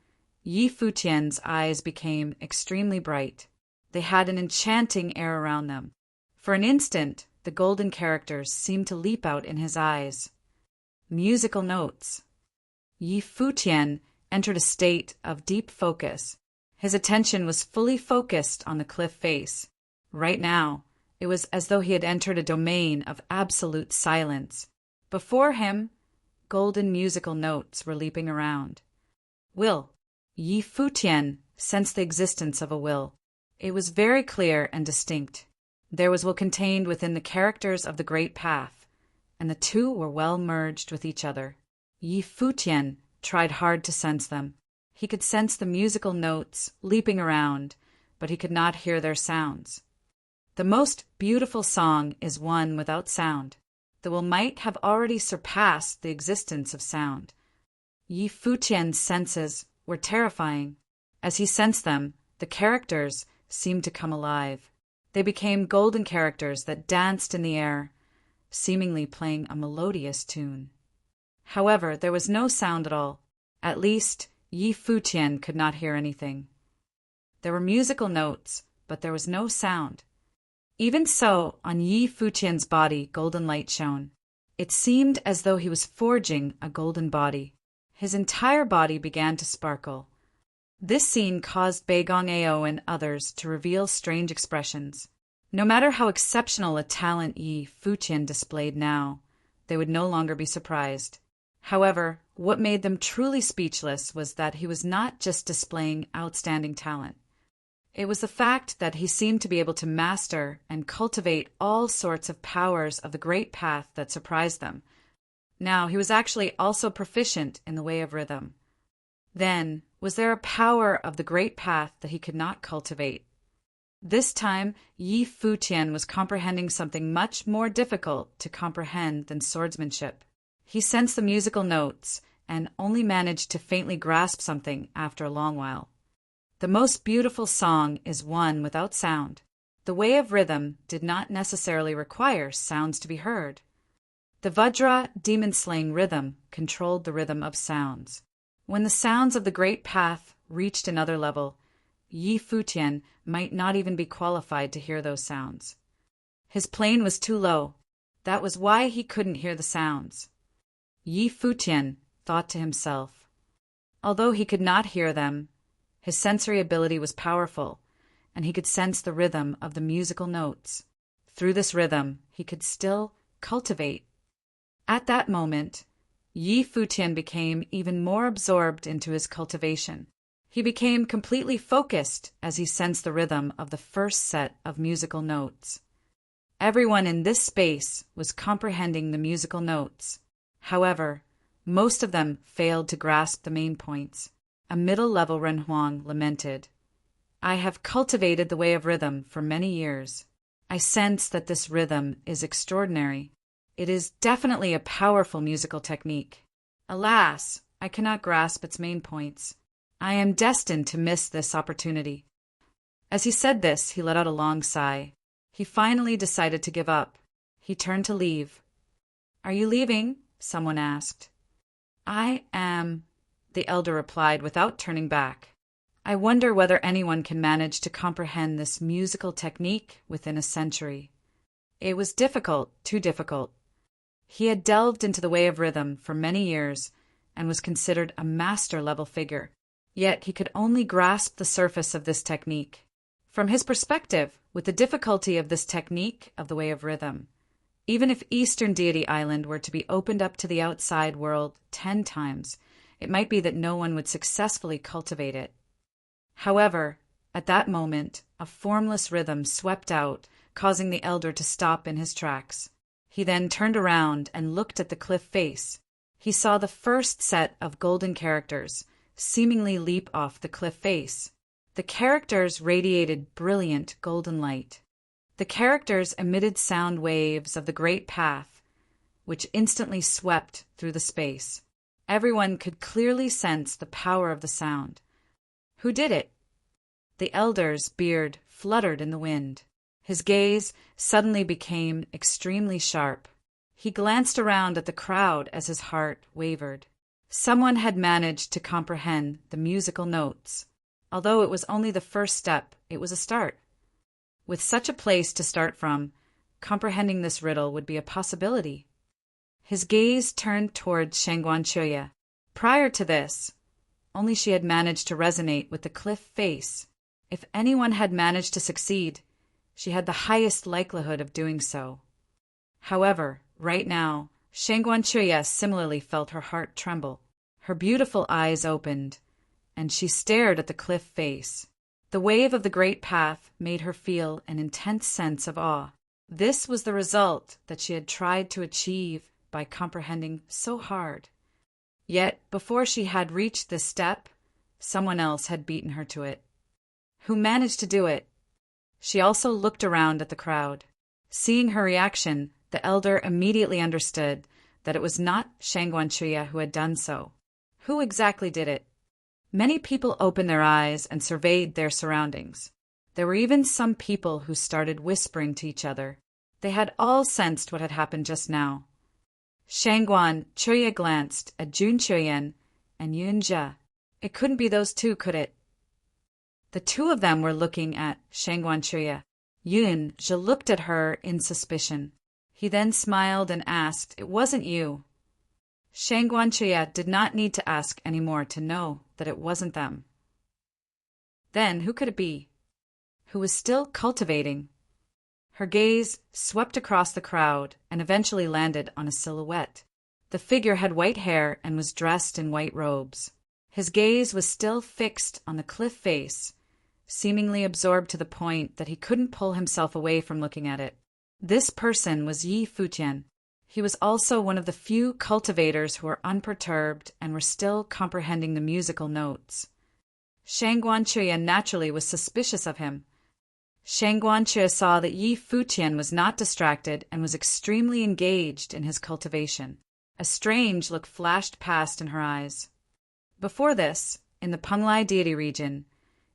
Yi Futian's eyes became extremely bright. They had an enchanting air around them. For an instant, the golden characters seemed to leap out in his eyes. Musical notes. Yi Futian entered a state of deep focus. His attention was fully focused on the cliff face. Right now, it was as though he had entered a domain of absolute silence. Before him, golden musical notes were leaping around. Will. Yi Futian sensed the existence of a will. It was very clear and distinct. There was will contained within the characters of the Great Path, and the two were well merged with each other. Yi Futian tried hard to sense them. He could sense the musical notes leaping around, but he could not hear their sounds. The most beautiful song is one without sound. The will might have already surpassed the existence of sound. Yi Futian's senses were terrifying. As he sensed them, the characters seemed to come alive. They became golden characters that danced in the air, seemingly playing a melodious tune. However, there was no sound at all. At least, Yi Futian could not hear anything. There were musical notes, but there was no sound. Even so, on Yi Futian's body golden light shone. It seemed as though he was forging a golden body. His entire body began to sparkle. This scene caused Beigong Ao and others to reveal strange expressions. No matter how exceptional a talent Yi Futian displayed now, they would no longer be surprised. However, what made them truly speechless was that he was not just displaying outstanding talent. It was the fact that he seemed to be able to master and cultivate all sorts of powers of the Great Path that surprised them. Now, he was actually also proficient in the way of rhythm. Then, was there a power of the Great Path that he could not cultivate? This time, Yi Futian was comprehending something much more difficult to comprehend than swordsmanship. He sensed the musical notes and only managed to faintly grasp something after a long while. The most beautiful song is one without sound. The way of rhythm did not necessarily require sounds to be heard. The Vajra demon-slaying rhythm controlled the rhythm of sounds. When the sounds of the Great Path reached another level, Yi Futian might not even be qualified to hear those sounds. His plane was too low. That was why he couldn't hear the sounds. Yi Futian thought to himself. Although he could not hear them, his sensory ability was powerful, and he could sense the rhythm of the musical notes. Through this rhythm, he could still cultivate. At that moment, Yi Futian became even more absorbed into his cultivation. He became completely focused as he sensed the rhythm of the first set of musical notes. Everyone in this space was comprehending the musical notes. However, most of them failed to grasp the main points. a middle-level Renhuang lamented. I have cultivated the way of rhythm for many years. I sense that this rhythm is extraordinary. It is definitely a powerful musical technique. Alas, I cannot grasp its main points. I am destined to miss this opportunity. As he said this, he let out a long sigh. He finally decided to give up. He turned to leave. Are you leaving? Someone asked. I am, the elder replied without turning back. I wonder whether anyone can manage to comprehend this musical technique within a century. It was difficult, too difficult. He had delved into the way of rhythm for many years and was considered a master-level figure. Yet he could only grasp the surface of this technique. From his perspective, with the difficulty of this technique of the way of rhythm, even if Eastern Deity Island were to be opened up to the outside world 10 times, it might be that no one would successfully cultivate it. However, at that moment, a formless rhythm swept out, causing the elder to stop in his tracks. He then turned around and looked at the cliff face. He saw the first set of golden characters seemingly leap off the cliff face. The characters radiated brilliant golden light. The characters emitted sound waves of the great path, which instantly swept through the space. Everyone could clearly sense the power of the sound. Who did it? The elder's beard fluttered in the wind. His gaze suddenly became extremely sharp. He glanced around at the crowd as his heart wavered. Someone had managed to comprehend the musical notes. Although it was only the first step, it was a start. With such a place to start from, comprehending this riddle would be a possibility. His gaze turned toward Shangguan Chuya. Prior to this, only she had managed to resonate with the cliff face. If anyone had managed to succeed, she had the highest likelihood of doing so. However, right now, Shangguan Chuya similarly felt her heart tremble. Her beautiful eyes opened, and she stared at the cliff face. The wave of the great path made her feel an intense sense of awe. This was the result that she had tried to achieve by comprehending so hard. Yet, before she had reached this step, someone else had beaten her to it. Who managed to do it? She also looked around at the crowd. Seeing her reaction, the elder immediately understood that it was not Shangguan Chuya who had done so. Who exactly did it? Many people opened their eyes and surveyed their surroundings. There were even some people who started whispering to each other. They had all sensed what had happened just now. Shangguan Chuya glanced at Jun Chuyan and Yun Jia. It couldn't be those two, could it? The two of them were looking at Shangguan Chuya. Yun Jia looked at her in suspicion. He then smiled and asked, "It wasn't you." Shangguan Chuya did not need to ask any more to know that it wasn't them. Then who could it be? Who was still cultivating? Her gaze swept across the crowd and eventually landed on a silhouette. The figure had white hair and was dressed in white robes. His gaze was still fixed on the cliff face, seemingly absorbed to the point that he couldn't pull himself away from looking at it. This person was Yi Futian. He was also one of the few cultivators who were unperturbed and were still comprehending the musical notes. Shangguan Chuya naturally was suspicious of him. Shangguan Chuya saw that Yi Futian was not distracted and was extremely engaged in his cultivation. A strange look flashed past in her eyes. Before this, in the Penglai deity region,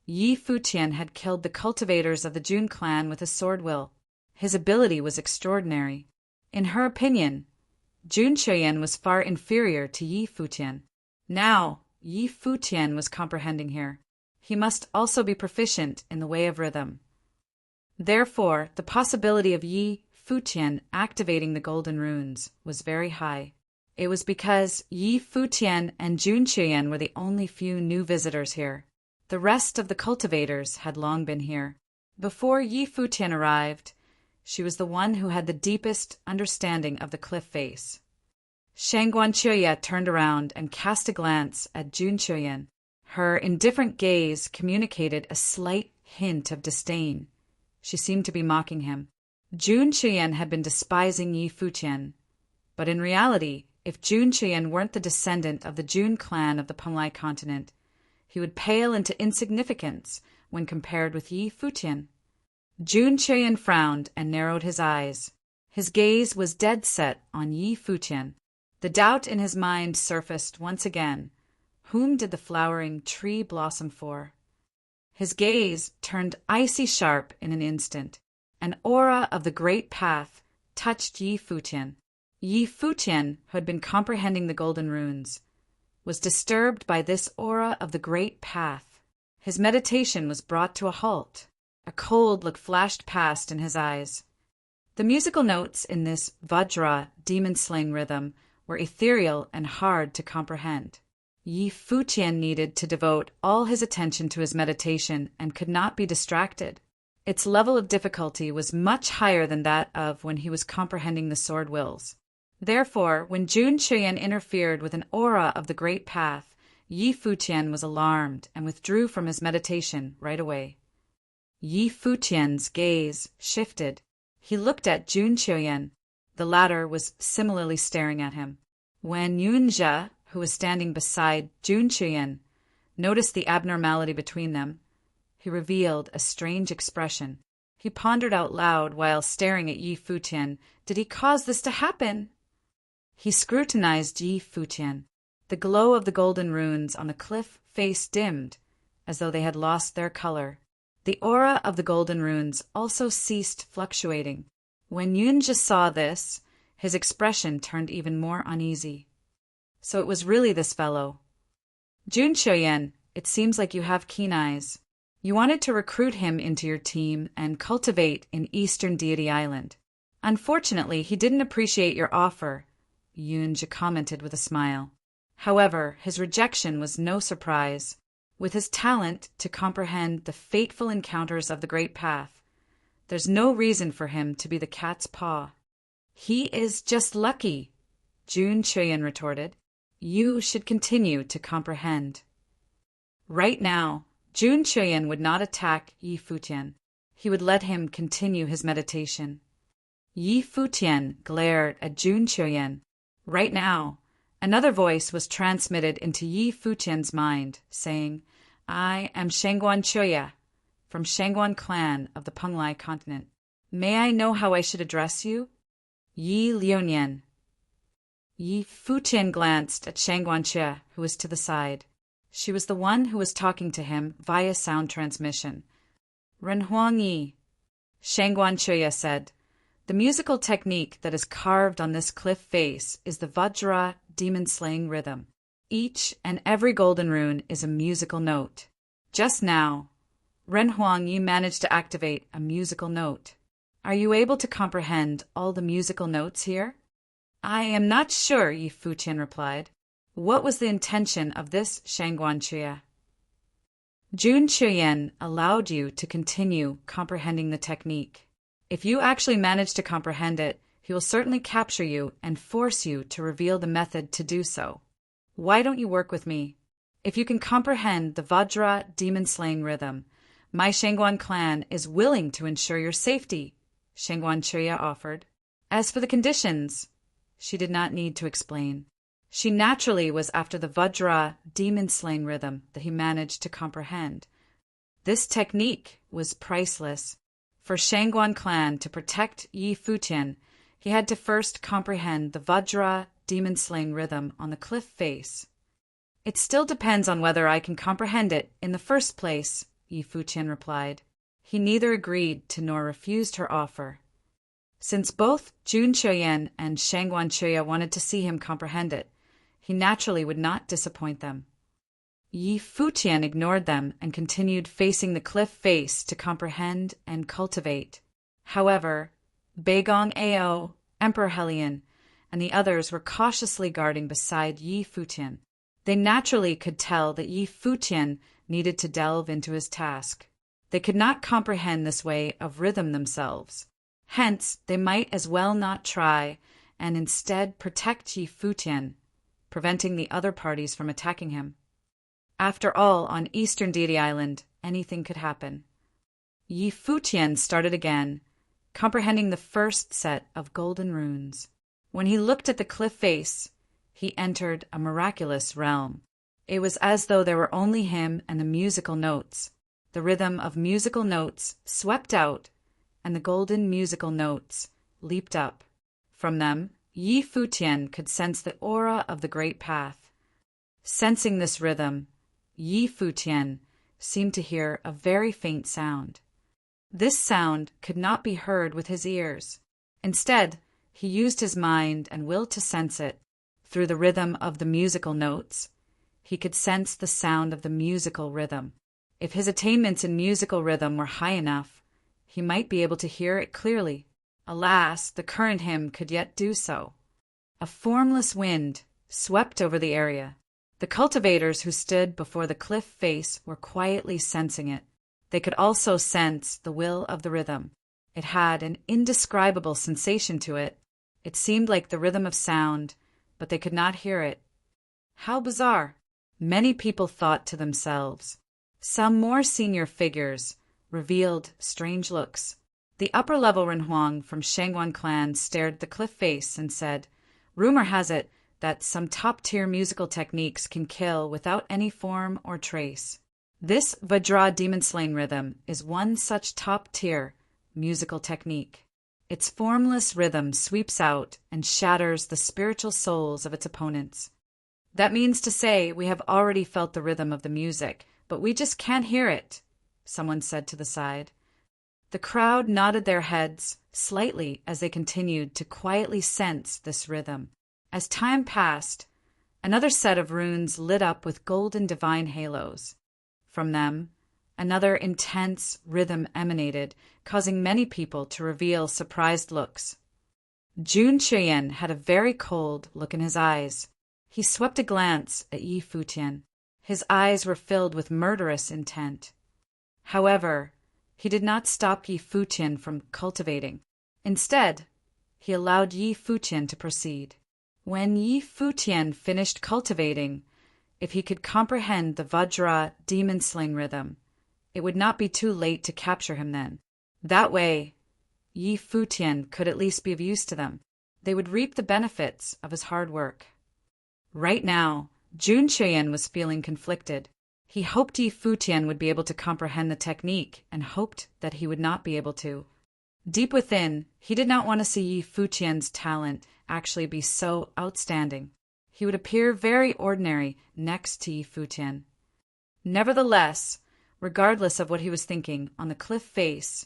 Yi Futian had killed the cultivators of the Jun clan with his sword will. His ability was extraordinary. In her opinion, Jun Chuyan was far inferior to Yi Futian. Now, Yi Futian was comprehending here. He must also be proficient in the way of rhythm. Therefore, the possibility of Yi Futian activating the golden runes was very high. It was because Yi Futian and Jun Chuyan were the only few new visitors here. The rest of the cultivators had long been here. Before Yi Futian arrived, she was the one who had the deepest understanding of the cliff face. Shangguan Chuya turned around and cast a glance at Jun Chuyan. Her indifferent gaze communicated a slight hint of disdain. She seemed to be mocking him. Jun Chuyan had been despising Yi Futian, but in reality, if Jun Chuyan weren't the descendant of the Jun clan of the Penglai continent, he would pale into insignificance when compared with Yi Futian. Jun Cheon frowned and narrowed his eyes. His gaze was dead set on Yi Futian. The doubt in his mind surfaced once again. Whom did the flowering tree blossom for? His gaze turned icy sharp in an instant. An aura of the great path touched Yi Futian. Yi Futian, who had been comprehending the golden runes, was disturbed by this aura of the great path. His meditation was brought to a halt. A cold look flashed past in his eyes. The musical notes in this Vajra demon-slaying rhythm were ethereal and hard to comprehend. Yi Futian needed to devote all his attention to his meditation and could not be distracted. Its level of difficulty was much higher than that of when he was comprehending the sword wills. Therefore, when Jun Cheon interfered with an aura of the great path, Yi Futian was alarmed and withdrew from his meditation right away. Yi Futian's gaze shifted. He looked at Jun Cheon. The latter was similarly staring at him. When Yunja, who was standing beside Jun Cheon, noticed the abnormality between them, he revealed a strange expression. He pondered out loud while staring at Yi Futian. Did he cause this to happen? He scrutinized Yi Futian. The glow of the golden runes on the cliff face dimmed, as though they had lost their color. The aura of the golden runes also ceased fluctuating. When Yunja saw this, his expression turned even more uneasy. So it was really this fellow. Jun Cheon, it seems like you have keen eyes. You wanted to recruit him into your team and cultivate in Eastern Deity Island. Unfortunately, he didn't appreciate your offer, Yunja commented with a smile. However, his rejection was no surprise. With his talent to comprehend the fateful encounters of the Great Path, there's no reason for him to be the cat's paw. He is just lucky, Jun Cheon retorted. You should continue to comprehend. Right now, Jun Cheon would not attack Yi Futian. He would let him continue his meditation. Yi Futian glared at Jun Cheon. Right now, another voice was transmitted into Yi Futian's mind, saying, I am Shangguan Choya, from Shangguan clan of the Penglai continent. May I know how I should address you? Yi Liunian. Yi Futian glanced at Shangguan Choya, who was to the side. She was the one who was talking to him via sound transmission. Renhuang Yi, Shangguan Choya said. The musical technique that is carved on this cliff face is the Vajra demon-slaying rhythm. Each and every golden rune is a musical note. Just now, Renhuang, you managed to activate a musical note. Are you able to comprehend all the musical notes here? I am not sure, Yi Futian replied. What was the intention of this Shangguan Choya? Jun Cheon allowed you to continue comprehending the technique. If you actually manage to comprehend it, he will certainly capture you and force you to reveal the method to do so. Why don't you work with me? If you can comprehend the Vajra demon-slaying rhythm, my Shangguan clan is willing to ensure your safety, Shangguan Choya offered. As for the conditions, she did not need to explain. She naturally was after the Vajra demon-slaying rhythm that he managed to comprehend. This technique was priceless. For Shangguan clan to protect Yi Futian, he had to first comprehend the Vajra demon-slaying rhythm on the cliff face. It still depends on whether I can comprehend it in the first place, Yi Futian replied. He neither agreed to nor refused her offer. Since both Jun Cheon and Shangguan Choya wanted to see him comprehend it, he naturally would not disappoint them. Yi Futian ignored them and continued facing the cliff face to comprehend and cultivate. However, Beigong Ao, Emperor Helion, and the others were cautiously guarding beside Yi Futian. They naturally could tell that Yi Futian needed to delve into his task. They could not comprehend this way of rhythm themselves. Hence, they might as well not try and instead protect Yi Futian, preventing the other parties from attacking him. After all, on Eastern Deity Island, anything could happen. Yi Futian started again, comprehending the first set of golden runes. When he looked at the cliff face, he entered a miraculous realm. It was as though there were only him and the musical notes. The rhythm of musical notes swept out, and the golden musical notes leaped up. From them, Yi Futian could sense the aura of the great path. Sensing this rhythm, Yi Futian seemed to hear a very faint sound. This sound could not be heard with his ears. Instead, he used his mind and will to sense it. Through the rhythm of the musical notes, he could sense the sound of the musical rhythm. If his attainments in musical rhythm were high enough, he might be able to hear it clearly. Alas, the current hymn could yet do so. A formless wind swept over the area. The cultivators who stood before the cliff face were quietly sensing it. They could also sense the will of the rhythm. It had an indescribable sensation to it. It seemed like the rhythm of sound, but they could not hear it. How bizarre! Many people thought to themselves. Some more senior figures revealed strange looks. The upper-level Renhuang from Shangguan clan stared the cliff face and said, "Rumor has it that some top-tier musical techniques can kill without any form or trace. This Vajra demon-slaying rhythm is one such top-tier musical technique. Its formless rhythm sweeps out and shatters the spiritual souls of its opponents. That means to say we have already felt the rhythm of the music, but we just can't hear it," someone said to the side. The crowd nodded their heads slightly as they continued to quietly sense this rhythm. As time passed, another set of runes lit up with golden divine halos. From them, another intense rhythm emanated, causing many people to reveal surprised looks. Jun Chuyen had a very cold look in his eyes. He swept a glance at Yi Futian. His eyes were filled with murderous intent. However, he did not stop Yi Futian from cultivating. Instead, he allowed Yi Futian to proceed. When Yi Futian finished cultivating, if he could comprehend the Vajra demon-sling rhythm, it would not be too late to capture him then. That way, Yi Futian could at least be of use to them. They would reap the benefits of his hard work. Right now, Jun Chuyen was feeling conflicted. He hoped Yi Futian would be able to comprehend the technique and hoped that he would not be able to. Deep within, he did not want to see Yi Futian's talent actually be so outstanding. He would appear very ordinary next to Yi Futian. Nevertheless, regardless of what he was thinking, on the cliff face,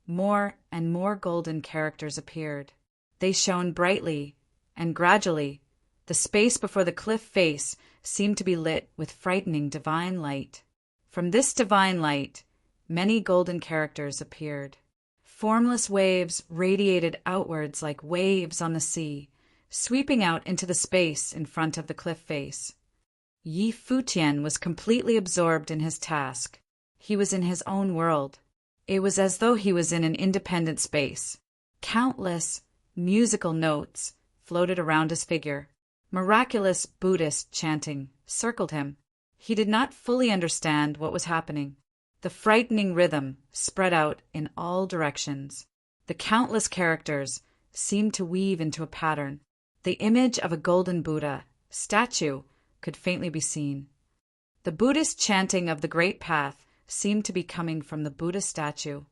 more and more golden characters appeared. They shone brightly, and gradually, the space before the cliff face seemed to be lit with frightening divine light. From this divine light, many golden characters appeared. Formless waves radiated outwards like waves on the sea, sweeping out into the space in front of the cliff face. Yi Futian was completely absorbed in his task. He was in his own world. It was as though he was in an independent space. Countless musical notes floated around his figure. Miraculous Buddhist chanting circled him. He did not fully understand what was happening. The frightening rhythm spread out in all directions. The countless characters seemed to weave into a pattern. The image of a golden Buddha statue could faintly be seen. The Buddhist chanting of the great path seemed to be coming from the Buddha statue.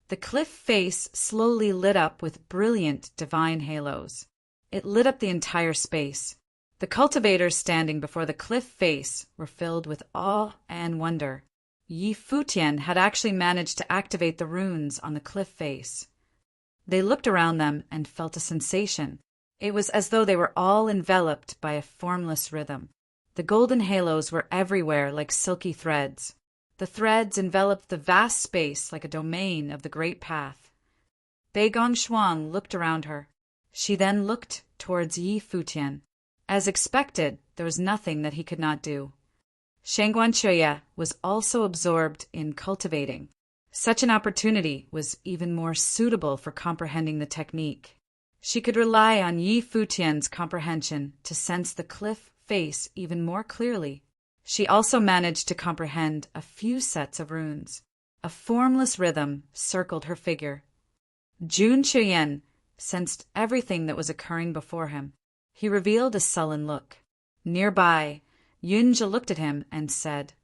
The cliff face slowly lit up with brilliant divine halos. It lit up the entire space. The cultivators standing before the cliff face were filled with awe and wonder. Yi Futian had actually managed to activate the runes on the cliff face. They looked around them and felt a sensation. It was as though they were all enveloped by a formless rhythm. The golden halos were everywhere like silky threads. The threads enveloped the vast space like a domain of the great path. Bei Gongshuang looked around her. She then looked towards Yi Futian. As expected, there was nothing that he could not do. Shangguan Chuye was also absorbed in cultivating. Such an opportunity was even more suitable for comprehending the technique. She could rely on Yi Futian's comprehension to sense the cliff face even more clearly. She also managed to comprehend a few sets of runes. A formless rhythm circled her figure. Jun Chuyen sensed everything that was occurring before him. He revealed a sullen look. Nearby, Yunja looked at him and said,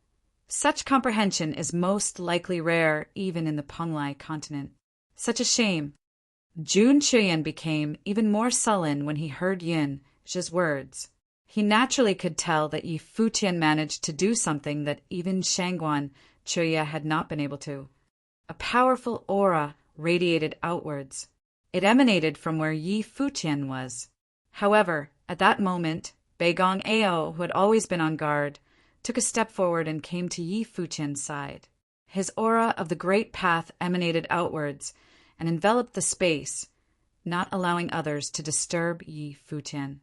"Such comprehension is most likely rare even in the Penglai continent. Such a shame." Jun Chuyan became even more sullen when he heard Yunja's words. He naturally could tell that Yi Futian managed to do something that even Shangguan Chuya had not been able to. A powerful aura radiated outwards. It emanated from where Yi Futian was. However, at that moment, Beigong Ao, who had always been on guard, took a step forward and came to Yi Futian's side. His aura of the great path emanated outwards and enveloped the space, not allowing others to disturb Yi Futian.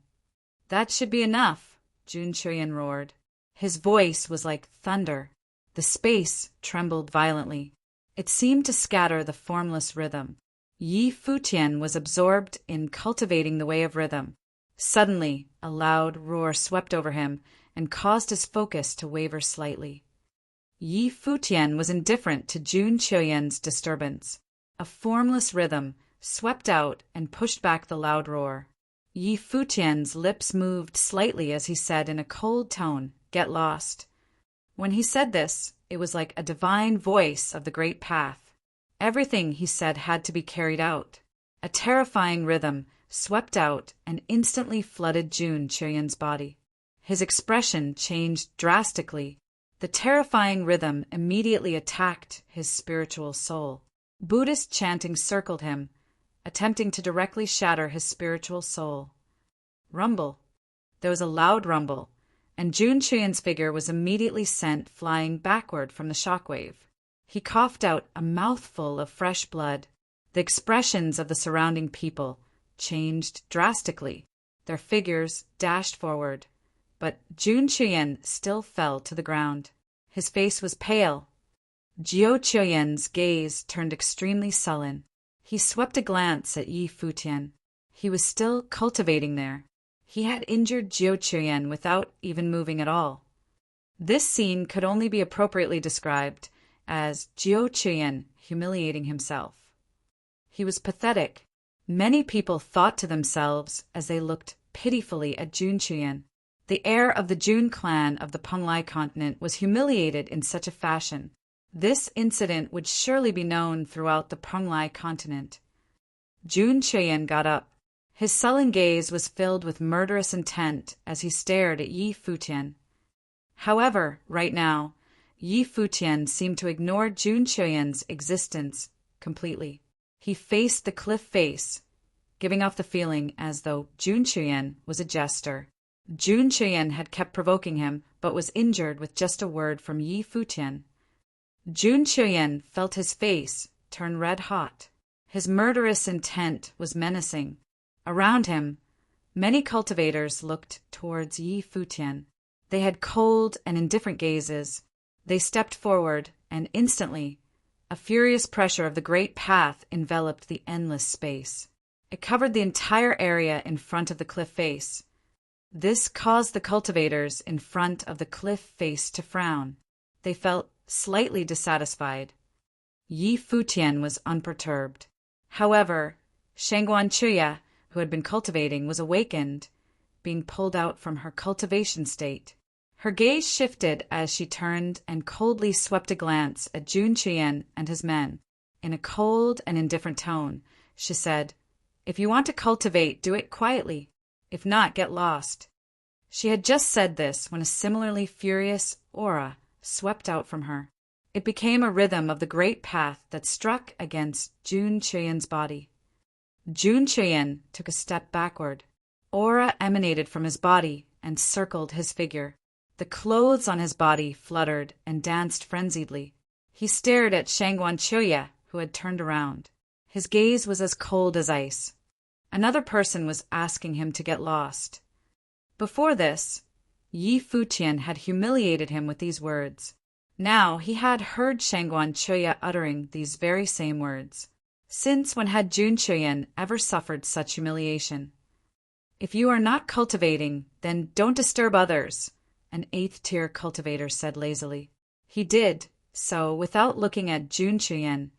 "That should be enough," Jun Chuyan roared. His voice was like thunder. The space trembled violently. It seemed to scatter the formless rhythm. Yi Futian was absorbed in cultivating the way of rhythm. Suddenly, a loud roar swept over him and caused his focus to waver slightly. Yi Futian was indifferent to Jun Chuyan's disturbance. A formless rhythm swept out and pushed back the loud roar. Yi Futian's lips moved slightly as he said in a cold tone, "Get lost." When he said this, it was like a divine voice of the great path. Everything he said had to be carried out. A terrifying rhythm swept out and instantly flooded Jun Chuyan's body. His expression changed drastically. The terrifying rhythm immediately attacked his spiritual soul. Buddhist chanting circled him, attempting to directly shatter his spiritual soul. Rumble. There was a loud rumble, and Jun Chuyan's figure was immediately sent flying backward from the shockwave. He coughed out a mouthful of fresh blood. The expressions of the surrounding people changed drastically. Their figures dashed forward, but Jun Chuyan still fell to the ground. His face was pale. Jiao Chuyan's gaze turned extremely sullen. He swept a glance at Yi Futian. He was still cultivating there. He had injured Jiao Chuyan without even moving at all. This scene could only be appropriately described as Jiao Chuyan humiliating himself. He was pathetic. Many people thought to themselves as they looked pitifully at Jun Chuyan. The heir of the Jun clan of the Penglai continent was humiliated in such a fashion. This incident would surely be known throughout the Penglai continent. Jun Chuyan got up. His sullen gaze was filled with murderous intent as he stared at Yi Futian. However, right now, Yi Futian seemed to ignore Jun Chuyan's existence completely. He faced the cliff face, giving off the feeling as though Jun Chuyan was a jester. Jun Chuyan had kept provoking him, but was injured with just a word from Yi Futian. Jun Chuyan felt his face turn red hot. His murderous intent was menacing. Around him, many cultivators looked towards Yi Futian. They had cold and indifferent gazes. They stepped forward, and instantly, a furious pressure of the great path enveloped the endless space. It covered the entire area in front of the cliff face. This caused the cultivators in front of the cliff face to frown. They felt slightly dissatisfied. Yi Futian was unperturbed. However, Shangguan Chuya, who had been cultivating, was awakened, being pulled out from her cultivation state. Her gaze shifted as she turned and coldly swept a glance at Jun Chuyan and his men. In a cold and indifferent tone, she said, "If you want to cultivate, do it quietly. If not, get lost." She had just said this when a similarly furious aura swept out from her. It became a rhythm of the great path that struck against Jun Chuyan's body. Jun Chuyan took a step backward. Aura emanated from his body and circled his figure. The clothes on his body fluttered and danced frenziedly. He stared at Shangguan Chuya, who had turned around. His gaze was as cold as ice. Another person was asking him to get lost. Before this, Yi Futian had humiliated him with these words. Now he had heard Shangguan Chuya uttering these very same words. Since when had Jun Chuyan ever suffered such humiliation? "If you are not cultivating, then don't disturb others," an 8th-tier cultivator said lazily. He did so without looking at Jun Chuyan,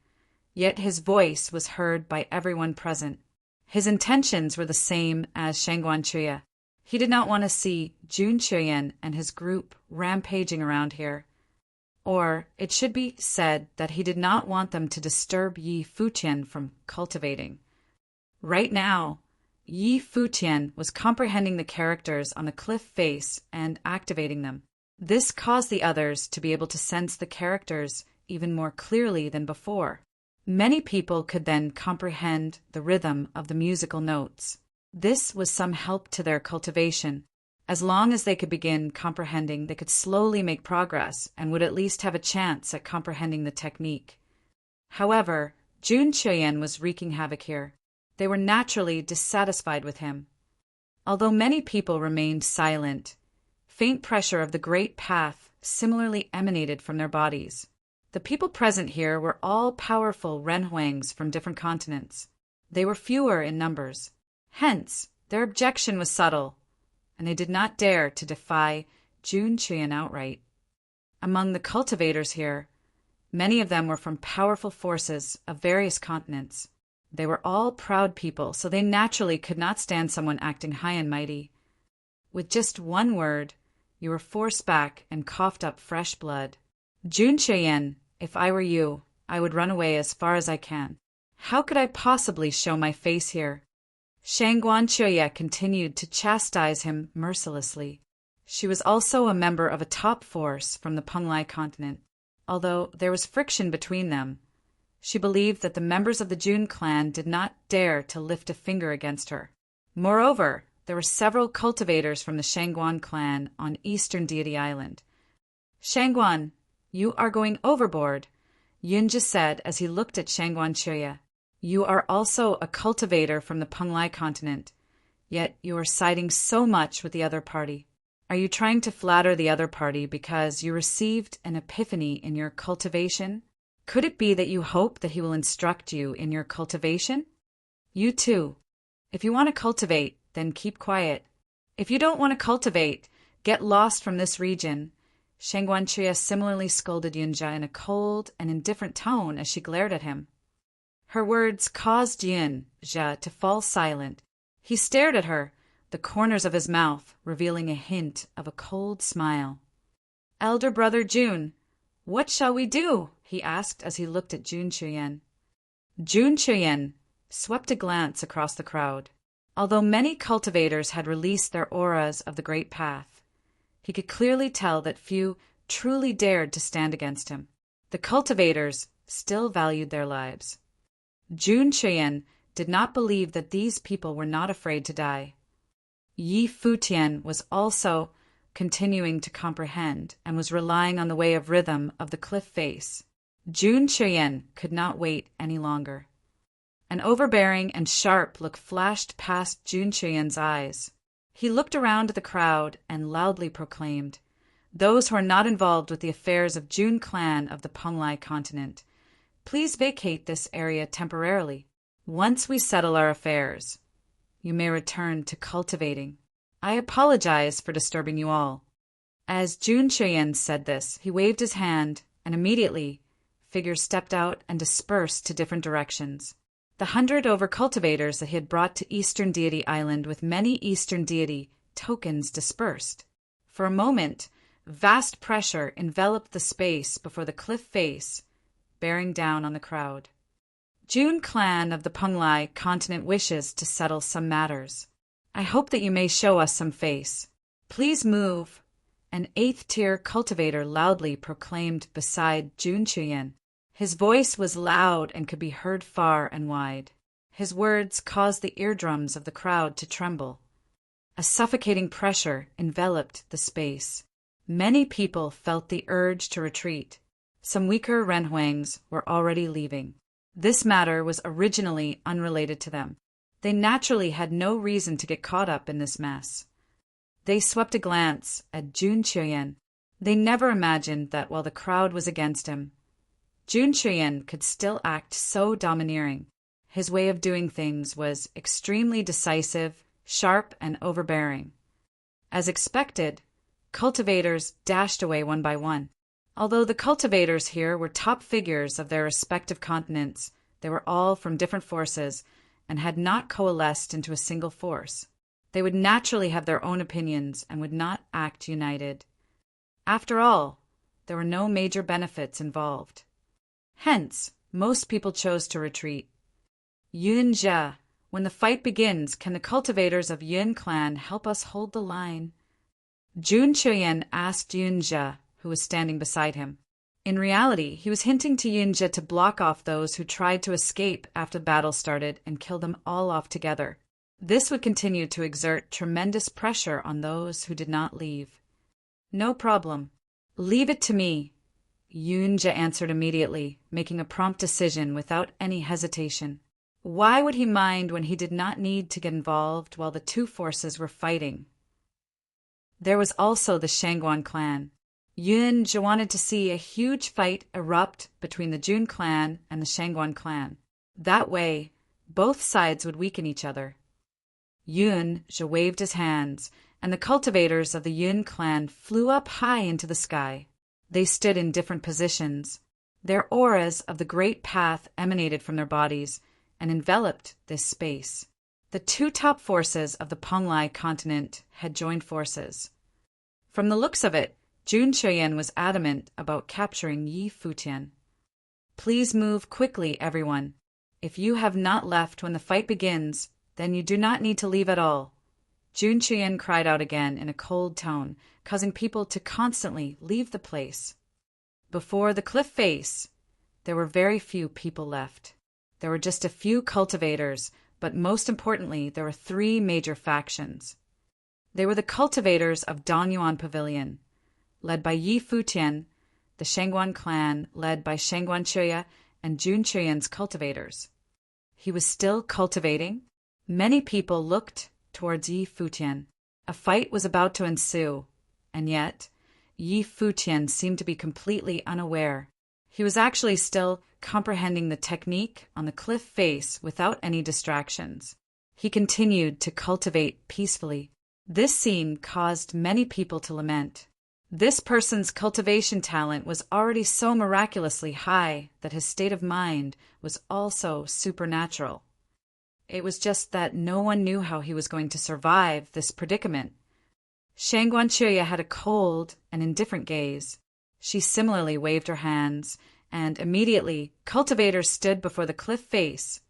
yet his voice was heard by everyone present. His intentions were the same as Shangguan Chuya. He did not want to see Jun Chuyen and his group rampaging around here. Or it should be said that he did not want them to disturb Yi Futian from cultivating. Right now, Yi Futian was comprehending the characters on the cliff face and activating them. This caused the others to be able to sense the characters even more clearly than before. Many people could then comprehend the rhythm of the musical notes. This was some help to their cultivation. As long as they could begin comprehending, they could slowly make progress and would at least have a chance at comprehending the technique. However, Jun Chuyen was wreaking havoc here. They were naturally dissatisfied with him. Although many people remained silent, faint pressure of the great path similarly emanated from their bodies. The people present here were all powerful renhuangs from different continents. They were fewer in numbers. Hence, their objection was subtle, and they did not dare to defy Jun Chuyen outright. Among the cultivators here, many of them were from powerful forces of various continents. They were all proud people, so they naturally could not stand someone acting high and mighty. With just one word, you were forced back and coughed up fresh blood. Jun Chuyen, if I were you, I would run away as far as I can. How could I possibly show my face here? Shangguan Chuye continued to chastise him mercilessly. She was also a member of a top force from the Penglai continent. Although there was friction between them, she believed that the members of the Jun clan did not dare to lift a finger against her. Moreover, there were several cultivators from the Shangguan clan on Eastern Deity Island. Shangguan, you are going overboard, Yunja said as he looked at Shangguan Chuye. You are also a cultivator from the Penglai continent, yet you are siding so much with the other party. Are you trying to flatter the other party because you received an epiphany in your cultivation? Could it be that you hope that he will instruct you in your cultivation? You too. If you want to cultivate, then keep quiet. If you don't want to cultivate, get lost from this region. Shangguan Chuye similarly scolded Yunja in a cold and indifferent tone as she glared at him. Her words caused Yunja to fall silent. He stared at her, the corners of his mouth revealing a hint of a cold smile. Elder brother Jun, what shall we do? He asked as he looked at Jun Chuyen. Jun Chuyen swept a glance across the crowd. Although many cultivators had released their auras of the great path, he could clearly tell that few truly dared to stand against him. The cultivators still valued their lives. Jun Chuyen did not believe that these people were not afraid to die. Yi Futian was also continuing to comprehend and was relying on the way of rhythm of the cliff face. Jun Chuyen could not wait any longer. An overbearing and sharp look flashed past Jun Chuyen's eyes. He looked around the crowd and loudly proclaimed, "Those who are not involved with the affairs of Jun clan of the Penglai continent, please vacate this area temporarily. Once we settle our affairs, you may return to cultivating. I apologize for disturbing you all." As Jun Chuyen said this, he waved his hand, and immediately figures stepped out and dispersed to different directions. The 100 over cultivators that he had brought to Eastern Deity Island with many Eastern Deity tokens dispersed. For a moment, vast pressure enveloped the space before the cliff face, bearing down on the crowd. Jun clan of the Penglai continent wishes to settle some matters. I hope that you may show us some face. Please move, an 8th-tier cultivator loudly proclaimed beside Jun Chuyen. His voice was loud and could be heard far and wide. His words caused the eardrums of the crowd to tremble. A suffocating pressure enveloped the space. Many people felt the urge to retreat. Some weaker renhuangs were already leaving. This matter was originally unrelated to them. They naturally had no reason to get caught up in this mess. They swept a glance at Jun Chuyen. They never imagined that while the crowd was against him, Jun Chuyen could still act so domineering. His way of doing things was extremely decisive, sharp, and overbearing. As expected, cultivators dashed away one by one. Although the cultivators here were top figures of their respective continents, they were all from different forces and had not coalesced into a single force. They would naturally have their own opinions and would not act united. After all, there were no major benefits involved. Hence, most people chose to retreat. Yunjia, when the fight begins, can the cultivators of Yun clan help us hold the line? Jun Chuyen asked Yunjia, who was standing beside him. In reality, he was hinting to Yunjia to block off those who tried to escape after the battle started and kill them all off together. This would continue to exert tremendous pressure on those who did not leave. No problem. Leave it to me, Yunjia answered immediately, making a prompt decision without any hesitation. Why would he mind when he did not need to get involved while the two forces were fighting? There was also the Shangguan clan. Yunjia wanted to see a huge fight erupt between the Jun clan and the Shangguan clan. That way, both sides would weaken each other. Yunjia waved his hands, and the cultivators of the Yun clan flew up high into the sky. They stood in different positions. Their auras of the great path emanated from their bodies and enveloped this space. The two top forces of the Penglai continent had joined forces. From the looks of it, Jun Chuyen was adamant about capturing Yi Futian. Please move quickly, everyone. If you have not left when the fight begins, then you do not need to leave at all. Jun Chuyen cried out again in a cold tone, causing people to constantly leave the place. Before the cliff face, there were very few people left. There were just a few cultivators, but most importantly, there were three major factions. They were the cultivators of Danyuan Pavilion, led by Yi Futian, the Shangguan clan, led by Shangguan Chuya and Jun Chuyen's cultivators. He was still cultivating. Many people looked towards Yi Futian. A fight was about to ensue, and yet Yi Futian seemed to be completely unaware. He was actually still comprehending the technique on the cliff face without any distractions. He continued to cultivate peacefully. This scene caused many people to lament. This person's cultivation talent was already so miraculously high that his state of mind was also supernatural. It was just that no one knew how he was going to survive this predicament. Shangguan Chuya had a cold and indifferent gaze. She similarly waved her hands, and immediately cultivators stood before the cliff face,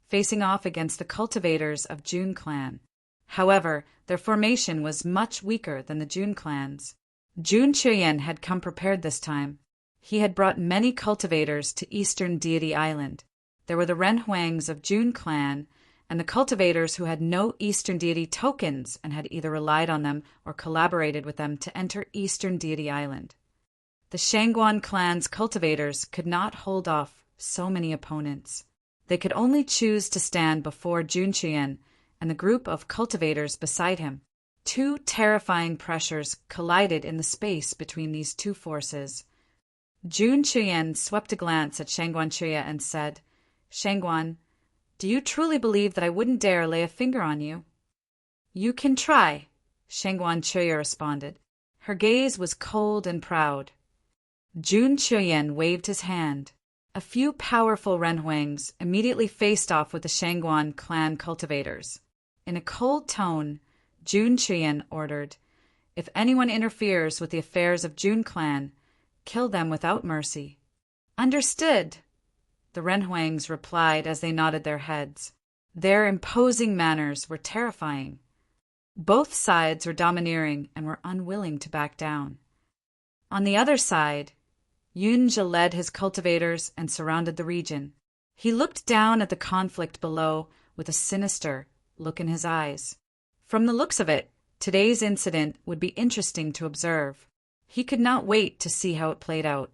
facing off against the cultivators of Jun clan. However, their formation was much weaker than the Jun clans. Jun Chuyen had come prepared this time. He had brought many cultivators to Eastern Deity Island. There were the Renhuangs of Jun clan, and the cultivators who had no Eastern Deity tokens and had either relied on them or collaborated with them to enter Eastern Deity Island. The Shangguan clan's cultivators could not hold off so many opponents. They could only choose to stand before Jun Chuyen and the group of cultivators beside him. Two terrifying pressures collided in the space between these two forces. Jun Chuyen swept a glance at Shangguan Chuya and said, "Shangguan, do you truly believe that I wouldn't dare lay a finger on you?" "You can try," Shangguan Chuya responded. Her gaze was cold and proud. Jun Chuyen waved his hand. A few powerful Renhuangs immediately faced off with the Shangguan clan cultivators. In a cold tone, Jun Chuyen ordered, "If anyone interferes with the affairs of Jun clan, kill them without mercy." "Understood," the Renhuangs replied as they nodded their heads. Their imposing manners were terrifying. Both sides were domineering and were unwilling to back down. On the other side, Yunjia led his cultivators and surrounded the region. He looked down at the conflict below with a sinister look in his eyes. From the looks of it, today's incident would be interesting to observe. He could not wait to see how it played out.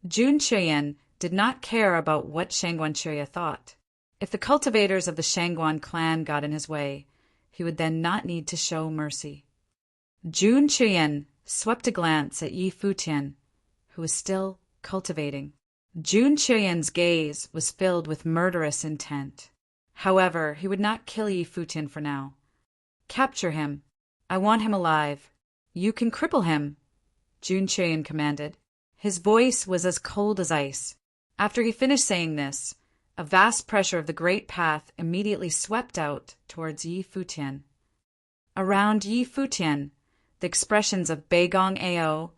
Jun Chuyen did not care about what Shangguan Chuya thought. If the cultivators of the Shangguan clan got in his way, he would then not need to show mercy. Jun Chuyen swept a glance at Yi Futian, who was still cultivating. Jun Chuyen's gaze was filled with murderous intent. However, he would not kill Yi Futian for now. "Capture him. I want him alive." "You can cripple him," Jun Chuyen commanded. His voice was as cold as ice. After he finished saying this, a vast pressure of the great path immediately swept out towards Yi Futian. Around Yi Futian, the expressions of Beigong Ao,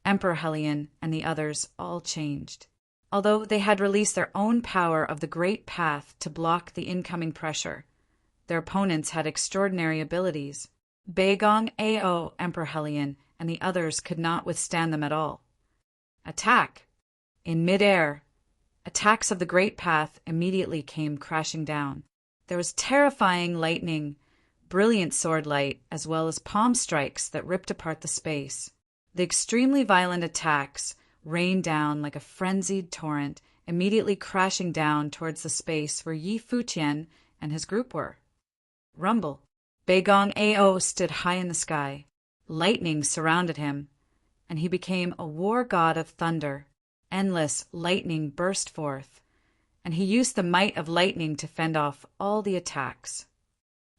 Emperor Helion, and the others all changed. Although they had released their own power of the Great Path to block the incoming pressure, their opponents had extraordinary abilities. Beigong Ao, Emperor Helion, and the others could not withstand them at all. Attack! In mid-air, attacks of the Great Path immediately came crashing down. There was terrifying lightning, brilliant sword light, as well as palm strikes that ripped apart the space. The extremely violent attacks rained down like a frenzied torrent, immediately crashing down towards the space where Yi Futian and his group were. Rumble. Beigong Ao stood high in the sky. Lightning surrounded him, and he became a war god of thunder. Endless lightning burst forth, and he used the might of lightning to fend off all the attacks.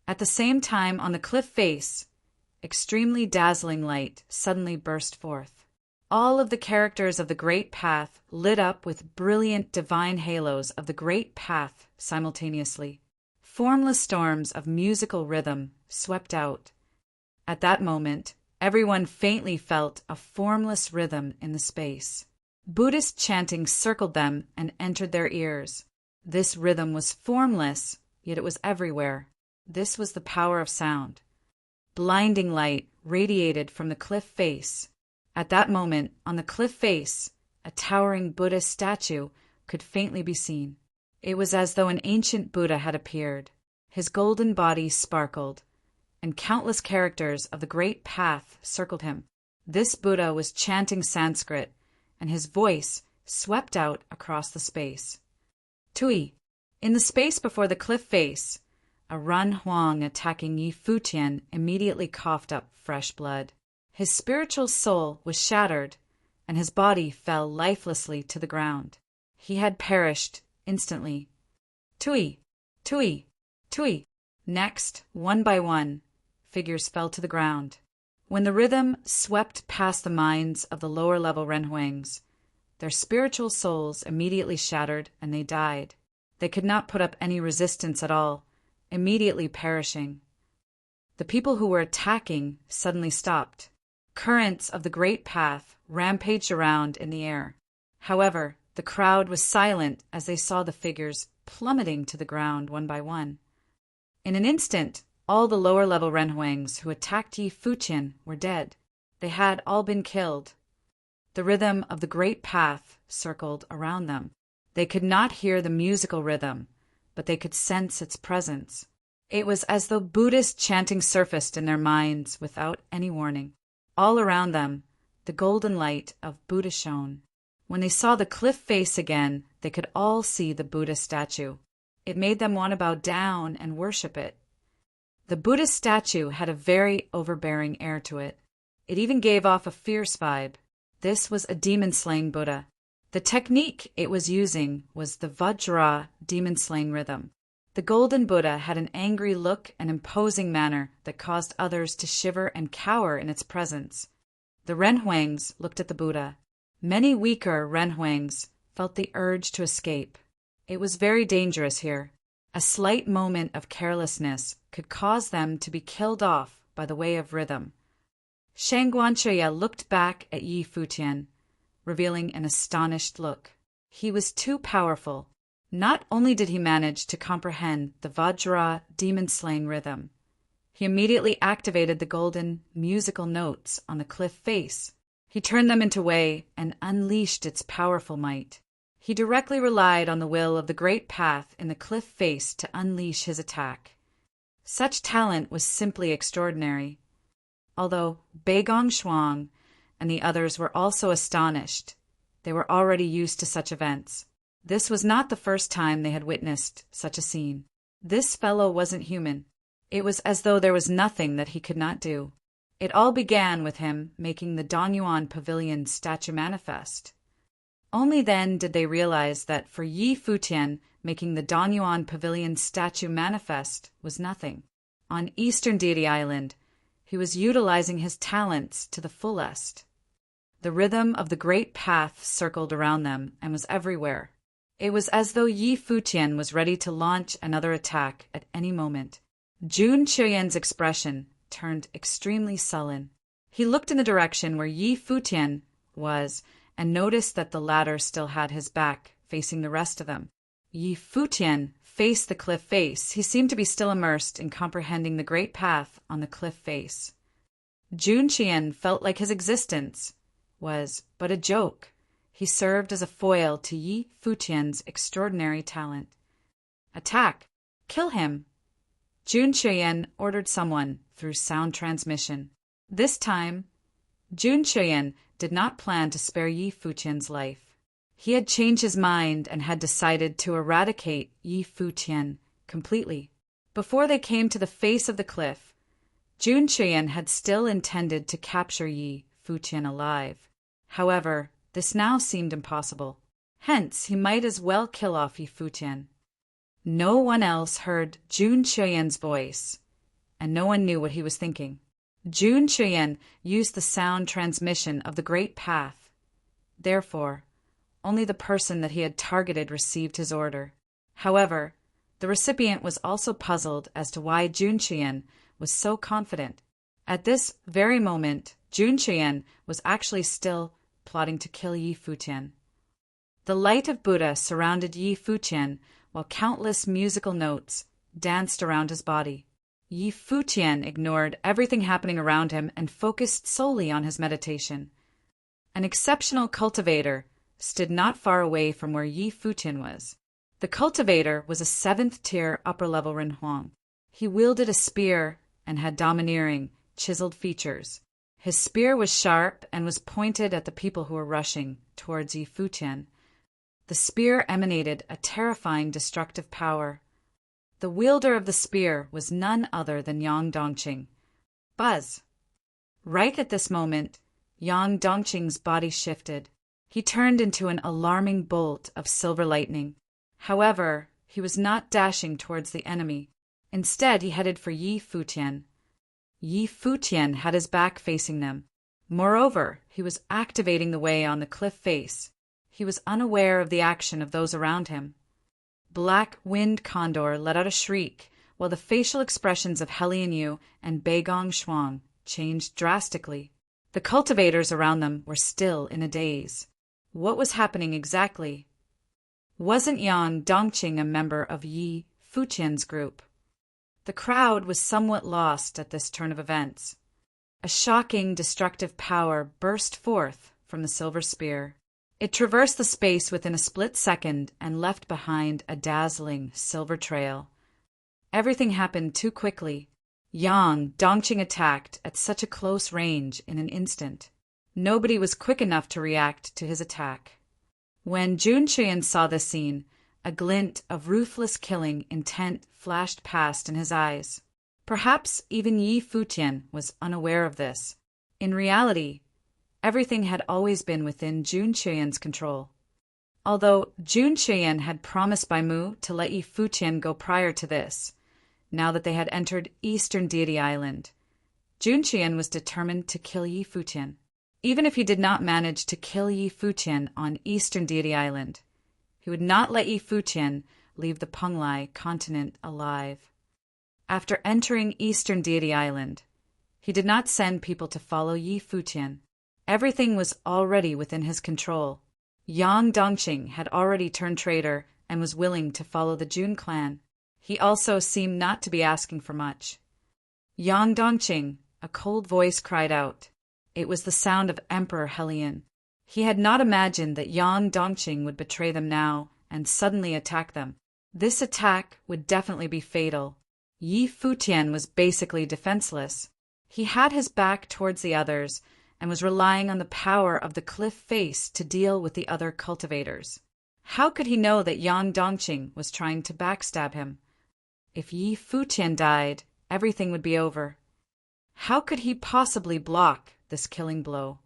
At the same time, on the cliff face, extremely dazzling light suddenly burst forth. All of the characters of the Great Path lit up with brilliant divine halos of the Great Path simultaneously. Formless storms of musical rhythm swept out. At that moment, everyone faintly felt a formless rhythm in the space. Buddhist chanting circled them and entered their ears. This rhythm was formless, yet it was everywhere. This was the power of sound. Blinding light radiated from the cliff face. At that moment, on the cliff face, a towering Buddhist statue could faintly be seen. It was as though an ancient Buddha had appeared. His golden body sparkled, and countless characters of the Great Path circled him. This Buddha was chanting Sanskrit, and his voice swept out across the space. Tui. In the space before the cliff face, a Run Huang attacking Yi Futian immediately coughed up fresh blood. His spiritual soul was shattered, and his body fell lifelessly to the ground. He had perished instantly. Tui, Tui, Tui. Next, one by one, figures fell to the ground. When the rhythm swept past the minds of the lower-level Renhuangs, their spiritual souls immediately shattered and they died. They could not put up any resistance at all, immediately perishing. The people who were attacking suddenly stopped. Currents of the Great Path rampaged around in the air. However, the crowd was silent as they saw the figures plummeting to the ground one by one. In an instant, all the lower-level Renhuangs who attacked Yi Futian were dead. They had all been killed. The rhythm of the Great Path circled around them. They could not hear the musical rhythm, but they could sense its presence. It was as though Buddhist chanting surfaced in their minds without any warning. All around them, the golden light of Buddha shone. When they saw the cliff face again, they could all see the Buddha statue. It made them want to bow down and worship it. The Buddha statue had a very overbearing air to it. It even gave off a fierce vibe. This was a demon-slaying Buddha. The technique it was using was the Vajra demon-slaying rhythm. The golden Buddha had an angry look and imposing manner that caused others to shiver and cower in its presence. The Renhuangs looked at the Buddha. Many weaker Renhuangs felt the urge to escape. It was very dangerous here. A slight moment of carelessness could cause them to be killed off by the way of rhythm. Shangguanchuya looked back at Yi Futian, revealing an astonished look. He was too powerful. Not only did he manage to comprehend the Vajra demon-slaying rhythm, he immediately activated the golden musical notes on the cliff face. He turned them into Wei and unleashed its powerful might. He directly relied on the will of the Great Path in the cliff face to unleash his attack. Such talent was simply extraordinary. Although Beigong Shuang and the others were also astonished, they were already used to such events. This was not the first time they had witnessed such a scene. This fellow wasn't human. It was as though there was nothing that he could not do. It all began with him making the Danyuan Pavilion statue manifest. Only then did they realize that for Yi Futian, making the Danyuan Pavilion statue manifest was nothing. On Eastern Deity Island, he was utilizing his talents to the fullest. The rhythm of the Great Path circled around them and was everywhere. It was as though Yi Futian was ready to launch another attack at any moment. Jun Chuyen's expression turned extremely sullen. He looked in the direction where Yi Futian was and noticed that the latter still had his back facing the rest of them. Yi Futian faced the cliff face. He seemed to be still immersed in comprehending the great path on the cliff face. Jun Qian felt like his existence was but a joke. He served as a foil to Yi Futian's extraordinary talent. Attack! Kill him! Jun Qian ordered someone through sound transmission. This time, Jun Qian did not plan to spare Yi Futian's life. He had changed his mind and had decided to eradicate Yi Futian completely. Before they came to the face of the cliff, Jun Qian had still intended to capture Yi Futian alive. However, this now seemed impossible. Hence, he might as well kill off Yi Futian. No one else heard Jun Qian's voice, and no one knew what he was thinking. Jun Qian used the sound transmission of the Great Path. Therefore, only the person that he had targeted received his order. However, the recipient was also puzzled as to why Jun Qian was so confident. At this very moment, Jun Qian was actually still plotting to kill Yi Futian. The light of Buddha surrounded Yi Futian while countless musical notes danced around his body. Yi Futian ignored everything happening around him and focused solely on his meditation. An exceptional cultivator stood not far away from where Yi Futian was. The cultivator was a 7th-tier upper-level Renhuang. He wielded a spear and had domineering, chiseled features. His spear was sharp and was pointed at the people who were rushing towards Yi Futian. The spear emanated a terrifying destructive power. The wielder of the spear was none other than Yang Dongqing. Buzz! Right at this moment, Yang Dongqing's body shifted. He turned into an alarming bolt of silver lightning. However, he was not dashing towards the enemy. Instead, he headed for Yi Futian. Yi Futian had his back facing them. Moreover, he was activating the way on the cliff face. He was unaware of the action of those around him. Black Wind Condor let out a shriek, while the facial expressions of Helian Yu and Beigong Shuang changed drastically. The cultivators around them were still in a daze. What was happening exactly? Wasn't Yang Dongqing a member of Yi Futian's group? The crowd was somewhat lost at this turn of events. A shocking, destructive power burst forth from the silver spear. It traversed the space within a split second and left behind a dazzling silver trail. Everything happened too quickly. Yang Dongqing attacked at such a close range in an instant. Nobody was quick enough to react to his attack. When Jun Qian saw this scene, a glint of ruthless killing intent flashed past in his eyes. Perhaps even Yi Futian was unaware of this. In reality, everything had always been within Jun Qian's control. Although Jun Qian had promised Bai Mu to let Yi Futian go prior to this, now that they had entered Eastern Deity Island, Jun Qian was determined to kill Yi Futian. Even if he did not manage to kill Yi Futian on Eastern Deity Island, he would not let Yi Futian leave the Penglai continent alive. After entering Eastern Deity Island, he did not send people to follow Yi Futian. Everything was already within his control. Yang Dongqing had already turned traitor and was willing to follow the Jun clan. He also seemed not to be asking for much. Yang Dongqing, a cold voice cried out. It was the sound of Emperor Helian. He had not imagined that Yang Dongqing would betray them now and suddenly attack them. This attack would definitely be fatal. Yi Futian was basically defenseless. He had his back towards the others and was relying on the power of the cliff face to deal with the other cultivators. How could he know that Yang Dongqing was trying to backstab him? If Yi Futian died, everything would be over. How could he possibly block this killing blow?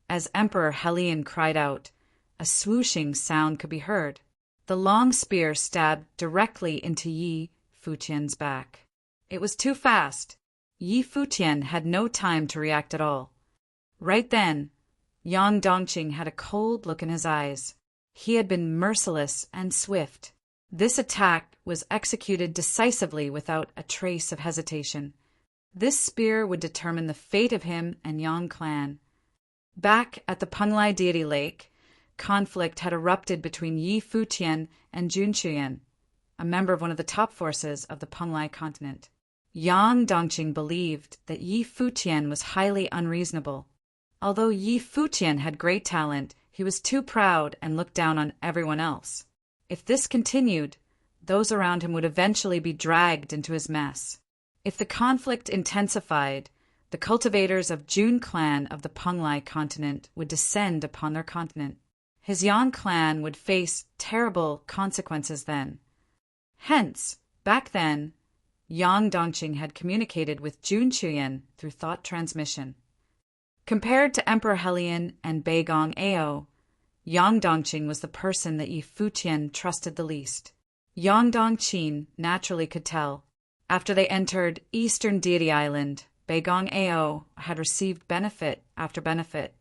As Emperor Helian cried out, a swooshing sound could be heard. The long spear stabbed directly into Yi Futian's back. It was too fast. Yi Futian had no time to react at all. Right then, Yang Dongqing had a cold look in his eyes. He had been merciless and swift. This attack was executed decisively without a trace of hesitation. This spear would determine the fate of him and Yang clan. Back at the Penglai deity lake, conflict had erupted between Yi Futian and Jun Chuyan, a member of one of the top forces of the Penglai continent. Yang Dongqing believed that Yi Futian was highly unreasonable. Although Yi Futian had great talent, he was too proud and looked down on everyone else. If this continued, those around him would eventually be dragged into his mess. If the conflict intensified, the cultivators of Jun clan of the Penglai continent would descend upon their continent. His Yang clan would face terrible consequences then. Hence, back then, Yang Dongqing had communicated with Jun Chuyan through thought transmission. Compared to Emperor Helion and Beigong Ao, Yang Dongqing was the person that Yi Futian trusted the least. Yang Dongqing naturally could tell. After they entered Eastern Deity Island, Beigong Ao had received benefit after benefit,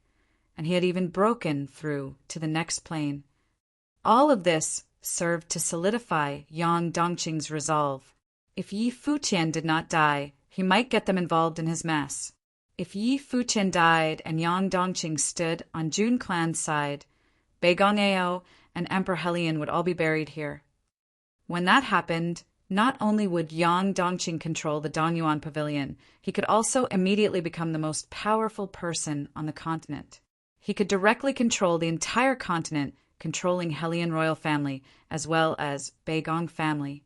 and he had even broken through to the next plane. All of this served to solidify Yang Dongqing's resolve. If Yi Futian did not die, he might get them involved in his mess. If Yi Futian died and Yang Dongqing stood on Jun clan's side, Beigong Ao and Emperor Helion would all be buried here. When that happened, not only would Yang Dongqing control the Dongyuan Pavilion, he could also immediately become the most powerful person on the continent. He could directly control the entire continent, controlling Helion royal family, as well as Beigong family.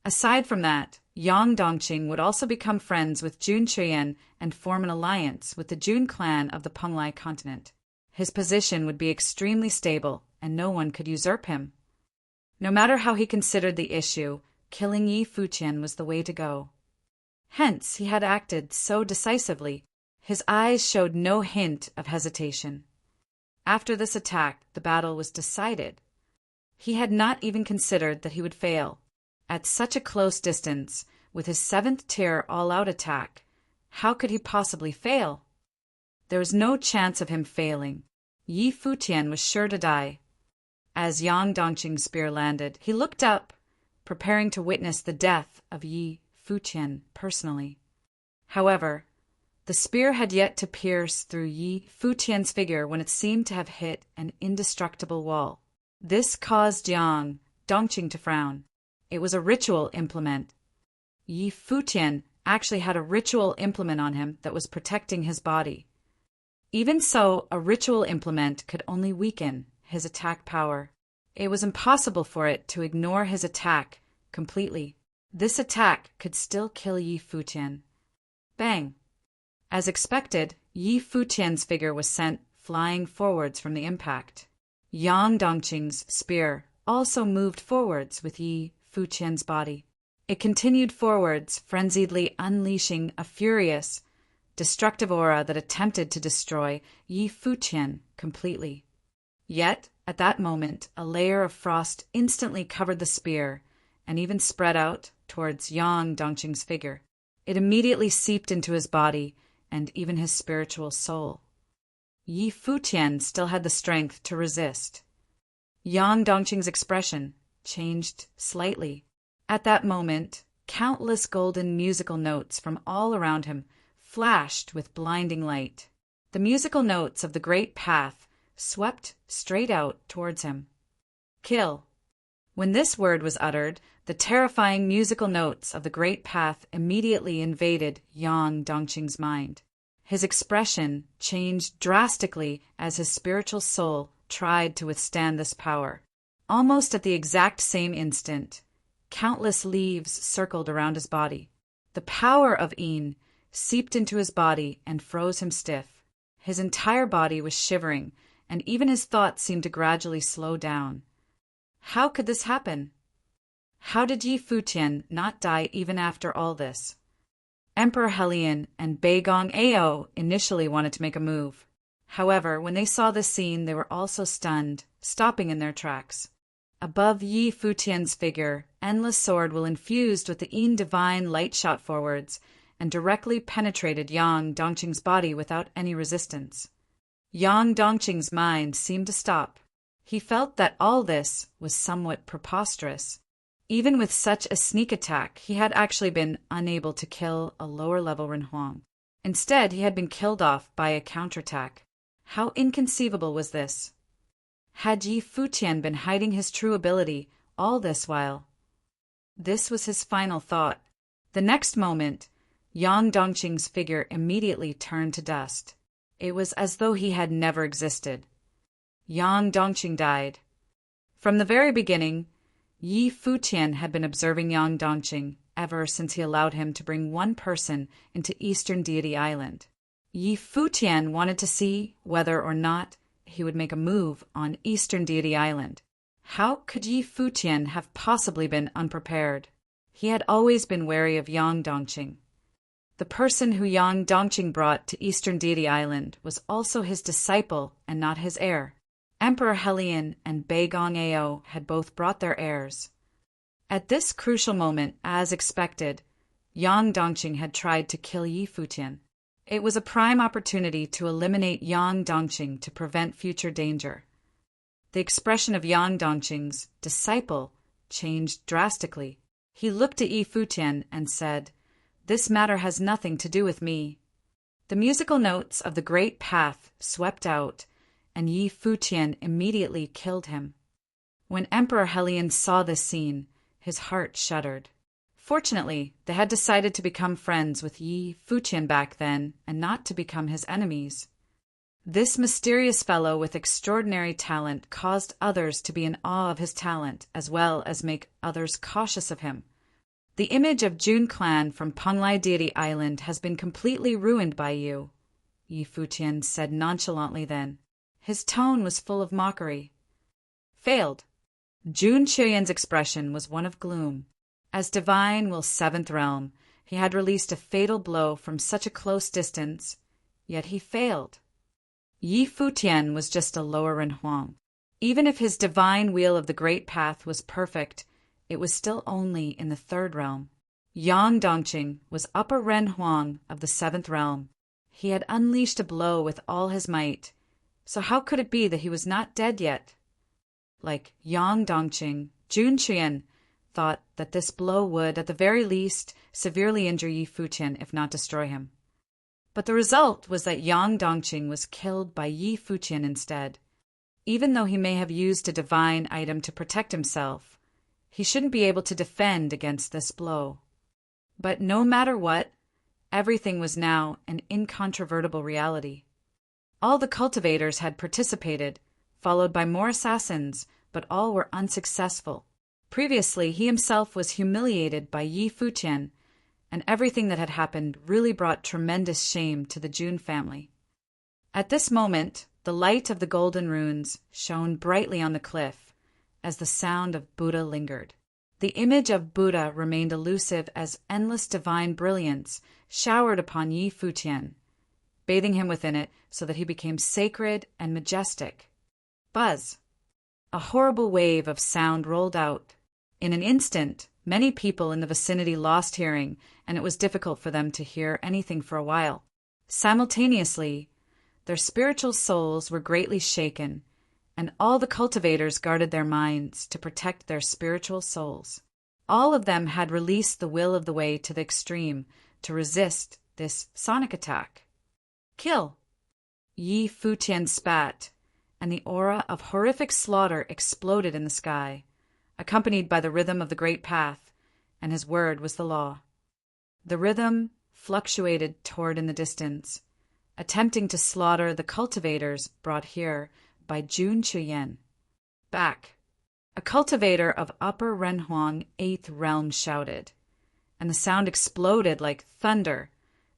Aside from that, Yang Dongqing would also become friends with Jun Chuyan and form an alliance with the Jun clan of the Penglai continent. His position would be extremely stable, and no one could usurp him. No matter how he considered the issue, killing Yi Futian was the way to go. Hence, he had acted so decisively. His eyes showed no hint of hesitation. After this attack, the battle was decided. He had not even considered that he would fail. At such a close distance, with his 7th tier all-out attack, how could he possibly fail? There was no chance of him failing. Yi Futian was sure to die. As Yang Dongqing's spear landed, he looked up, preparing to witness the death of Yi Futian personally. However, the spear had yet to pierce through Yi Futian's figure when it seemed to have hit an indestructible wall. This caused Yang Dongqing to frown. It was a ritual implement. Yi Futian actually had a ritual implement on him that was protecting his body. Even so, a ritual implement could only weaken his attack power. It was impossible for it to ignore his attack completely. This attack could still kill Yi Futian. Bang! As expected, Yi Futian's figure was sent flying forwards from the impact. Yang Dongqing's spear also moved forwards with Yi Futian's body. It continued forwards, frenziedly unleashing a furious, destructive aura that attempted to destroy Yi Futian completely. Yet, at that moment, a layer of frost instantly covered the spear and even spread out towards Yang Dongqing's figure. It immediately seeped into his body and even his spiritual soul. Yi Futian still had the strength to resist. Yang Dongqing's expression changed slightly. At that moment, countless golden musical notes from all around him flashed with blinding light. The musical notes of the great path swept straight out towards him. Kill. When this word was uttered, the terrifying musical notes of the great path immediately invaded Yang Dongqing's mind. His expression changed drastically as his spiritual soul tried to withstand this power. Almost at the exact same instant, countless leaves circled around his body. The power of Yin seeped into his body and froze him stiff. His entire body was shivering, and even his thoughts seemed to gradually slow down. How could this happen? How did Yi Futian not die even after all this? Emperor Helion and Beigong Ao initially wanted to make a move. However, when they saw this scene, they were also stunned, stopping in their tracks. Above Yi Futian's figure, endless sword will infused with the Yin divine light shot forwards and directly penetrated Yang Dongqing's body without any resistance. Yang Dongqing's mind seemed to stop. He felt that all this was somewhat preposterous. Even with such a sneak attack, he had actually been unable to kill a lower-level Renhuang. Instead, he had been killed off by a counterattack. How inconceivable was this? Had Yi Futian been hiding his true ability all this while? This was his final thought. The next moment, Yang Dongqing's figure immediately turned to dust. It was as though he had never existed. Yang Dongqing died. From the very beginning, Yi Futian had been observing Yang Dongqing ever since he allowed him to bring one person into Eastern Deity Island. Yi Futian wanted to see whether or not he would make a move on Eastern Deity Island. How could Yi Futian have possibly been unprepared? He had always been wary of Yang Dongqing. The person who Yang Dongqing brought to Eastern Deity Island was also his disciple and not his heir. Emperor Helian and Beigong Ao had both brought their heirs. At this crucial moment, as expected, Yang Dongqing had tried to kill Yi Futian. It was a prime opportunity to eliminate Yang Dongqing to prevent future danger. The expression of Yang Dongqing's disciple changed drastically. He looked at Yi Futian and said, "This matter has nothing to do with me." The musical notes of the Great Path swept out, and Yi Futian immediately killed him. When Emperor Helian saw this scene, his heart shuddered. Fortunately, they had decided to become friends with Yi Futian back then and not to become his enemies. This mysterious fellow with extraordinary talent caused others to be in awe of his talent as well as make others cautious of him. The image of Jun clan from Penglai Deity Island has been completely ruined by you, Yi Futian said nonchalantly then. His tone was full of mockery. Failed. Jun Chuyan's expression was one of gloom. As divine will seventh realm, he had released a fatal blow from such a close distance, yet he failed. Yi Futian was just a lower Renhuang. Even if his divine wheel of the Great Path was perfect, it was still only in the third realm. Yang Dongqing was upper Renhuang of the seventh realm. He had unleashed a blow with all his might. So how could it be that he was not dead yet? Like Yang Dongqing, Jun Chuyan thought that this blow would, at the very least, severely injure Yi Futian, if not destroy him. But the result was that Yang Dongqing was killed by Yi Futian instead. Even though he may have used a divine item to protect himself, he shouldn't be able to defend against this blow. But no matter what, everything was now an incontrovertible reality. All the cultivators had participated, followed by more assassins, but all were unsuccessful. Previously, he himself was humiliated by Yi Futian, and everything that had happened really brought tremendous shame to the Jun family. At this moment, the light of the golden runes shone brightly on the cliff as the sound of Buddha lingered. The image of Buddha remained elusive as endless divine brilliance showered upon Yi Futian, bathing him within it so that he became sacred and majestic. Buzz! A horrible wave of sound rolled out. In an instant, many people in the vicinity lost hearing, and it was difficult for them to hear anything for a while. Simultaneously, their spiritual souls were greatly shaken, and all the cultivators guarded their minds to protect their spiritual souls. All of them had released the will of the way to the extreme to resist this sonic attack. Kill! Yi Futian spat, and the aura of horrific slaughter exploded in the sky, accompanied by the rhythm of the Great Path, and his word was the law. The rhythm fluctuated toward in the distance, attempting to slaughter the cultivators brought here by Jun Chuyan. Back! A cultivator of Upper Renhuang 8th Realm shouted, and the sound exploded like thunder,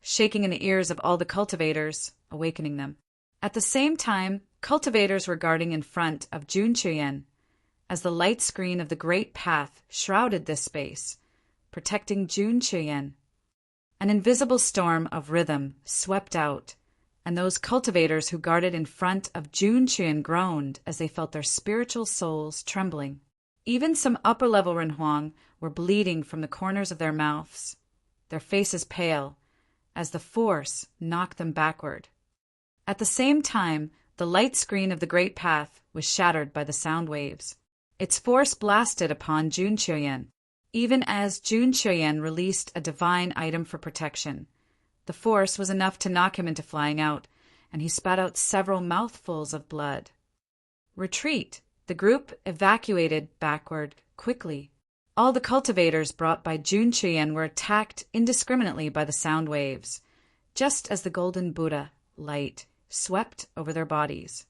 shaking in the ears of all the cultivators, awakening them. At the same time, cultivators were guarding in front of Jun Chuyan, as the light screen of the Great Path shrouded this space, protecting Jun Chuyan. An invisible storm of rhythm swept out, and those cultivators who guarded in front of Jun Chuyan groaned as they felt their spiritual souls trembling. Even some upper-level Renhuang were bleeding from the corners of their mouths, their faces pale, as the force knocked them backward. At the same time, the light screen of the Great Path was shattered by the sound waves. Its force blasted upon Jun Chuyan. Even as Jun Chuyen released a divine item for protection, the force was enough to knock him into flying out, and he spat out several mouthfuls of blood. Retreat! The group evacuated backward quickly. All the cultivators brought by Jun Chuyen were attacked indiscriminately by the sound waves, just as the golden Buddha light swept over their bodies.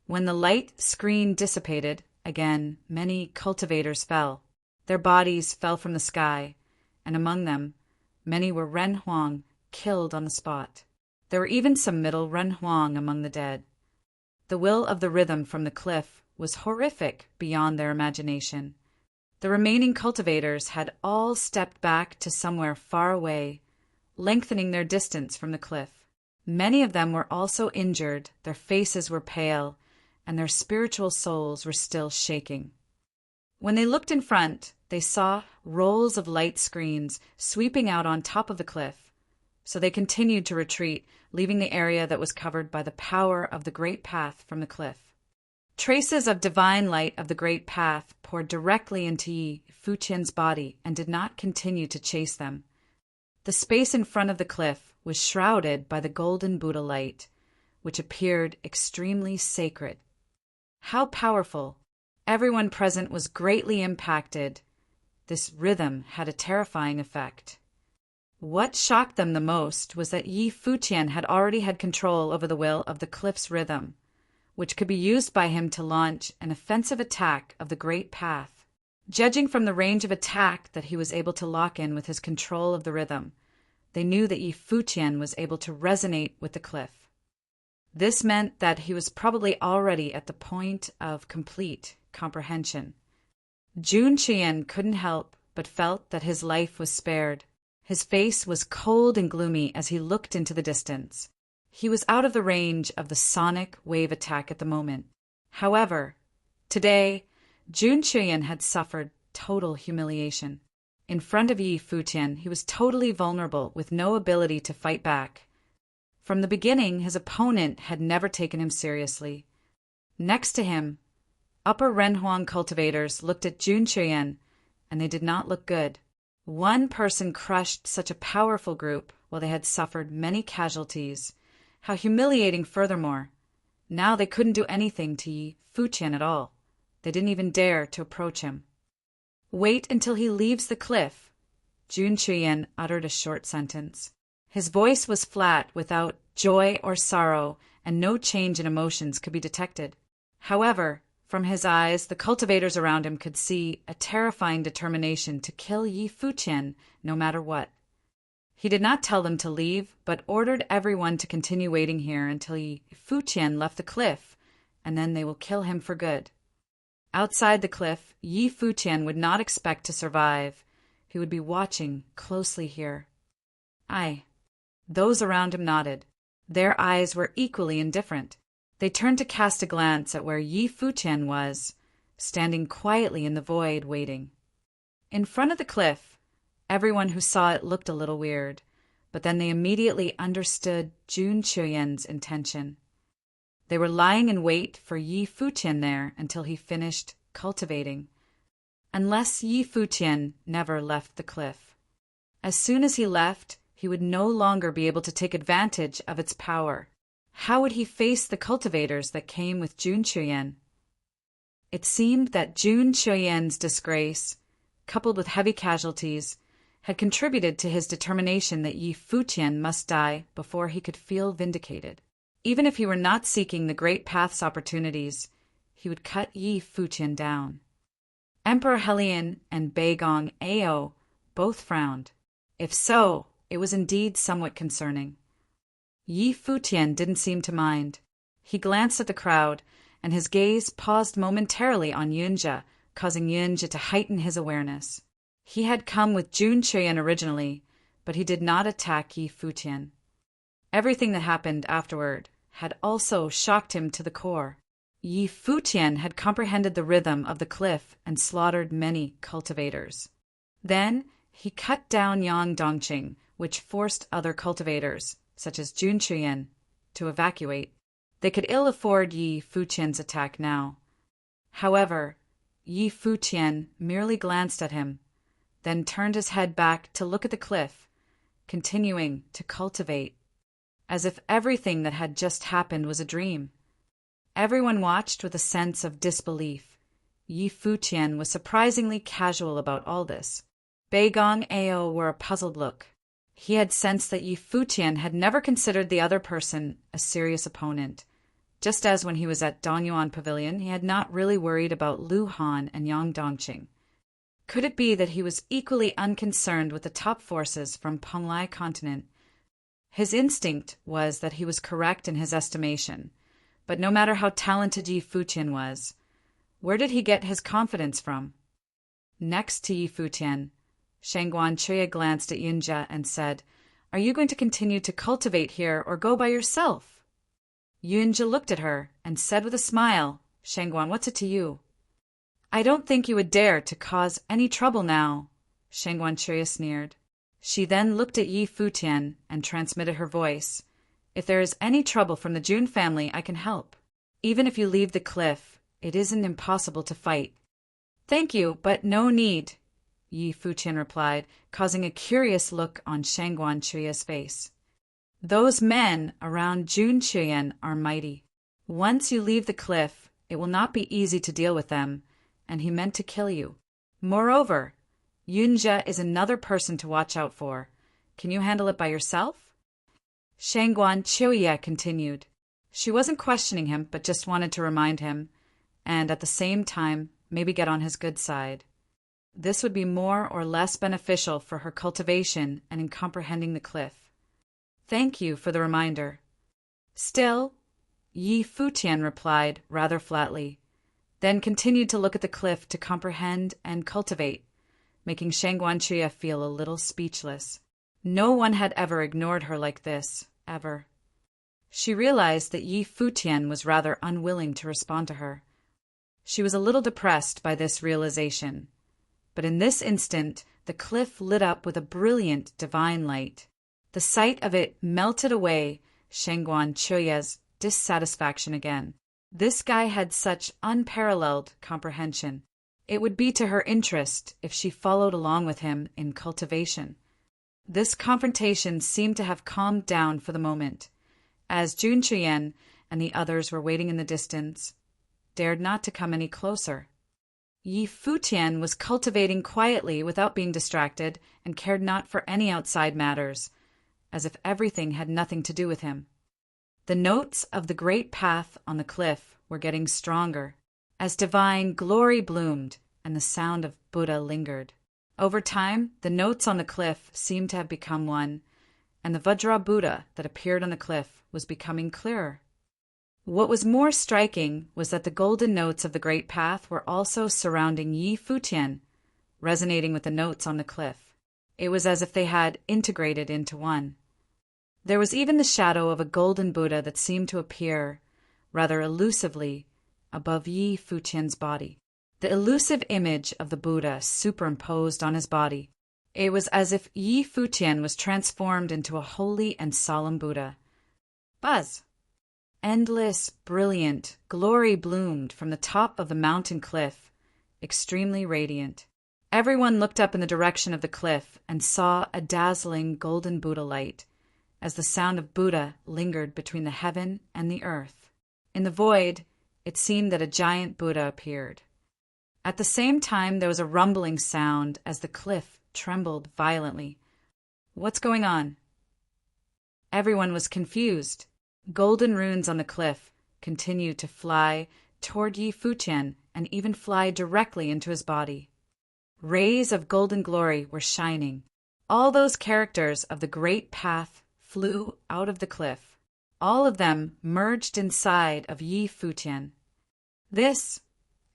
When the light screen dissipated, again many cultivators fell. Their bodies fell from the sky, and among them many were Ren Huang, killed on the spot. There were even some middle Ren Huang among the dead. The will of the rhythm from the cliff was horrific beyond their imagination. The remaining cultivators had all stepped back to somewhere far away, lengthening their distance from the cliff. Many of them were also injured, their faces were pale, and their spiritual souls were still shaking. When they looked in front, they saw rolls of light screens sweeping out on top of the cliff, so they continued to retreat, leaving the area that was covered by the power of the great path from the cliff. Traces of divine light of the great path poured directly into Yi Futian's body and did not continue to chase them. The space in front of the cliff was shrouded by the golden Buddha light, which appeared extremely sacred. How powerful! Everyone present was greatly impacted. This rhythm had a terrifying effect. What shocked them the most was that Yi Futian had already had control over the will of the cliff's rhythm, which could be used by him to launch an offensive attack of the great path. Judging from the range of attack that he was able to lock in with his control of the rhythm, they knew that Yi Futian was able to resonate with the cliff. This meant that he was probably already at the point of complete comprehension. Jun Chuyen couldn't help but felt that his life was spared. His face was cold and gloomy as he looked into the distance. He was out of the range of the sonic wave attack at the moment. However, today, Jun Chuyen had suffered total humiliation. In front of Yi Futian, he was totally vulnerable with no ability to fight back. From the beginning, his opponent had never taken him seriously. Next to him, upper Renhuang cultivators looked at Jun Chuyen, and they did not look good. One person crushed such a powerful group while they had suffered many casualties. How humiliating furthermore. Now they couldn't do anything to Yi Futian at all. They didn't even dare to approach him. Wait until he leaves the cliff. Jun Chuyen uttered a short sentence. His voice was flat, without joy or sorrow, and no change in emotions could be detected. However, from his eyes, the cultivators around him could see a terrifying determination to kill Yi Futian no matter what. He did not tell them to leave, but ordered everyone to continue waiting here until Yi Futian left the cliff, and then they will kill him for good. Outside the cliff, Yi Futian would not expect to survive. He would be watching closely here. Aye. Those around him nodded. Their eyes were equally indifferent. They turned to cast a glance at where Yi Futian was, standing quietly in the void, waiting. In front of the cliff, everyone who saw it looked a little weird, but then they immediately understood Jun Chuyen's intention. They were lying in wait for Yi Futian there until he finished cultivating, unless Yi Futian never left the cliff. As soon as he left, he would no longer be able to take advantage of its power. How would he face the cultivators that came with Jun Chuyen? It seemed that Jun Chuyen's disgrace, coupled with heavy casualties, had contributed to his determination that Yi Futian must die before he could feel vindicated. Even if he were not seeking the great path's opportunities, he would cut Yi Futian down. Emperor Helian and Beigong Ao both frowned. If so, it was indeed somewhat concerning. Yi Futian didn't seem to mind. He glanced at the crowd, and his gaze paused momentarily on Yunjia, causing Yunjia to heighten his awareness. He had come with Jun Chuyen originally, but he did not attack Yi Futian. Everything that happened afterward had also shocked him to the core. Yi Futian had comprehended the rhythm of the cliff and slaughtered many cultivators. Then he cut down Yang Dongqing, which forced other cultivators, such as Jun Chuyen, to evacuate. They could ill afford Yi Futian's attack now. However, Yi Futian merely glanced at him, then turned his head back to look at the cliff, continuing to cultivate, as if everything that had just happened was a dream. Everyone watched with a sense of disbelief. Yi Futian was surprisingly casual about all this. Beigong Ao wore a puzzled look. He had sensed that Yi Futian had never considered the other person a serious opponent, just as when he was at Dongyuan Pavilion he had not really worried about Lu Han and Yang Dongqing. Could it be that he was equally unconcerned with the top forces from Penglai continent? His instinct was that he was correct in his estimation, but no matter how talented Yi Futian was, where did he get his confidence from? Next to Yi Futian, Shangguan Chuya glanced at Yunjia and said, "Are you going to continue to cultivate here or go by yourself?" Yunjia looked at her and said with a smile, "Shangguan, what's it to you?" "I don't think you would dare to cause any trouble now," Shangguan Chuya sneered. She then looked at Yi Futian and transmitted her voice. "If there is any trouble from the Jun family, I can help. Even if you leave the cliff, it isn't impossible to fight." "Thank you, but no need," Yi Futian replied, causing a curious look on Shangguan Chuya's face. "Those men around Jun Chuyan are mighty. Once you leave the cliff, it will not be easy to deal with them, and he meant to kill you. Moreover, Yunjia is another person to watch out for. Can you handle it by yourself?" Shangguan Chuya continued. She wasn't questioning him, but just wanted to remind him, and at the same time, maybe get on his good side. This would be more or less beneficial for her cultivation and in comprehending the cliff. "Thank you for the reminder." Still, Yi Futian replied rather flatly, then continued to look at the cliff to comprehend and cultivate, making Shangguan Chuya feel a little speechless. No one had ever ignored her like this, ever. She realized that Yi Futian was rather unwilling to respond to her. She was a little depressed by this realization. But in this instant, the cliff lit up with a brilliant divine light. The sight of it melted away Shangguan Chuya's dissatisfaction again. This guy had such unparalleled comprehension. It would be to her interest if she followed along with him in cultivation. This confrontation seemed to have calmed down for the moment, as Jun Chuyen and the others were waiting in the distance, dared not to come any closer. Yi Futian was cultivating quietly without being distracted and cared not for any outside matters, as if everything had nothing to do with him. The notes of the great path on the cliff were getting stronger, as divine glory bloomed and the sound of Buddha lingered. Over time, the notes on the cliff seemed to have become one, and the Vajra Buddha that appeared on the cliff was becoming clearer. What was more striking was that the golden notes of the great path were also surrounding Yi Futian, resonating with the notes on the cliff. It was as if they had integrated into one. There was even the shadow of a golden Buddha that seemed to appear, rather elusively, above Yi Futian's body. The elusive image of the Buddha superimposed on his body. It was as if Yi Futian was transformed into a holy and solemn Buddha. Buzz! Endless, brilliant glory bloomed from the top of the mountain cliff, extremely radiant. Everyone looked up in the direction of the cliff and saw a dazzling golden Buddha light, as the sound of Buddha lingered between the heaven and the earth. In the void, it seemed that a giant Buddha appeared. At the same time, there was a rumbling sound as the cliff trembled violently. What's going on? Everyone was confused. Golden runes on the cliff continued to fly toward Yi Futian and even fly directly into his body. Rays of golden glory were shining. All those characters of the great path flew out of the cliff. All of them merged inside of Yi Futian.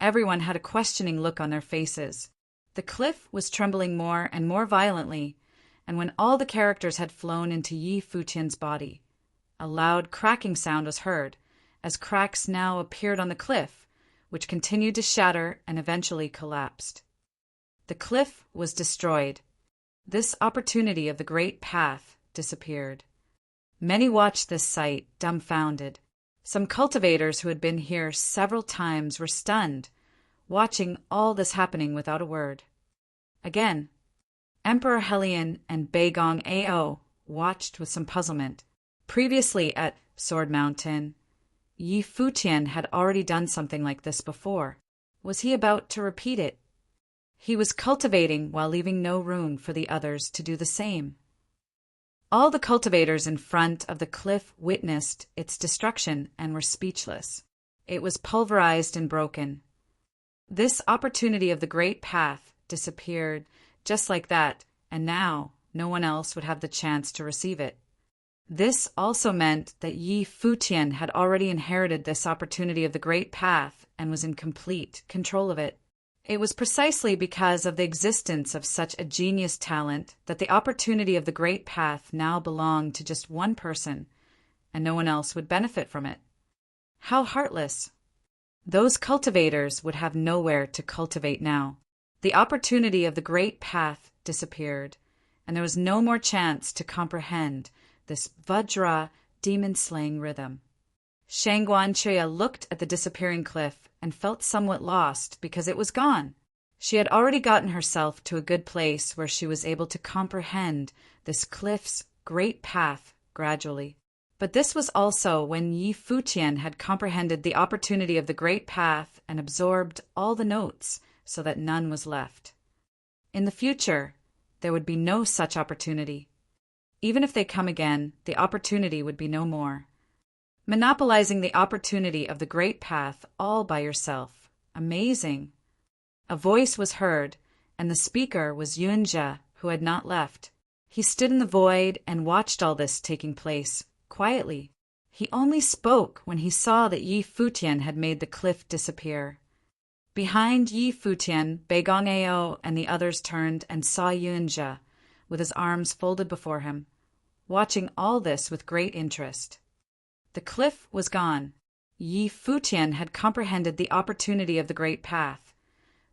Everyone had a questioning look on their faces. The cliff was trembling more and more violently, and when all the characters had flown into Yi Futian's body, a loud cracking sound was heard, as cracks now appeared on the cliff, which continued to shatter and eventually collapsed. The cliff was destroyed. This opportunity of the great path disappeared. Many watched this sight, dumbfounded. Some cultivators who had been here several times were stunned, watching all this happening without a word. Again, Emperor Helion and Beigong Ao watched with some puzzlement. Previously at Sword Mountain, Yi Futian had already done something like this before. Was he about to repeat it? He was cultivating while leaving no room for the others to do the same. All the cultivators in front of the cliff witnessed its destruction and were speechless. It was pulverized and broken. This opportunity of the great path disappeared just like that, and now no one else would have the chance to receive it. This also meant that Yi Futian had already inherited this opportunity of the great path and was in complete control of it. It was precisely because of the existence of such a genius talent that the opportunity of the great path now belonged to just one person, and no one else would benefit from it. How heartless! Those cultivators would have nowhere to cultivate now. The opportunity of the great path disappeared, and there was no more chance to comprehend this Vajra demon-slaying rhythm. Shangguan Chuya looked at the disappearing cliff and felt somewhat lost because it was gone. She had already gotten herself to a good place where she was able to comprehend this cliff's great path gradually. But this was also when Yi Futian had comprehended the opportunity of the great path and absorbed all the notes so that none was left. In the future, there would be no such opportunity. Even if they come again, the opportunity would be no more. Monopolizing the opportunity of the great path all by yourself. Amazing. A voice was heard, and the speaker was Yunjia, who had not left. He stood in the void and watched all this taking place, quietly. He only spoke when he saw that Yi Futian had made the cliff disappear. Behind Yi Futian, Beigong Ao and the others turned and saw Yunjia, with his arms folded before him, watching all this with great interest. The cliff was gone. Yi Futian had comprehended the opportunity of the great path,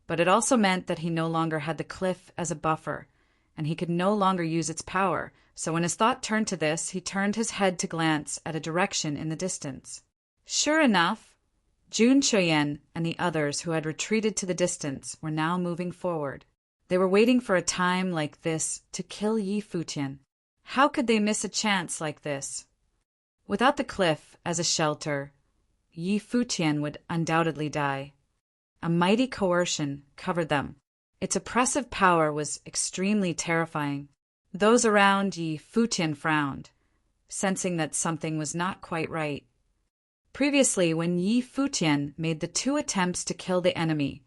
but it also meant that he no longer had the cliff as a buffer, and he could no longer use its power, so when his thought turned to this, he turned his head to glance at a direction in the distance. Sure enough, Jun Chuyen and the others who had retreated to the distance were now moving forward. They were waiting for a time like this to kill Yi Futian. How could they miss a chance like this? Without the cliff as a shelter, Yi Futian would undoubtedly die. A mighty coercion covered them. Its oppressive power was extremely terrifying. Those around Yi Futian frowned, sensing that something was not quite right. Previously, when Yi Futian made the 2 attempts to kill the enemy,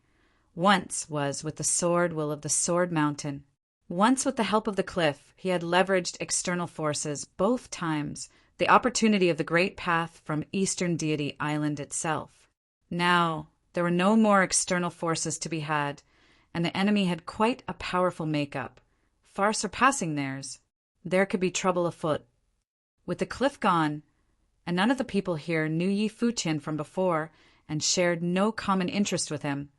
once was with the sword will of the Sword Mountain. Once with the help of the cliff, he had leveraged external forces both times, the opportunity of the great path from Eastern Deity Island itself. Now, there were no more external forces to be had, and the enemy had quite a powerful makeup, far surpassing theirs. There could be trouble afoot. With the cliff gone, and none of the people here knew Yi Futian from before and shared no common interest with him,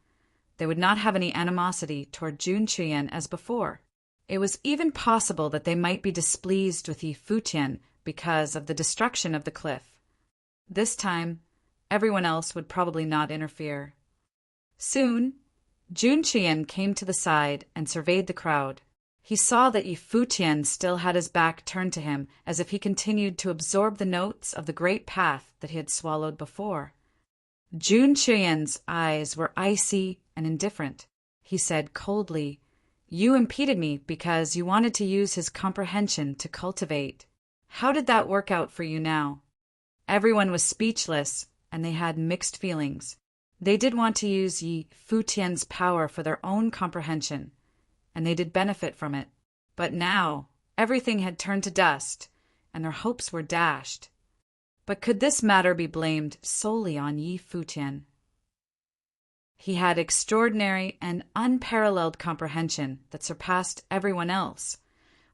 they would not have any animosity toward Jun Chuyen as before. It was even possible that they might be displeased with Yi Futian because of the destruction of the cliff. This time, everyone else would probably not interfere. Soon, Jun Chuyen came to the side and surveyed the crowd. He saw that Yi Futian still had his back turned to him, as if he continued to absorb the notes of the great path that he had swallowed before. Jun Chuyen's eyes were icy and indifferent. He said coldly, "You impeded me because you wanted to use his comprehension to cultivate. How did that work out for you now?" Everyone was speechless, and they had mixed feelings. They did want to use Yi Futian's power for their own comprehension, and they did benefit from it. But now, everything had turned to dust, and their hopes were dashed. But could this matter be blamed solely on Yi Futian? He had extraordinary and unparalleled comprehension that surpassed everyone else,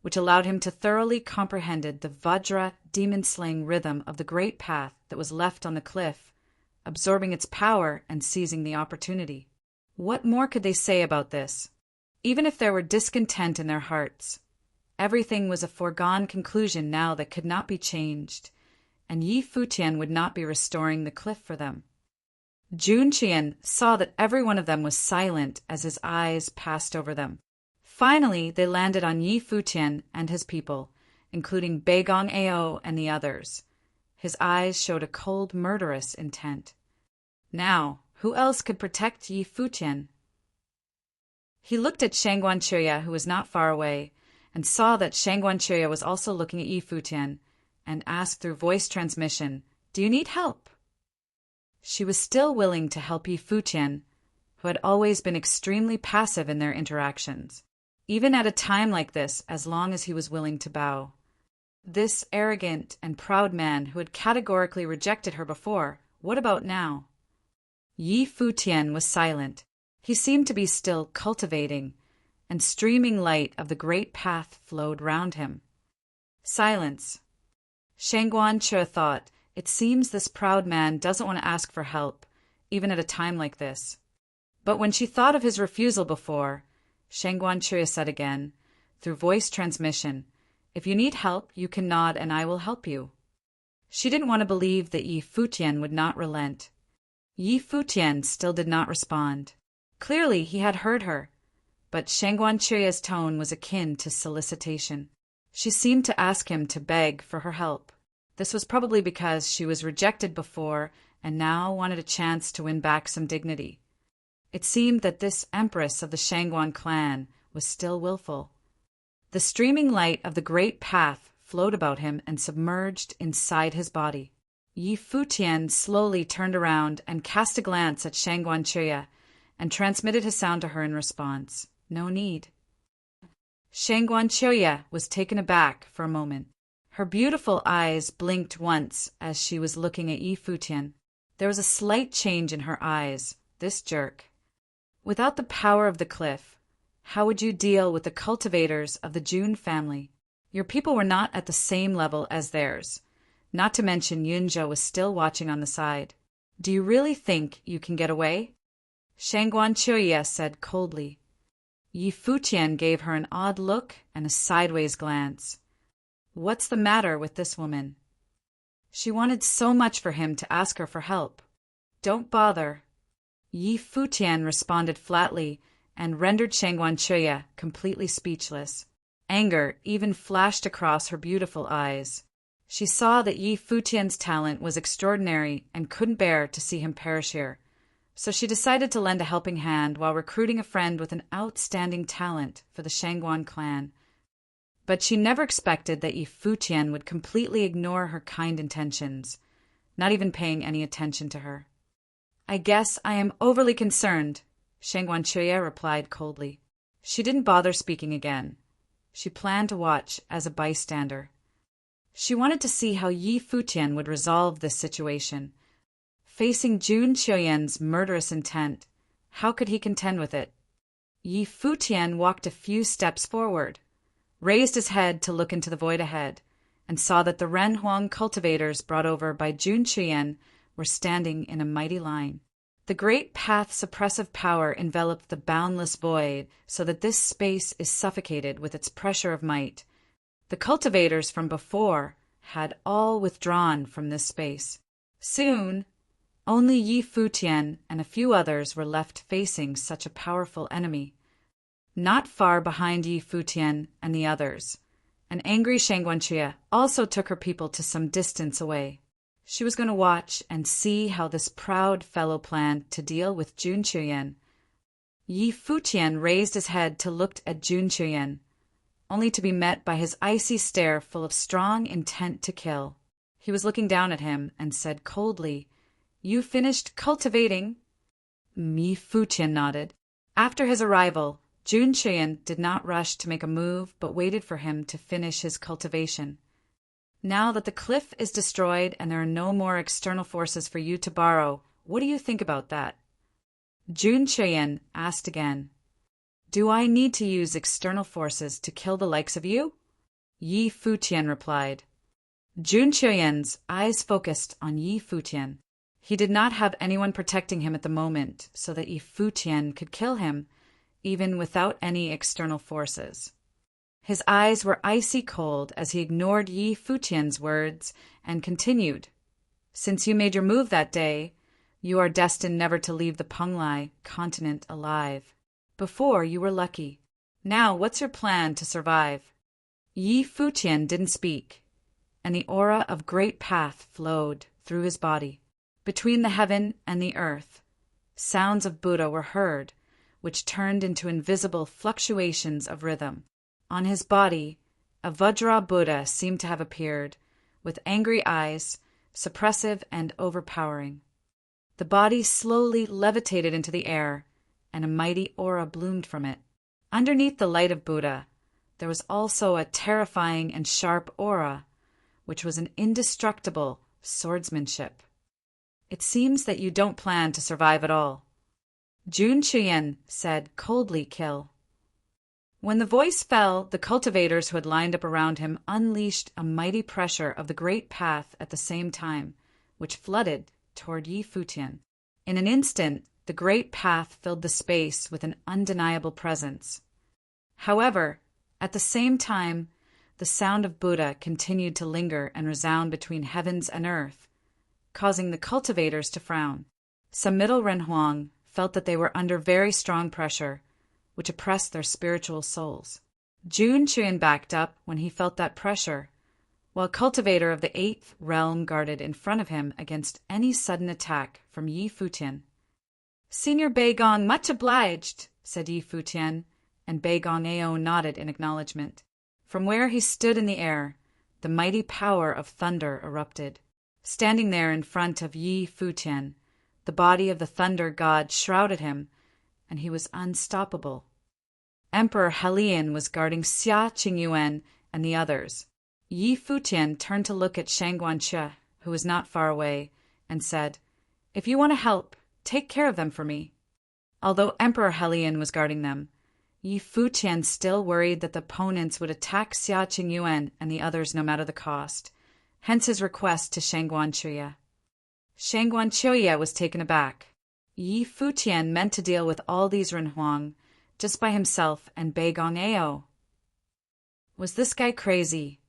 which allowed him to thoroughly comprehend the Vajra demon-slaying rhythm of the great path that was left on the cliff, absorbing its power and seizing the opportunity. What more could they say about this? Even if there were discontent in their hearts, everything was a foregone conclusion now that could not be changed, and Yi Futian would not be restoring the cliff for them. Jun Chuyen saw that every one of them was silent as his eyes passed over them. Finally, they landed on Yi Futian and his people, including Beigong Ao and the others. His eyes showed a cold, murderous intent. Now, who else could protect Yi Futian? He looked at Shangguan Chuya, who was not far away, and saw that Shangguan Chuya was also looking at Yi Futian, and asked through voice transmission, "Do you need help?" She was still willing to help Yi Futian, who had always been extremely passive in their interactions, even at a time like this, as long as he was willing to bow. This arrogant and proud man who had categorically rejected her before, what about now? Yi Futian was silent. He seemed to be still cultivating, and streaming light of the great path flowed round him. Silence. Shangguan Che thought, it seems this proud man doesn't want to ask for help, even at a time like this. But when she thought of his refusal before, Shangguan Che said again, through voice transmission, "If you need help, you can nod and I will help you." She didn't want to believe that Yi Futian would not relent. Yi Futian still did not respond. Clearly he had heard her, but Shangguan Che's tone was akin to solicitation. She seemed to ask him to beg for her help. This was probably because she was rejected before and now wanted a chance to win back some dignity. It seemed that this empress of the Shangguan clan was still willful. The streaming light of the great path flowed about him and submerged inside his body. Yi Futian slowly turned around and cast a glance at Shangguan Chuya and transmitted his sound to her in response. No need. Shangguan Chuya was taken aback for a moment. Her beautiful eyes blinked once as she was looking at Yi Futian. There was a slight change in her eyes, this jerk. Without the power of the cliff, how would you deal with the cultivators of the Jun family? Your people were not at the same level as theirs. Not to mention Yunzhou was still watching on the side. Do you really think you can get away? Shangguan Chuya said coldly. Yi Futian gave her an odd look and a sideways glance. What's the matter with this woman? She wanted so much for him to ask her for help. Don't bother. Yi Futian responded flatly and rendered Shangguan Chuya completely speechless. Anger even flashed across her beautiful eyes. She saw that Yi Futian's talent was extraordinary and couldn't bear to see him perish here, so she decided to lend a helping hand while recruiting a friend with an outstanding talent for the Shangguan clan. But she never expected that Yi Futian would completely ignore her kind intentions, not even paying any attention to her. "I guess I am overly concerned," Shangguan Chuya replied coldly. She didn't bother speaking again. She planned to watch as a bystander. She wanted to see how Yi Futian would resolve this situation. Facing Jun Chuyan's murderous intent, how could he contend with it? Yi Futian walked a few steps forward, raised his head to look into the void ahead, and saw that the Ren Huang cultivators brought over by Jun Chuyan were standing in a mighty line. The great path's oppressive power enveloped the boundless void so that this space is suffocated with its pressure of might. The cultivators from before had all withdrawn from this space. Soon, only Yi Futian and a few others were left facing such a powerful enemy. Not far behind Yi Futian and the others, an angry Shangguan Chuya also took her people to some distance away. She was going to watch and see how this proud fellow planned to deal with Jun Chuyan. Yi Futian raised his head to look at Jun Chuyan, only to be met by his icy stare full of strong intent to kill. He was looking down at him and said coldly, "You finished cultivating?" Yi Futian nodded. After his arrival, Jun Chuyan did not rush to make a move but waited for him to finish his cultivation. Now that the cliff is destroyed and there are no more external forces for you to borrow, what do you think about that? Jun Chuyan asked again. Do I need to use external forces to kill the likes of you? Yi Futian replied. Jun Chuyan's eyes focused on Yi Futian. He did not have anyone protecting him at the moment so that Yi Futian could kill him, even without any external forces. His eyes were icy cold as he ignored Yi Futian's words and continued. Since you made your move that day, you are destined never to leave the Penglai continent alive. Before, you were lucky. Now, what's your plan to survive? Yi Futian didn't speak, and the aura of great path flowed through his body. Between the heaven and the earth, sounds of Buddha were heard, which turned into invisible fluctuations of rhythm. On his body, a Vajra Buddha seemed to have appeared, with angry eyes, suppressive and overpowering. The body slowly levitated into the air, and a mighty aura bloomed from it. Underneath the light of Buddha, there was also a terrifying and sharp aura, which was an indestructible swordsmanship. It seems that you don't plan to survive at all. Jun Chuyen said, coldly kill. When the voice fell, the cultivators who had lined up around him unleashed a mighty pressure of the great path at the same time, which flooded toward Yi Futian. In an instant, the great path filled the space with an undeniable presence. However, at the same time, the sound of Buddha continued to linger and resound between heavens and earth, causing the cultivators to frown. Some middle Renhuang felt that they were under very strong pressure, which oppressed their spiritual souls. Jun Chuyen backed up when he felt that pressure, while cultivator of the 8th realm guarded in front of him against any sudden attack from Yi Futian. Senior Beigong, much obliged, said Yi Futian, and Beigong Ao nodded in acknowledgement. From where he stood in the air, the mighty power of thunder erupted. Standing there in front of Yi Futian, the body of the thunder god shrouded him, and he was unstoppable. Emperor Helian was guarding Xia Qingyuan and the others. Yi Futian turned to look at Shangguanxue, who was not far away, and said, "If you want to help, take care of them for me." Although Emperor Helian was guarding them, Yi Futian still worried that the opponents would attack Xia Qingyuan and the others no matter the cost, hence his request to Shangguanxue. Shangguanxue was taken aback. Yi Futian meant to deal with all these Renhuang just by himself and Beigong Ao. Was this guy crazy?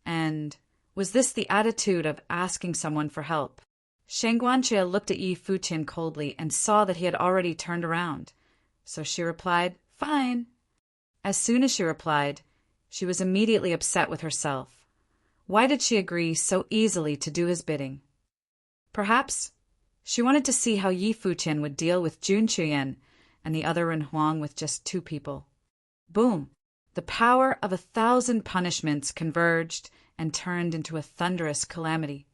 And was this the attitude of asking someone for help? Shangguanxue looked at Yi Futian coldly and saw that he had already turned around, so she replied, "Fine." As soon as she replied, she was immediately upset with herself. Why did she agree so easily to do his bidding? Perhaps she wanted to see how Yi Futian would deal with Jun Chuyen and the other Renhuang with just 2 people. Boom! The power of 1,000 punishments converged and turned into a thunderous calamity.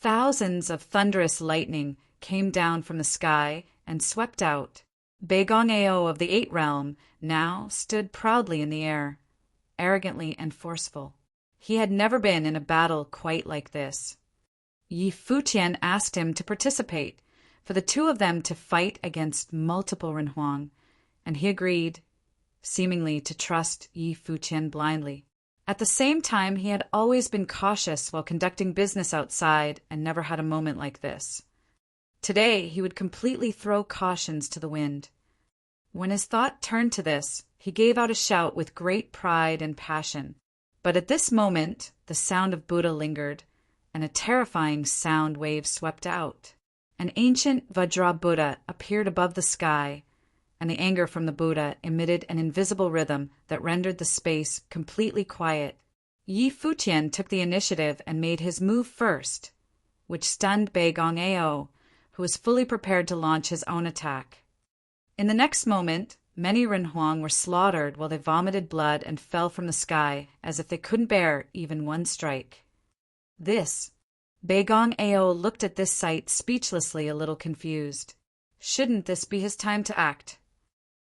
Thousands of thunderous lightning came down from the sky and swept out. Beigong Ao of the 8th realm now stood proudly in the air, arrogantly and forceful. He had never been in a battle quite like this. Yi Futian asked him to participate, for the 2 of them to fight against multiple Renhuang, and he agreed, seemingly to trust Yi Futian blindly. At the same time, he had always been cautious while conducting business outside and never had a moment like this. Today, he would completely throw cautions to the wind. When his thought turned to this, he gave out a shout with great pride and passion. But at this moment, the sound of Buddha lingered, and a terrifying sound wave swept out. An ancient Vajra Buddha appeared above the sky, and the anger from the Buddha emitted an invisible rhythm that rendered the space completely quiet. Yi Futian took the initiative and made his move first, which stunned Beigong Ao, who was fully prepared to launch his own attack. In the next moment, many Renhuang were slaughtered while they vomited blood and fell from the sky as if they couldn't bear even one strike. Beigong Ao looked at this sight speechlessly, a little confused. Shouldn't this be his time to act?